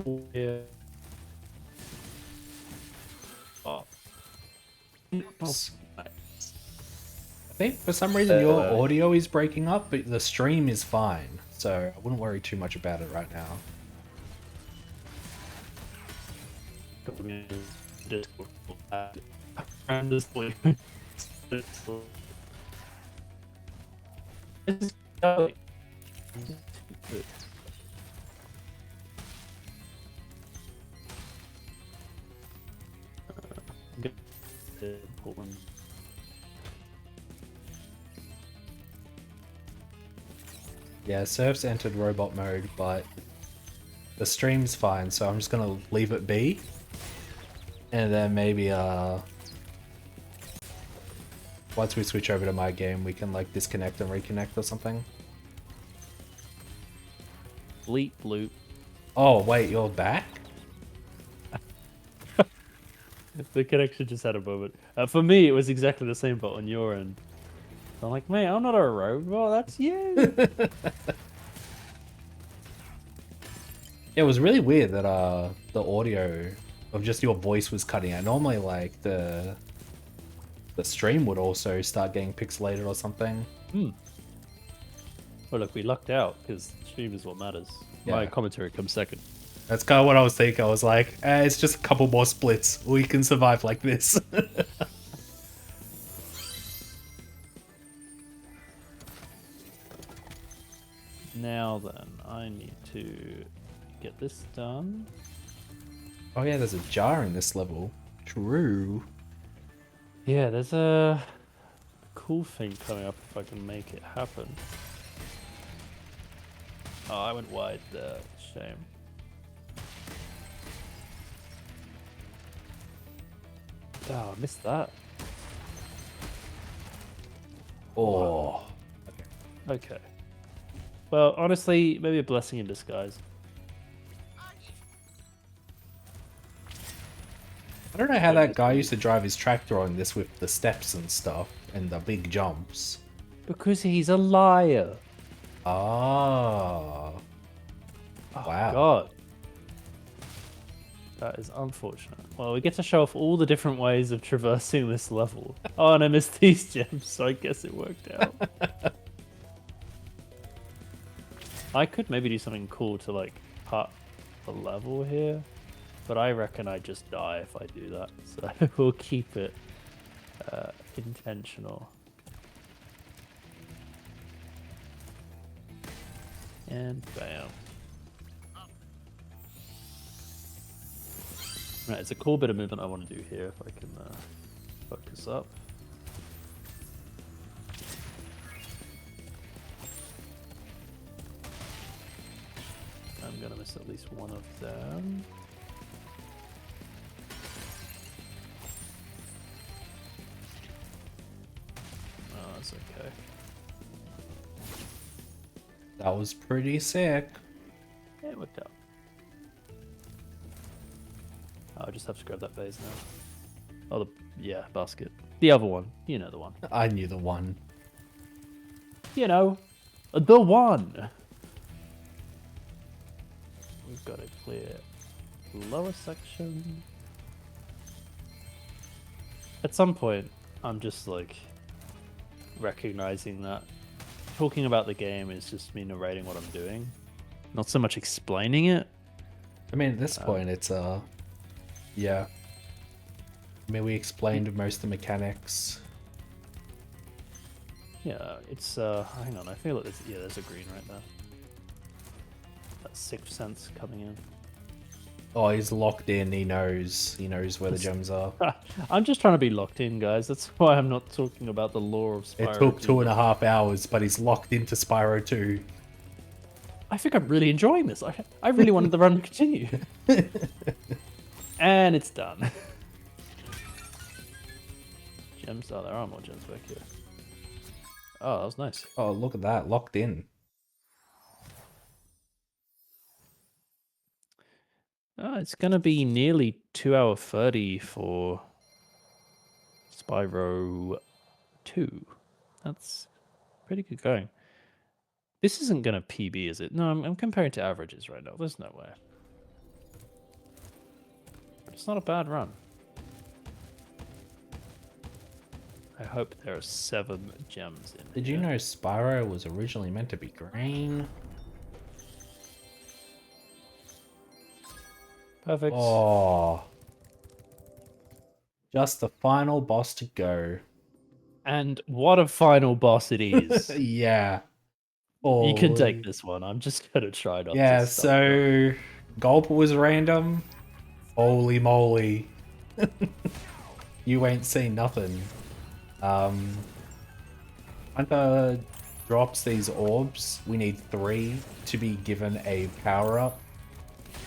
Cool. Yeah. Oh. I think for some reason your audio is breaking up, but the stream is fine. So I wouldn't worry too much about it right now. Yeah, Surf's entered robot mode, but the stream's fine, so I'm just gonna leave it be. And then maybe once we switch over to my game, we can like disconnect and reconnect or something. Bleep bloop. Oh wait, you're back? The connection just had a moment. For me, it was exactly the same, but on your end. I'm like, mate, I'm not a robot, that's you. It was really weird that the audio of just your voice was cutting out. Normally, like the stream would also start getting pixelated or something. Well, look, we lucked out because stream is what matters. Yeah. My commentary comes second. That's kind of what I was thinking. I was like, it's just a couple more splits. We can survive like this. Now then, I need to get this done. Oh yeah, there's a jar in this level. True. Yeah, there's a cool thing coming up if I can make it happen. Oh, I went wide there. Shame. Oh, I missed that. Oh. Okay. Well, honestly, maybe a blessing in disguise. I don't know how Don't that miss guy me. used to drive his tractor on this with the steps and stuff and the big jumps. Because he's a liar. Oh. Oh, Wow. God. That is unfortunate. Well, we get to show off all the different ways of traversing this level. Oh, and I missed these gems, so I guess it worked out. I could maybe do something cool to, like, cut the level here. But I reckon I just die if I do that. So we'll keep it intentional. And bam. Right, it's a cool bit of movement I want to do here if I can focus up. I'm gonna miss at least one of them. Oh, that's okay. That was pretty sick. Yeah, it worked out. I'll just have to grab that vase now. Oh, yeah, basket. The other one. You know the one. I knew the one. You know, the one. We've got to clear lower section. At some point, I'm just like recognizing that talking about the game is just me narrating what I'm doing, not so much explaining it. I mean, at this point, it's yeah. I mean, we explained most of the mechanics. Yeah, it's hang on, I feel like there's a green right there. That sixth sense coming in. Oh, he's locked in. He knows where the gems are. I'm just trying to be locked in, guys. That's why I'm not talking about the lore of Spyro. It took 2.5 hours, but he's locked into Spyro 2. I think I'm really enjoying this. I really wanted the run to continue. And it's done. Gems. Oh, there are more gems back here. Oh, that was nice. Oh, look at that. Locked in. It's going to be nearly 2 hour 30 for Spyro 2. That's pretty good going. This isn't going to PB, is it? No, I'm comparing to averages right now. There's no way. But it's not a bad run. I hope there are 7 gems in Did you know Spyro was originally meant to be green? Perfect. Oh. Just the final boss to go. And what a final boss it is. Yeah. You can Oh. take this one. I'm just going to try not Yeah, to so Gulp was random. Holy moly. You ain't seen nothing. Hunter drops these orbs. We need 3 to be given a power-up.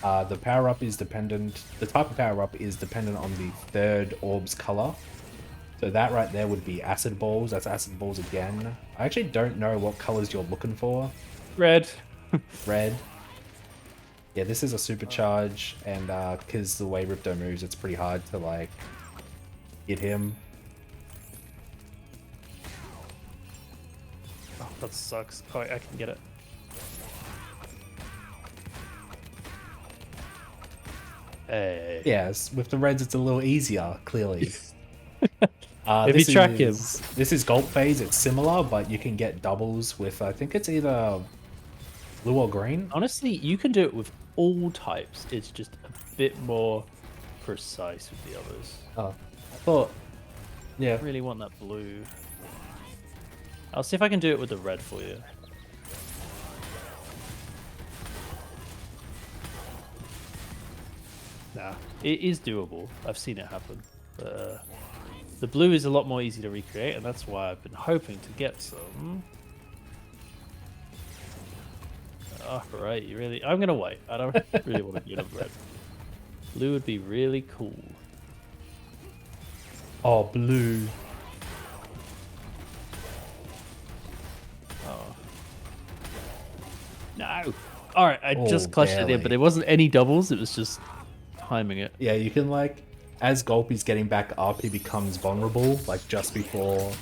The power-up is dependent... The type of power-up is dependent on the 3rd orb's color. So that right there would be acid balls. That's acid balls again. I actually don't know what colors you're looking for. Red. Red. Yeah, this is a supercharge, and because the way Ripto moves, it's pretty hard to, like, hit him. Oh, that sucks. Oh, I can get it. Hey. Yes, with the reds, it's a little easier, clearly. If you track him. This is Gulp phase. It's similar, but you can get doubles with, I think it's either blue or green. Honestly, you can do it with all types. It's just a bit more precise with the others. Oh, I thought, yeah. I really want that blue. I'll see if I can do it with the red for you. Nah, it is doable. I've seen it happen. The blue is a lot more easy to recreate, and that's why I've been hoping to get some. Oh, right, you really... I'm gonna wait. I don't really want to get a red. Blue would be really cool. Oh, blue. Oh. No. All right, I Oh, just clutched it there, but barely. it wasn't any doubles. It was just timing it. Yeah, you can like, as Gulpy's getting back up, he becomes vulnerable, like just before.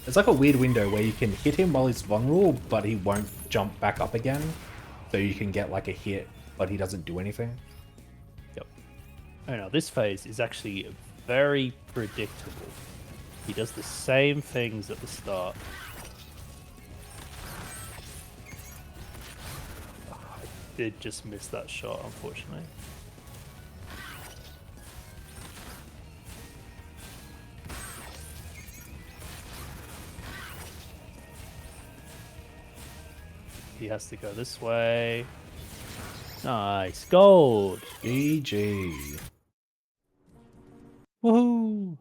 It's like a weird window where you can hit him while he's vulnerable, but he won't jump back up again. So you can get like a hit, but he doesn't do anything. Yep. Oh no, this phase is actually very predictable. He does the same things at the start. I did just miss that shot, unfortunately. He has to go this way. Nice. Gold. GG. Woohoo.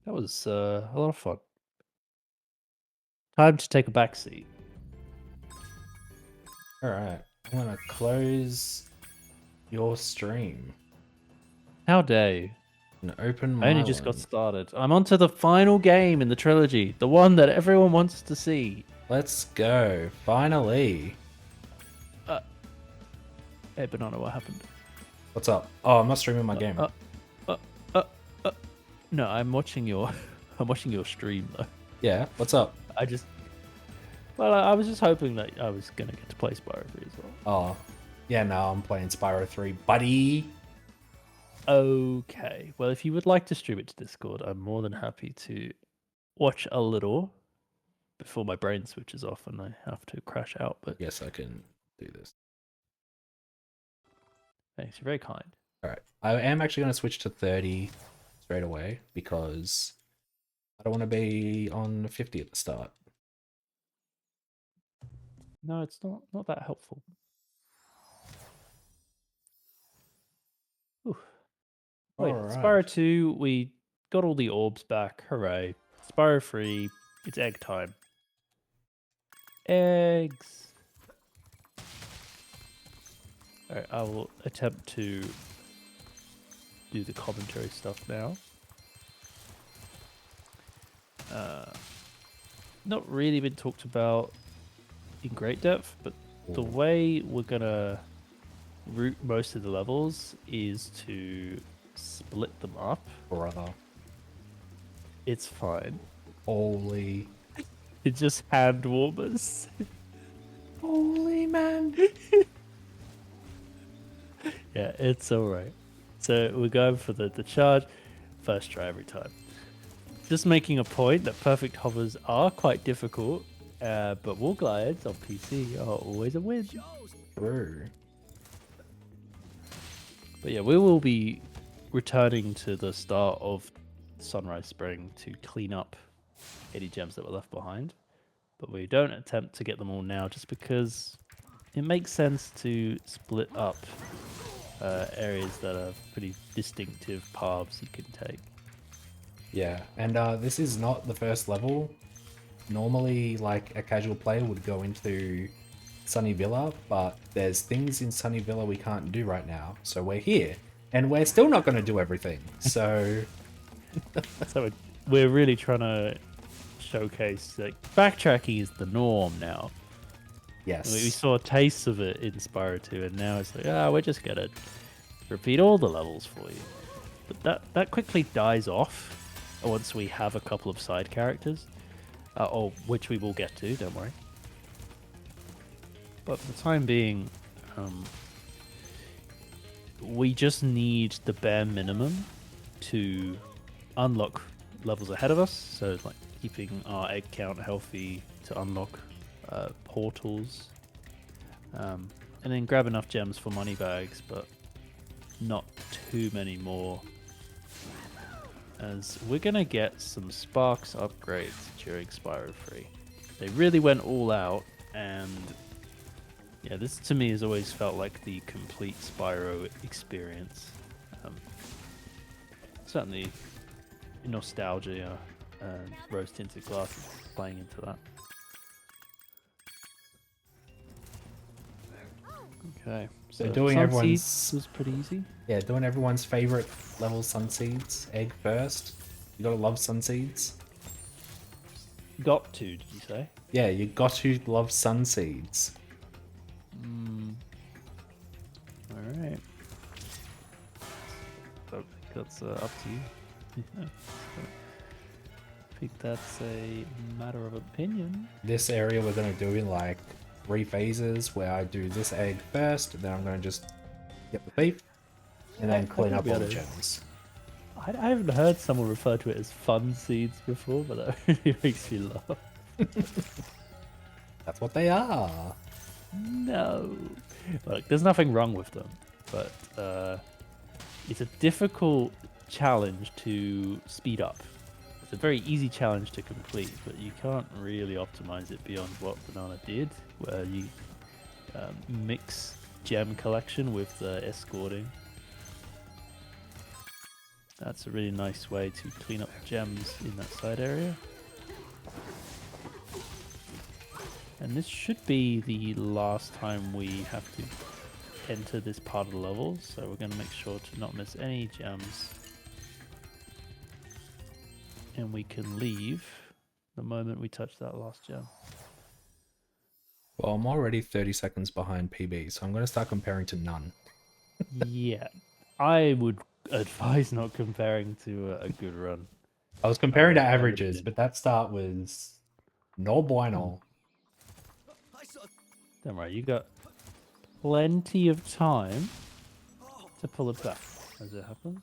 That was a lot of fun. Time to take a back seat. Alright, I'm gonna close your stream How dare you? and open I my only just got one. started. I'm on to the final game in the trilogy. The one that everyone wants to see. Let's go. Finally. Hey, Banana, what happened? What's up? Oh, I'm not streaming my game. Uh, uh, No, I'm watching your... I'm watching your stream, though. Yeah, what's up? I just... Well, I was just hoping that I was going to get to play Spyro 3 as well. Oh, yeah, no, I'm playing Spyro 3, buddy. Okay. Well, if you would like to stream it to Discord, I'm more than happy to watch a little before my brain switches off and I have to crash out. But Yes, I can do this. thanks, you're very kind. All right, I am actually going to switch to 30 straight away because I don't want to be on 50 at the start. No, it's not that helpful. Ooh. Wait, All right. Spyro 2, we got all the orbs back. Hooray. Spyro 3, it's egg time. Eggs. Alright, I will attempt to do the commentary stuff now. Not really been talked about in great depth, but the way we're gonna route most of the levels is to split them up. Brother. It's fine. Holy. It's just hand warmers. Holy man. Yeah, it's alright. So we're going for the charge. First try every time. Just making a point that perfect hovers are quite difficult, but wall glides on PC are always a win. True. But yeah, we will be returning to the start of Sunrise Spring to clean up any gems that were left behind. But we don't attempt to get them all now just because it makes sense to split up areas that are pretty distinctive paths you can take. Yeah, and this is not the first level. Normally, like, a casual player would go into Sunny Villa, but there's things in Sunny Villa we can't do right now. So we're here, and we're still not going to do everything. So... So we're really trying to showcase, like, backtracking is the norm now. Yes. We saw tastes of it in Spyro 2, and now it's like, we're just going to repeat all the levels for you. But that quickly dies off once we have a couple of side characters, which we will get to, don't worry. But for the time being, we just need the bare minimum to unlock levels ahead of us, so like keeping our egg count healthy to unlock portals, and then grab enough gems for money bags, but not too many more, as we're gonna get some Sparks upgrades during Spyro 3. They really went all out, and yeah, this to me has always felt like the complete Spyro experience. Certainly nostalgia and rose-tinted glasses playing into that. Okay. So So doing Sun everyone's Seeds was pretty easy. yeah, doing everyone's favorite level sun seeds egg first. You gotta love sun seeds. Got to, did you say? Yeah, you got to love sun seeds. All right. I think that's up to you. Yeah. So, I think that's a matter of opinion. This area we're gonna do in like 3 phases where I do this egg first, then I'm gonna just get the thief, and then I clean gotta up be all the honest. gems. I haven't heard someone refer to it as fun seeds before, but that really makes me laugh. That's what they are. No. Look, there's nothing wrong with them, but it's a difficult challenge to speed up. It's a very easy challenge to complete, but you can't really optimize it beyond what Banana did, where you mix gem collection with escorting. That's a really nice way to clean up gems in that side area. And this should be the last time we have to enter this part of the level, so we're going to make sure to not miss any gems. And we can leave the moment we touch that last gem. Well, I'm already 30 seconds behind PB, so I'm gonna start comparing to none. Yeah, I would advise not comparing to a good run. I was comparing to I really averages, did. but that start was no bueno. Don't worry, you got plenty of time to pull it back as it happens.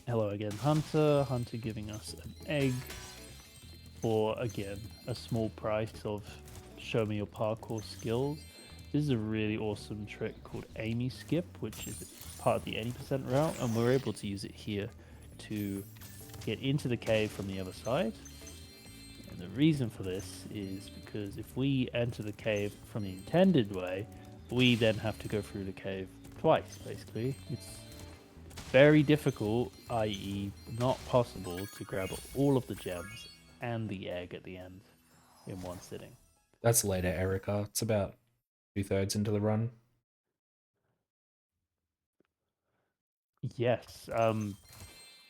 Hello again, Hunter. Hunter giving us an egg for, again, a small price of show me your parkour skills. This is a really awesome trick called Amy Skip, which is part of the 80% route, and we're able to use it here to get into the cave from the other side. And the reason for this is because if we enter the cave from the intended way, we then have to go through the cave twice, basically. It's very difficult, i.e. not possible, to grab all of the gems and the egg at the end in one sitting. That's later, Erica. It's about 2/3 into the run. Yes,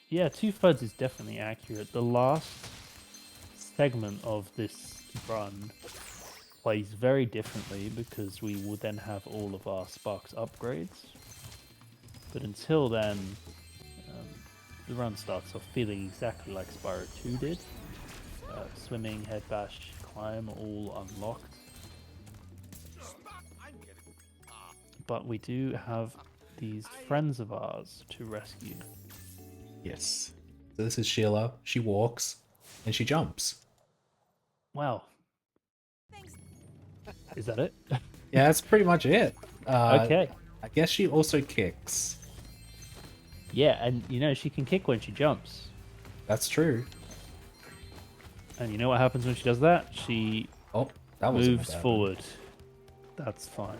yeah, 2/3 is definitely accurate. The last segment of this run plays very differently because we will then have all of our Sparks upgrades. But until then, the run starts off feeling exactly like Spyro 2 did. Swimming, head bash, climb, all unlocked. But we do have these friends of ours to rescue. Yes. So this is Sheila. She walks and she jumps. Wow. Is that it? Yeah, that's pretty much it. Okay. I guess she also kicks. Yeah, and you know, she can kick when she jumps. That's true. And you know what happens when she does that? She Oh, that was moves forward. That's fine.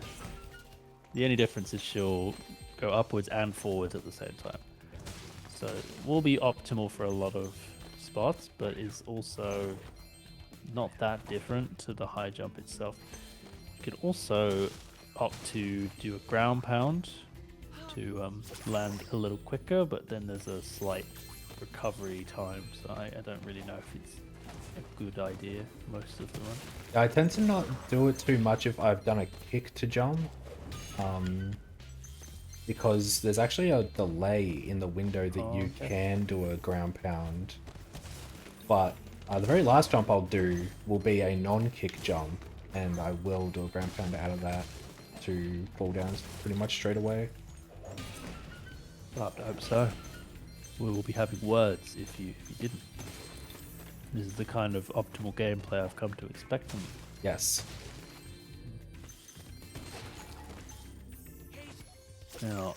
The only difference is she'll go upwards and forwards at the same time. So it will be optimal for a lot of spots, but is also not that different to the high jump itself. You could also opt to do a ground pound to land a little quicker, but then there's a slight recovery time, so I don't really know if it's a good idea most of the run. I tend to not do it too much if I've done a kick to jump. Because there's actually a delay in the window that you can do a ground pound. But the very last jump I'll do will be a non-kick jump, and I will do a ground pound out of that to fall down pretty much straight away. I hope so. We will be having words if you didn't. This is the kind of optimal gameplay I've come to expect from you. Yes. Now,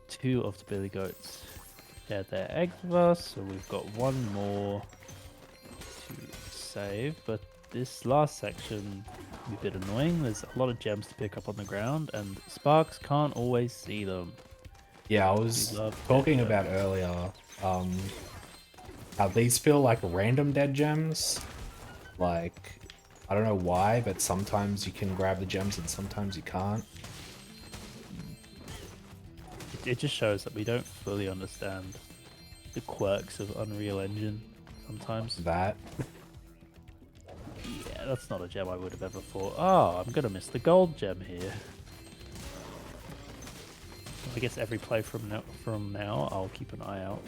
2 of the Billy Goats had their eggs with us, so we've got 1 more to save. But this last section can be a bit annoying. There's a lot of gems to pick up on the ground, and Sparks can't always see them. Yeah, I was talking about earlier how these feel like random dead gems. Like, I don't know why, but sometimes you can grab the gems and sometimes you can't. It just shows that we don't fully understand the quirks of Unreal Engine sometimes. That. Yeah, that's not a gem I would have ever thought. Oh, I'm gonna miss the gold gem here. I guess every play from now, I'll keep an eye out.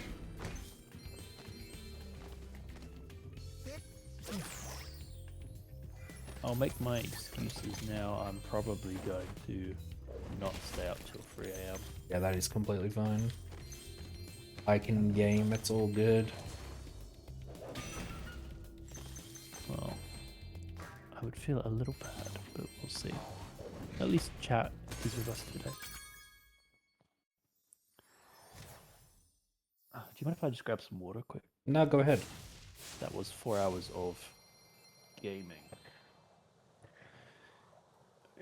I'll make my excuses now. I'm probably going to not stay up till 3 AM. Yeah, that is completely fine. I can game, it's all good. Well, I would feel a little bad, but we'll see. At least chat is with us today. Do you mind if I just grab some water quick? No, go ahead. That was 4 hours of gaming.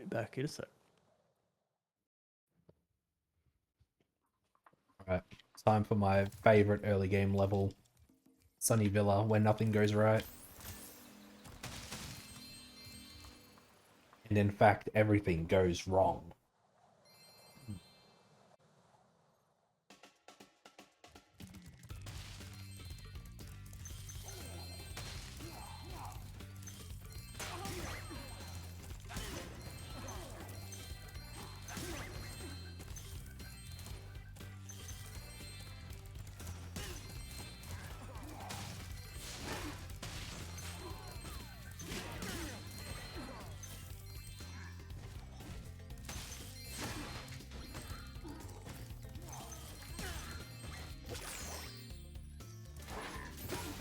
Back in a sec. Alright, time for my favorite early game level. Sunny Villa, where nothing goes right. And in fact, everything goes wrong.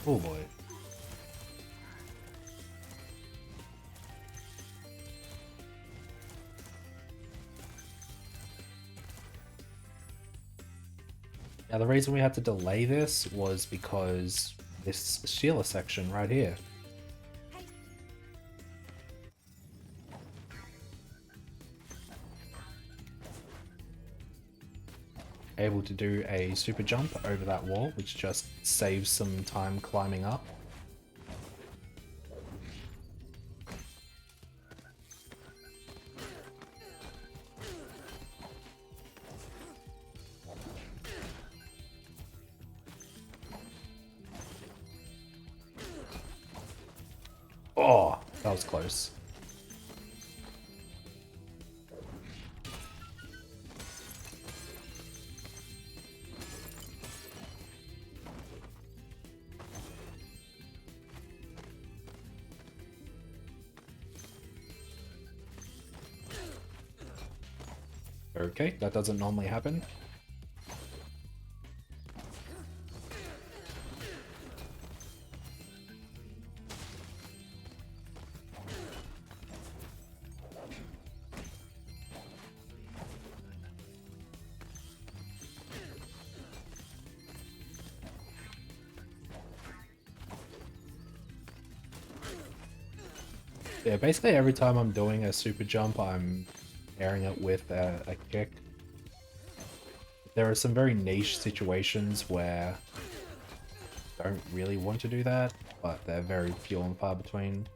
Oh boy. Now the reason we had to delay this was because this Sheila section right here. Able to do a super jump over that wall, which just saves some time climbing up. Oh, that was close. Okay, that doesn't normally happen. Yeah, basically every time I'm doing a super jump, I'm pairing it with a kick. There are some very niche situations where I don't really want to do that, but they're very few and far between.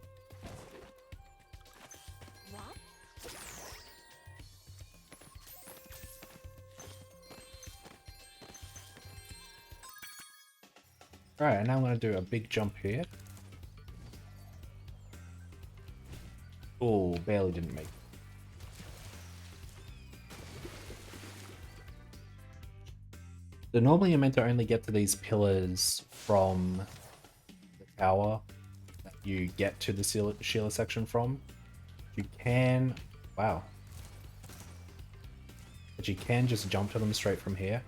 Alright, and now I'm going to do a big jump here. Oh, barely didn't make it. So normally you're meant to only get to these pillars from the tower that you get to the Sheila section from. You can... Wow. But you can just jump to them straight from here.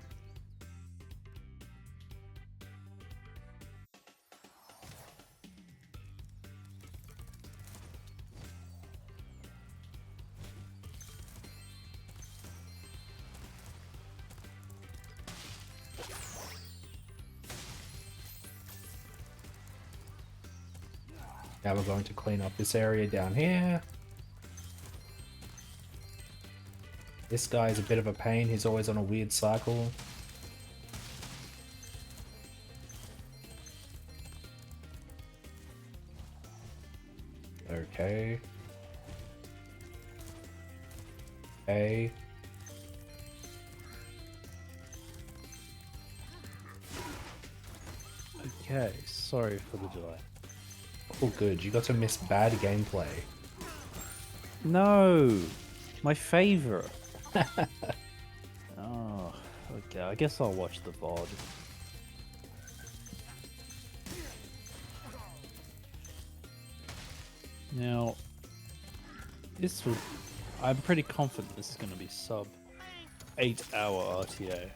Now we're going to clean up this area down here. This guy is a bit of a pain, he's always on a weird cycle. Okay. Okay. Okay, sorry for the delay. Oh, good. You got to miss bad gameplay. No, my favorite. Oh, okay. I guess I'll watch the VOD. Now, this would. I'm pretty confident this is going to be sub 8-hour RTA.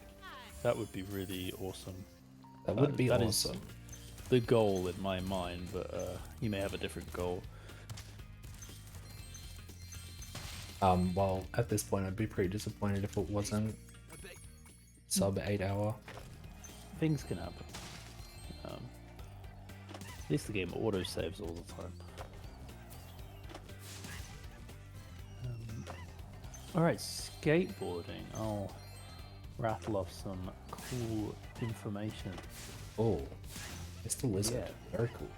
That would be really awesome. That would be that awesome. Is the goal in my mind, but you may have a different goal. Well, at this point, I'd be pretty disappointed if it wasn't sub 8-hour. Things can happen. At least the game auto saves all the time. Alright, skateboarding. I'll rattle off some cool information. Oh, it's the lizard. Yeah. Very cool.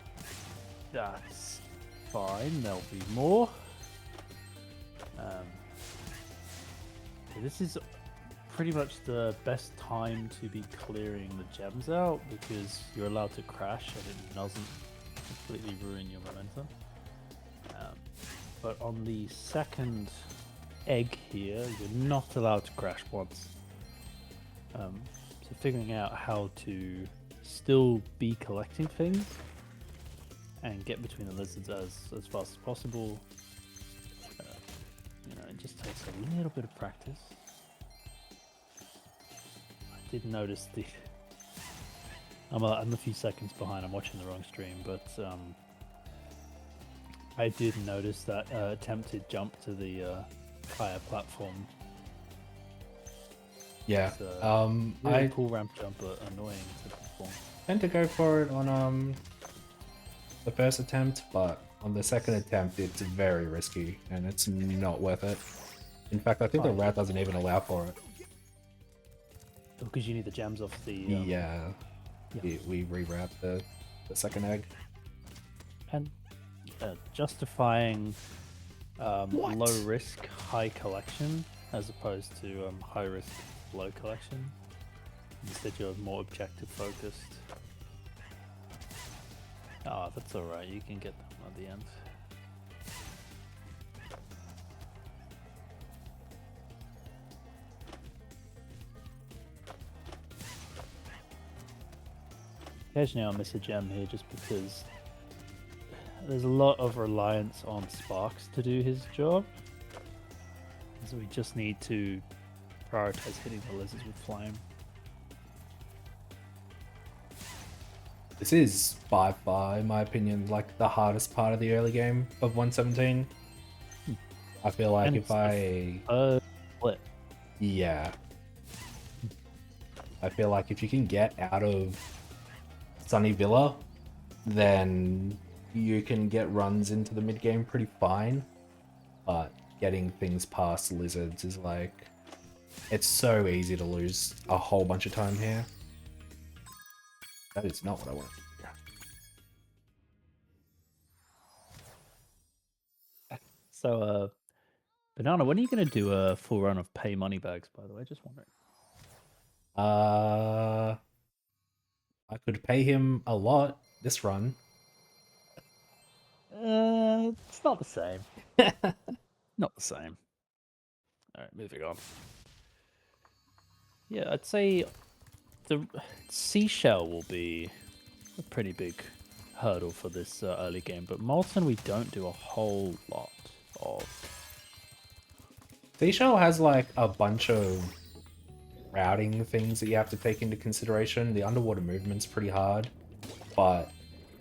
That's fine, there'll be more. This is pretty much the best time to be clearing the gems out because you're allowed to crash and it doesn't completely ruin your momentum. But on the second egg here, you're not allowed to crash once. So figuring out how to still be collecting things and get between the lizards as fast as possible. You know, it just takes a little bit of practice. I did notice I'm a few seconds behind. I'm watching the wrong stream, but I did notice that attempted jump to the higher platform. Yeah. Really I cool ramp jump, but annoying to perform. tend to go for it on the first attempt, but on the second attempt, it's very risky and it's not worth it. In fact, I think the rat doesn't even allow for it. Because you need the gems off the... Yeah. We rewrap the second egg. And justifying low risk, high collection as opposed to high risk, low collection. Instead, you're more objective focused. Ah, that's alright, you can get them at the end. Occasionally I'll miss a gem here just because there's a lot of reliance on Sparks to do his job. So we just need to prioritize hitting the lizards with flame. This is by far, in my opinion, like the hardest part of the early game of 117. I feel like if I... split. Yeah. I feel like if you can get out of Sunny Villa, then you can get runs into the mid game pretty fine. But getting things past lizards is like... It's so easy to lose a whole bunch of time here. That is not what I want. So, Banana, when are you going to do a full run of pay money bags, by the way? Just wondering. I could pay him a lot this run. It's not the same. Not the same. Alright, moving on. Yeah, I'd say the seashell will be a pretty big hurdle for this early game, but Molten we don't do a whole lot of. Seashell has like a bunch of routing things that you have to take into consideration. The underwater movement's pretty hard, but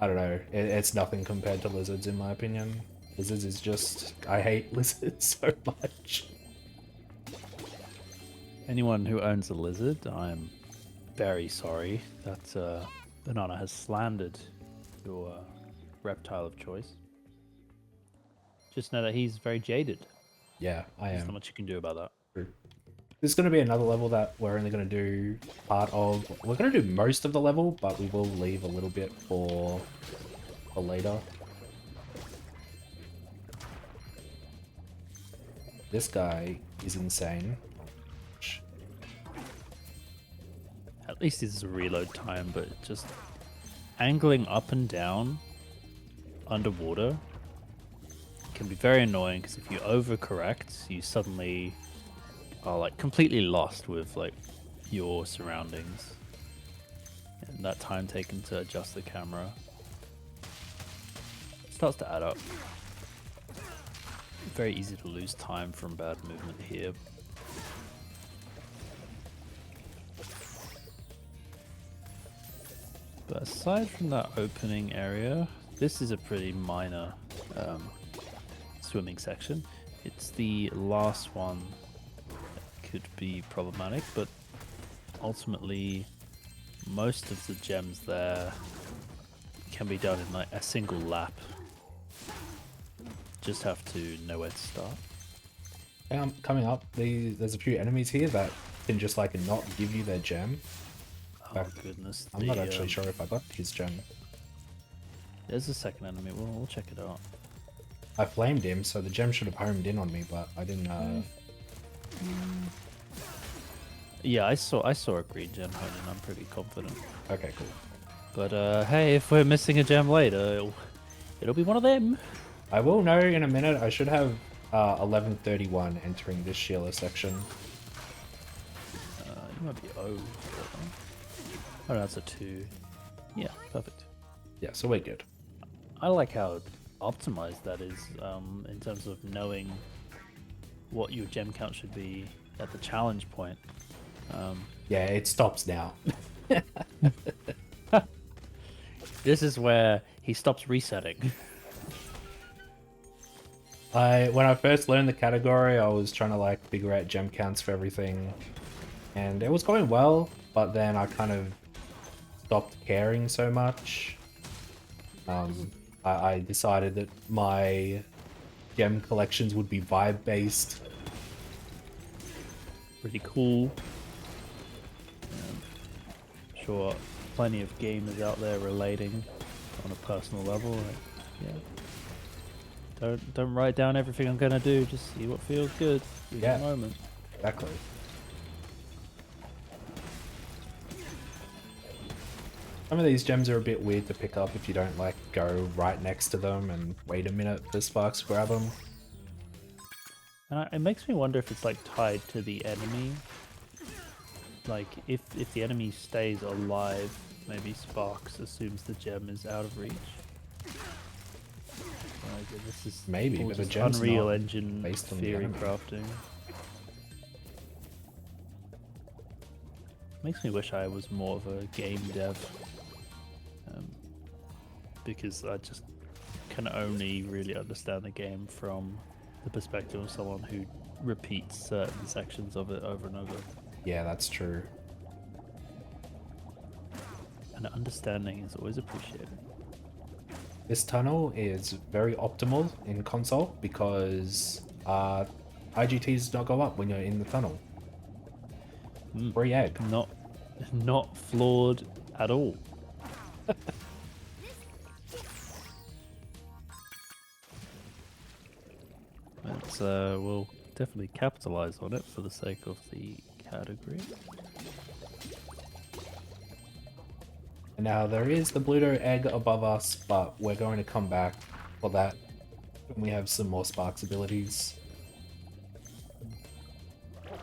I don't know, it's nothing compared to lizards in my opinion. Lizards is just... I hate lizards so much. Anyone who owns a lizard, I'm very sorry that Banana has slandered your reptile of choice. Just know that he's very jaded. Yeah, I There's am. not much you can do about that. True. There's going to be another level that we're only going to do part of. We're going to do most of the level, but we will leave a little bit for later. This guy is insane. At least this is a reload time, but just angling up and down underwater can be very annoying because if you overcorrect, you suddenly are like completely lost with like your surroundings. And that time taken to adjust the camera starts to add up. Very easy to lose time from bad movement here. But aside from that opening area, this is a pretty minor swimming section. It's the last one that could be problematic, but ultimately most of the gems there can be done in like a single lap. Just have to know where to start. Coming up, there's a few enemies here that can just like not give you their gem. Oh goodness. I'm not actually sure if I got his gem. There's a second enemy, we'll check it out. I flamed him, so the gem should have homed in on me, but I didn't. Yeah, I saw a green gem holding. I'm pretty confident. Okay, cool. But hey, if we're missing a gem later, it'll be one of them. I will know in a minute. I should have 1131 entering this Sheila section. You might be O. Oh, no, that's a 2. Yeah, perfect. Yeah, so we're good. I like how optimized that is in terms of knowing what your gem count should be at the challenge point. Yeah, it stops now. This is where he stops resetting. When I first learned the category, I was trying to like figure out gem counts for everything, and it was going well, but then I kind of stopped caring so much. I decided that my gem collections would be vibe based. Pretty cool. Sure, plenty of gamers out there relating on a personal level. Like, yeah. Don't write down everything I'm gonna do. Just see what feels good in the moment. Exactly. Some of these gems are a bit weird to pick up if you don't like go right next to them and wait a minute for Sparks to grab them. And it makes me wonder if it's like tied to the enemy. Like if the enemy stays alive, maybe Sparks assumes the gem is out of reach. This is maybe, but the just gem's Unreal not Engine based on the theory enemy. crafting. Makes me wish I was more of a game dev, because I just can only really understand the game from the perspective of someone who repeats certain sections of it over and over. Yeah, that's true. And understanding is always appreciated. This tunnel is very optimal in console because IGTs don't go up when you're in the tunnel. Free egg. Not flawed at all. But we'll definitely capitalize on it for the sake of the category. Now there is the Bluto egg above us, but we're going to come back for that when we have some more Sparks abilities.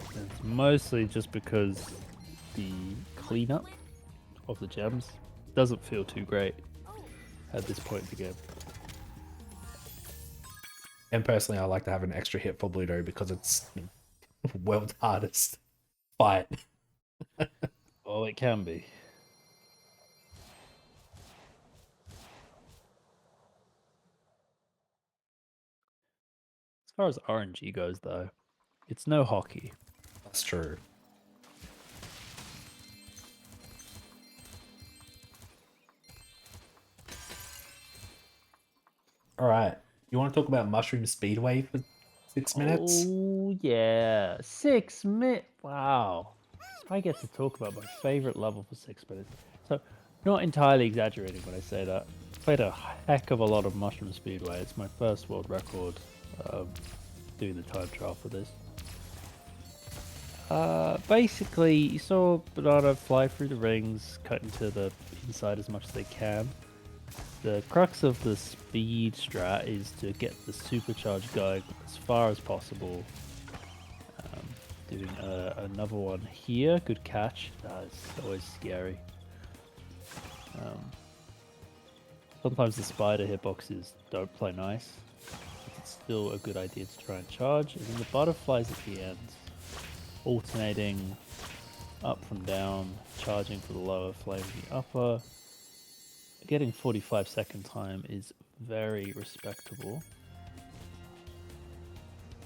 It's mostly just because the cleanup of the gems doesn't feel too great at this point in the game. And personally, I like to have an extra hit for Bluto because it's world's hardest fight. Oh, it can be. As far as RNG goes, though, it's no hockey. That's true. Alright, you want to talk about Mushroom Speedway for 6 minutes? Oh, yeah. 6 minutes. Wow. So I get to talk about my favorite level for 6 minutes. So, not entirely exaggerating when I say that. Played a heck of a lot of Mushroom Speedway. It's my first world record. doing the time trial for this. Basically, you saw Banana fly through the rings, cut into the inside as much as they can. The crux of the speed strat is to get the supercharge going as far as possible. Doing another one here, good catch. That's always scary. Sometimes the spider hitboxes don't play nice, but it's still a good idea to try and charge. And then the butterflies at the end, alternating up from down, charging for the lower, flaming the upper. Getting 45-second time is very respectable.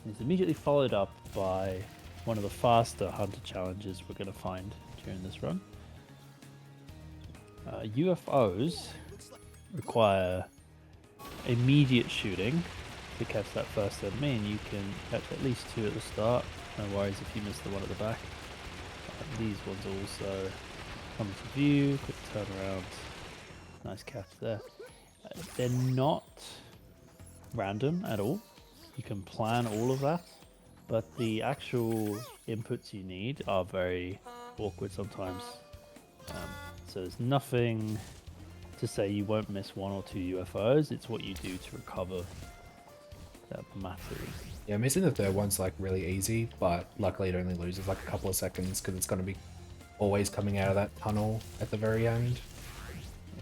It's immediately followed up by one of the faster hunter challenges we're going to find during this run. UFOs require immediate shooting to catch that first enemy, and you can catch at least 2 at the start. No worries if you miss the one at the back. These ones also come to view, quick turnaround. Nice catch there. They're not random at all. You can plan all of that, but the actual inputs you need are very awkward sometimes. So there's nothing to say you won't miss 1 or 2 UFOs. It's what you do to recover that matters. Yeah, missing the third one's like really easy, but luckily it only loses like a couple of seconds because it's going to be always coming out of that tunnel at the very end.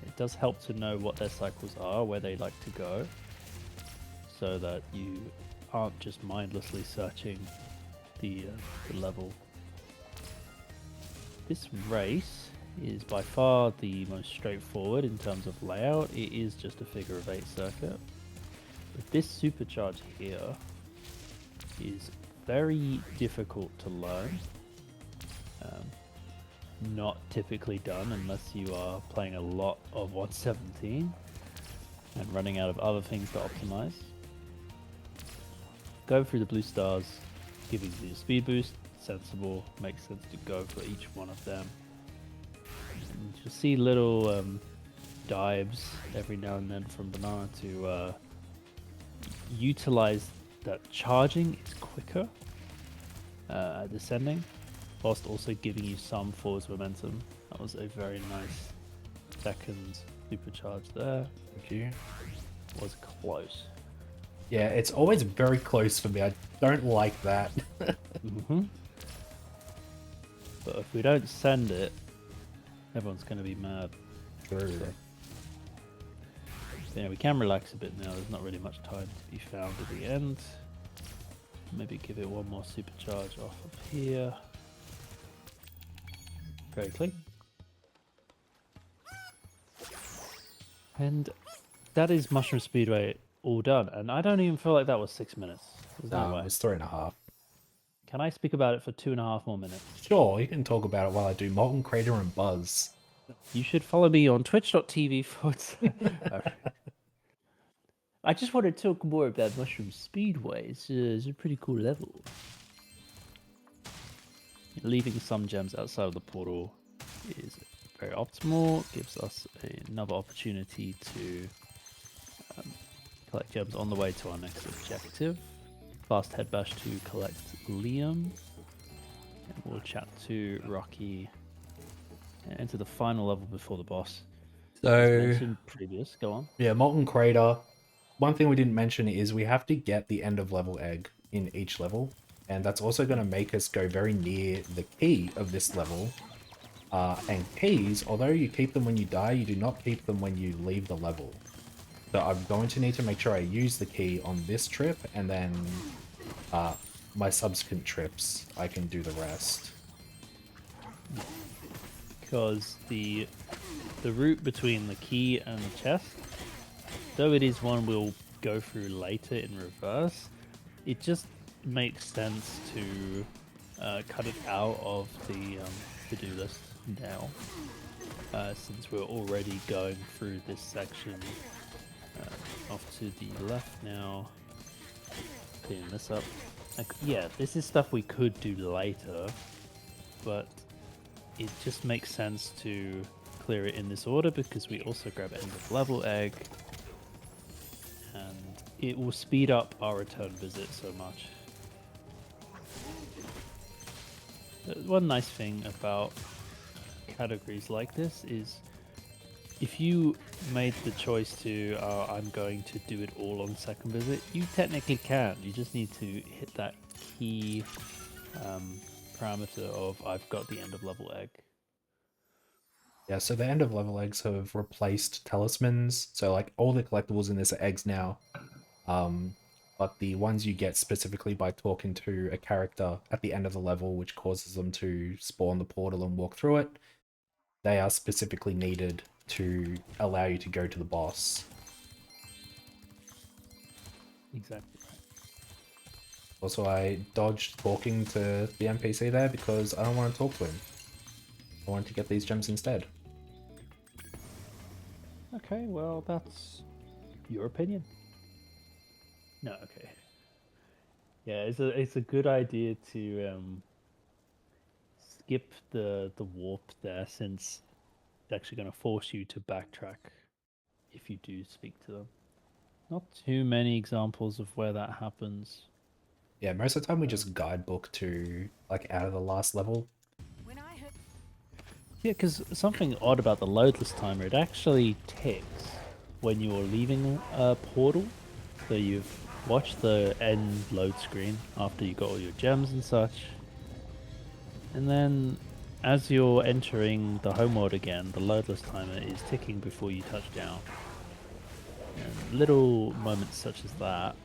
It does help to know what their cycles are, where they like to go, so that you aren't just mindlessly searching the level. This race is by far the most straightforward in terms of layout. It is just a figure of 8 circuit. But this supercharge here is very difficult to learn. Not typically done unless you are playing a lot of 117 and running out of other things to optimize. Go through the blue stars, giving you a speed boost, sensible, makes sense to go for each one of them. And you'll see little dives every now and then from Banana to utilize that charging is quicker at descending, whilst also giving you some forwards momentum. That was a very nice second supercharge there. Thank you. Was close. Yeah, it's always very close for me. I don't like that. But if we don't send it, everyone's going to be mad. True. So, yeah, we can relax a bit now. There's not really much time to be found at the end. Maybe give it one more supercharge off of here. Very clean. And that is Mushroom Speedway all done. And I don't even feel like that was 6 minutes. There's no way. It was 3.5. Can I speak about it for 2.5 more minutes? Sure, you can talk about it while I do Molten Crater and Buzz. You should follow me on twitch.tv. I just want to talk more about Mushroom Speedway. It's a pretty cool level. Leaving some gems outside of the portal is very optimal. Gives us another opportunity to collect gems on the way to our next objective. Fast head bash to collect Liam. And we'll chat to Rocky and enter the final level before the boss. So, as mentioned previous, go on. Yeah, Molten Crater. One thing we didn't mention is we have to get the end of level egg in each level. And that's also going to make us go very near the key of this level. And keys, although you keep them when you die, you do not keep them when you leave the level. So I'm going to need to make sure I use the key on this trip, and then my subsequent trips, I can do the rest. Because the route between the key and the chest, though it is one we'll go through later in reverse, it just makes sense to cut it out of the to-do list now, since we're already going through this section. Off to the left now, cleaning this up. Like, yeah, this is stuff we could do later, but it just makes sense to clear it in this order because we also grab end of level egg, and it will speed up our return visit so much. One nice thing about categories like this is if you made the choice to, I'm going to do it all on second visit, you technically can. You just need to hit that key parameter of I've got the end of level egg. Yeah, so the end of level eggs have replaced talismans. So like all the collectibles in this are eggs now. But the ones you get specifically by talking to a character at the end of the level, which causes them to spawn the portal and walk through it, they are specifically needed to allow you to go to the boss. Exactly. Also, I dodged talking to the NPC there because I don't want to talk to him. I want to get these gems instead. Okay, well, that's your opinion. No, okay. Yeah, it's a good idea to skip the warp there, since it's actually going to force you to backtrack if you do speak to them. Not too many examples of where that happens. Yeah, most of the time we just guidebook to like out of the last level. Yeah, because something odd about the loadless timer, it actually ticks when you're leaving a portal. So you've watched the end load screen after you got all your gems and such. And then as you're entering the homeworld again, the loadless timer is ticking before you touch down. And little moments such as that,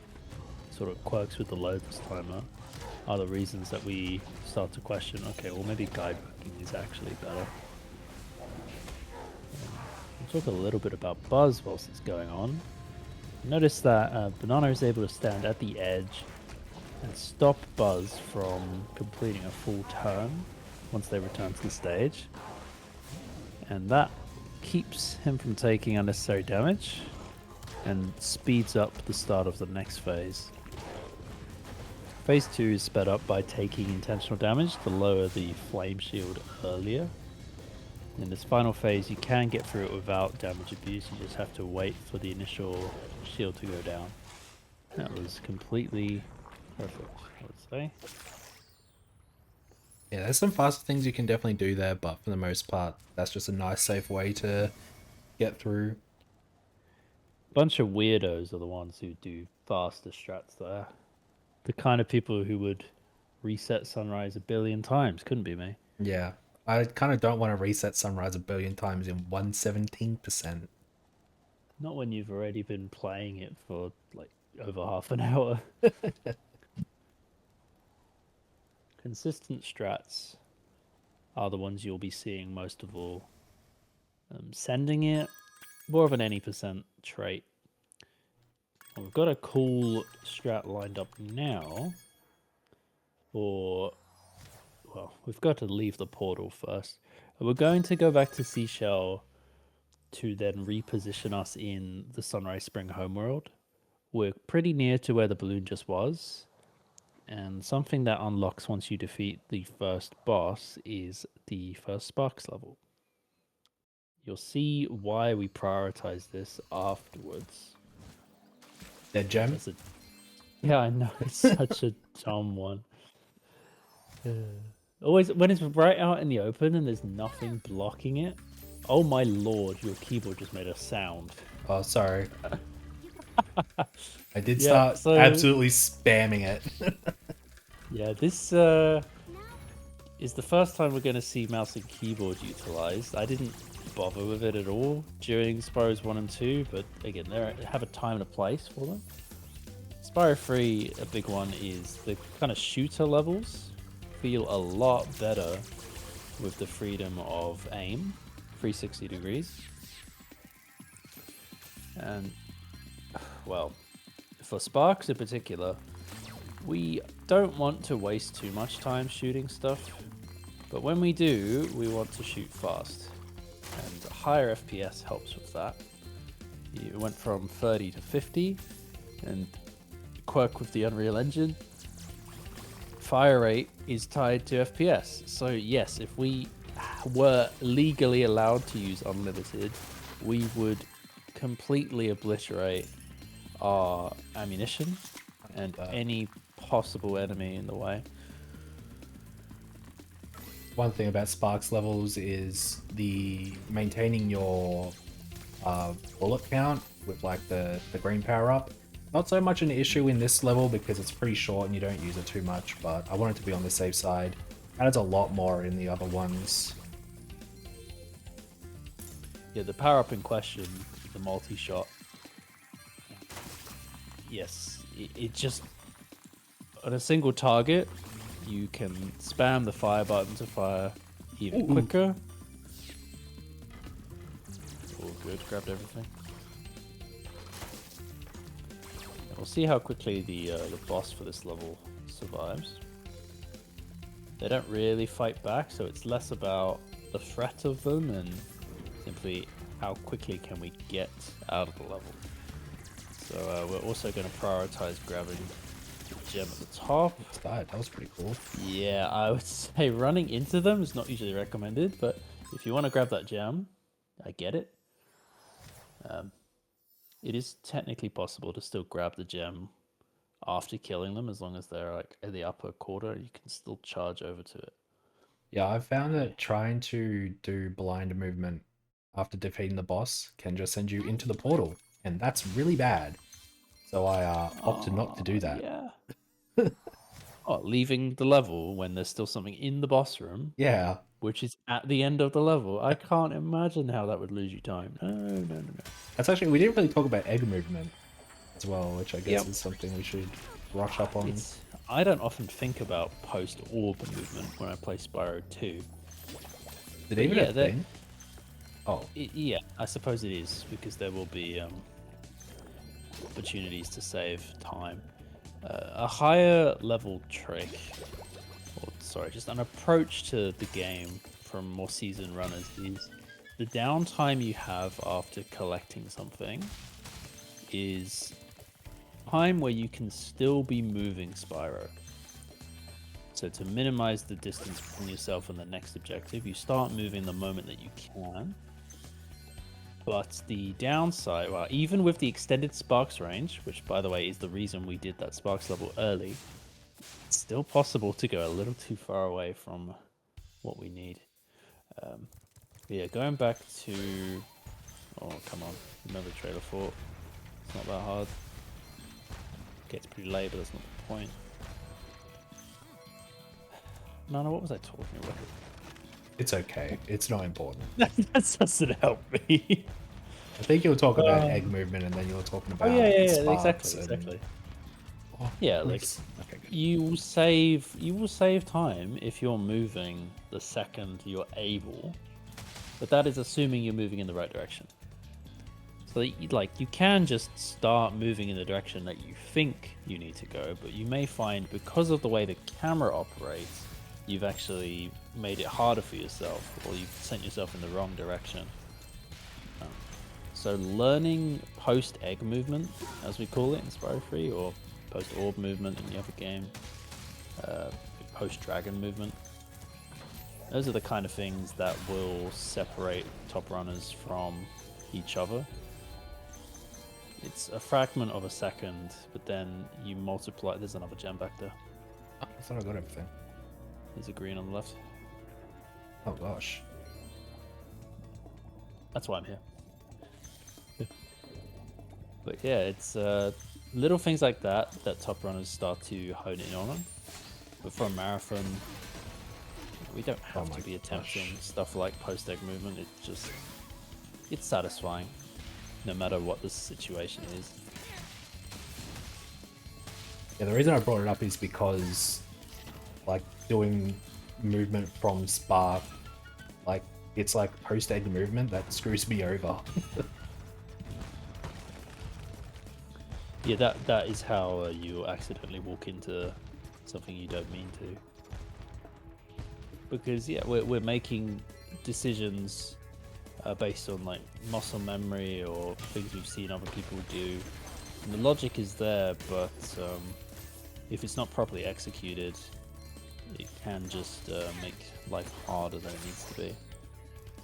sort of quirks with the loadless timer, are the reasons that we start to question, okay, well maybe guidebooking is actually better. We'll talk a little bit about Buzz whilst it's going on. Notice that Banana is able to stand at the edge and stop Buzz from completing a full turn once they return to the stage. And that keeps him from taking unnecessary damage and speeds up the start of the next phase. Phase 2 is sped up by taking intentional damage to lower the flame shield earlier. In this final phase, you can get through it without damage abuse, you just have to wait for the initial shield to go down. That was completely perfect, I would say. Yeah, there's some faster things you can definitely do there, but for the most part, that's just a nice, safe way to get through. Bunch of weirdos are the ones who do faster strats there. The kind of people who would reset Sunrise a billion times. Couldn't be me. Yeah, I kind of don't want to reset Sunrise a billion times in 117%. Not when you've already been playing it for like over half an hour. Consistent strats are the ones you'll be seeing most of all. Sending it, more of an any percent trait. Well, we've got a cool strat lined up now. Or, well, we've got to leave the portal first. We're going to go back to Seashell to then reposition us in the Sunrise Spring homeworld. We're pretty near to where the balloon just was. And something that unlocks once you defeat the first boss is the first Sparks level. You'll see why we prioritize this afterwards. Dead gem? Yeah, I know, it's such a dumb one. Always, when it's right out in the open and there's nothing blocking it. Oh my lord, your keyboard just made a sound. Oh, sorry. I did Yeah, start so absolutely spamming it. yeah, this is the first time we're going to see mouse and keyboard utilized. I didn't bother with it at all during Spyros 1 and 2, but again, they have a time and a place for them. Spyro 3, a big one, is the kind of shooter levels feel a lot better with the freedom of aim, 360 degrees. And, well, for Sparks in particular, we don't want to waste too much time shooting stuff, but when we do, we want to shoot fast. And higher FPS helps with that. You went from 30 to 50, and quirk with the Unreal Engine, fire rate is tied to FPS. So yes, if we were legally allowed to use unlimited, we would completely obliterate our ammunition and any possible enemy in the way. one thing about Sparks levels is the maintaining your bullet count with like the green power up. Not so much an issue in this level because it's pretty short and you don't use it too much, but I wanted to be on the safe side. Adds a lot more in the other ones. Yeah, the power up in question, the multi-shot. Yes, it just on a single target, you can spam the fire button to fire even quicker. All good, grabbed everything. And we'll see how quickly the boss for this level survives. They don't really fight back, so it's less about the threat of them and simply how quickly can we get out of the level. So we're also going to prioritize grabbing the gem at the top. That was pretty cool. Yeah, I would say running into them is not usually recommended, but if you want to grab that gem, I get it. It is technically possible to still grab the gem after killing them, as long as they're like in the upper quarter, you can still charge over to it. Yeah, I've found that trying to do blind movement after defeating the boss can just send you into the portal, and that's really bad. So I opted not to do that. Yeah. Oh, leaving the level when there's still something in the boss room, Yeah, which is at the end of the level. I can't imagine how that would lose you time. No. that's actually, we didn't really talk about egg movement as well, which I guess is something we should rush up on. I don't often think about post-orb movement when I play Spyro 2. Did even yeah, a thing? Oh, Yeah, I suppose it is, because there will be opportunities to save time. A higher level trick, or sorry, just an approach to the game from more seasoned runners is the downtime you have after collecting something is time where you can still be moving Spyro. So to minimize the distance between yourself and the next objective, you start moving the moment that you can. But the downside, well, even with the extended Sparks range, which by the way is the reason we did that Sparks level early, it's still possible to go a little too far away from what we need. Yeah, going back to... Oh, come on. Remember Trailer 4. It's not that hard. Okay, it's pretty late, but that's not the point. No, what was I talking about? it's okay. It's not important. That doesn't help me. I think you'll talk about egg movement, and then you're talking about sparks exactly. Oh, Yeah, like okay, good. you will save time if you're moving the second you're able, but that is assuming you're moving in the right direction. So you can just start moving in the direction that you think you need to go, but you may find because of the way the camera operates, you've actually made it harder for yourself, or you've sent yourself in the wrong direction. So learning post-egg movement, as we call it in Spyro 3, or post-orb movement in the other game, post-dragon movement, those are the kind of things that will separate top runners from each other. It's a fragment of a second, but then you multiply. There's another gem back there. Oh, I thought I got everything. There's a green on the left. Oh gosh. That's why I'm here. But yeah, it's little things like that top runners start to hone in on. But for a marathon, we don't have to be attempting stuff like post-egg movement. It's satisfying, no matter what the situation is. Yeah, the reason I brought it up is because, like, doing movement from Spark, like, it's like post-egg movement that screws me over. Yeah, that is how you accidentally walk into something you don't mean to. Because yeah, we're making decisions based on like muscle memory or things we've seen other people do. And the logic is there, but if it's not properly executed, it can just make life harder than it needs to be.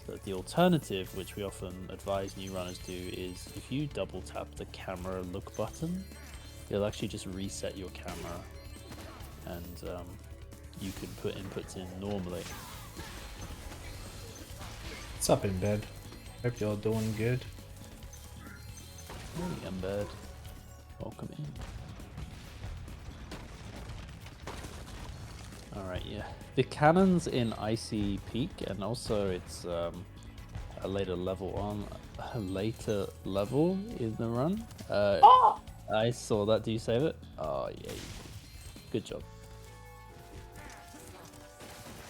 So the alternative, which we often advise new runners do, is if you double tap the camera look button, it'll actually just reset your camera, and you can put inputs in normally. What's up in bed? Hope you're doing good. Morning, Embed. Welcome in. Alright, yeah. The cannons in Icy Peak, and also it's a later level in the run. I saw that. Do you save it? Oh, yeah. Good job.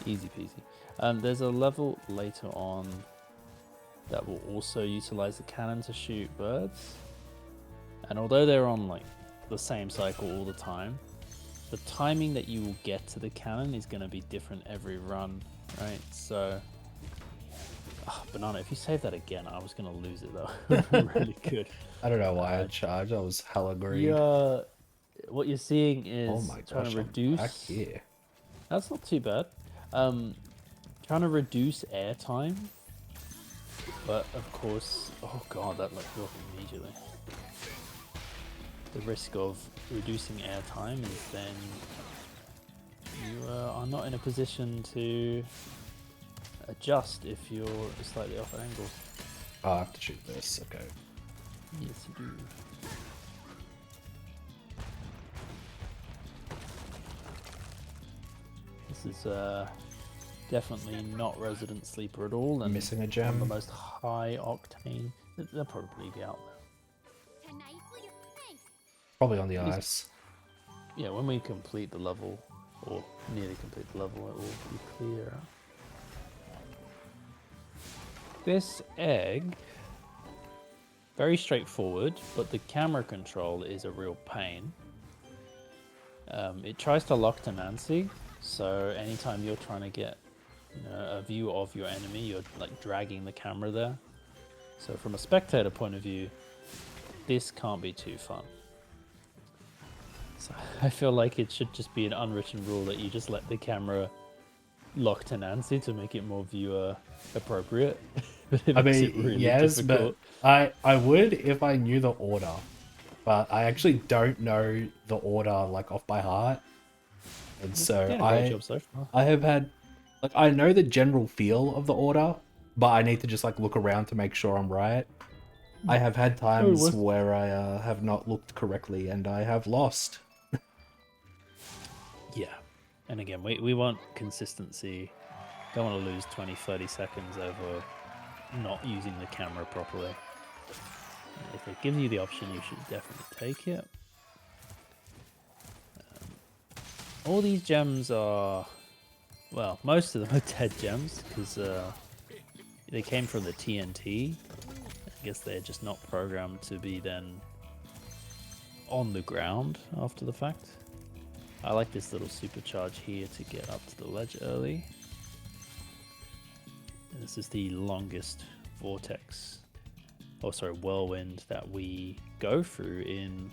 Easy peasy. There's a level later on that will also utilize the cannon to shoot birds. And although they're on like the same cycle all the time, the timing that you will get to the cannon is going to be different every run, right? So, Banana, if you save that again, I was going to lose it though. Really good. I don't know why I charged. I was hella greedy. Yeah, what you're seeing is Oh my trying gosh, to I'm reduce. back here. That's not too bad. Trying to reduce airtime, but of course, oh god, that like broke immediately. The risk of reducing airtime is then you are not in a position to adjust if you're slightly off angle. Oh, I have to shoot this, okay. Yes, you do. This is definitely not Resident Sleeper at all. And missing a one gem. of the most high octane. They'll probably be out there. Probably on the ice. Yeah, when we complete the level, or nearly complete the level, it will be clear. This egg, very straightforward, but the camera control is a real pain. It tries to lock to Nancy, so anytime you're trying to get a view of your enemy, you're like dragging the camera there. So from a spectator point of view, this can't be too fun. So I feel like it should just be an unwritten rule that you just let the camera lock to Nancy to make it more viewer appropriate. I mean, really yes, difficult. But I would if I knew the order, but I actually don't know the order like off by heart, and so I have had like I know the general feel of the order, but I need to just like look around to make sure I'm right. I have had times where I have not looked correctly and I have lost. Yeah, and again, we want consistency. Don't want to lose 20-30 seconds over not using the camera properly. If it gives you the option, you should definitely take it. All these gems are, well, most of them are dead gems because they came from the TNT. I guess they're just not programmed to be then on the ground after the fact. I like this little supercharge here to get up to the ledge early. And this is the longest vortex, oh sorry, whirlwind that we go through in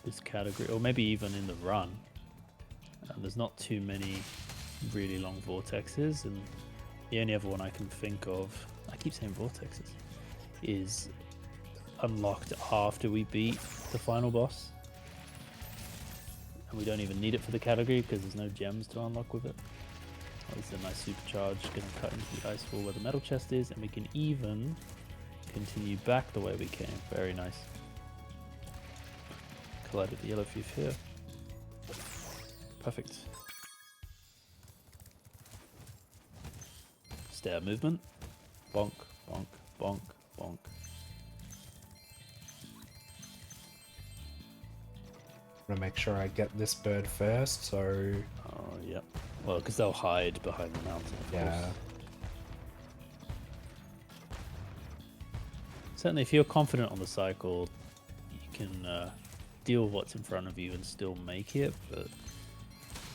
this category, or maybe even in the run. There's not too many really long vortexes, and the only other one I can think of, I keep saying vortexes, is unlocked after we beat the final boss. And we don't even need it for the category because there's no gems to unlock with it. Oh, this is a nice supercharge, going to cut into the ice wall where the metal chest is, and we can even continue back the way we came. Very nice. Collide with the yellow thief here. Perfect. Stair movement. Bonk, bonk, bonk, bonk. I'm gonna make sure I get this bird first, so... Oh, yeah. Well, because they'll hide behind the mountain, of course. Certainly, if you're confident on the cycle, you can deal with what's in front of you and still make it, but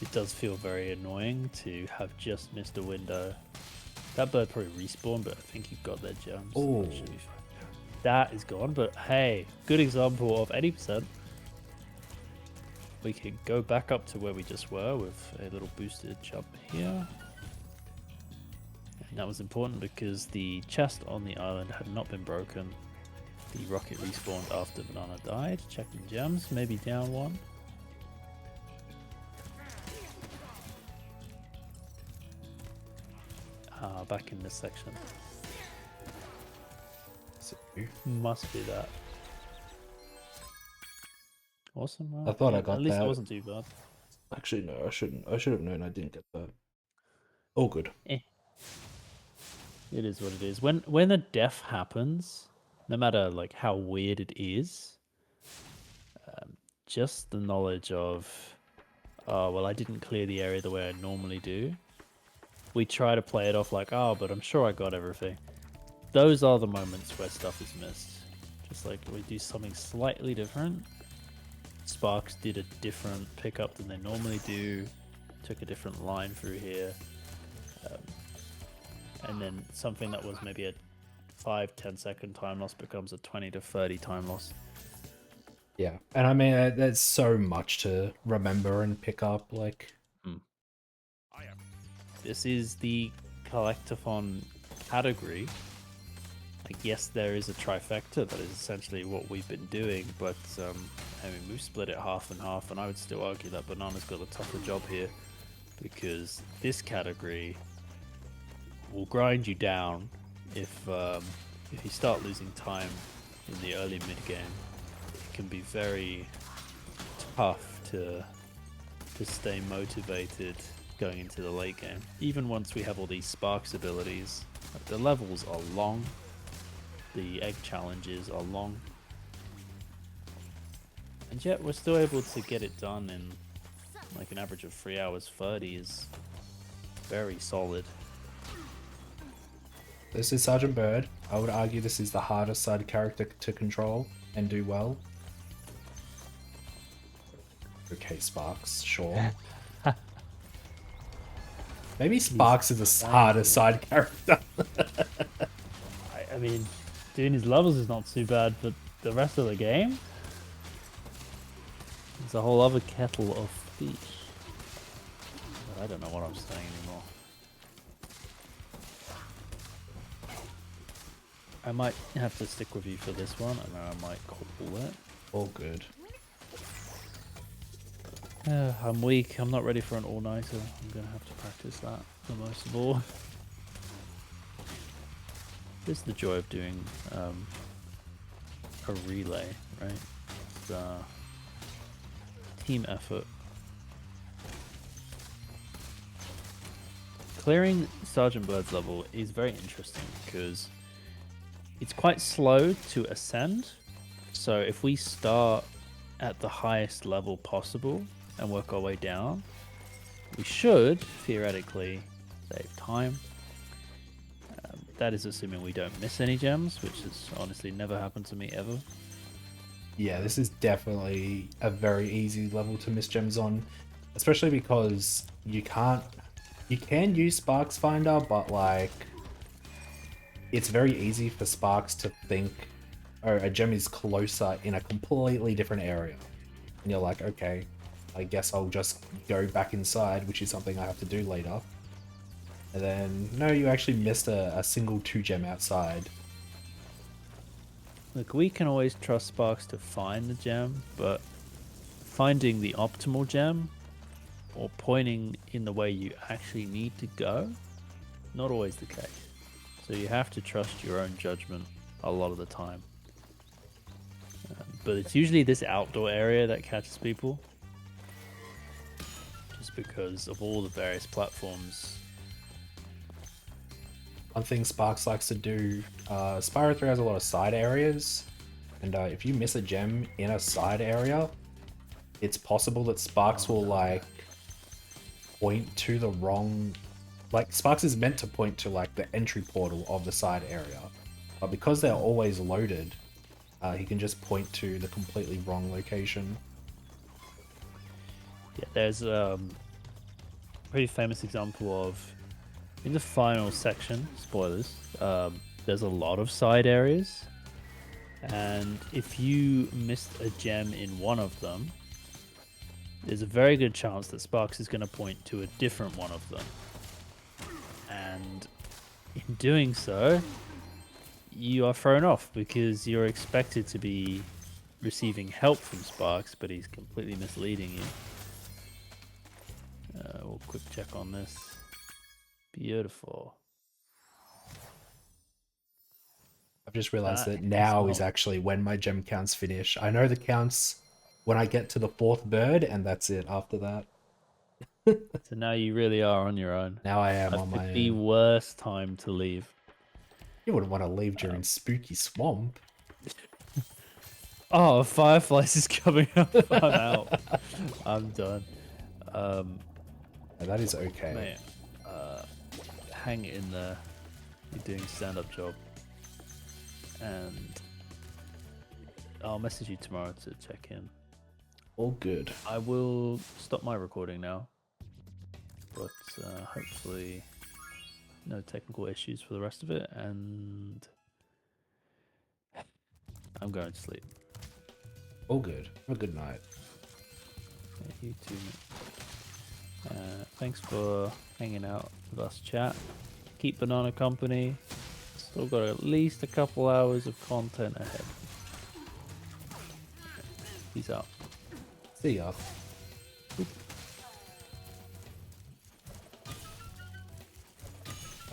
it does feel very annoying to have just missed a window. That bird probably respawned, but I think you've got their gems. Oh, that should be fine. That is gone, but hey, good example of 80%. We can go back up to where we just were with a little boosted jump here. And that was important because the chest on the island had not been broken. The rocket respawned after Banana died. Checking gems, maybe down one. Back in this section. Must be that. Awesome. Well, I thought yeah, I got at least that. it wasn't too bad. Actually, no, I shouldn't. I should have known I didn't get that. All good. Eh, it is what it is. When a death happens, no matter like how weird it is, just the knowledge of, oh well, I didn't clear the area the way I normally do. We try to play it off like, oh, but I'm sure I got everything. Those are the moments where stuff is missed. Just like we do something slightly different. Sparks did a different pickup than they normally do. Took a different line through here. And then something that was maybe a 5-10 second time loss becomes a 20 to 30 time loss. Yeah, and I mean, there's so much to remember and pick up. Like, This is the collectathon category. Like, yes, there is a trifecta. That is essentially what we've been doing, but I mean, we've split it half and half, and I would still argue that Banana's got a tougher job here because this category will grind you down if you start losing time in the early mid game. It can be very tough to stay motivated going into the late game. Even once we have all these Sparks abilities, the levels are long, the egg challenges are long, and yet we're still able to get it done in like an average of 3 hours 30 is very solid. this is Sergeant Bird. I would argue this is the hardest side character to control and do well. Okay, Sparks, sure. Maybe Sparks is the hardest side character. I mean, doing his levels is not too bad, but the rest of the game? It's a whole other kettle of fish. I don't know what I'm saying anymore. I might have to stick with you for this one, and then I might call it. All good. I'm weak. I'm not ready for an all-nighter. I'm going to have to practice that for most of all. This is the joy of doing a relay, right? It's team effort. Clearing Sergeant Bird's level is very interesting because it's quite slow to ascend. So if we start at the highest level possible and work our way down, we should theoretically save time. That is assuming we don't miss any gems, which has honestly never happened to me ever. Yeah, this is definitely a very easy level to miss gems on, especially because you can use Sparks Finder, but like it's very easy for Sparks to think, oh, a gem is closer in a completely different area. And you're like, okay, I guess I'll just go back inside, which is something I have to do later. And then, no, you actually missed a single 2 gem outside. Look, we can always trust Sparks to find the gem, but finding the optimal gem or pointing in the way you actually need to go, not always the case. So you have to trust your own judgment a lot of the time. But it's usually this outdoor area that catches people, just because of all the various platforms. One thing Sparks likes to do, Spyro 3 has a lot of side areas, and if you miss a gem in a side area, it's possible that Sparks will like point to the wrong, like Sparks is meant to point to like the entry portal of the side area, but because they're always loaded, he can just point to the completely wrong location. Yeah, there's a pretty famous example of, in the final section, spoilers, there's a lot of side areas, and if you missed a gem in one of them, there's a very good chance that Sparks is going to point to a different one of them. And in doing so, you are thrown off because you're expected to be receiving help from Sparks, but he's completely misleading you. We'll quick check on this. Beautiful. I've just realized that That now is not. actually when my gem counts finish. I know the counts when I get to the 4th bird, and that's it after that. So now you really are on your own. Now I am I've on my picked the own. worst time to leave. You wouldn't want to leave during Spooky Swamp. Oh, Fireflies is coming up. I'm out. I'm done. Yeah, that is okay. Mate, hang it in there. You're doing a stand-up job. And I'll message you tomorrow to check in. All good. I will stop my recording now. But hopefully no technical issues for the rest of it. And I'm going to sleep. All good. Have a good night. Yeah, you too, mate. Thanks for hanging out with us, chat. Keep Banana company. Still got at least a couple hours of content ahead. Peace out. See ya.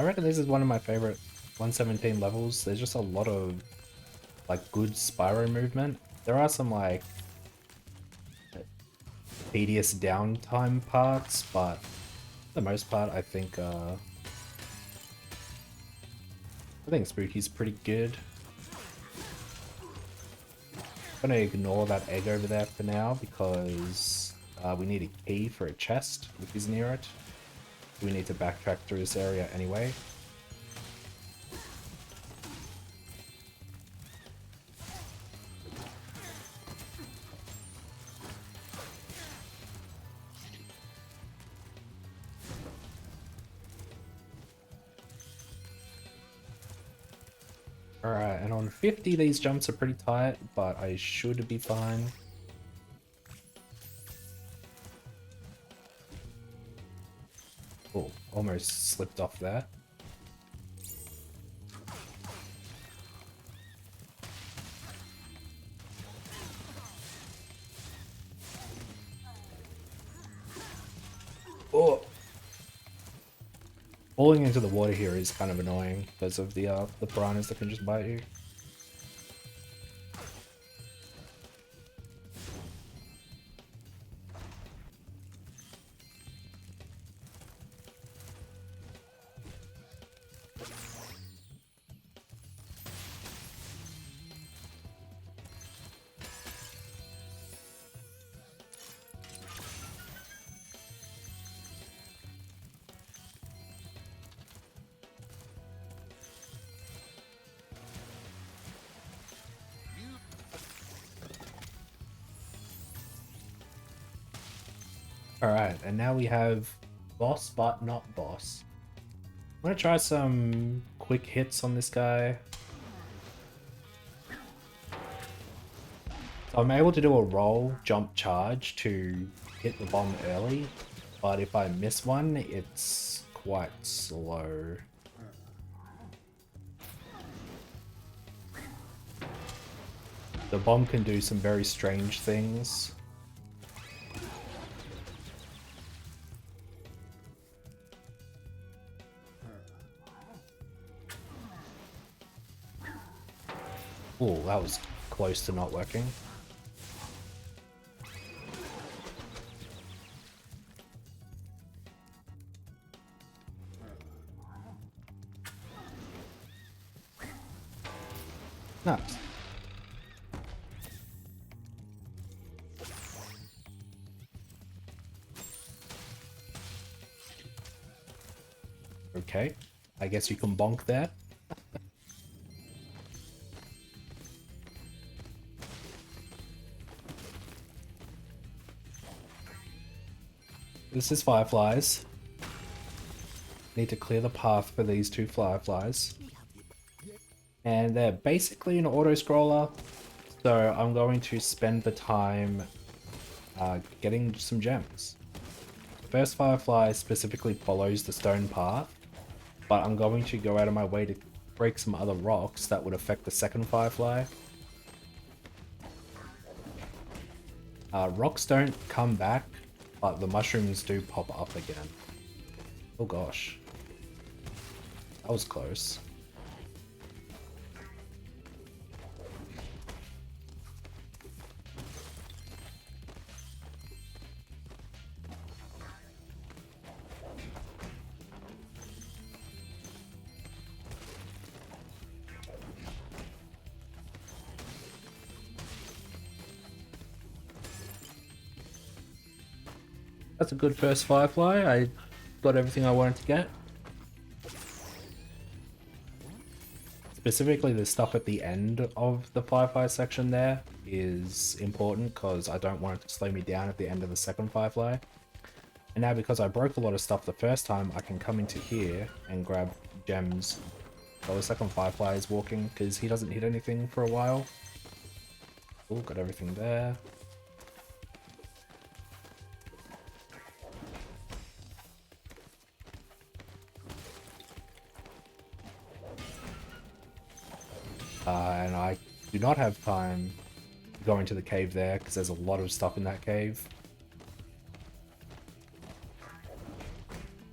I reckon this is one of my favorite 117 levels. There's just a lot of like good Spyro movement. There are some like tedious downtime parts, but for the most part I think Spooky's pretty good. I'm gonna ignore that egg over there for now because we need a key for a chest which is near it. We need to backtrack through this area anyway. Alright, and on 50 these jumps are pretty tight, but I should be fine. Oh, almost slipped off there. Oh! Falling into the water here is kind of annoying because of the piranhas that can just bite you. Alright, and now we have boss but not boss. I'm gonna try some quick hits on this guy. So I'm able to do a roll, jump, charge to hit the bomb early, but if I miss one, it's quite slow. The bomb can do some very strange things. Oh, that was close to not working. Nice. Okay, I guess you can bonk that. This is fireflies. Need to clear the path for these two fireflies. And they're basically an auto-scroller, so I'm going to spend the time getting some gems. The first firefly specifically follows the stone path, but I'm going to go out of my way to break some other rocks that would affect the second firefly. Rocks don't come back, but the mushrooms do pop up again. Oh gosh. That was close. That's a good first Firefly. I got everything I wanted to get. Specifically, the stuff at the end of the Firefly section there is important because I don't want it to slow me down at the end of the second Firefly. And now because I broke a lot of stuff the first time, I can come into here and grab gems while the second Firefly is walking because he doesn't hit anything for a while. Oh, got everything there. And I do not have time to go into the cave there because there's a lot of stuff in that cave.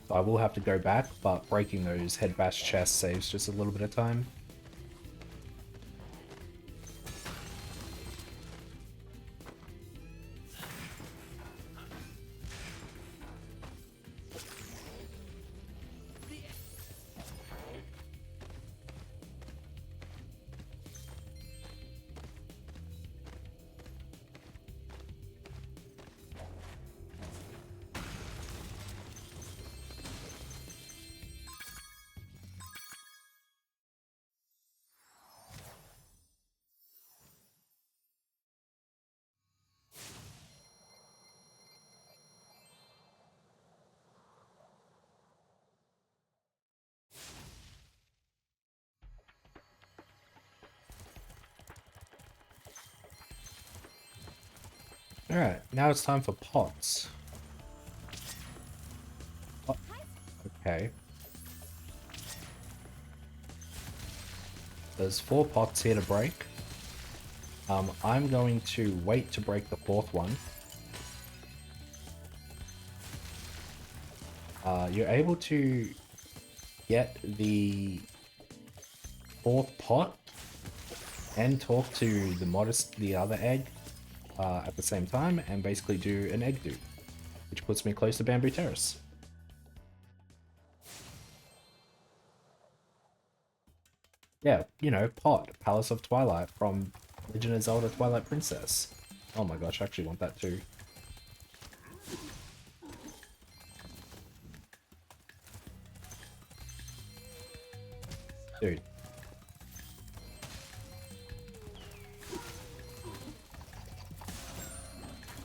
So I will have to go back, but breaking those head bash chests saves just a little bit of time. Alright, now it's time for pots. Oh, okay. There's 4 pots here to break. I'm going to wait to break the 4th one. You're able to get the 4th pot and talk to the other egg at the same time and basically do an egg do, which puts me close to Bamboo Terrace. Yeah, you know, pot, Palace of Twilight from Legend of Zelda Twilight Princess. Oh my gosh, I actually want that too. Dude.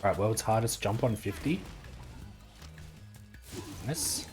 Alright, world's hardest jump on 50. Nice.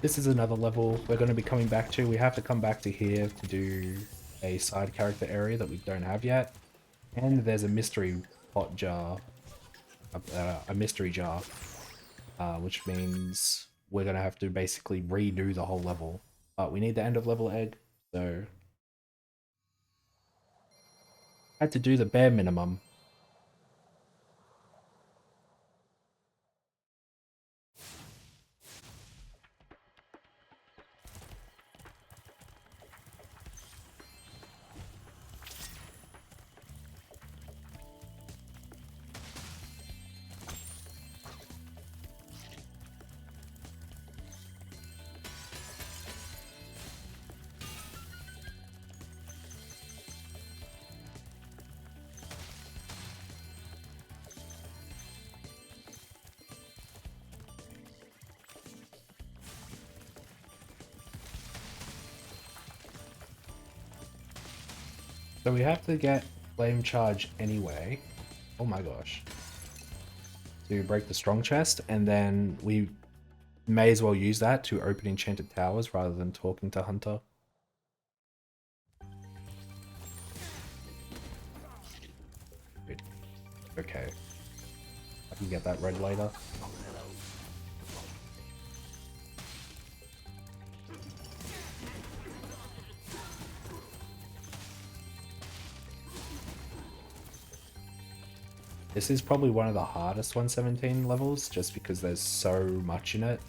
This is another level we're going to be coming back to. We have to come back to here to do a side character area that we don't have yet. And there's a mystery pot jar, a mystery jar, which means we're going to have to basically redo the whole level. But we need the end of level egg, so I had to do the bare minimum. So we have to get Flame Charge anyway. Oh my gosh. To break the strong chest, and then we may as well use that to open enchanted towers rather than talking to Hunter. Okay. I can get that red later. This is probably one of the hardest 117 levels, just because there's so much in it.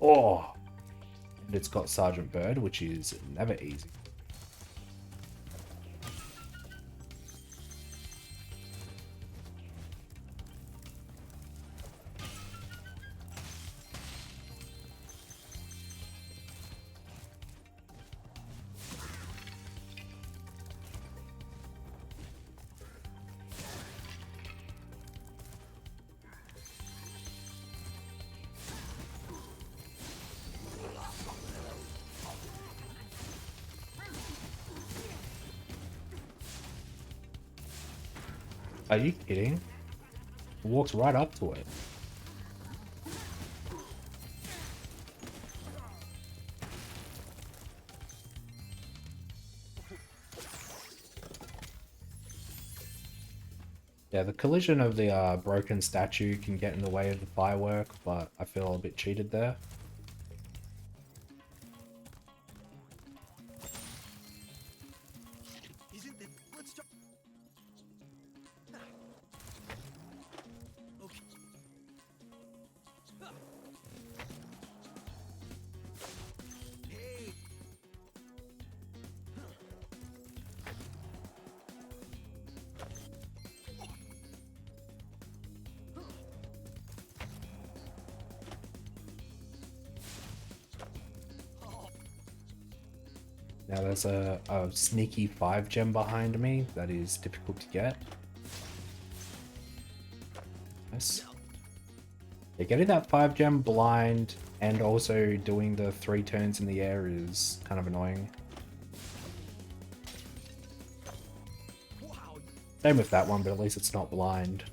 Oh! And it's got Sergeant Bird, which is never easy. Are you kidding? Walks right up to it. Yeah, the collision of the broken statue can get in the way of the firework, but I feel a bit cheated there. Now there's a sneaky 5 gem behind me that is difficult to get. Nice. Yeah, getting that 5 gem blind and also doing the 3 turns in the air is kind of annoying. Same with that one, but at least it's not blind.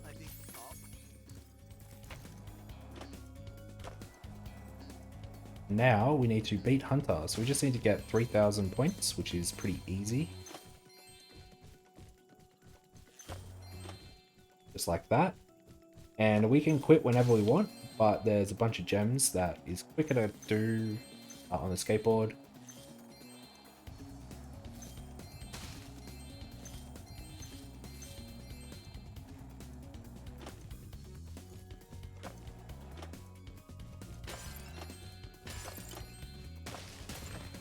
Now we need to beat Hunter, so we just need to get 3,000 points, which is pretty easy. Just like that. And we can quit whenever we want, but there's a bunch of gems that is quicker to do on the skateboard.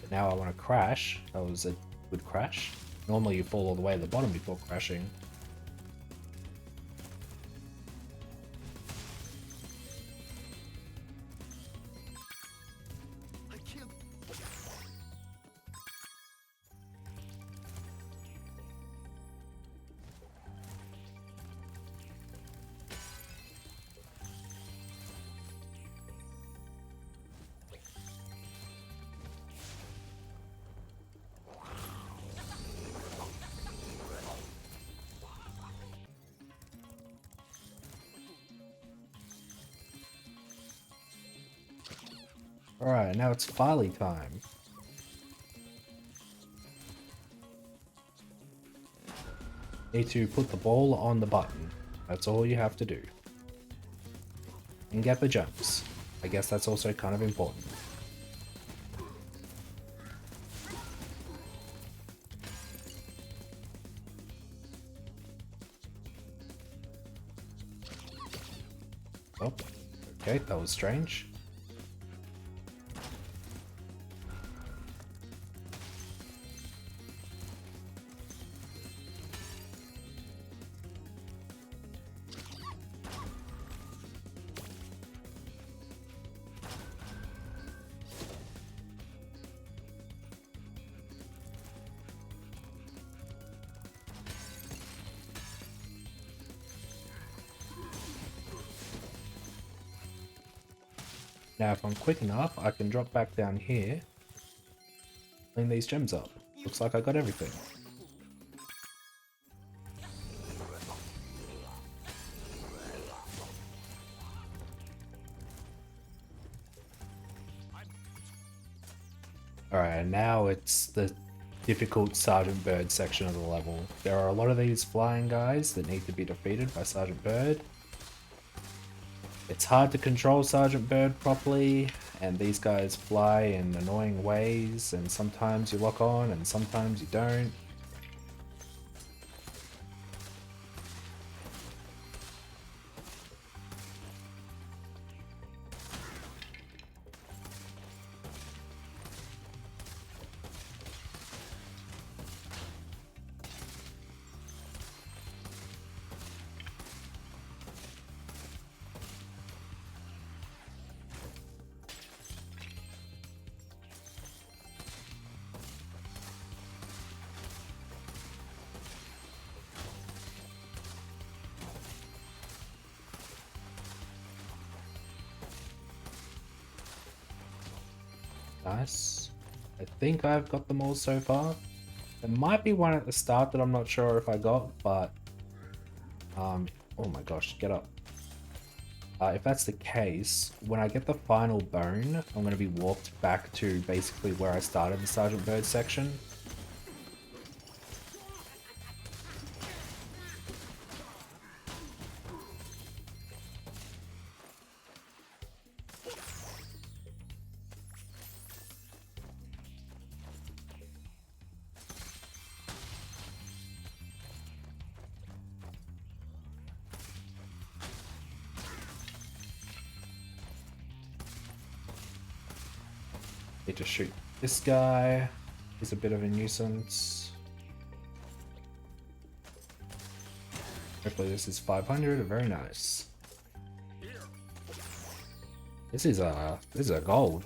But now I want to crash. That was a good crash. Normally you fall all the way to the bottom before crashing. Alright, now it's Farley time. Need to put the ball on the button. That's all you have to do. And get the jumps. I guess that's also kind of important. Oh, okay, that was strange. Now if I'm quick enough, I can drop back down here, clean these gems up. Looks like I got everything. Alright, now it's the difficult Sergeant Bird section of the level. There are a lot of these flying guys that need to be defeated by Sergeant Bird. It's hard to control Sergeant Bird properly, and these guys fly in annoying ways, and sometimes you lock on and sometimes you don't. Nice. I think I've got them all so far. There might be one at the start that I'm not sure if I got, but Oh my gosh, get up. If that's the case, when I get the final bone, I'm going to be warped back to basically where I started the Sergeant Bird section. Need to shoot this guy. He's a bit of a nuisance. Hopefully this is 500. Very nice. This is a gold.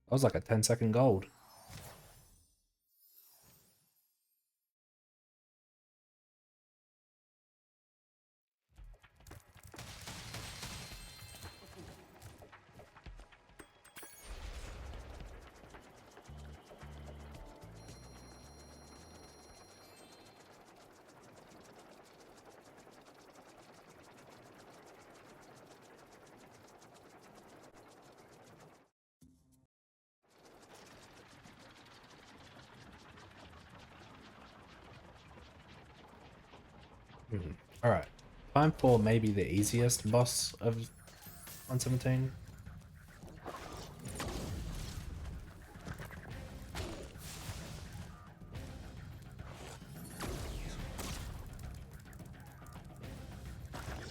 That was like a 10-second gold. Alright. Time for maybe the easiest boss of 117.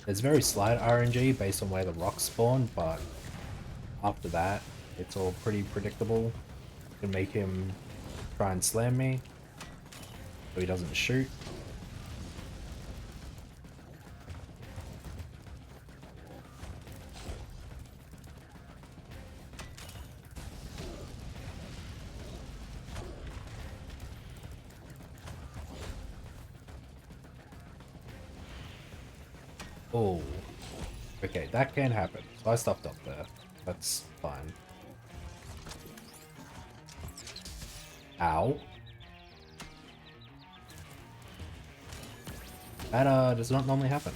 There's very slight RNG based on where the rocks spawn, but after that, it's all pretty predictable. Can make him try and slam me, so he doesn't shoot. Oh, okay, that can happen. So I stopped up there. That's fine. Ow. That does not normally happen.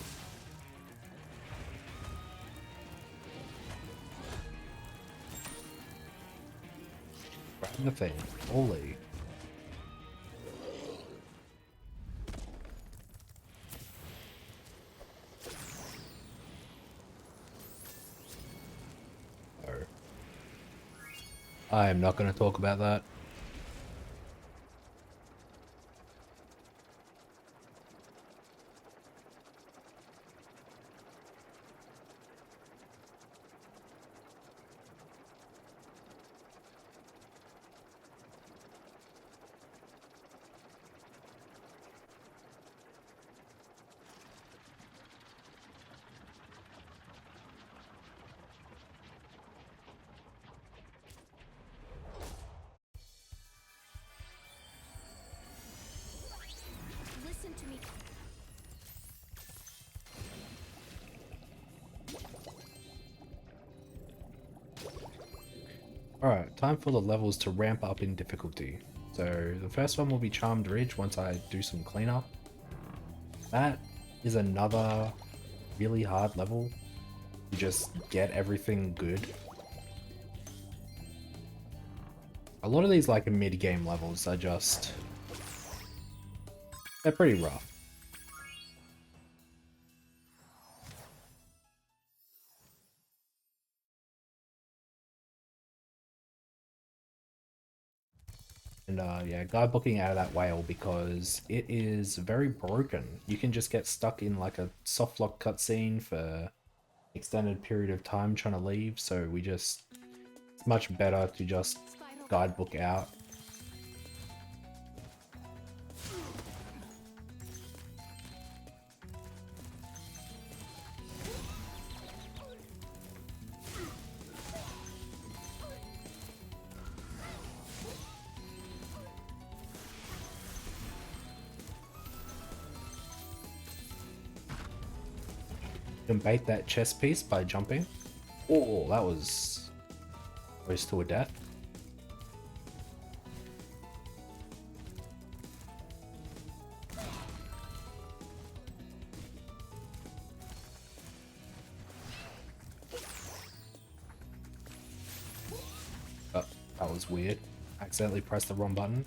Grab the thing. Holy. I am not going to talk about that. Listen to me. Alright, time for the levels to ramp up in difficulty. So the first one will be Charmed Ridge once I do some cleanup. That is another really hard level to just get everything good. A lot of these like mid-game levels are just... they're pretty rough. And yeah, guidebooking out of that whale because it is very broken. You can just get stuck in like a soft lock cutscene for extended period of time trying to leave, so it's much better to just guidebook out. You can bait that chest piece by jumping. Oh, that was close to a death. That was weird. Accidentally pressed the wrong button.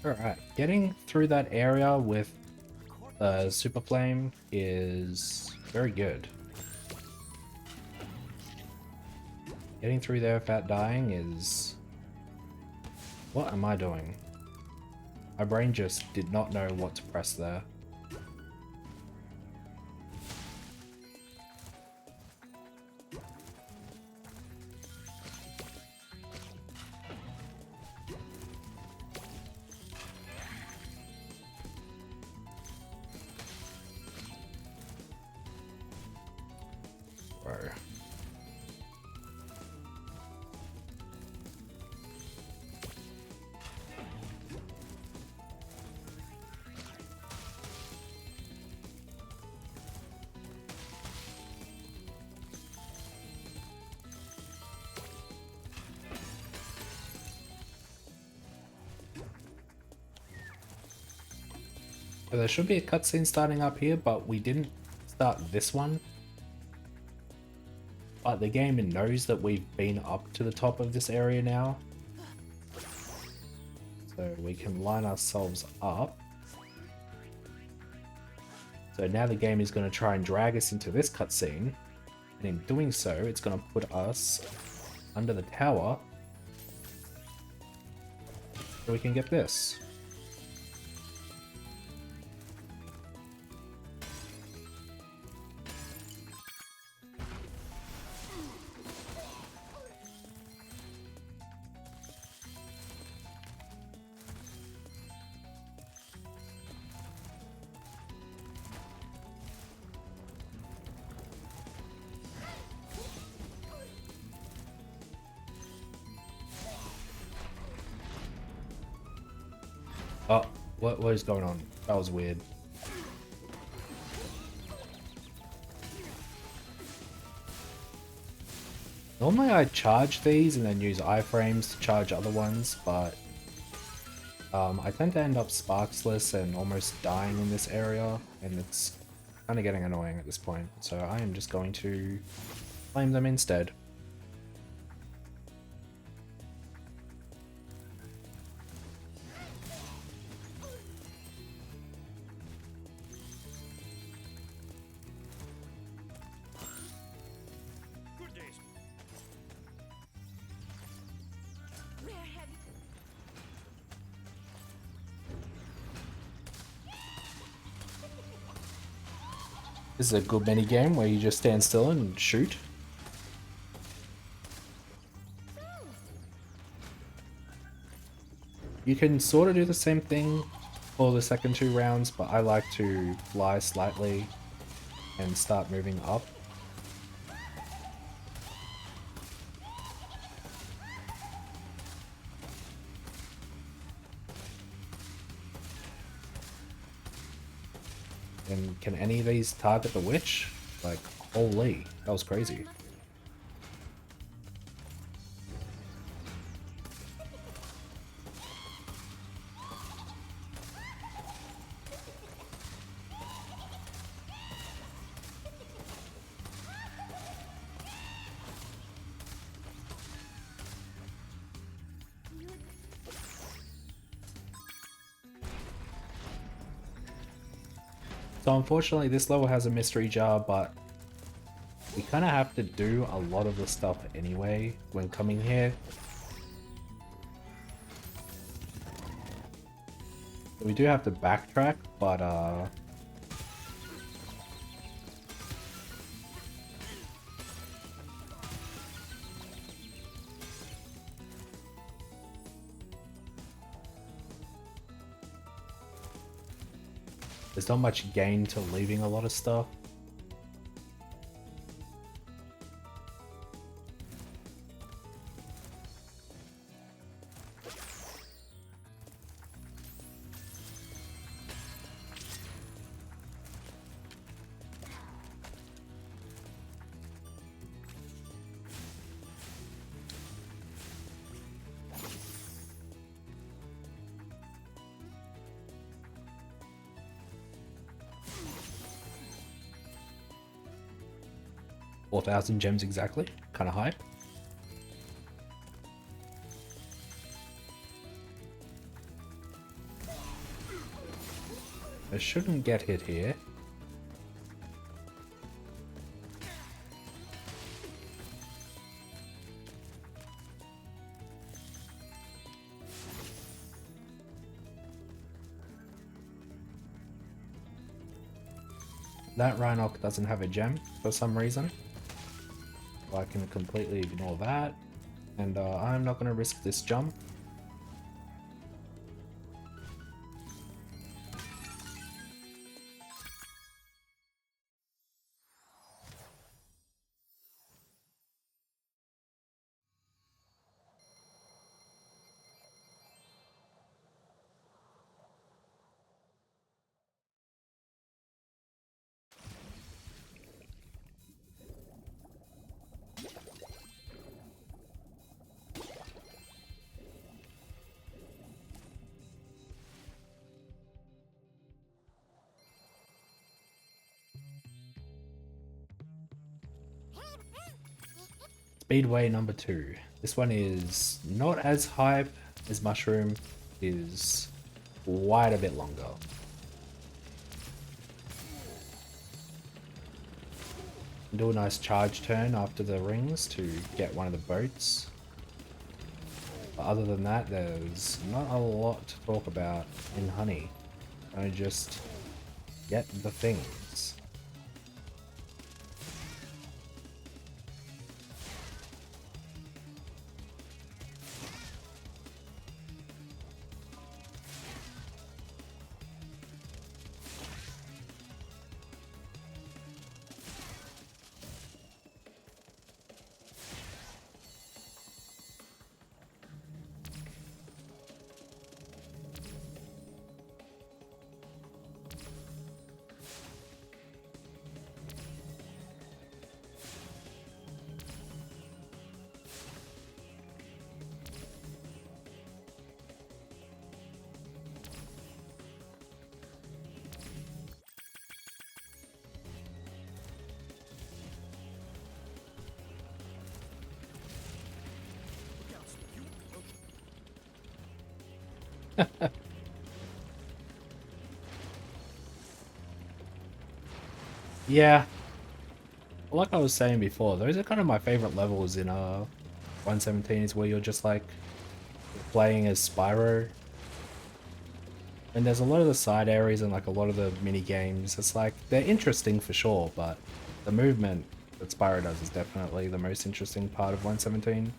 Alright, getting through that area with Super Flame is very good. Getting through there without dying is... What am I doing? My brain just did not know what to press there. Whoa. So there should be a cutscene starting up here, but we didn't start this one. But the game knows that we've been up to the top of this area now. So we can line ourselves up. So now the game is going to try and drag us into this cutscene. And in doing so, it's going to put us under the tower. So we can get this. Oh, what is going on? That was weird. Normally I charge these and then use iframes to charge other ones, but I tend to end up sparksless and almost dying in this area, and it's kind of getting annoying at this point. So I am just going to flame them instead. This is a good mini game where you just stand still and shoot. You can sort of do the same thing for the second 2 rounds, but I like to fly slightly and start moving up. And can any of these target the witch? Like, holy, that was crazy. So unfortunately this level has a mystery jar, but we kind of have to do a lot of the stuff anyway when coming here. We do have to backtrack, but there's not much gain to leaving a lot of stuff. 4,000 gems exactly. Kind of hype. I shouldn't get hit here. That Rhinoc doesn't have a gem for some reason. So I can completely ignore that. And I'm not going to risk this jump. Speedway number 2. This one is not as hype as Mushroom, is quite a bit longer. Do a nice charge turn after the rings to get one of the boats. But other than that, there's not a lot to talk about in Honey. I just get the things. Yeah, like I was saying before, those are kind of my favorite levels in 117 is where you're just like playing as Spyro. And there's a lot of the side areas and like a lot of the mini games. It's like they're interesting for sure, but the movement that Spyro does is definitely the most interesting part of 117.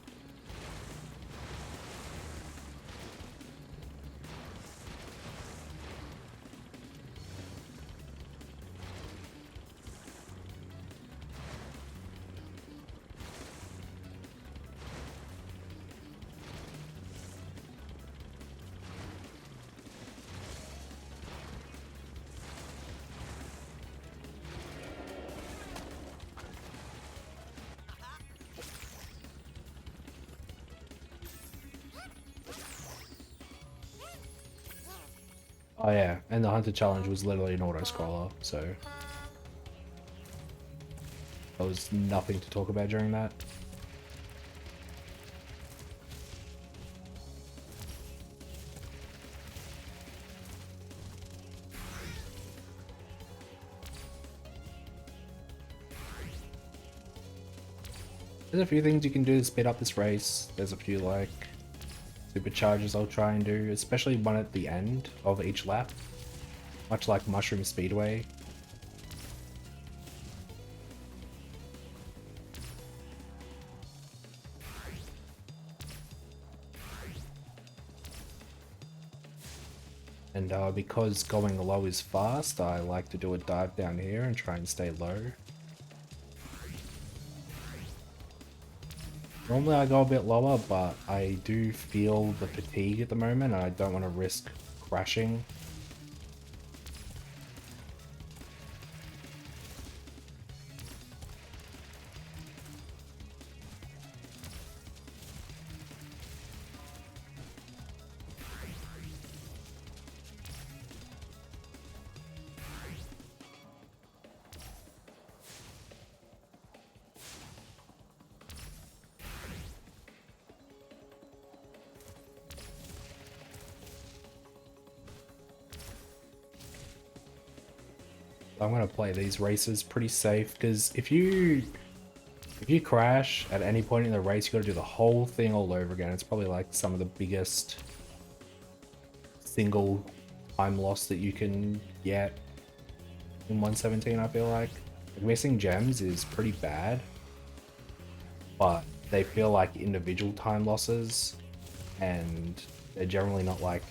Oh yeah, and the Hunter Challenge was literally an auto-scroller, so there was nothing to talk about during that. There's a few things you can do to speed up this race. There's a few like supercharges I'll try and do, especially one at the end of each lap, much like Mushroom Speedway. And because going low is fast, I like to do a dive down here and try and stay low. Normally I go a bit lower, but I do feel the fatigue at the moment and I don't want to risk crashing. I'm gonna play these races pretty safe, because if you crash at any point in the race, you gotta do the whole thing all over again. It's probably like some of the biggest single time loss that you can get in 117, I feel like. Missing gems is pretty bad, but they feel like individual time losses, and they're generally not like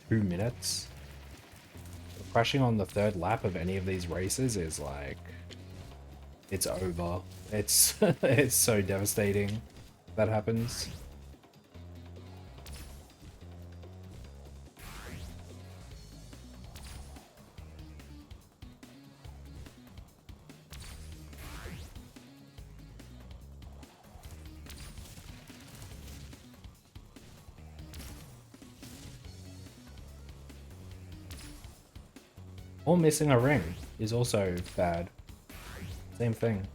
2 minutes. Crashing on the 3rd lap of any of these races is like, it's over. It's it's so devastating if that happens. Or missing a ring is also bad. Same thing.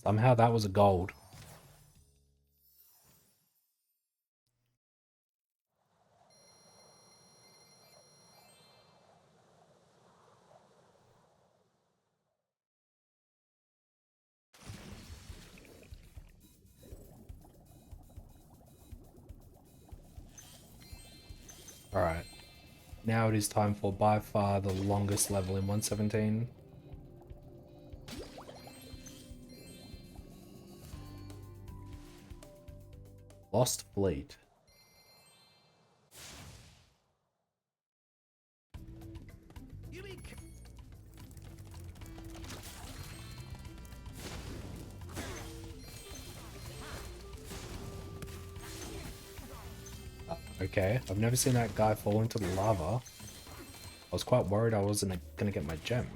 Somehow that was a gold. Alright. Now it is time for by far the longest level in 117. Lost Fleet. Okay, I've never seen that guy fall into the lava. I was quite worried I wasn't gonna get my gem.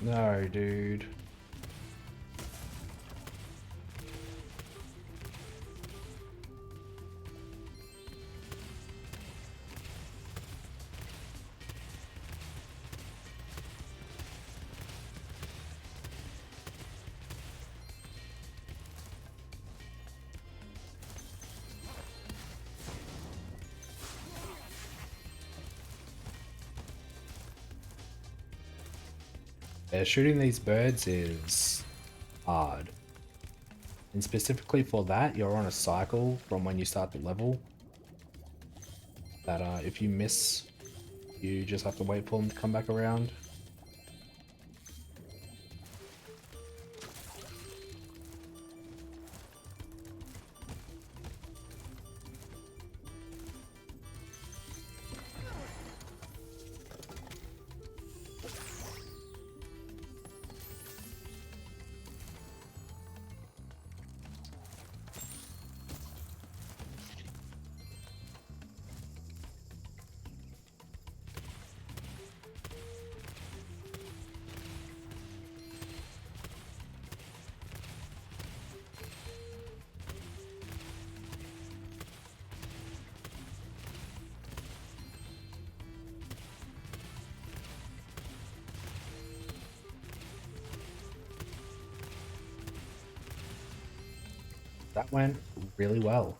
No, dude. Yeah, shooting these birds is hard. And specifically for that, you're on a cycle from when you start the level. That if you miss, you just have to wait for them to come back around. That went really well.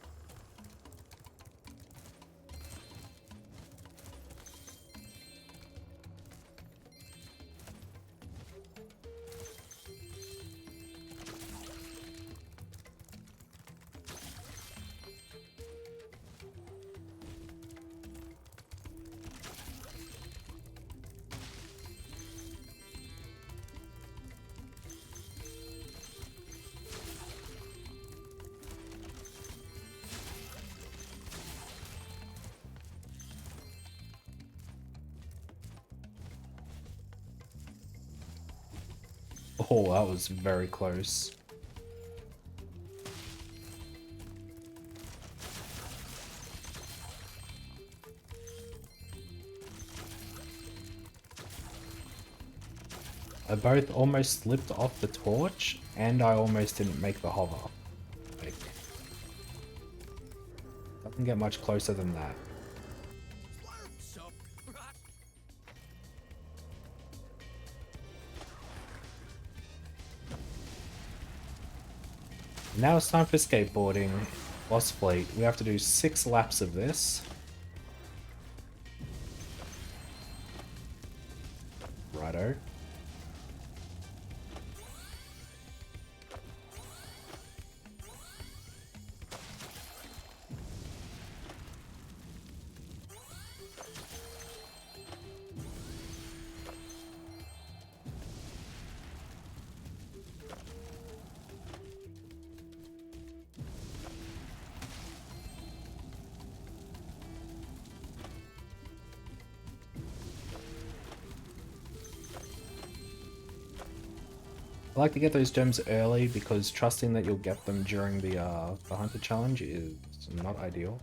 Oh, that was very close. I both almost slipped off the torch, and I almost didn't make the hover. Like, doesn't get much closer than that. Now it's time for skateboarding. Lost Fleet. We have to do 6 laps of this. Righto. I like to get those gems early because trusting that you'll get them during the Hunter Challenge is not ideal.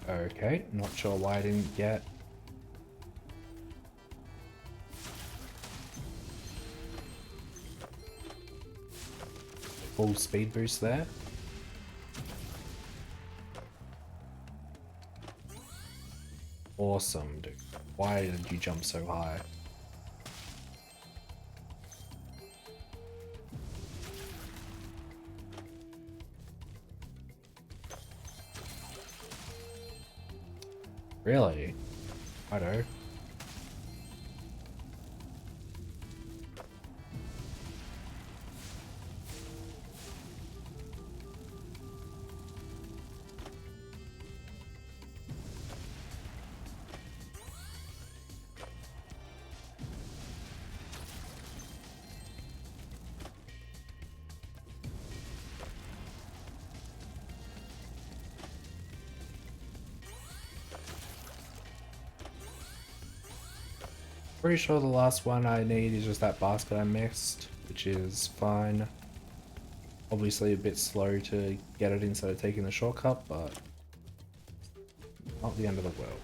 Okay, not sure why I didn't get full speed boost there. Awesome, dude. Why did you jump so high? Really? I don't. Pretty sure the last one I need is just that basket I missed, which is fine. Obviously a bit slow to get it instead of taking the shortcut, but not the end of the world.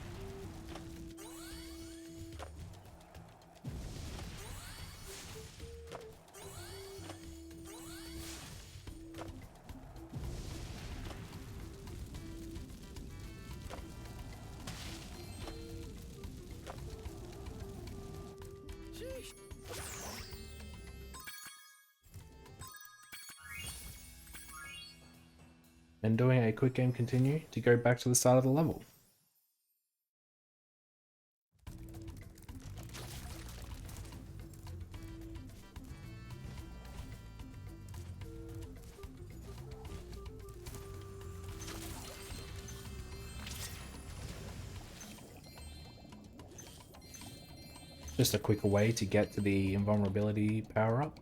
And doing a quick game continue to go back to the start of the level. Just a quicker way to get to the invulnerability power up.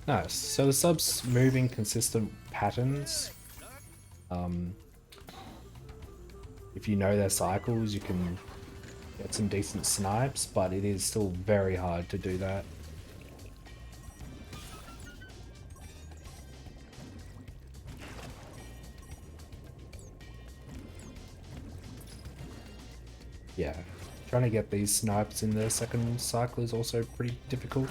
Nice. So the subs move in consistent patterns. If you know their cycles, you can get some decent snipes, but it is still very hard to do that. Yeah, trying to get these snipes in the second cycle is also pretty difficult.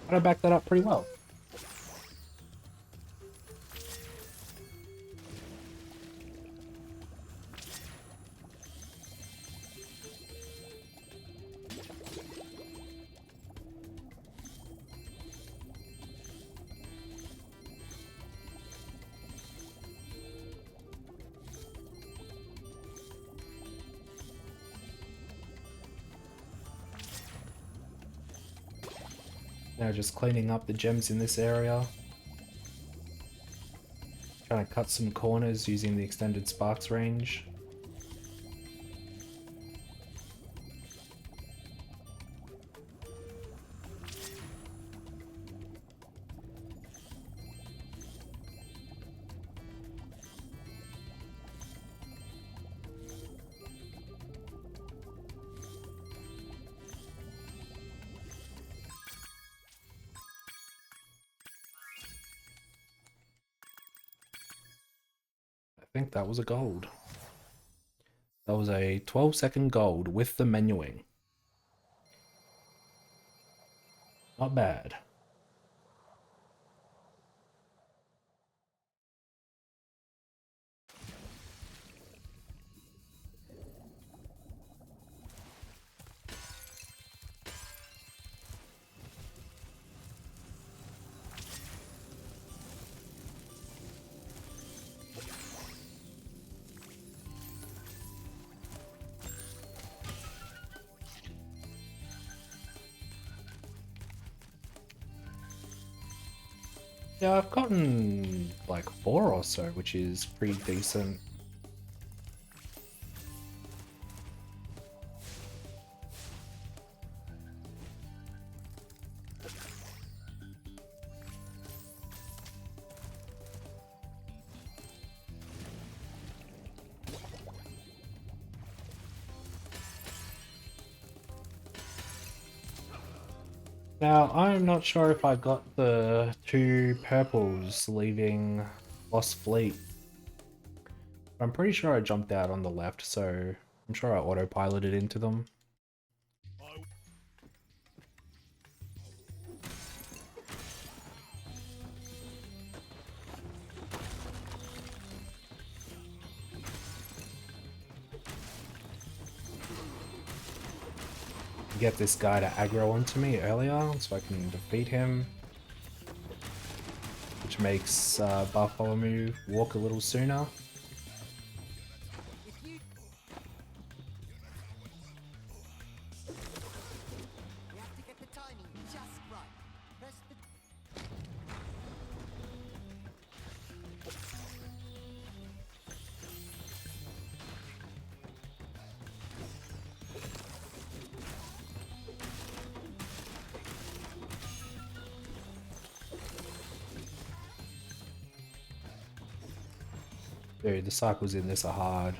But I backed that up pretty well. Now just cleaning up the gems in this area. Trying to cut some corners using the extended sparks range. I think that was a gold. That was a 12-second gold with the menuing. Not bad. Yeah, I've gotten like 4 or so, which is pretty decent. Now, I'm not sure if I got the 2 purples leaving Lost Fleet. I'm pretty sure I jumped out on the left, so I'm sure I autopiloted into them. Get this guy to aggro onto me earlier so I can defeat him. Which makes Bartholomew walk a little sooner. Dude, the cycles in this are hard.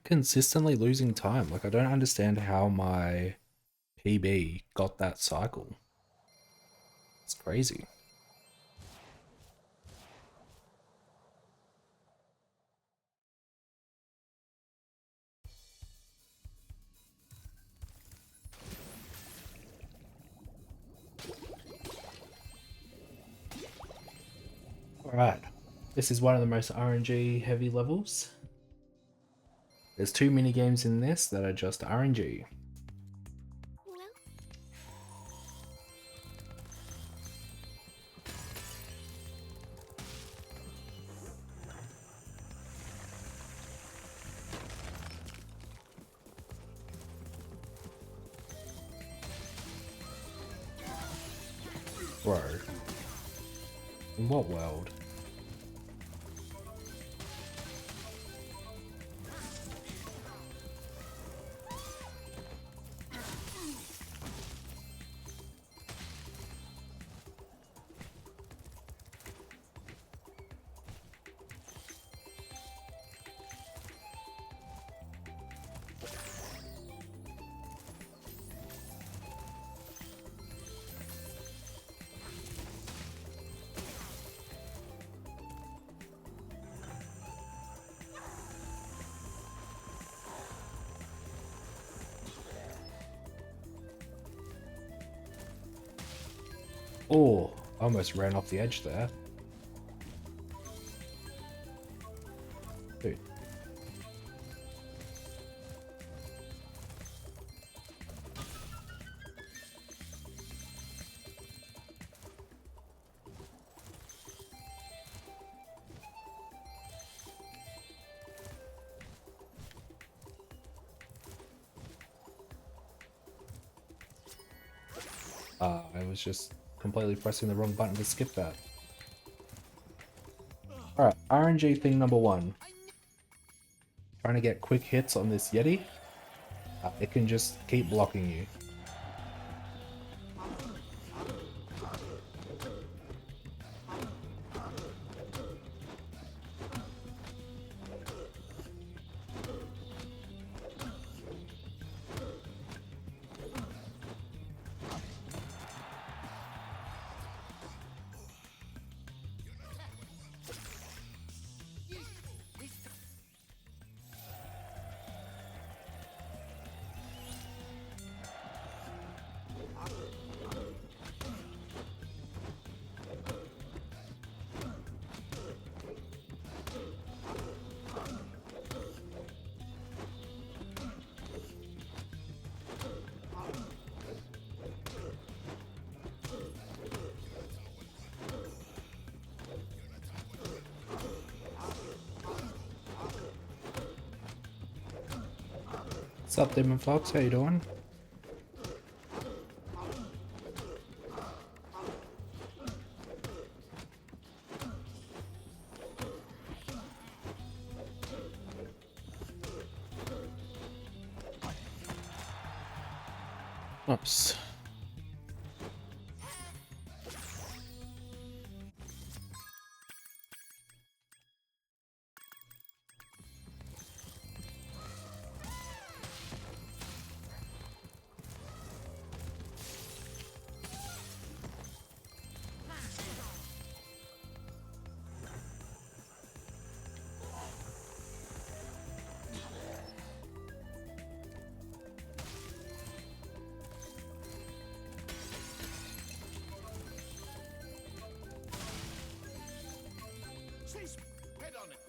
consistently losing time. Like, I don't understand how my PB got that cycle. It's crazy. Alright, this is one of the most RNG heavy levels. There's 2 mini games in this that are just RNG. Bro. In what world? Oh, I almost ran off the edge there. Dude. I was just completely pressing the wrong button to skip that. Alright, RNG thing number 1. Trying to get quick hits on this Yeti. It can just keep blocking you. What's up, Demon Fox? How you doing? Oops. Head on it.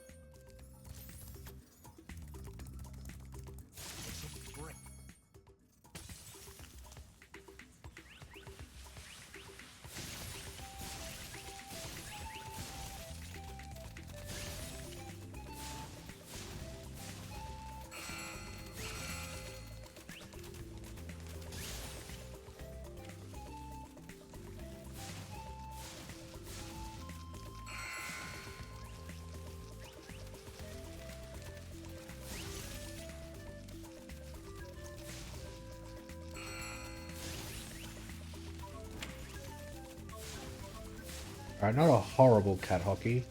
Alright, not a horrible cat hockey.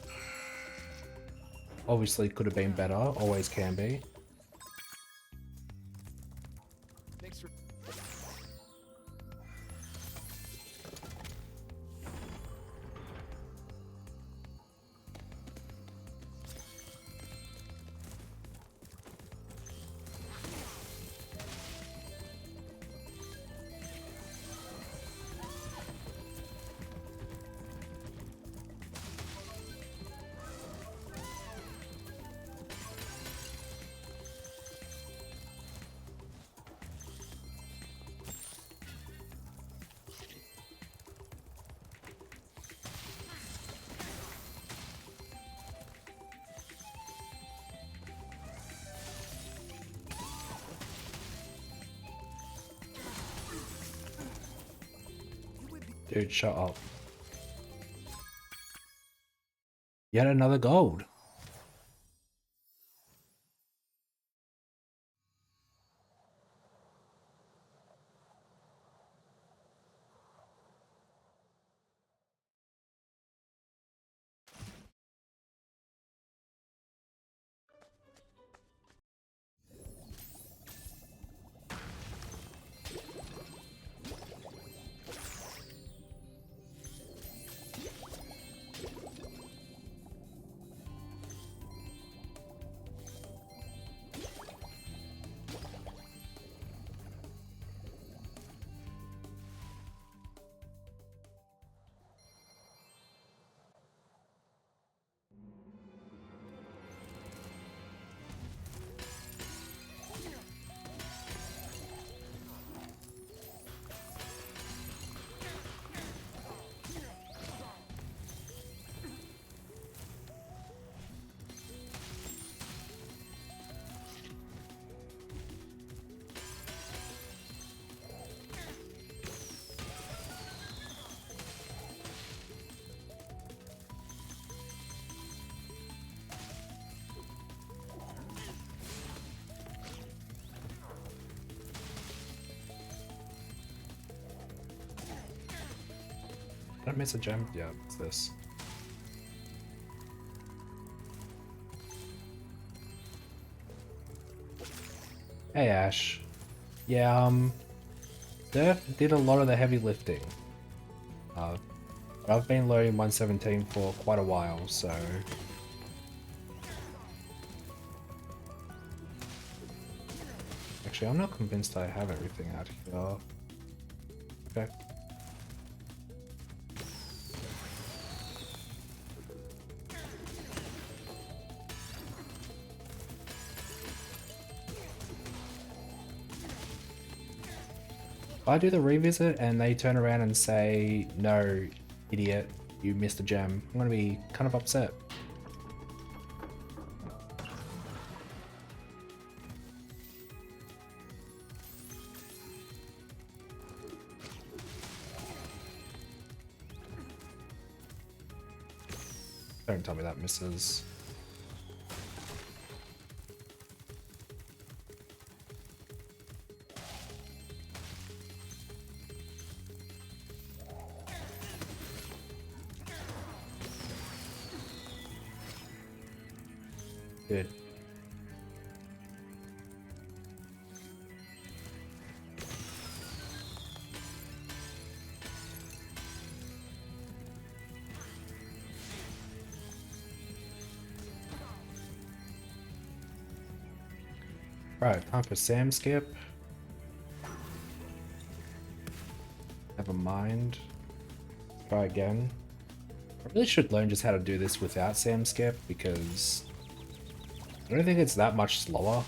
Obviously could have been better, always can be. extra. Dude, shut up. Yet another gold. Did I miss a gem? Yeah, it's this. Hey Ash. Yeah, Surf did a lot of the heavy lifting. But I've been loading 117 for quite a while, so... Actually, I'm not convinced I have everything out here. Okay. If I do the revisit and they turn around and say, no, idiot, you missed a gem, I'm gonna be kind of upset. Don't tell me that misses. Good. Right, time for Sam skip. Never mind. Try again. I really should learn just how to do this without Sam skip because I don't think it's that much slower.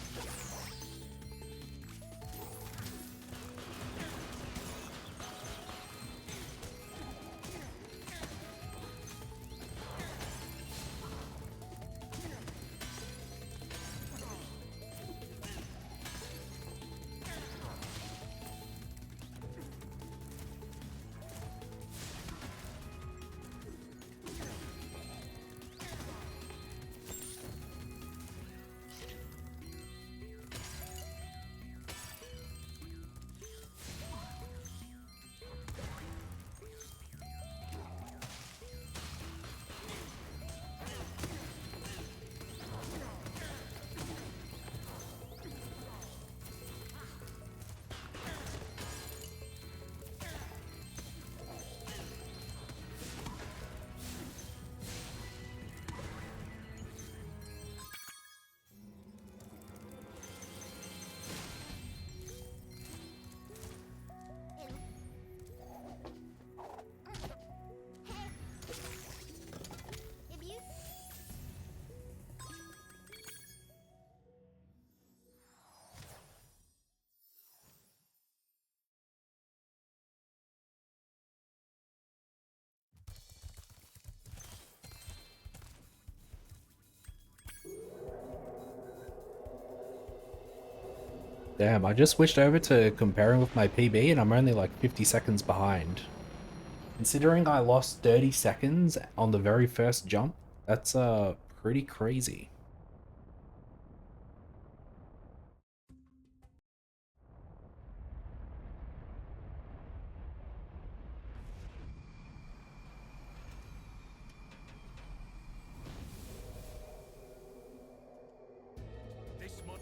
Damn, I just switched over to comparing with my PB and I'm only like 50 seconds behind. Considering I lost 30 seconds on the very first jump, that's pretty crazy. This mon-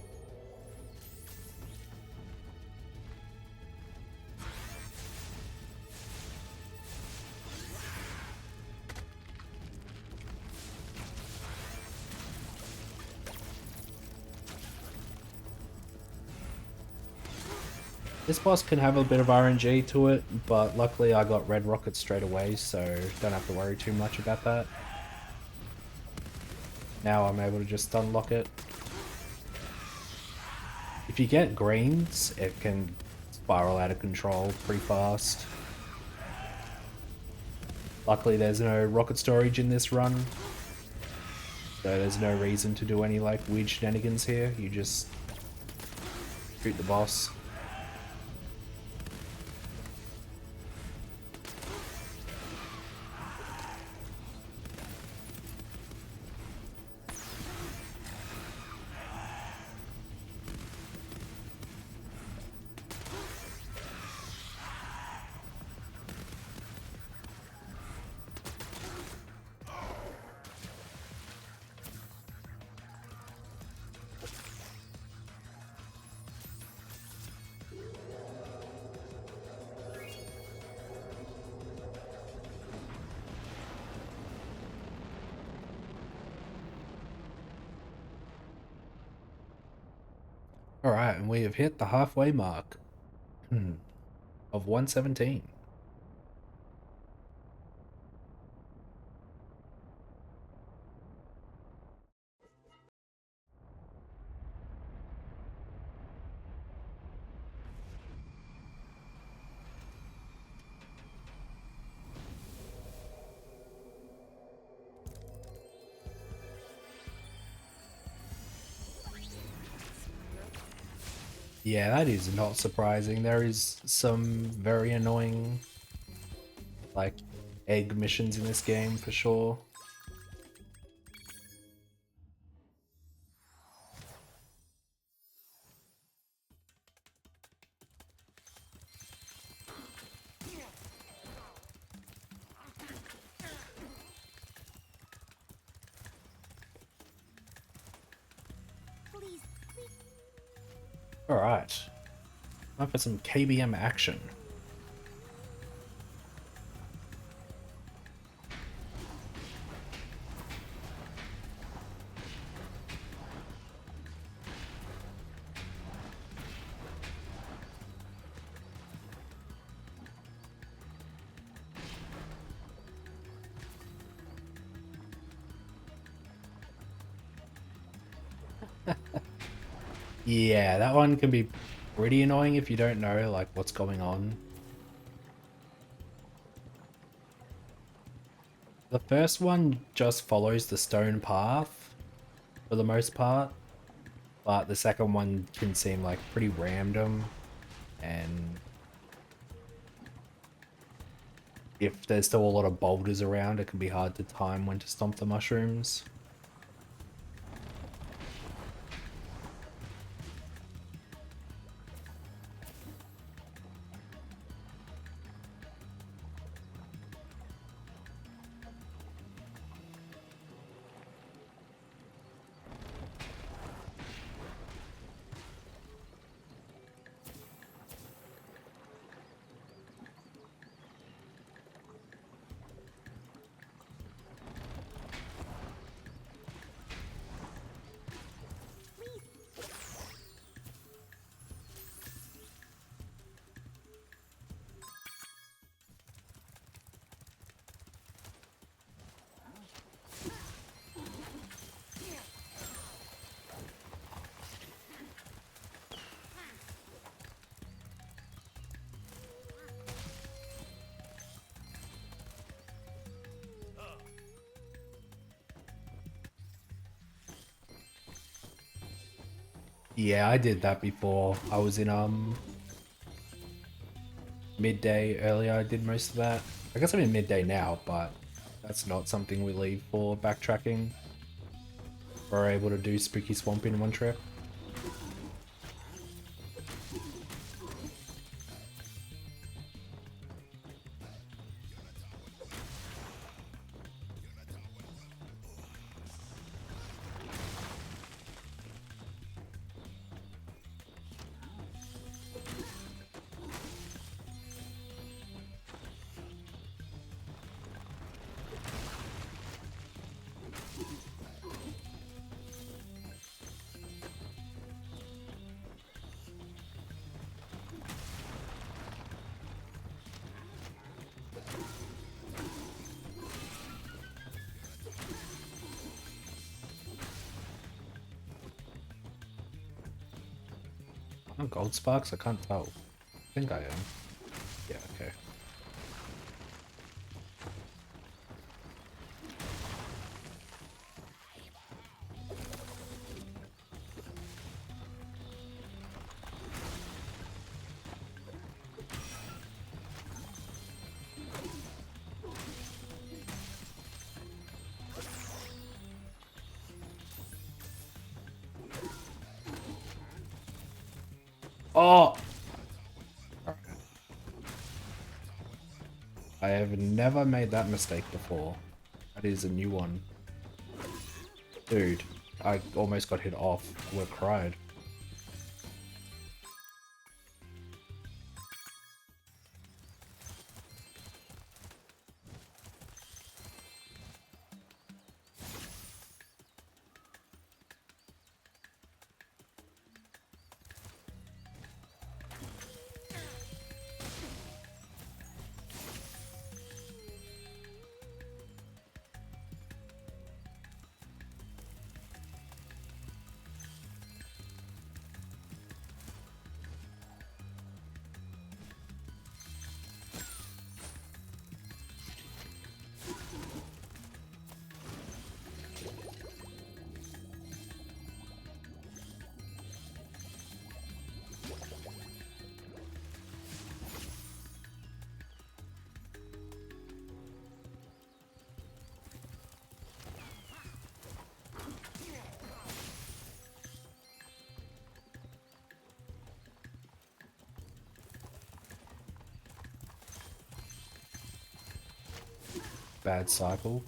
This boss can have a bit of RNG to it, but luckily I got red rockets straight away, so don't have to worry too much about that. Now I'm able to just unlock it. If you get greens, it can spiral out of control pretty fast. Luckily there's no rocket storage in this run, so there's no reason to do any like weird shenanigans here. You just shoot the boss. Alright, and we have hit the halfway mark of 117. Yeah, that is not surprising. There is some very annoying, like, egg missions in this game for sure. Alright. Time for some KBM action. Yeah, that one can be pretty annoying if you don't know like what's going on. The first one just follows the stone path for the most part, but the second one can seem like pretty random, and if there's still a lot of boulders around, it can be hard to time when to stomp the mushrooms. Yeah, I did that before. I was in midday earlier. I did most of that. I guess I'm in midday now, but that's not something we leave for backtracking. We're able to do Spooky Swamp in one trip. I'm Gold Sparks? I can't tell. I think I am. Yeah, okay. Oh! I have never made that mistake before. That is a new one. Dude, I almost got hit off. I would have cried. Bad cycle.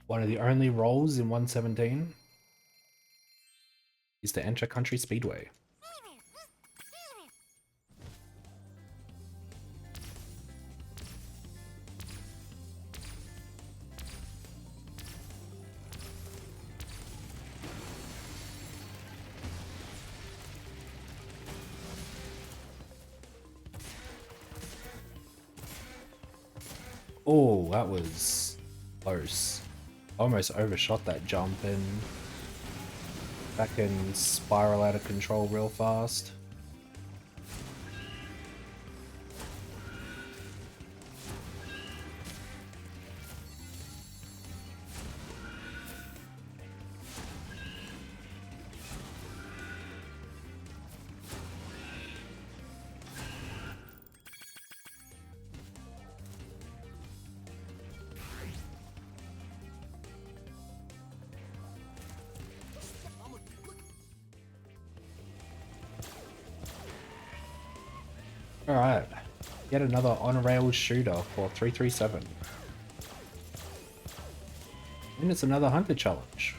One of the only roles in 117 is to enter Country Speedway. Oh, that was close. Almost overshot that jump and that can spiral out of control real fast. Alright. Yet another on-rails shooter for 337. And it's another hunter challenge.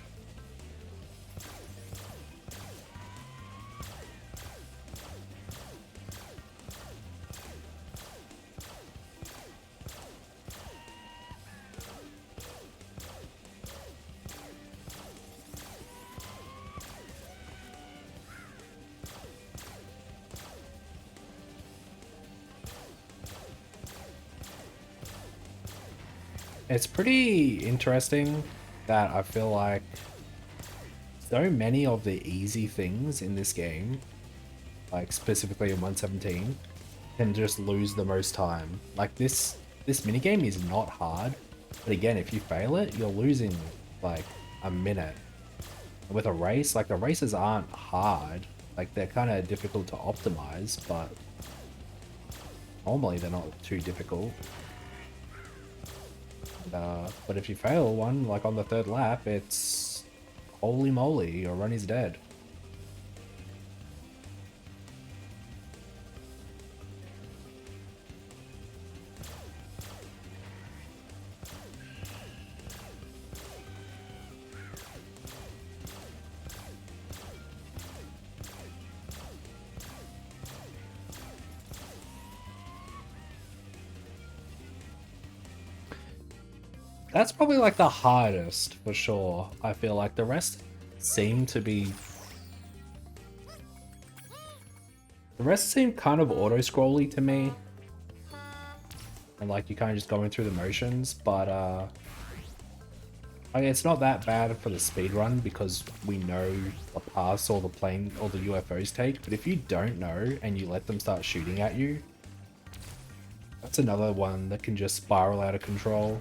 It's pretty interesting that I feel like so many of the easy things in this game, like specifically in 117, can just lose the most time. Like this minigame is not hard, but again, if you fail it, you're losing like a minute. With a race, like the races aren't hard, like they're kind of difficult to optimize, but normally they're not too difficult. But if you fail one, like on the third lap, it's holy moly, your run is dead. That's probably like the hardest for sure. I feel like the rest seem to be... The rest seem kind of auto-scrolly to me. And like you're kind of just going through the motions, but I mean, it's not that bad for the speed run because we know the paths or the plane or the UFOs take, but if you don't know and you let them start shooting at you, that's another one that can just spiral out of control.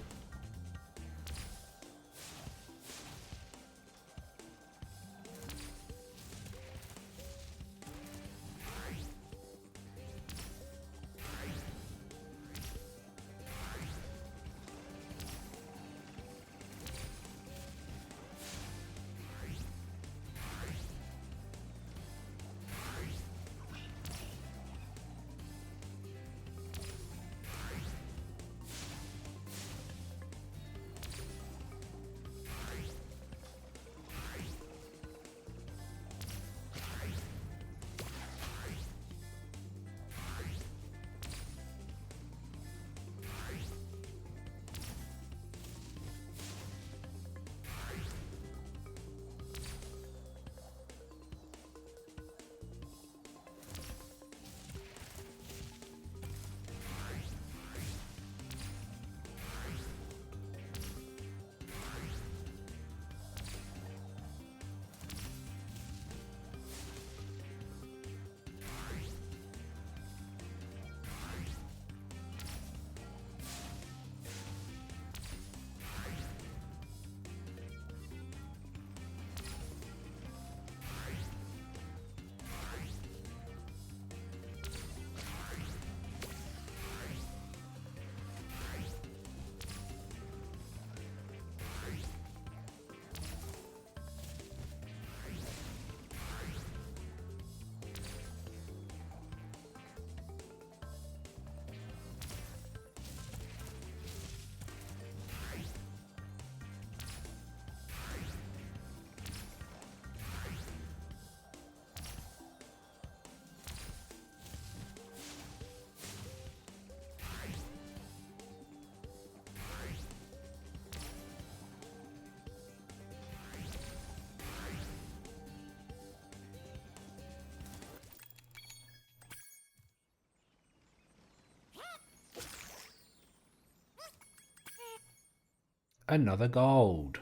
Another gold.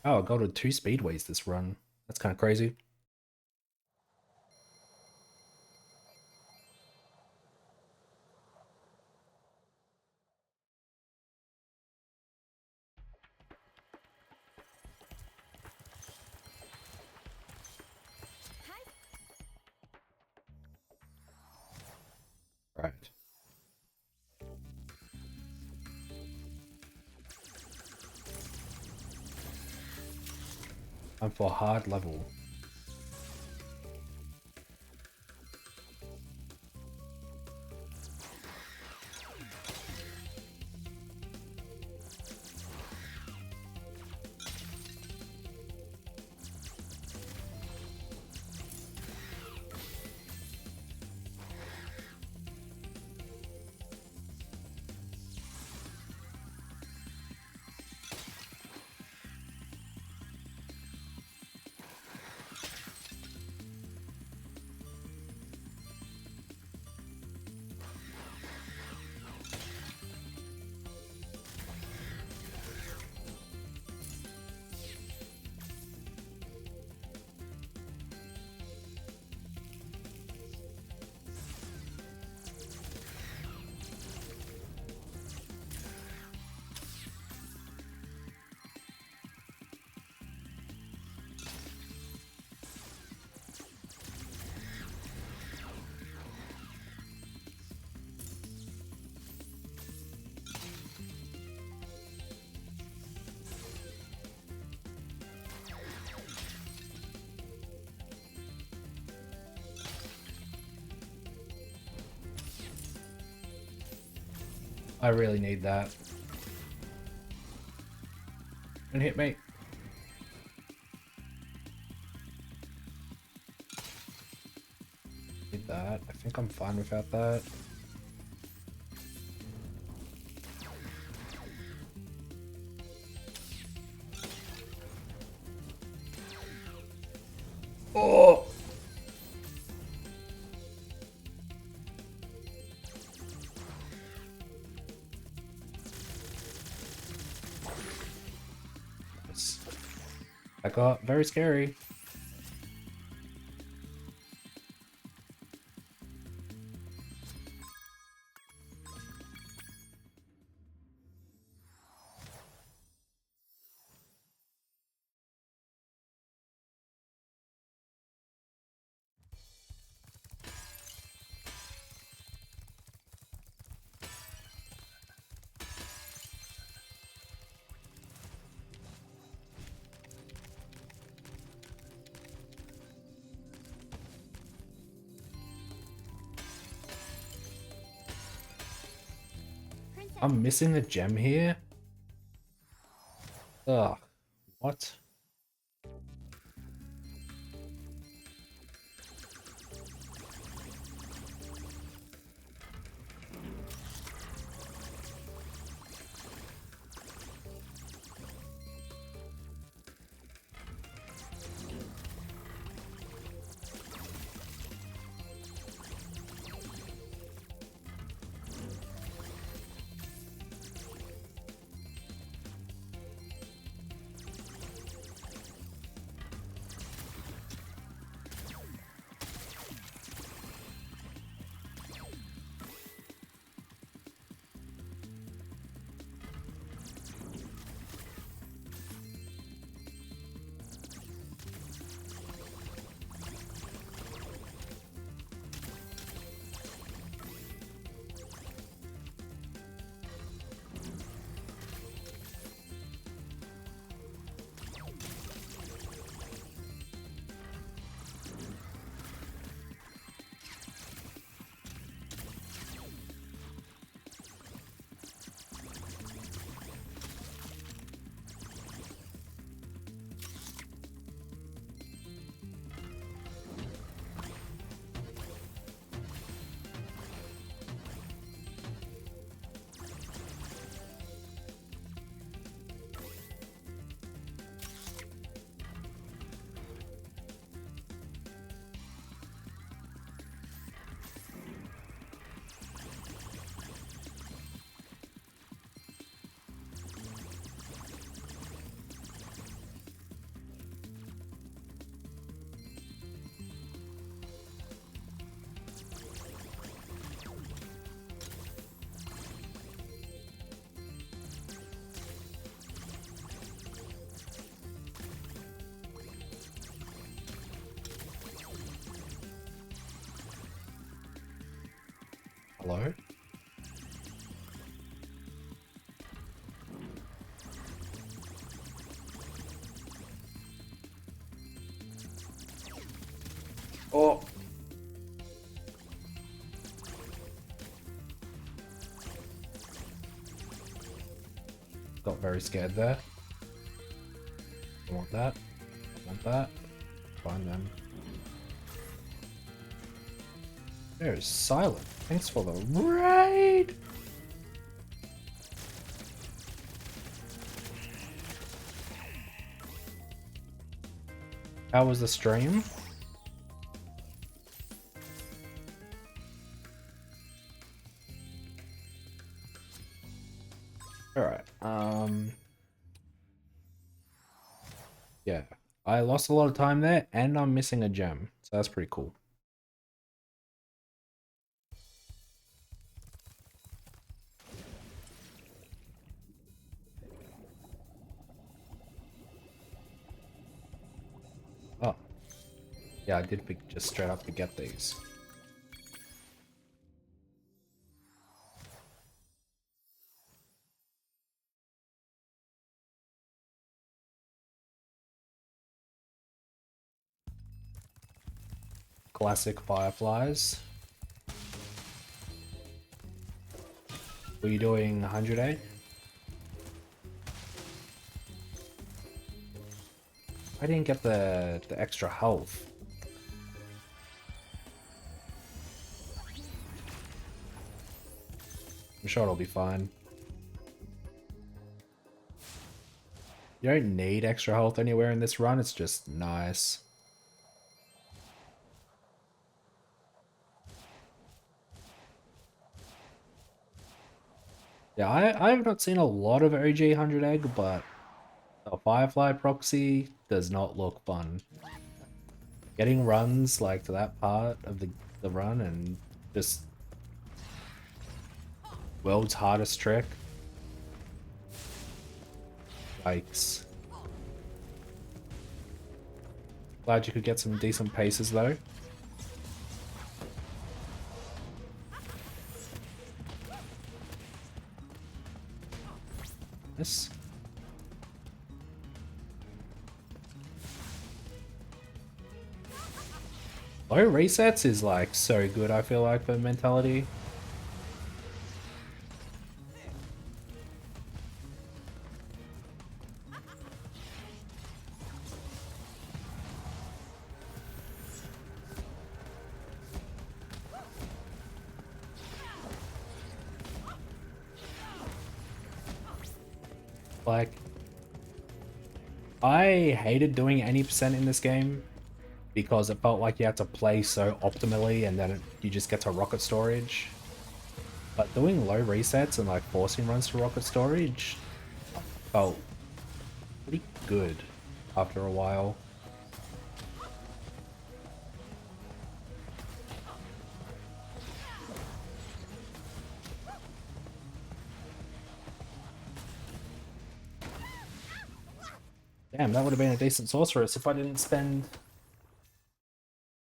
Oh, I got 2 speedways this run. That's kind of crazy. Right. I'm for hard level. I really need that. Don't hit me. Need that. I think I'm fine without that. Oh! That got very scary. I'm missing a gem here? Ugh. What? Hello? Oh! Got very scared there. I want that. I want that. Fine then. There's Silent. Thanks for the raid! How was the stream? Alright, yeah. I lost a lot of time there, and I'm missing a gem, so that's pretty cool. Oh. Yeah, I did just straight up forget these. Classic fireflies. Were you doing 100A? I didn't get the extra health. I'm sure it'll be fine. You don't need extra health anywhere in this run, it's just nice. Yeah, I have not seen a lot of OG 100 egg, but the Firefly proxy does not look fun. Getting runs like to that part of the run and just world's hardest trick. Yikes. Glad you could get some decent paces though. Yes. Low resets is like so good, I feel like, for mentality. Like, I hated doing any percent in this game because it felt like you had to play so optimally and then you just get to rocket storage. But doing low resets and like forcing runs to rocket storage felt pretty good after a while. Damn, that would have been a decent sorceress if I didn't spend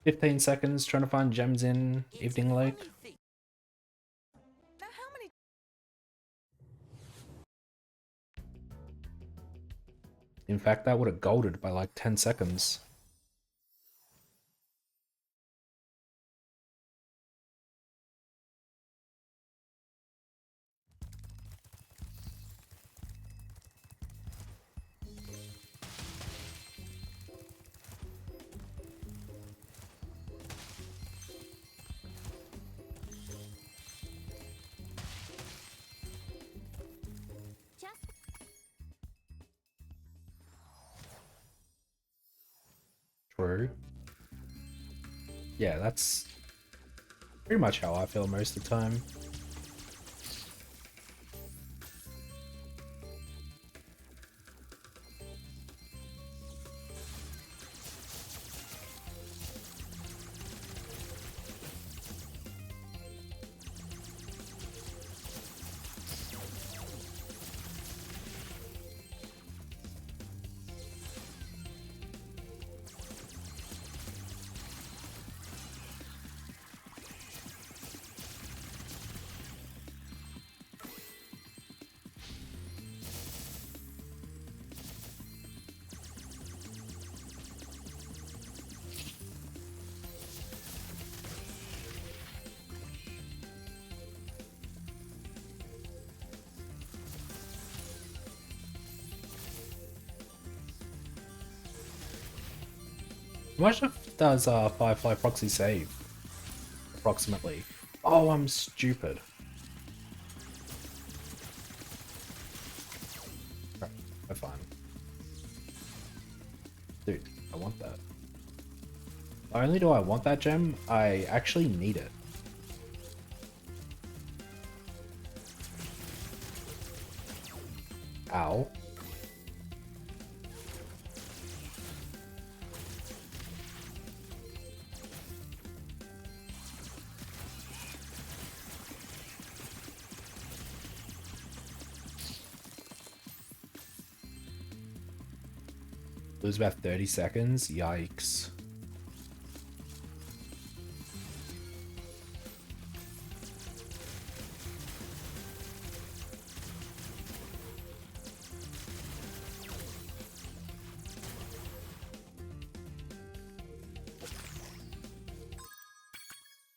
15 seconds trying to find gems in Evening Lake. Now, how many? In fact, that would have golded by like 10 seconds. True. Yeah, that's pretty much how I feel most of the time. How much does Firefly Proxy save? Approximately. Oh, I'm stupid. Right, I'm fine. Dude, I want that. Not only do I want that gem, I actually need it. Ow. Lose about 30 seconds? Yikes.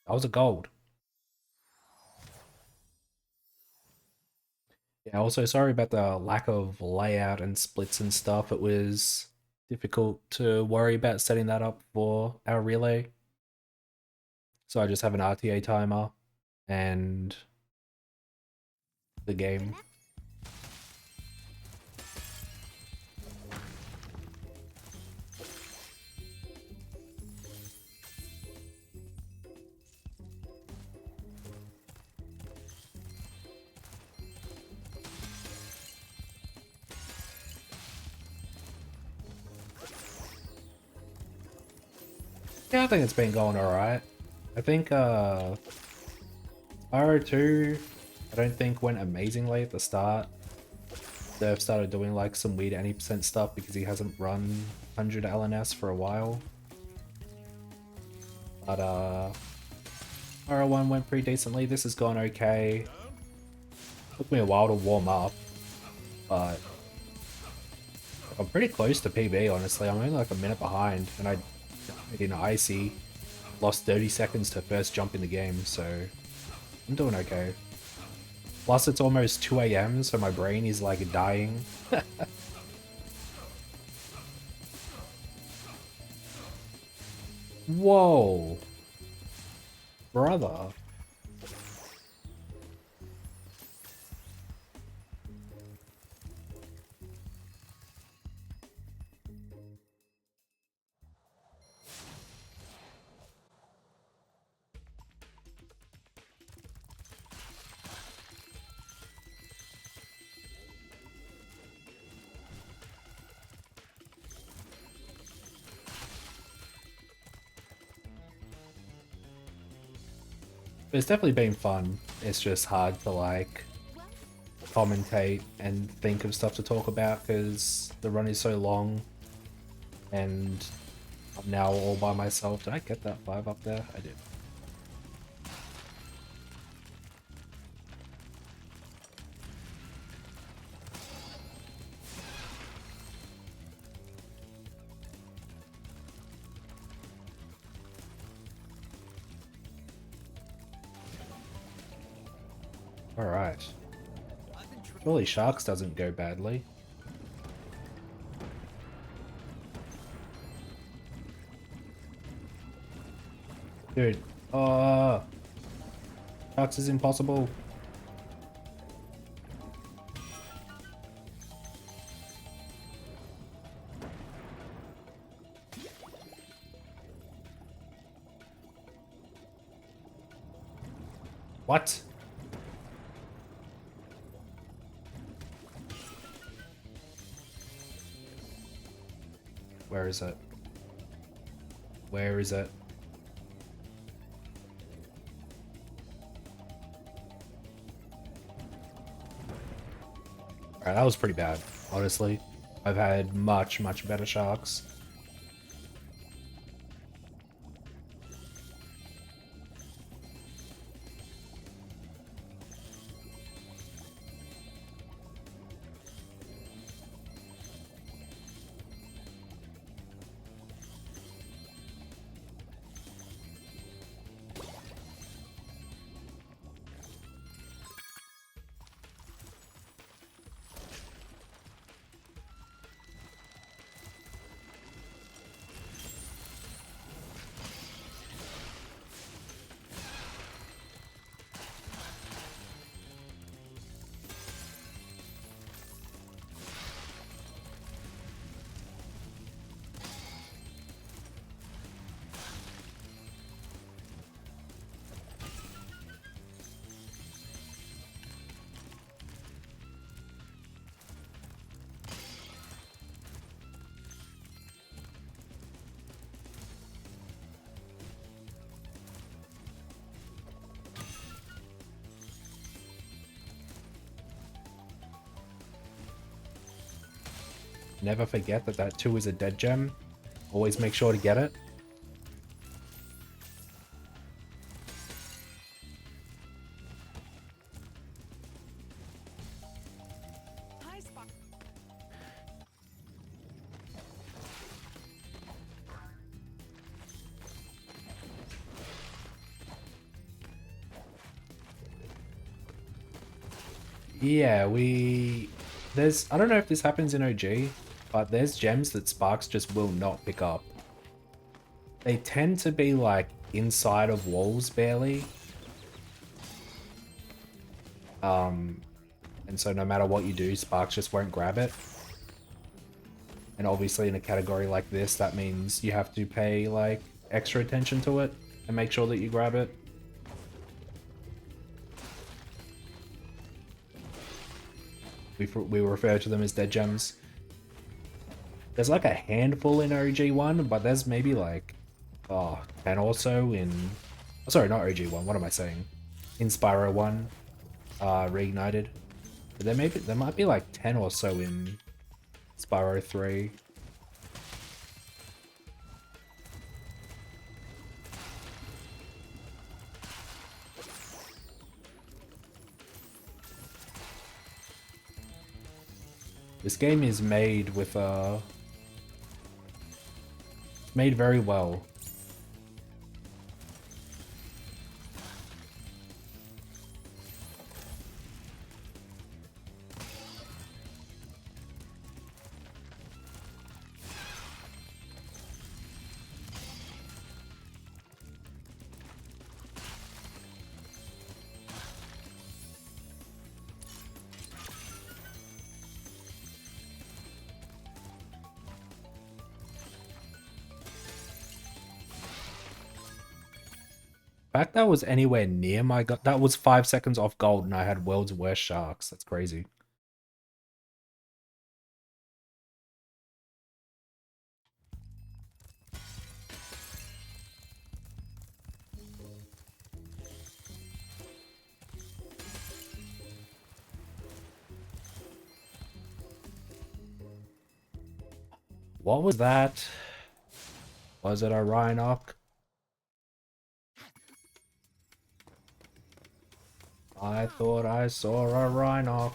That was a gold. Yeah, also sorry about the lack of layout and splits and stuff. It was difficult to worry about setting that up for our relay. So I just have an RTA timer and the game. Yeah, I think it's been going alright. I think Spyro 2, I don't think went amazingly at the start. Surf started doing like some weird 80% stuff because he hasn't run 100 LNS for a while. But Spyro 1 went pretty decently. This has gone okay. Took me a while to warm up, but I'm pretty close to PB, honestly. I'm only like a minute behind, and I in Icy lost 30 seconds to first jump in the game, so I'm doing okay. Plus, it's almost 2 AM, so my brain is like dying. Whoa! Brother. It's definitely been fun. It's just hard to like commentate and think of stuff to talk about because the run is so long and I'm now all by myself. Did I get that 5 up there? I did. Alright. Surely Sharks doesn't go badly. Dude, Sharks is impossible. What? Where is it? Where is it? Alright, that was pretty bad, honestly. I've had much, much better Sharks. Never forget that that 2 is a dead gem. Always make sure to get it. Yeah, there's, I don't know if this happens in OG, but there's gems that Sparks just will not pick up. They tend to be like inside of walls barely. And so no matter what you do, Sparks just won't grab it. And obviously in a category like this, that means you have to pay like extra attention to it and make sure that you grab it. We refer to them as dead gems. There's like a handful in OG1, but there's maybe like 10 or so in... Oh, sorry, not OG1, what am I saying? In Spyro 1, Reignited. But there might be like 10 or so in Spyro 3. This game is made with made very well. The fact that was anywhere near my goal, that was 5 seconds off gold and I had world's worst sharks. That's crazy. What was that? Was it a Rhinoc? I thought I saw a Rhinoc.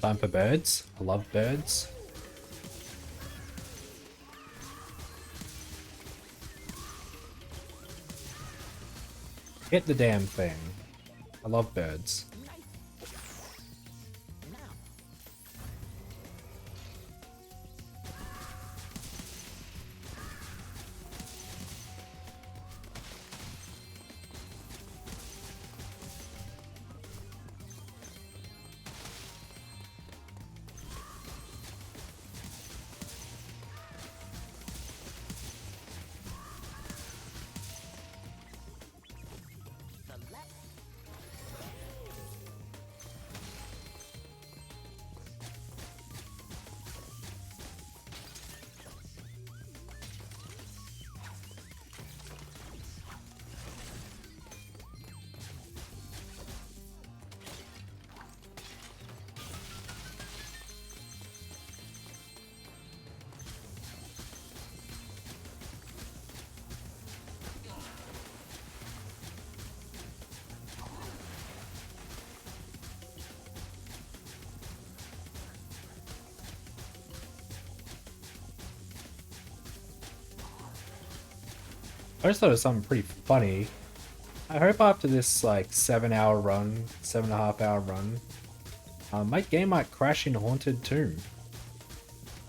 Time for birds. I love birds. Hit the damn thing. I love birds. I just thought of something pretty funny. I hope after this like 7-hour run, 7.5-hour run, my game might crash in Haunted Tomb.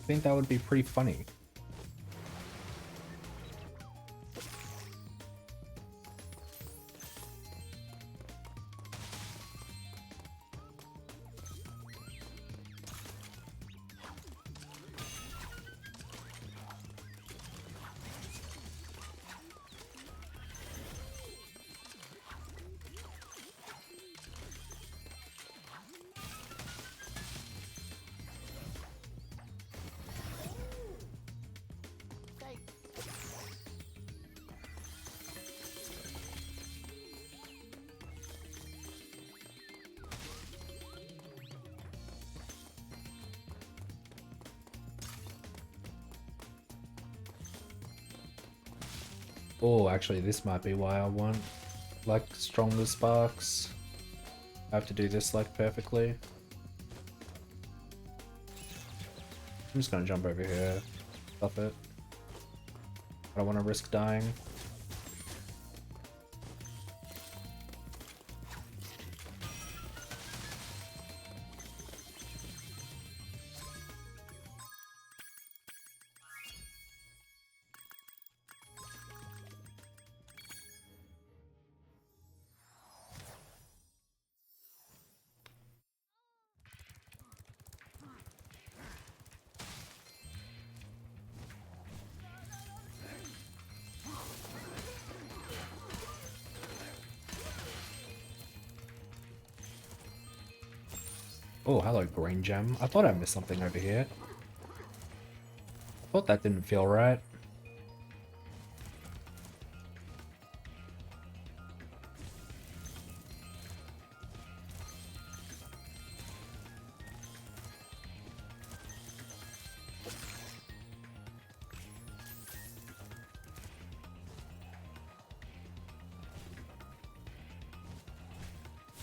I think that would be pretty funny. Oh, actually, this might be why I want, like, stronger sparks. I have to do this, like, perfectly. I'm just gonna jump over here. Stuff it. I don't want to risk dying. Oh, hello, green gem. I thought I missed something over here. I thought that didn't feel right.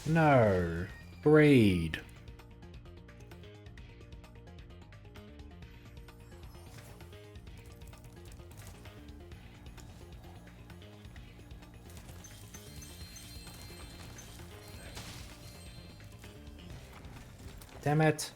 No. Greed. Damn it.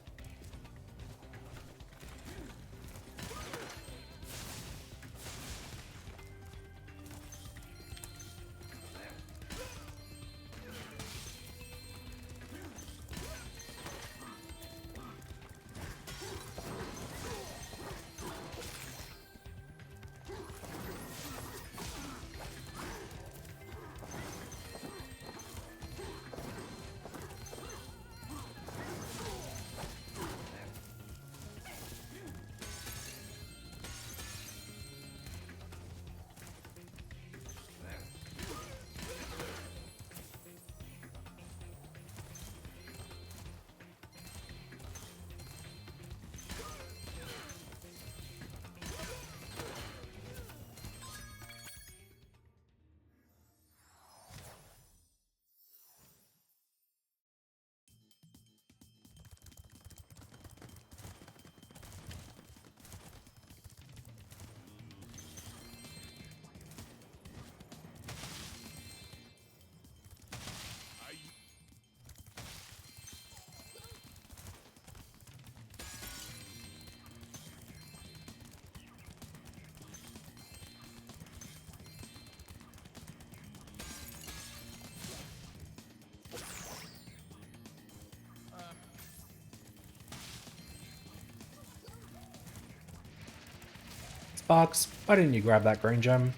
Sparks, why didn't you grab that green gem?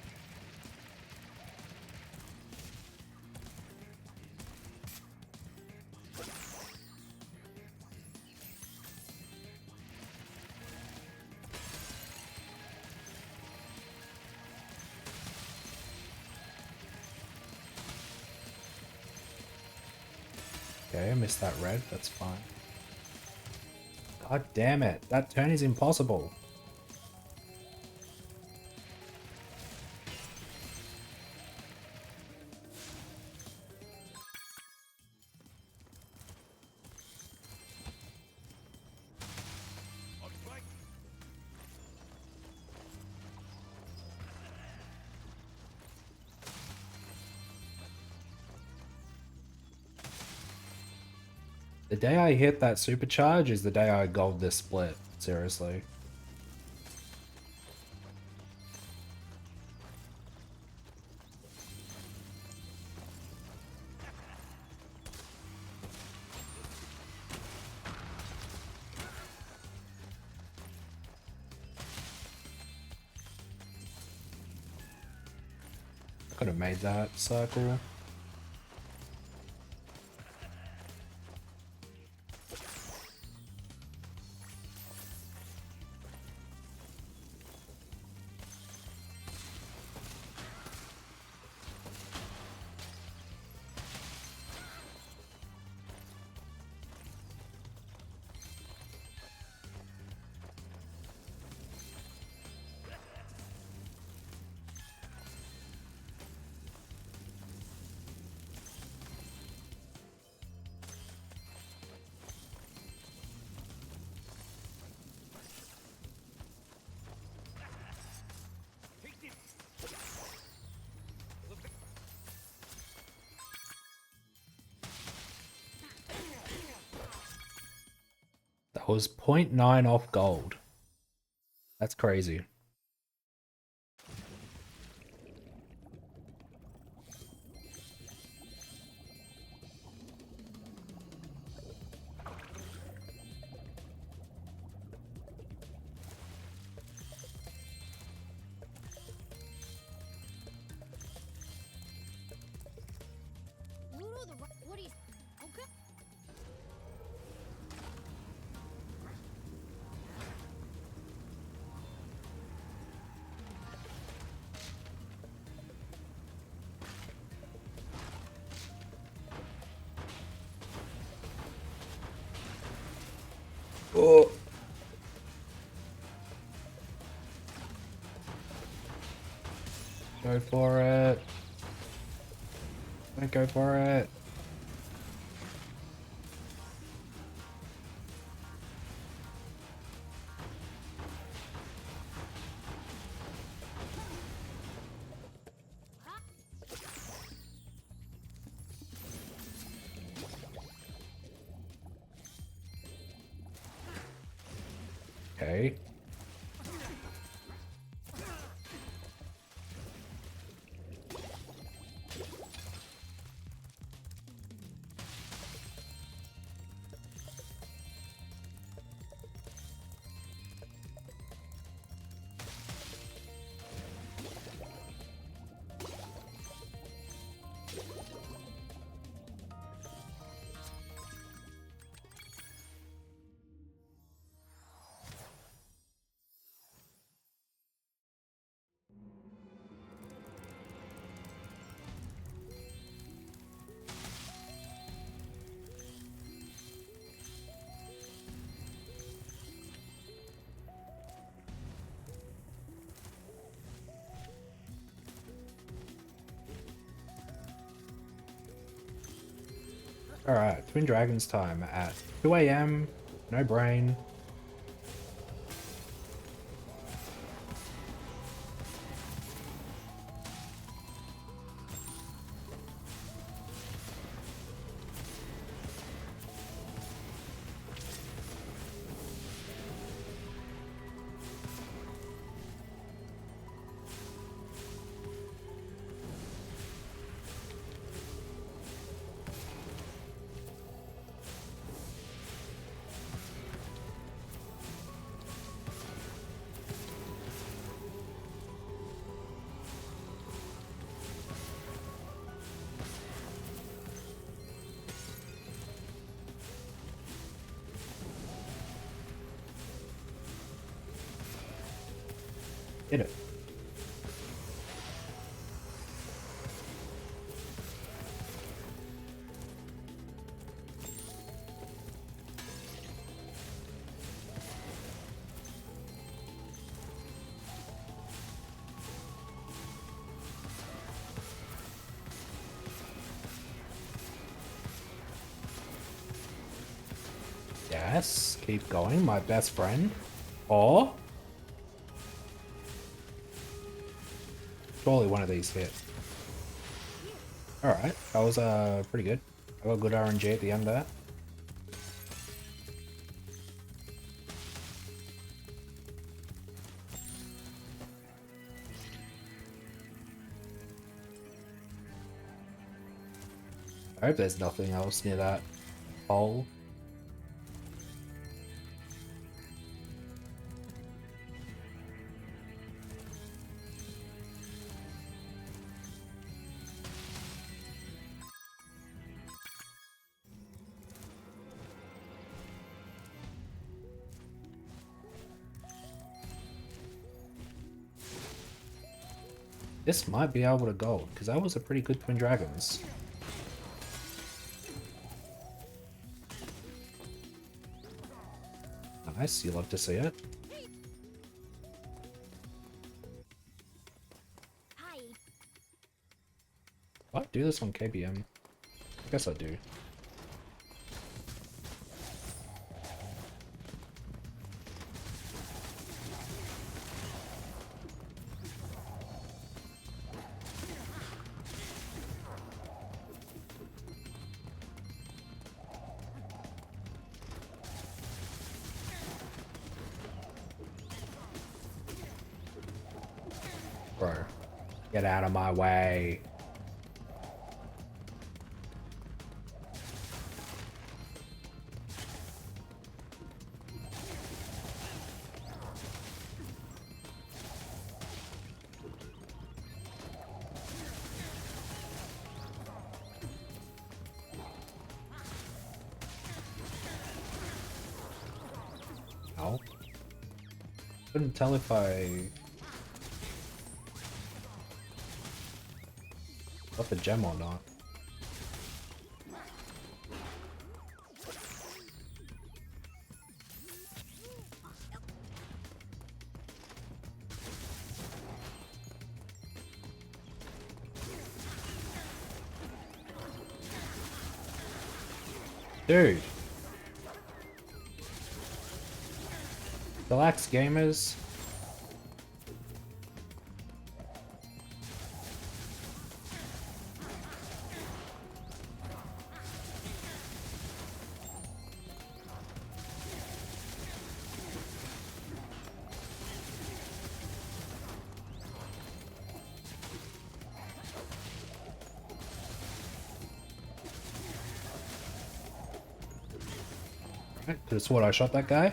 Okay, I missed that red, that's fine. God damn it, that turn is impossible. On flank. The day I hit that supercharge is the day I gold this split, seriously. Could have made that circle. That was 0.9 off gold. That's crazy. What is? Okay. Oh. Go for it. Don't go for it. Okay. Alright, Twin Dragons time at 2 AM. No brain. Hit it. Yes, keep going, my best friend. Or surely one of these hit. Alright, that was pretty good. I got good RNG at the end there. I hope there's nothing else near that hole. This might be able to gold, because that was a pretty good Twin Dragons. Nice, you love to see it. Hi. Do I do this on KBM? I guess I do. Bro, get out of my way. Ow. Couldn't tell if I got the gem or not. Dude. Relax, gamers. Right, that's what I shot that guy.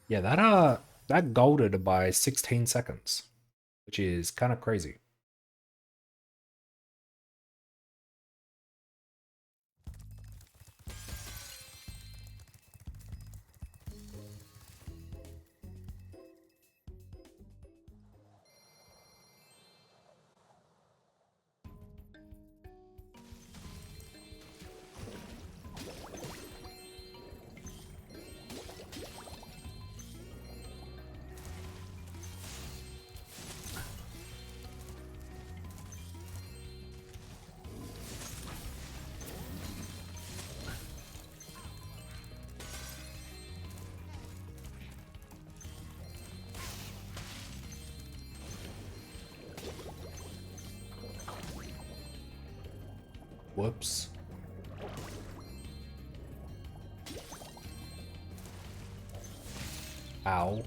Yeah, that golded by 16 seconds, which is kind of crazy. Whoops. Ow.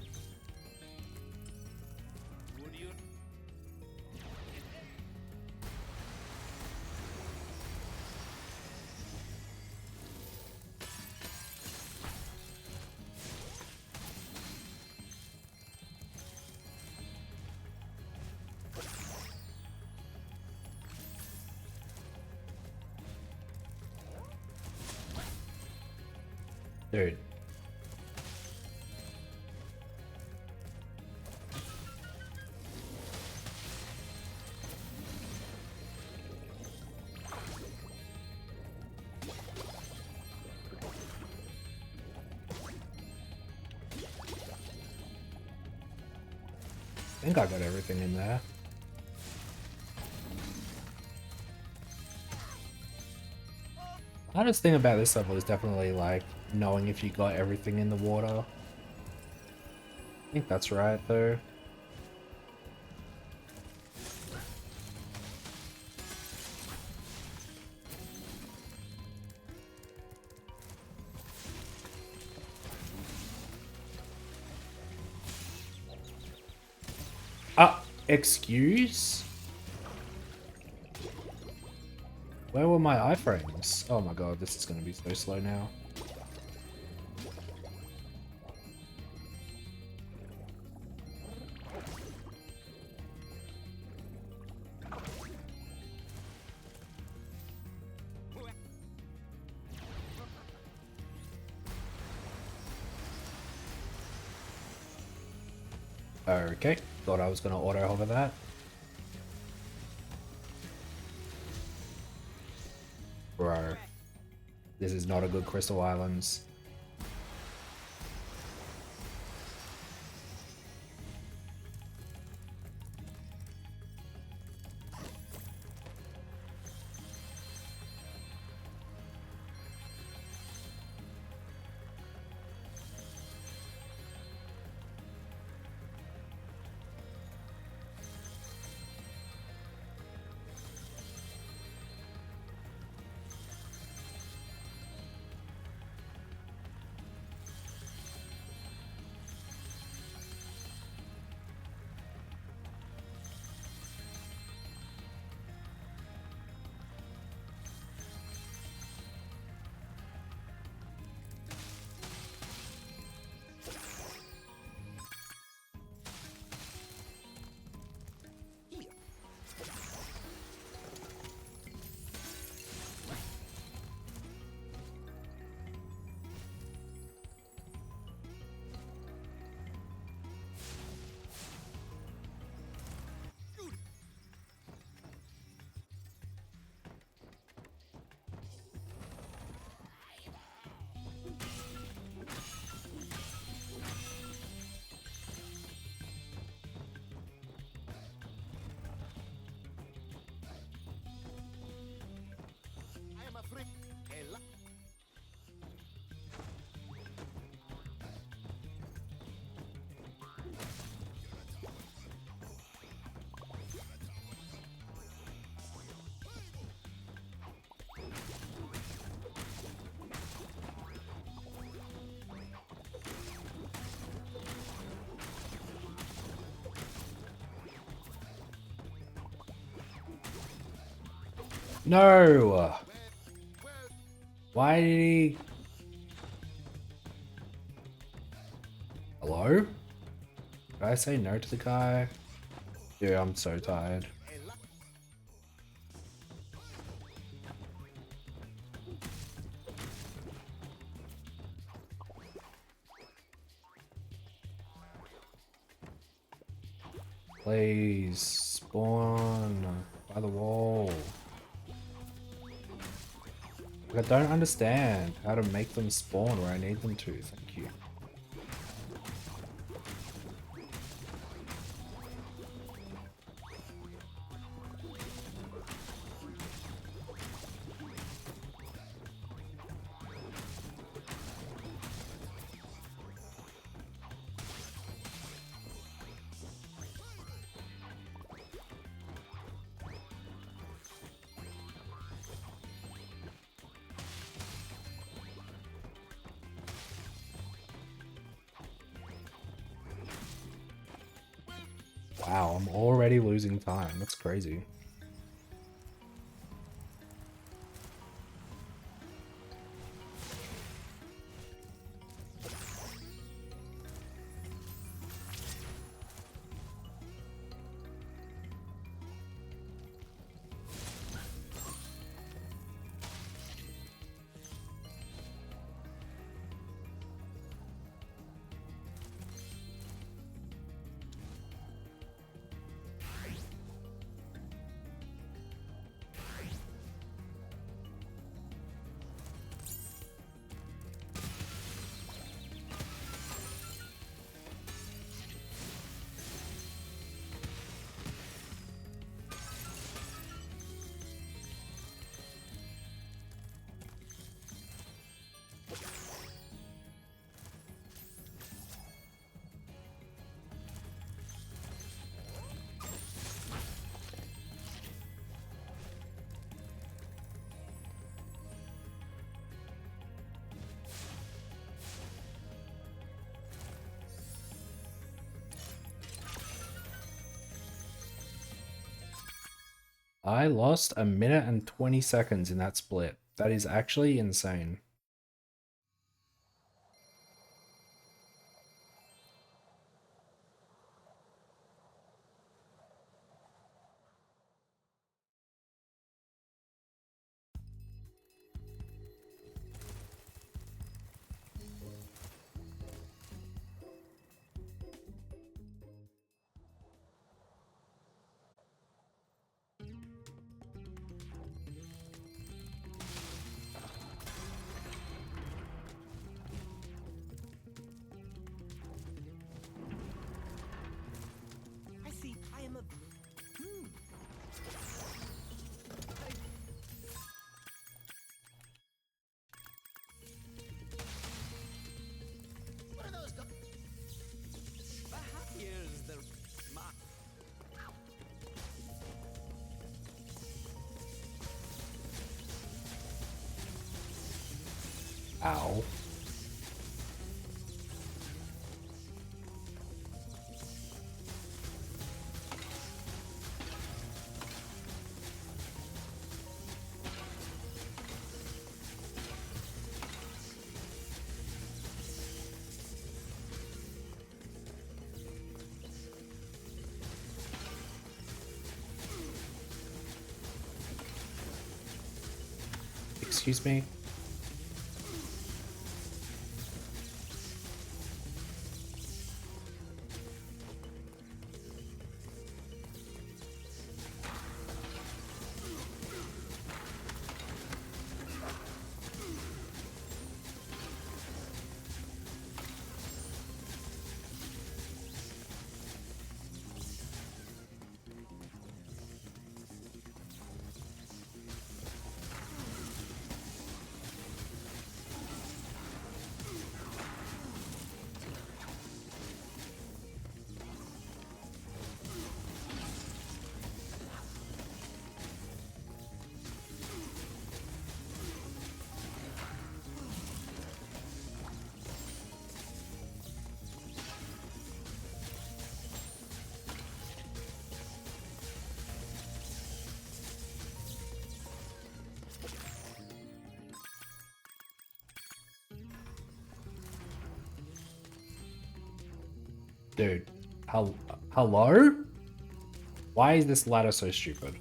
Dude. I think I got everything in there. The hardest thing about this level is definitely like knowing if you got everything in the water. I think that's right though. Excuse? Where were my iframes? Oh my god, this is gonna be so slow now. Okay, thought I was gonna auto hover that. Bro, this is not a good Crystal Islands. No! Why did he... Hello? Did I say no to the guy? Dude, I'm so tired. Please, spawn by the wall. I don't understand how to make them spawn where I need them to, thank you. Wow, I'm already losing time. That's crazy. I lost 1 minute and 20 seconds in that split. That is actually insane. I see. I am a. What are those? Here's the mark. Ow. Excuse me? Dude, hello? Why is this ladder so stupid?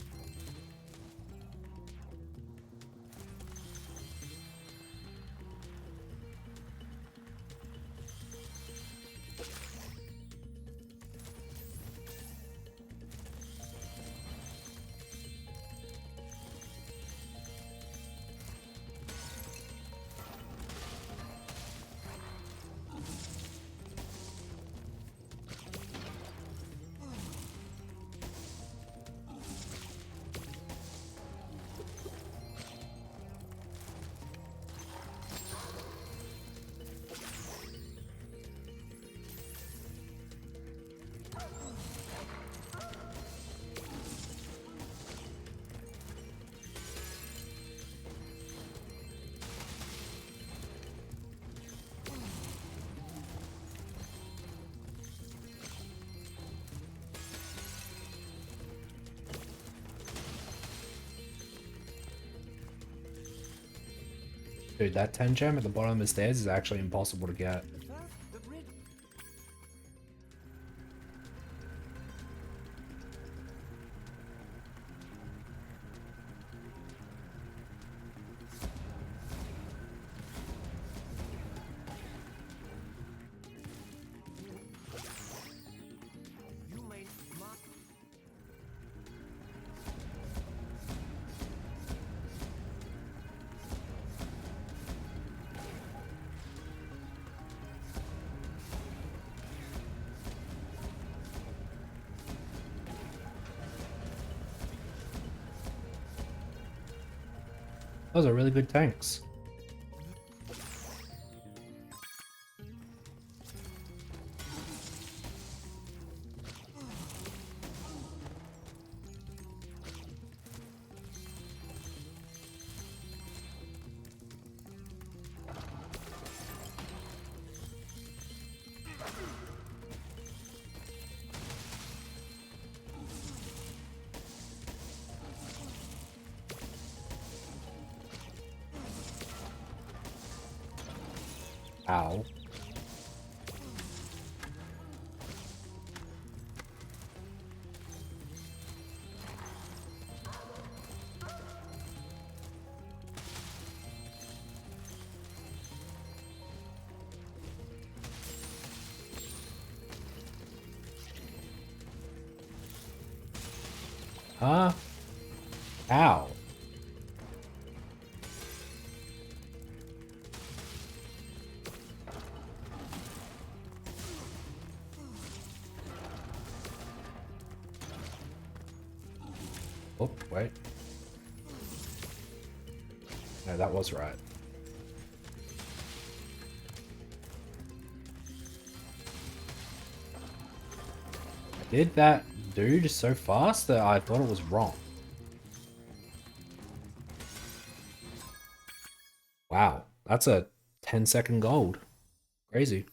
Dude, that 10 gem at the bottom of the stairs is actually impossible to get. The bridge. You may mark. Those are really good tanks. Ow. Huh? Ow. Oh, wait. No, that was right. Did that dude so fast that I thought it was wrong. Wow, that's a 10-second gold. Crazy.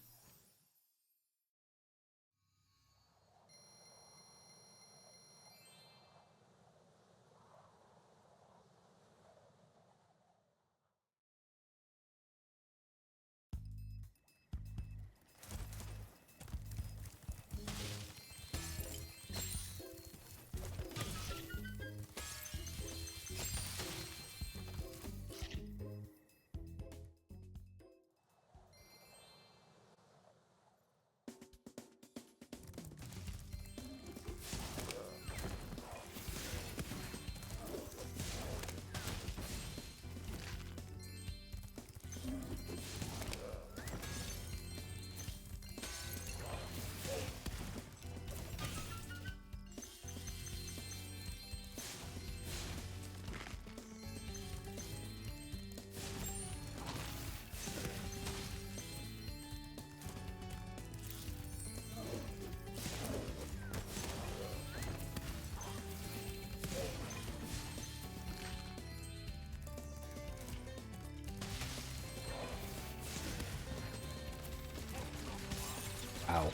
Ow.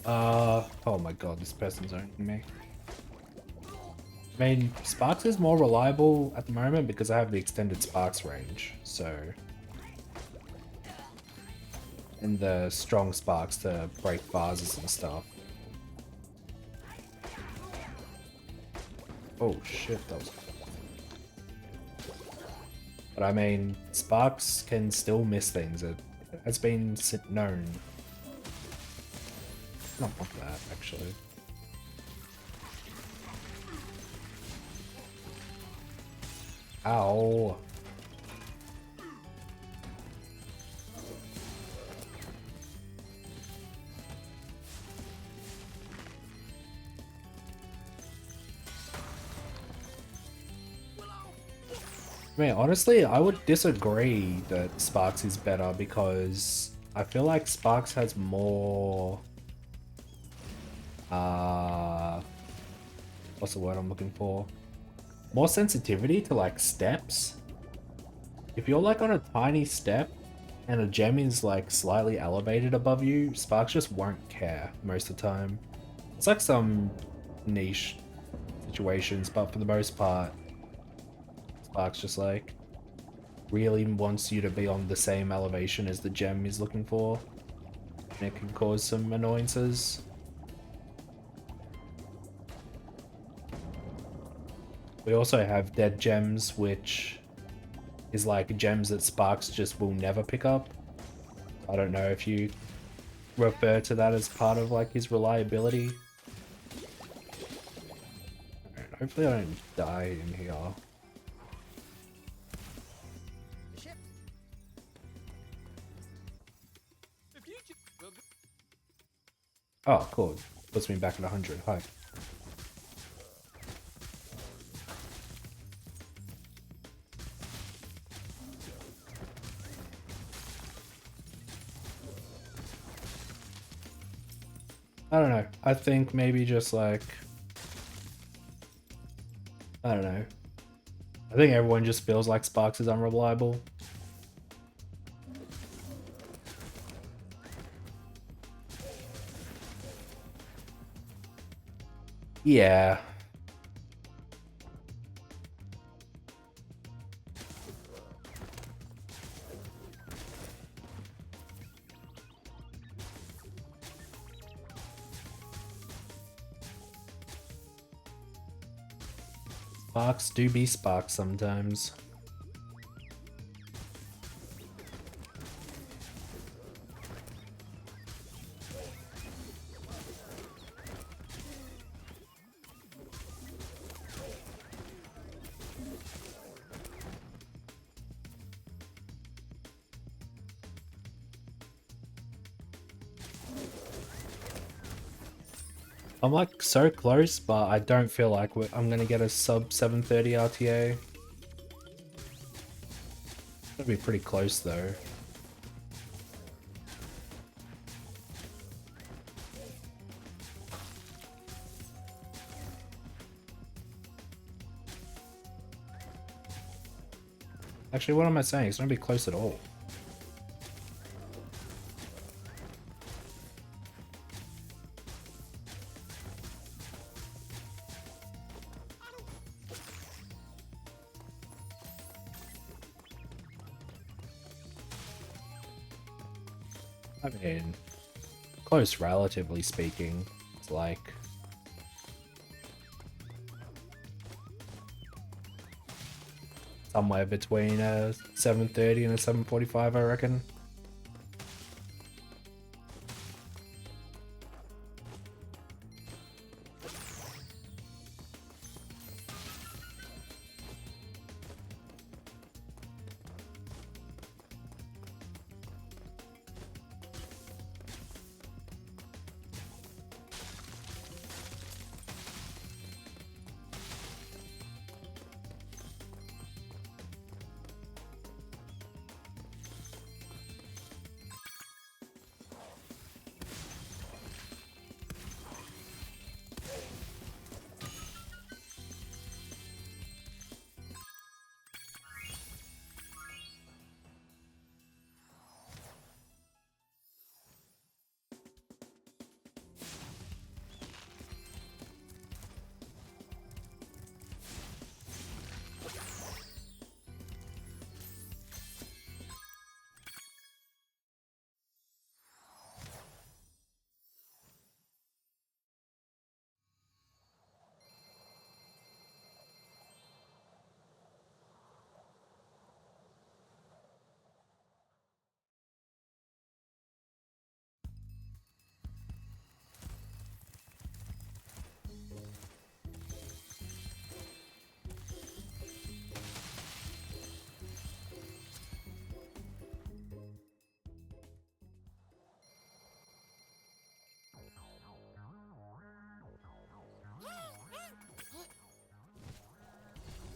Uh-oh. Oh my god, this person's owning me. I mean, Sparks is more reliable at the moment because I have the extended Sparks range, so... And the strong Sparks to break vases and stuff. Oh shit, that was... But I mean, Sparks can still miss things. It has been known. I don't want that, actually. Ow. I mean, honestly, I would disagree that Sparks is better because I feel like Sparks has more... what's the word I'm looking for? More sensitivity to like steps. If you're like on a tiny step and a gem is like slightly elevated above you, Sparks just won't care most of the time. It's like some niche situations, but for the most part, Sparks just like really wants you to be on the same elevation as the gem is looking for. And it can cause some annoyances. We also have dead gems, which is like gems that Sparks just will never pick up. I don't know if you refer to that as part of like his reliability. Alright, hopefully I don't die in here. Oh, cool. Puts me back at 100. Hi. I don't know. I think maybe just like, I don't know. I think everyone just feels like Sparks is unreliable. Yeah. Sparks do be Sparks sometimes. I'm like so close, but I don't feel like I'm gonna get a sub 730 RTA. It'll be pretty close though. Actually, what am I saying? It's not gonna be close at all. I mean, close relatively speaking. It's like somewhere between a 730 and a 745, I reckon.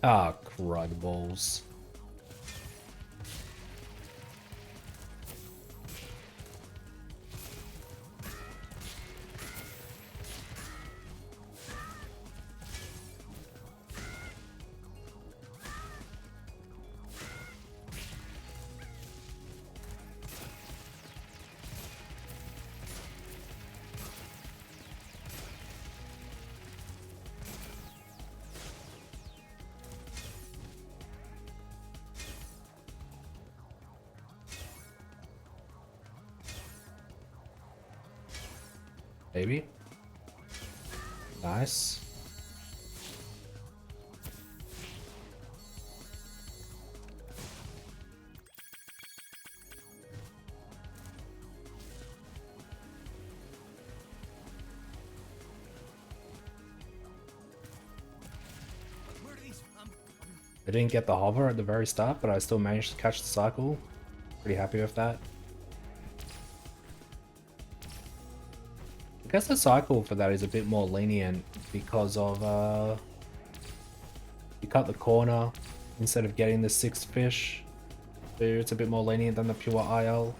Ah, crud balls. Maybe. Nice. Where are these from? I didn't get the hover at the very start, but I still managed to catch the cycle. Pretty happy with that. I guess the cycle for that is a bit more lenient because of you cut the corner instead of getting the 6th fish. So it's a bit more lenient than the pure IL.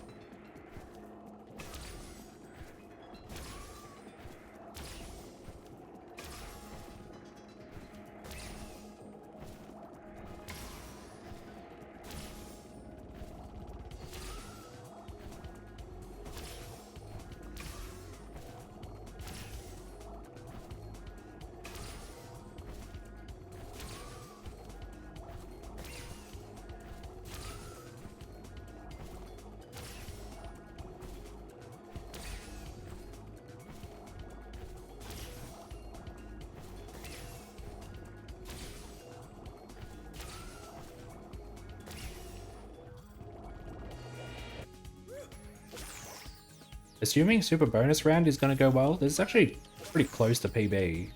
Assuming super bonus round is going to go well, this is actually pretty close to PB.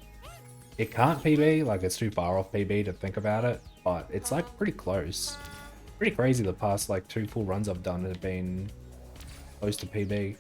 It can't PB, like it's too far off PB to think about it, but it's like pretty close. Pretty crazy the past like 2 full runs I've done have been close to PB.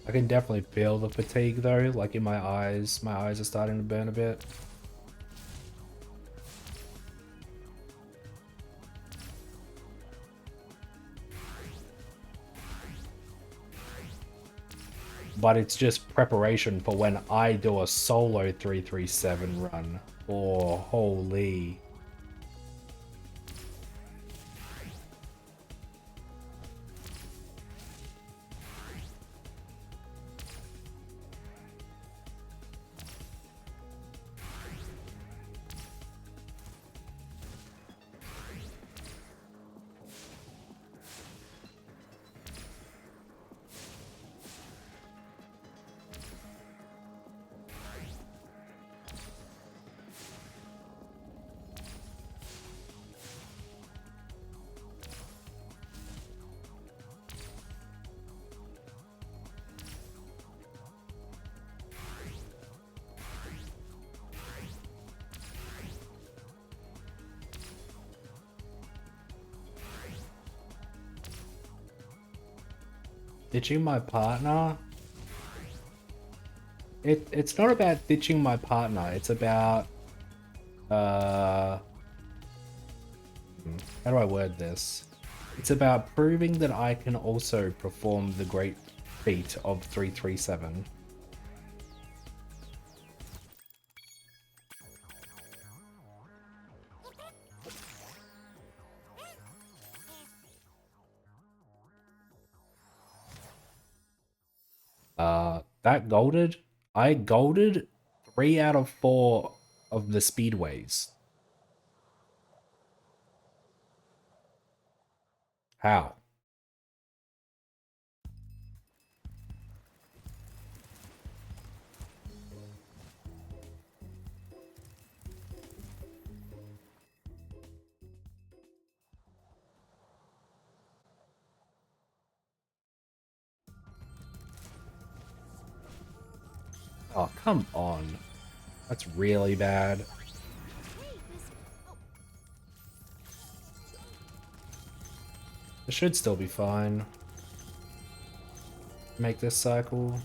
I can definitely feel the fatigue though, like in my eyes. My eyes are starting to burn a bit. But it's just preparation for when I do a solo 337 run. Oh, holy. Ditching my partner? It's not about ditching my partner, it's about how do I word this? It's about proving that I can also perform the great feat of 337. That golded? I golded 3 out of 4 of the speedways. How? Oh, come on. That's really bad. It should still be fine. Make this cycle.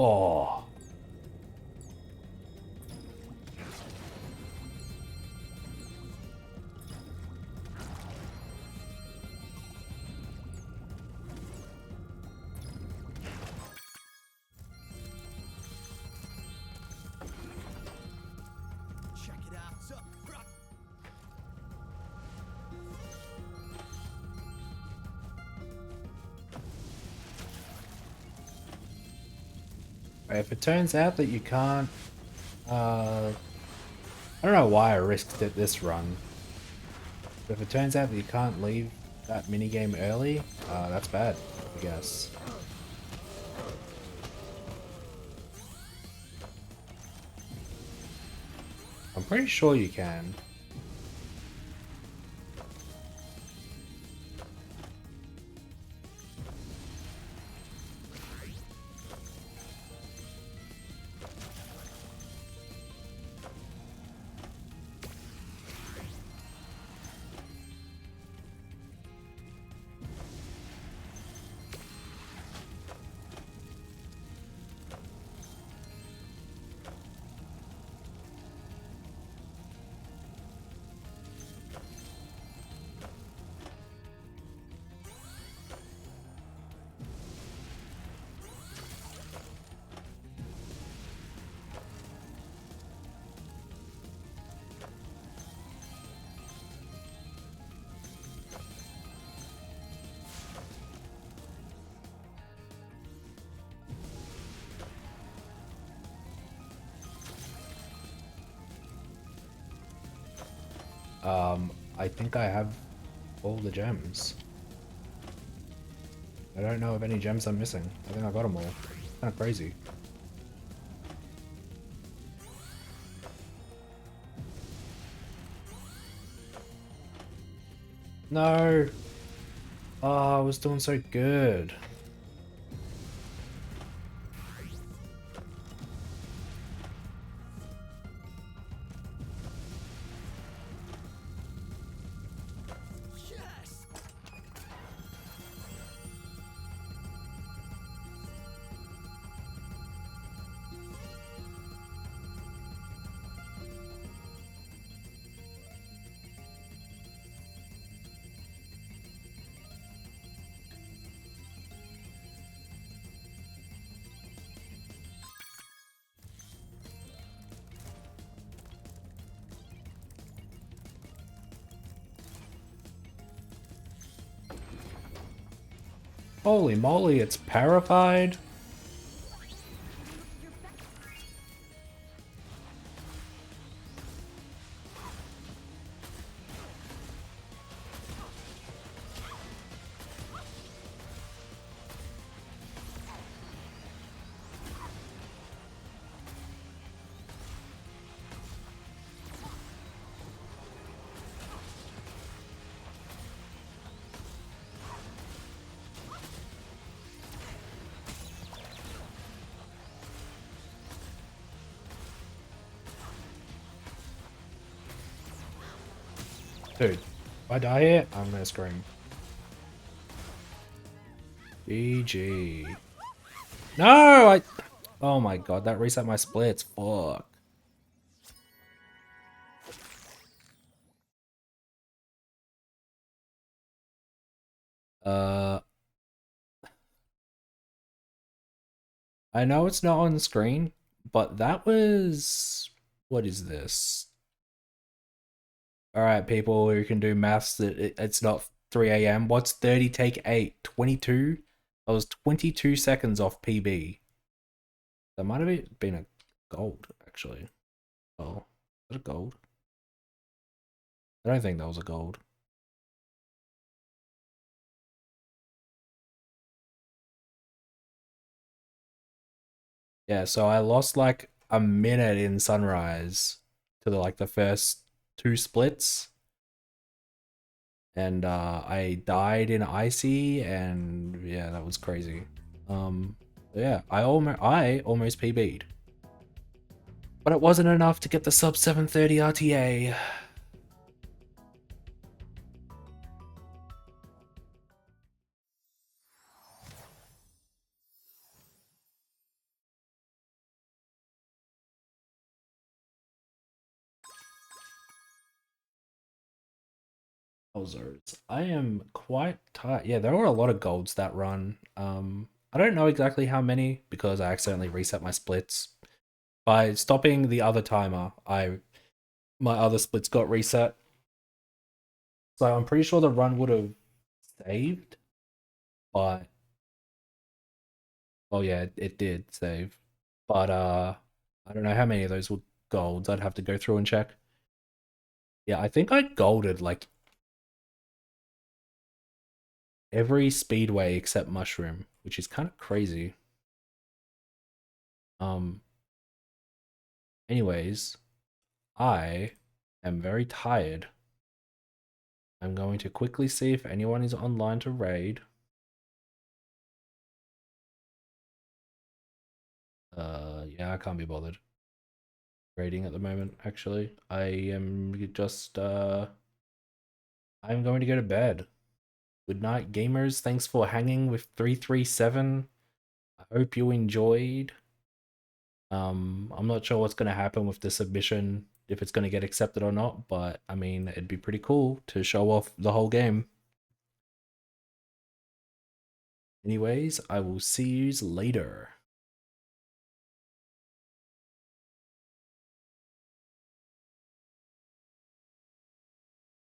Oh. Check it out. So, If it turns out that you can't, I don't know why I risked it this run. But if it turns out that you can't leave that minigame early, that's bad, I guess. I'm pretty sure you can. I think I have all the gems. I don't know of any gems I'm missing. I think I got them all. Kind of crazy. No! Oh, I was doing so good. yes. Holy moly, it's parified? Dude, if I die here, I'm gonna scream. GG. No! Oh my god, that reset my splits. Fuck. Uh... I know it's not on the screen, but that was... What is this? Alright, people who can do maths, it's not 3 a.m. What's 30 take 8? 22? I was 22 seconds off PB. That might have been a gold, actually. Oh, is it a gold? I don't think that was a gold. Yeah, so I lost like a minute in Sunrise to the first 2 splits. And I died in Icy, and yeah, that was crazy. Yeah, I almost PB'd. But it wasn't enough to get the sub 730 RTA. Wowzers. I am quite tired. Yeah, there were a lot of golds that run. I don't know exactly how many because I accidentally reset my splits. By stopping the other timer, my other splits got reset. So I'm pretty sure the run would have saved, but oh yeah, it did save. But I don't know how many of those were golds. I'd have to go through and check. Yeah, I think I golded like every speedway except Mushroom, which is kind of crazy. Um anyways, I am very tired. I'm going to quickly see if anyone is online to raid. Yeah, I can't be bothered raiding at the moment, actually. I am just I'm going to go to bed. Good night, gamers. Thanks for hanging with 337. I hope you enjoyed. I'm not sure what's gonna happen with the submission, if it's gonna get accepted or not, but I mean, it'd be pretty cool to show off the whole game. Anyways, I will see yous later.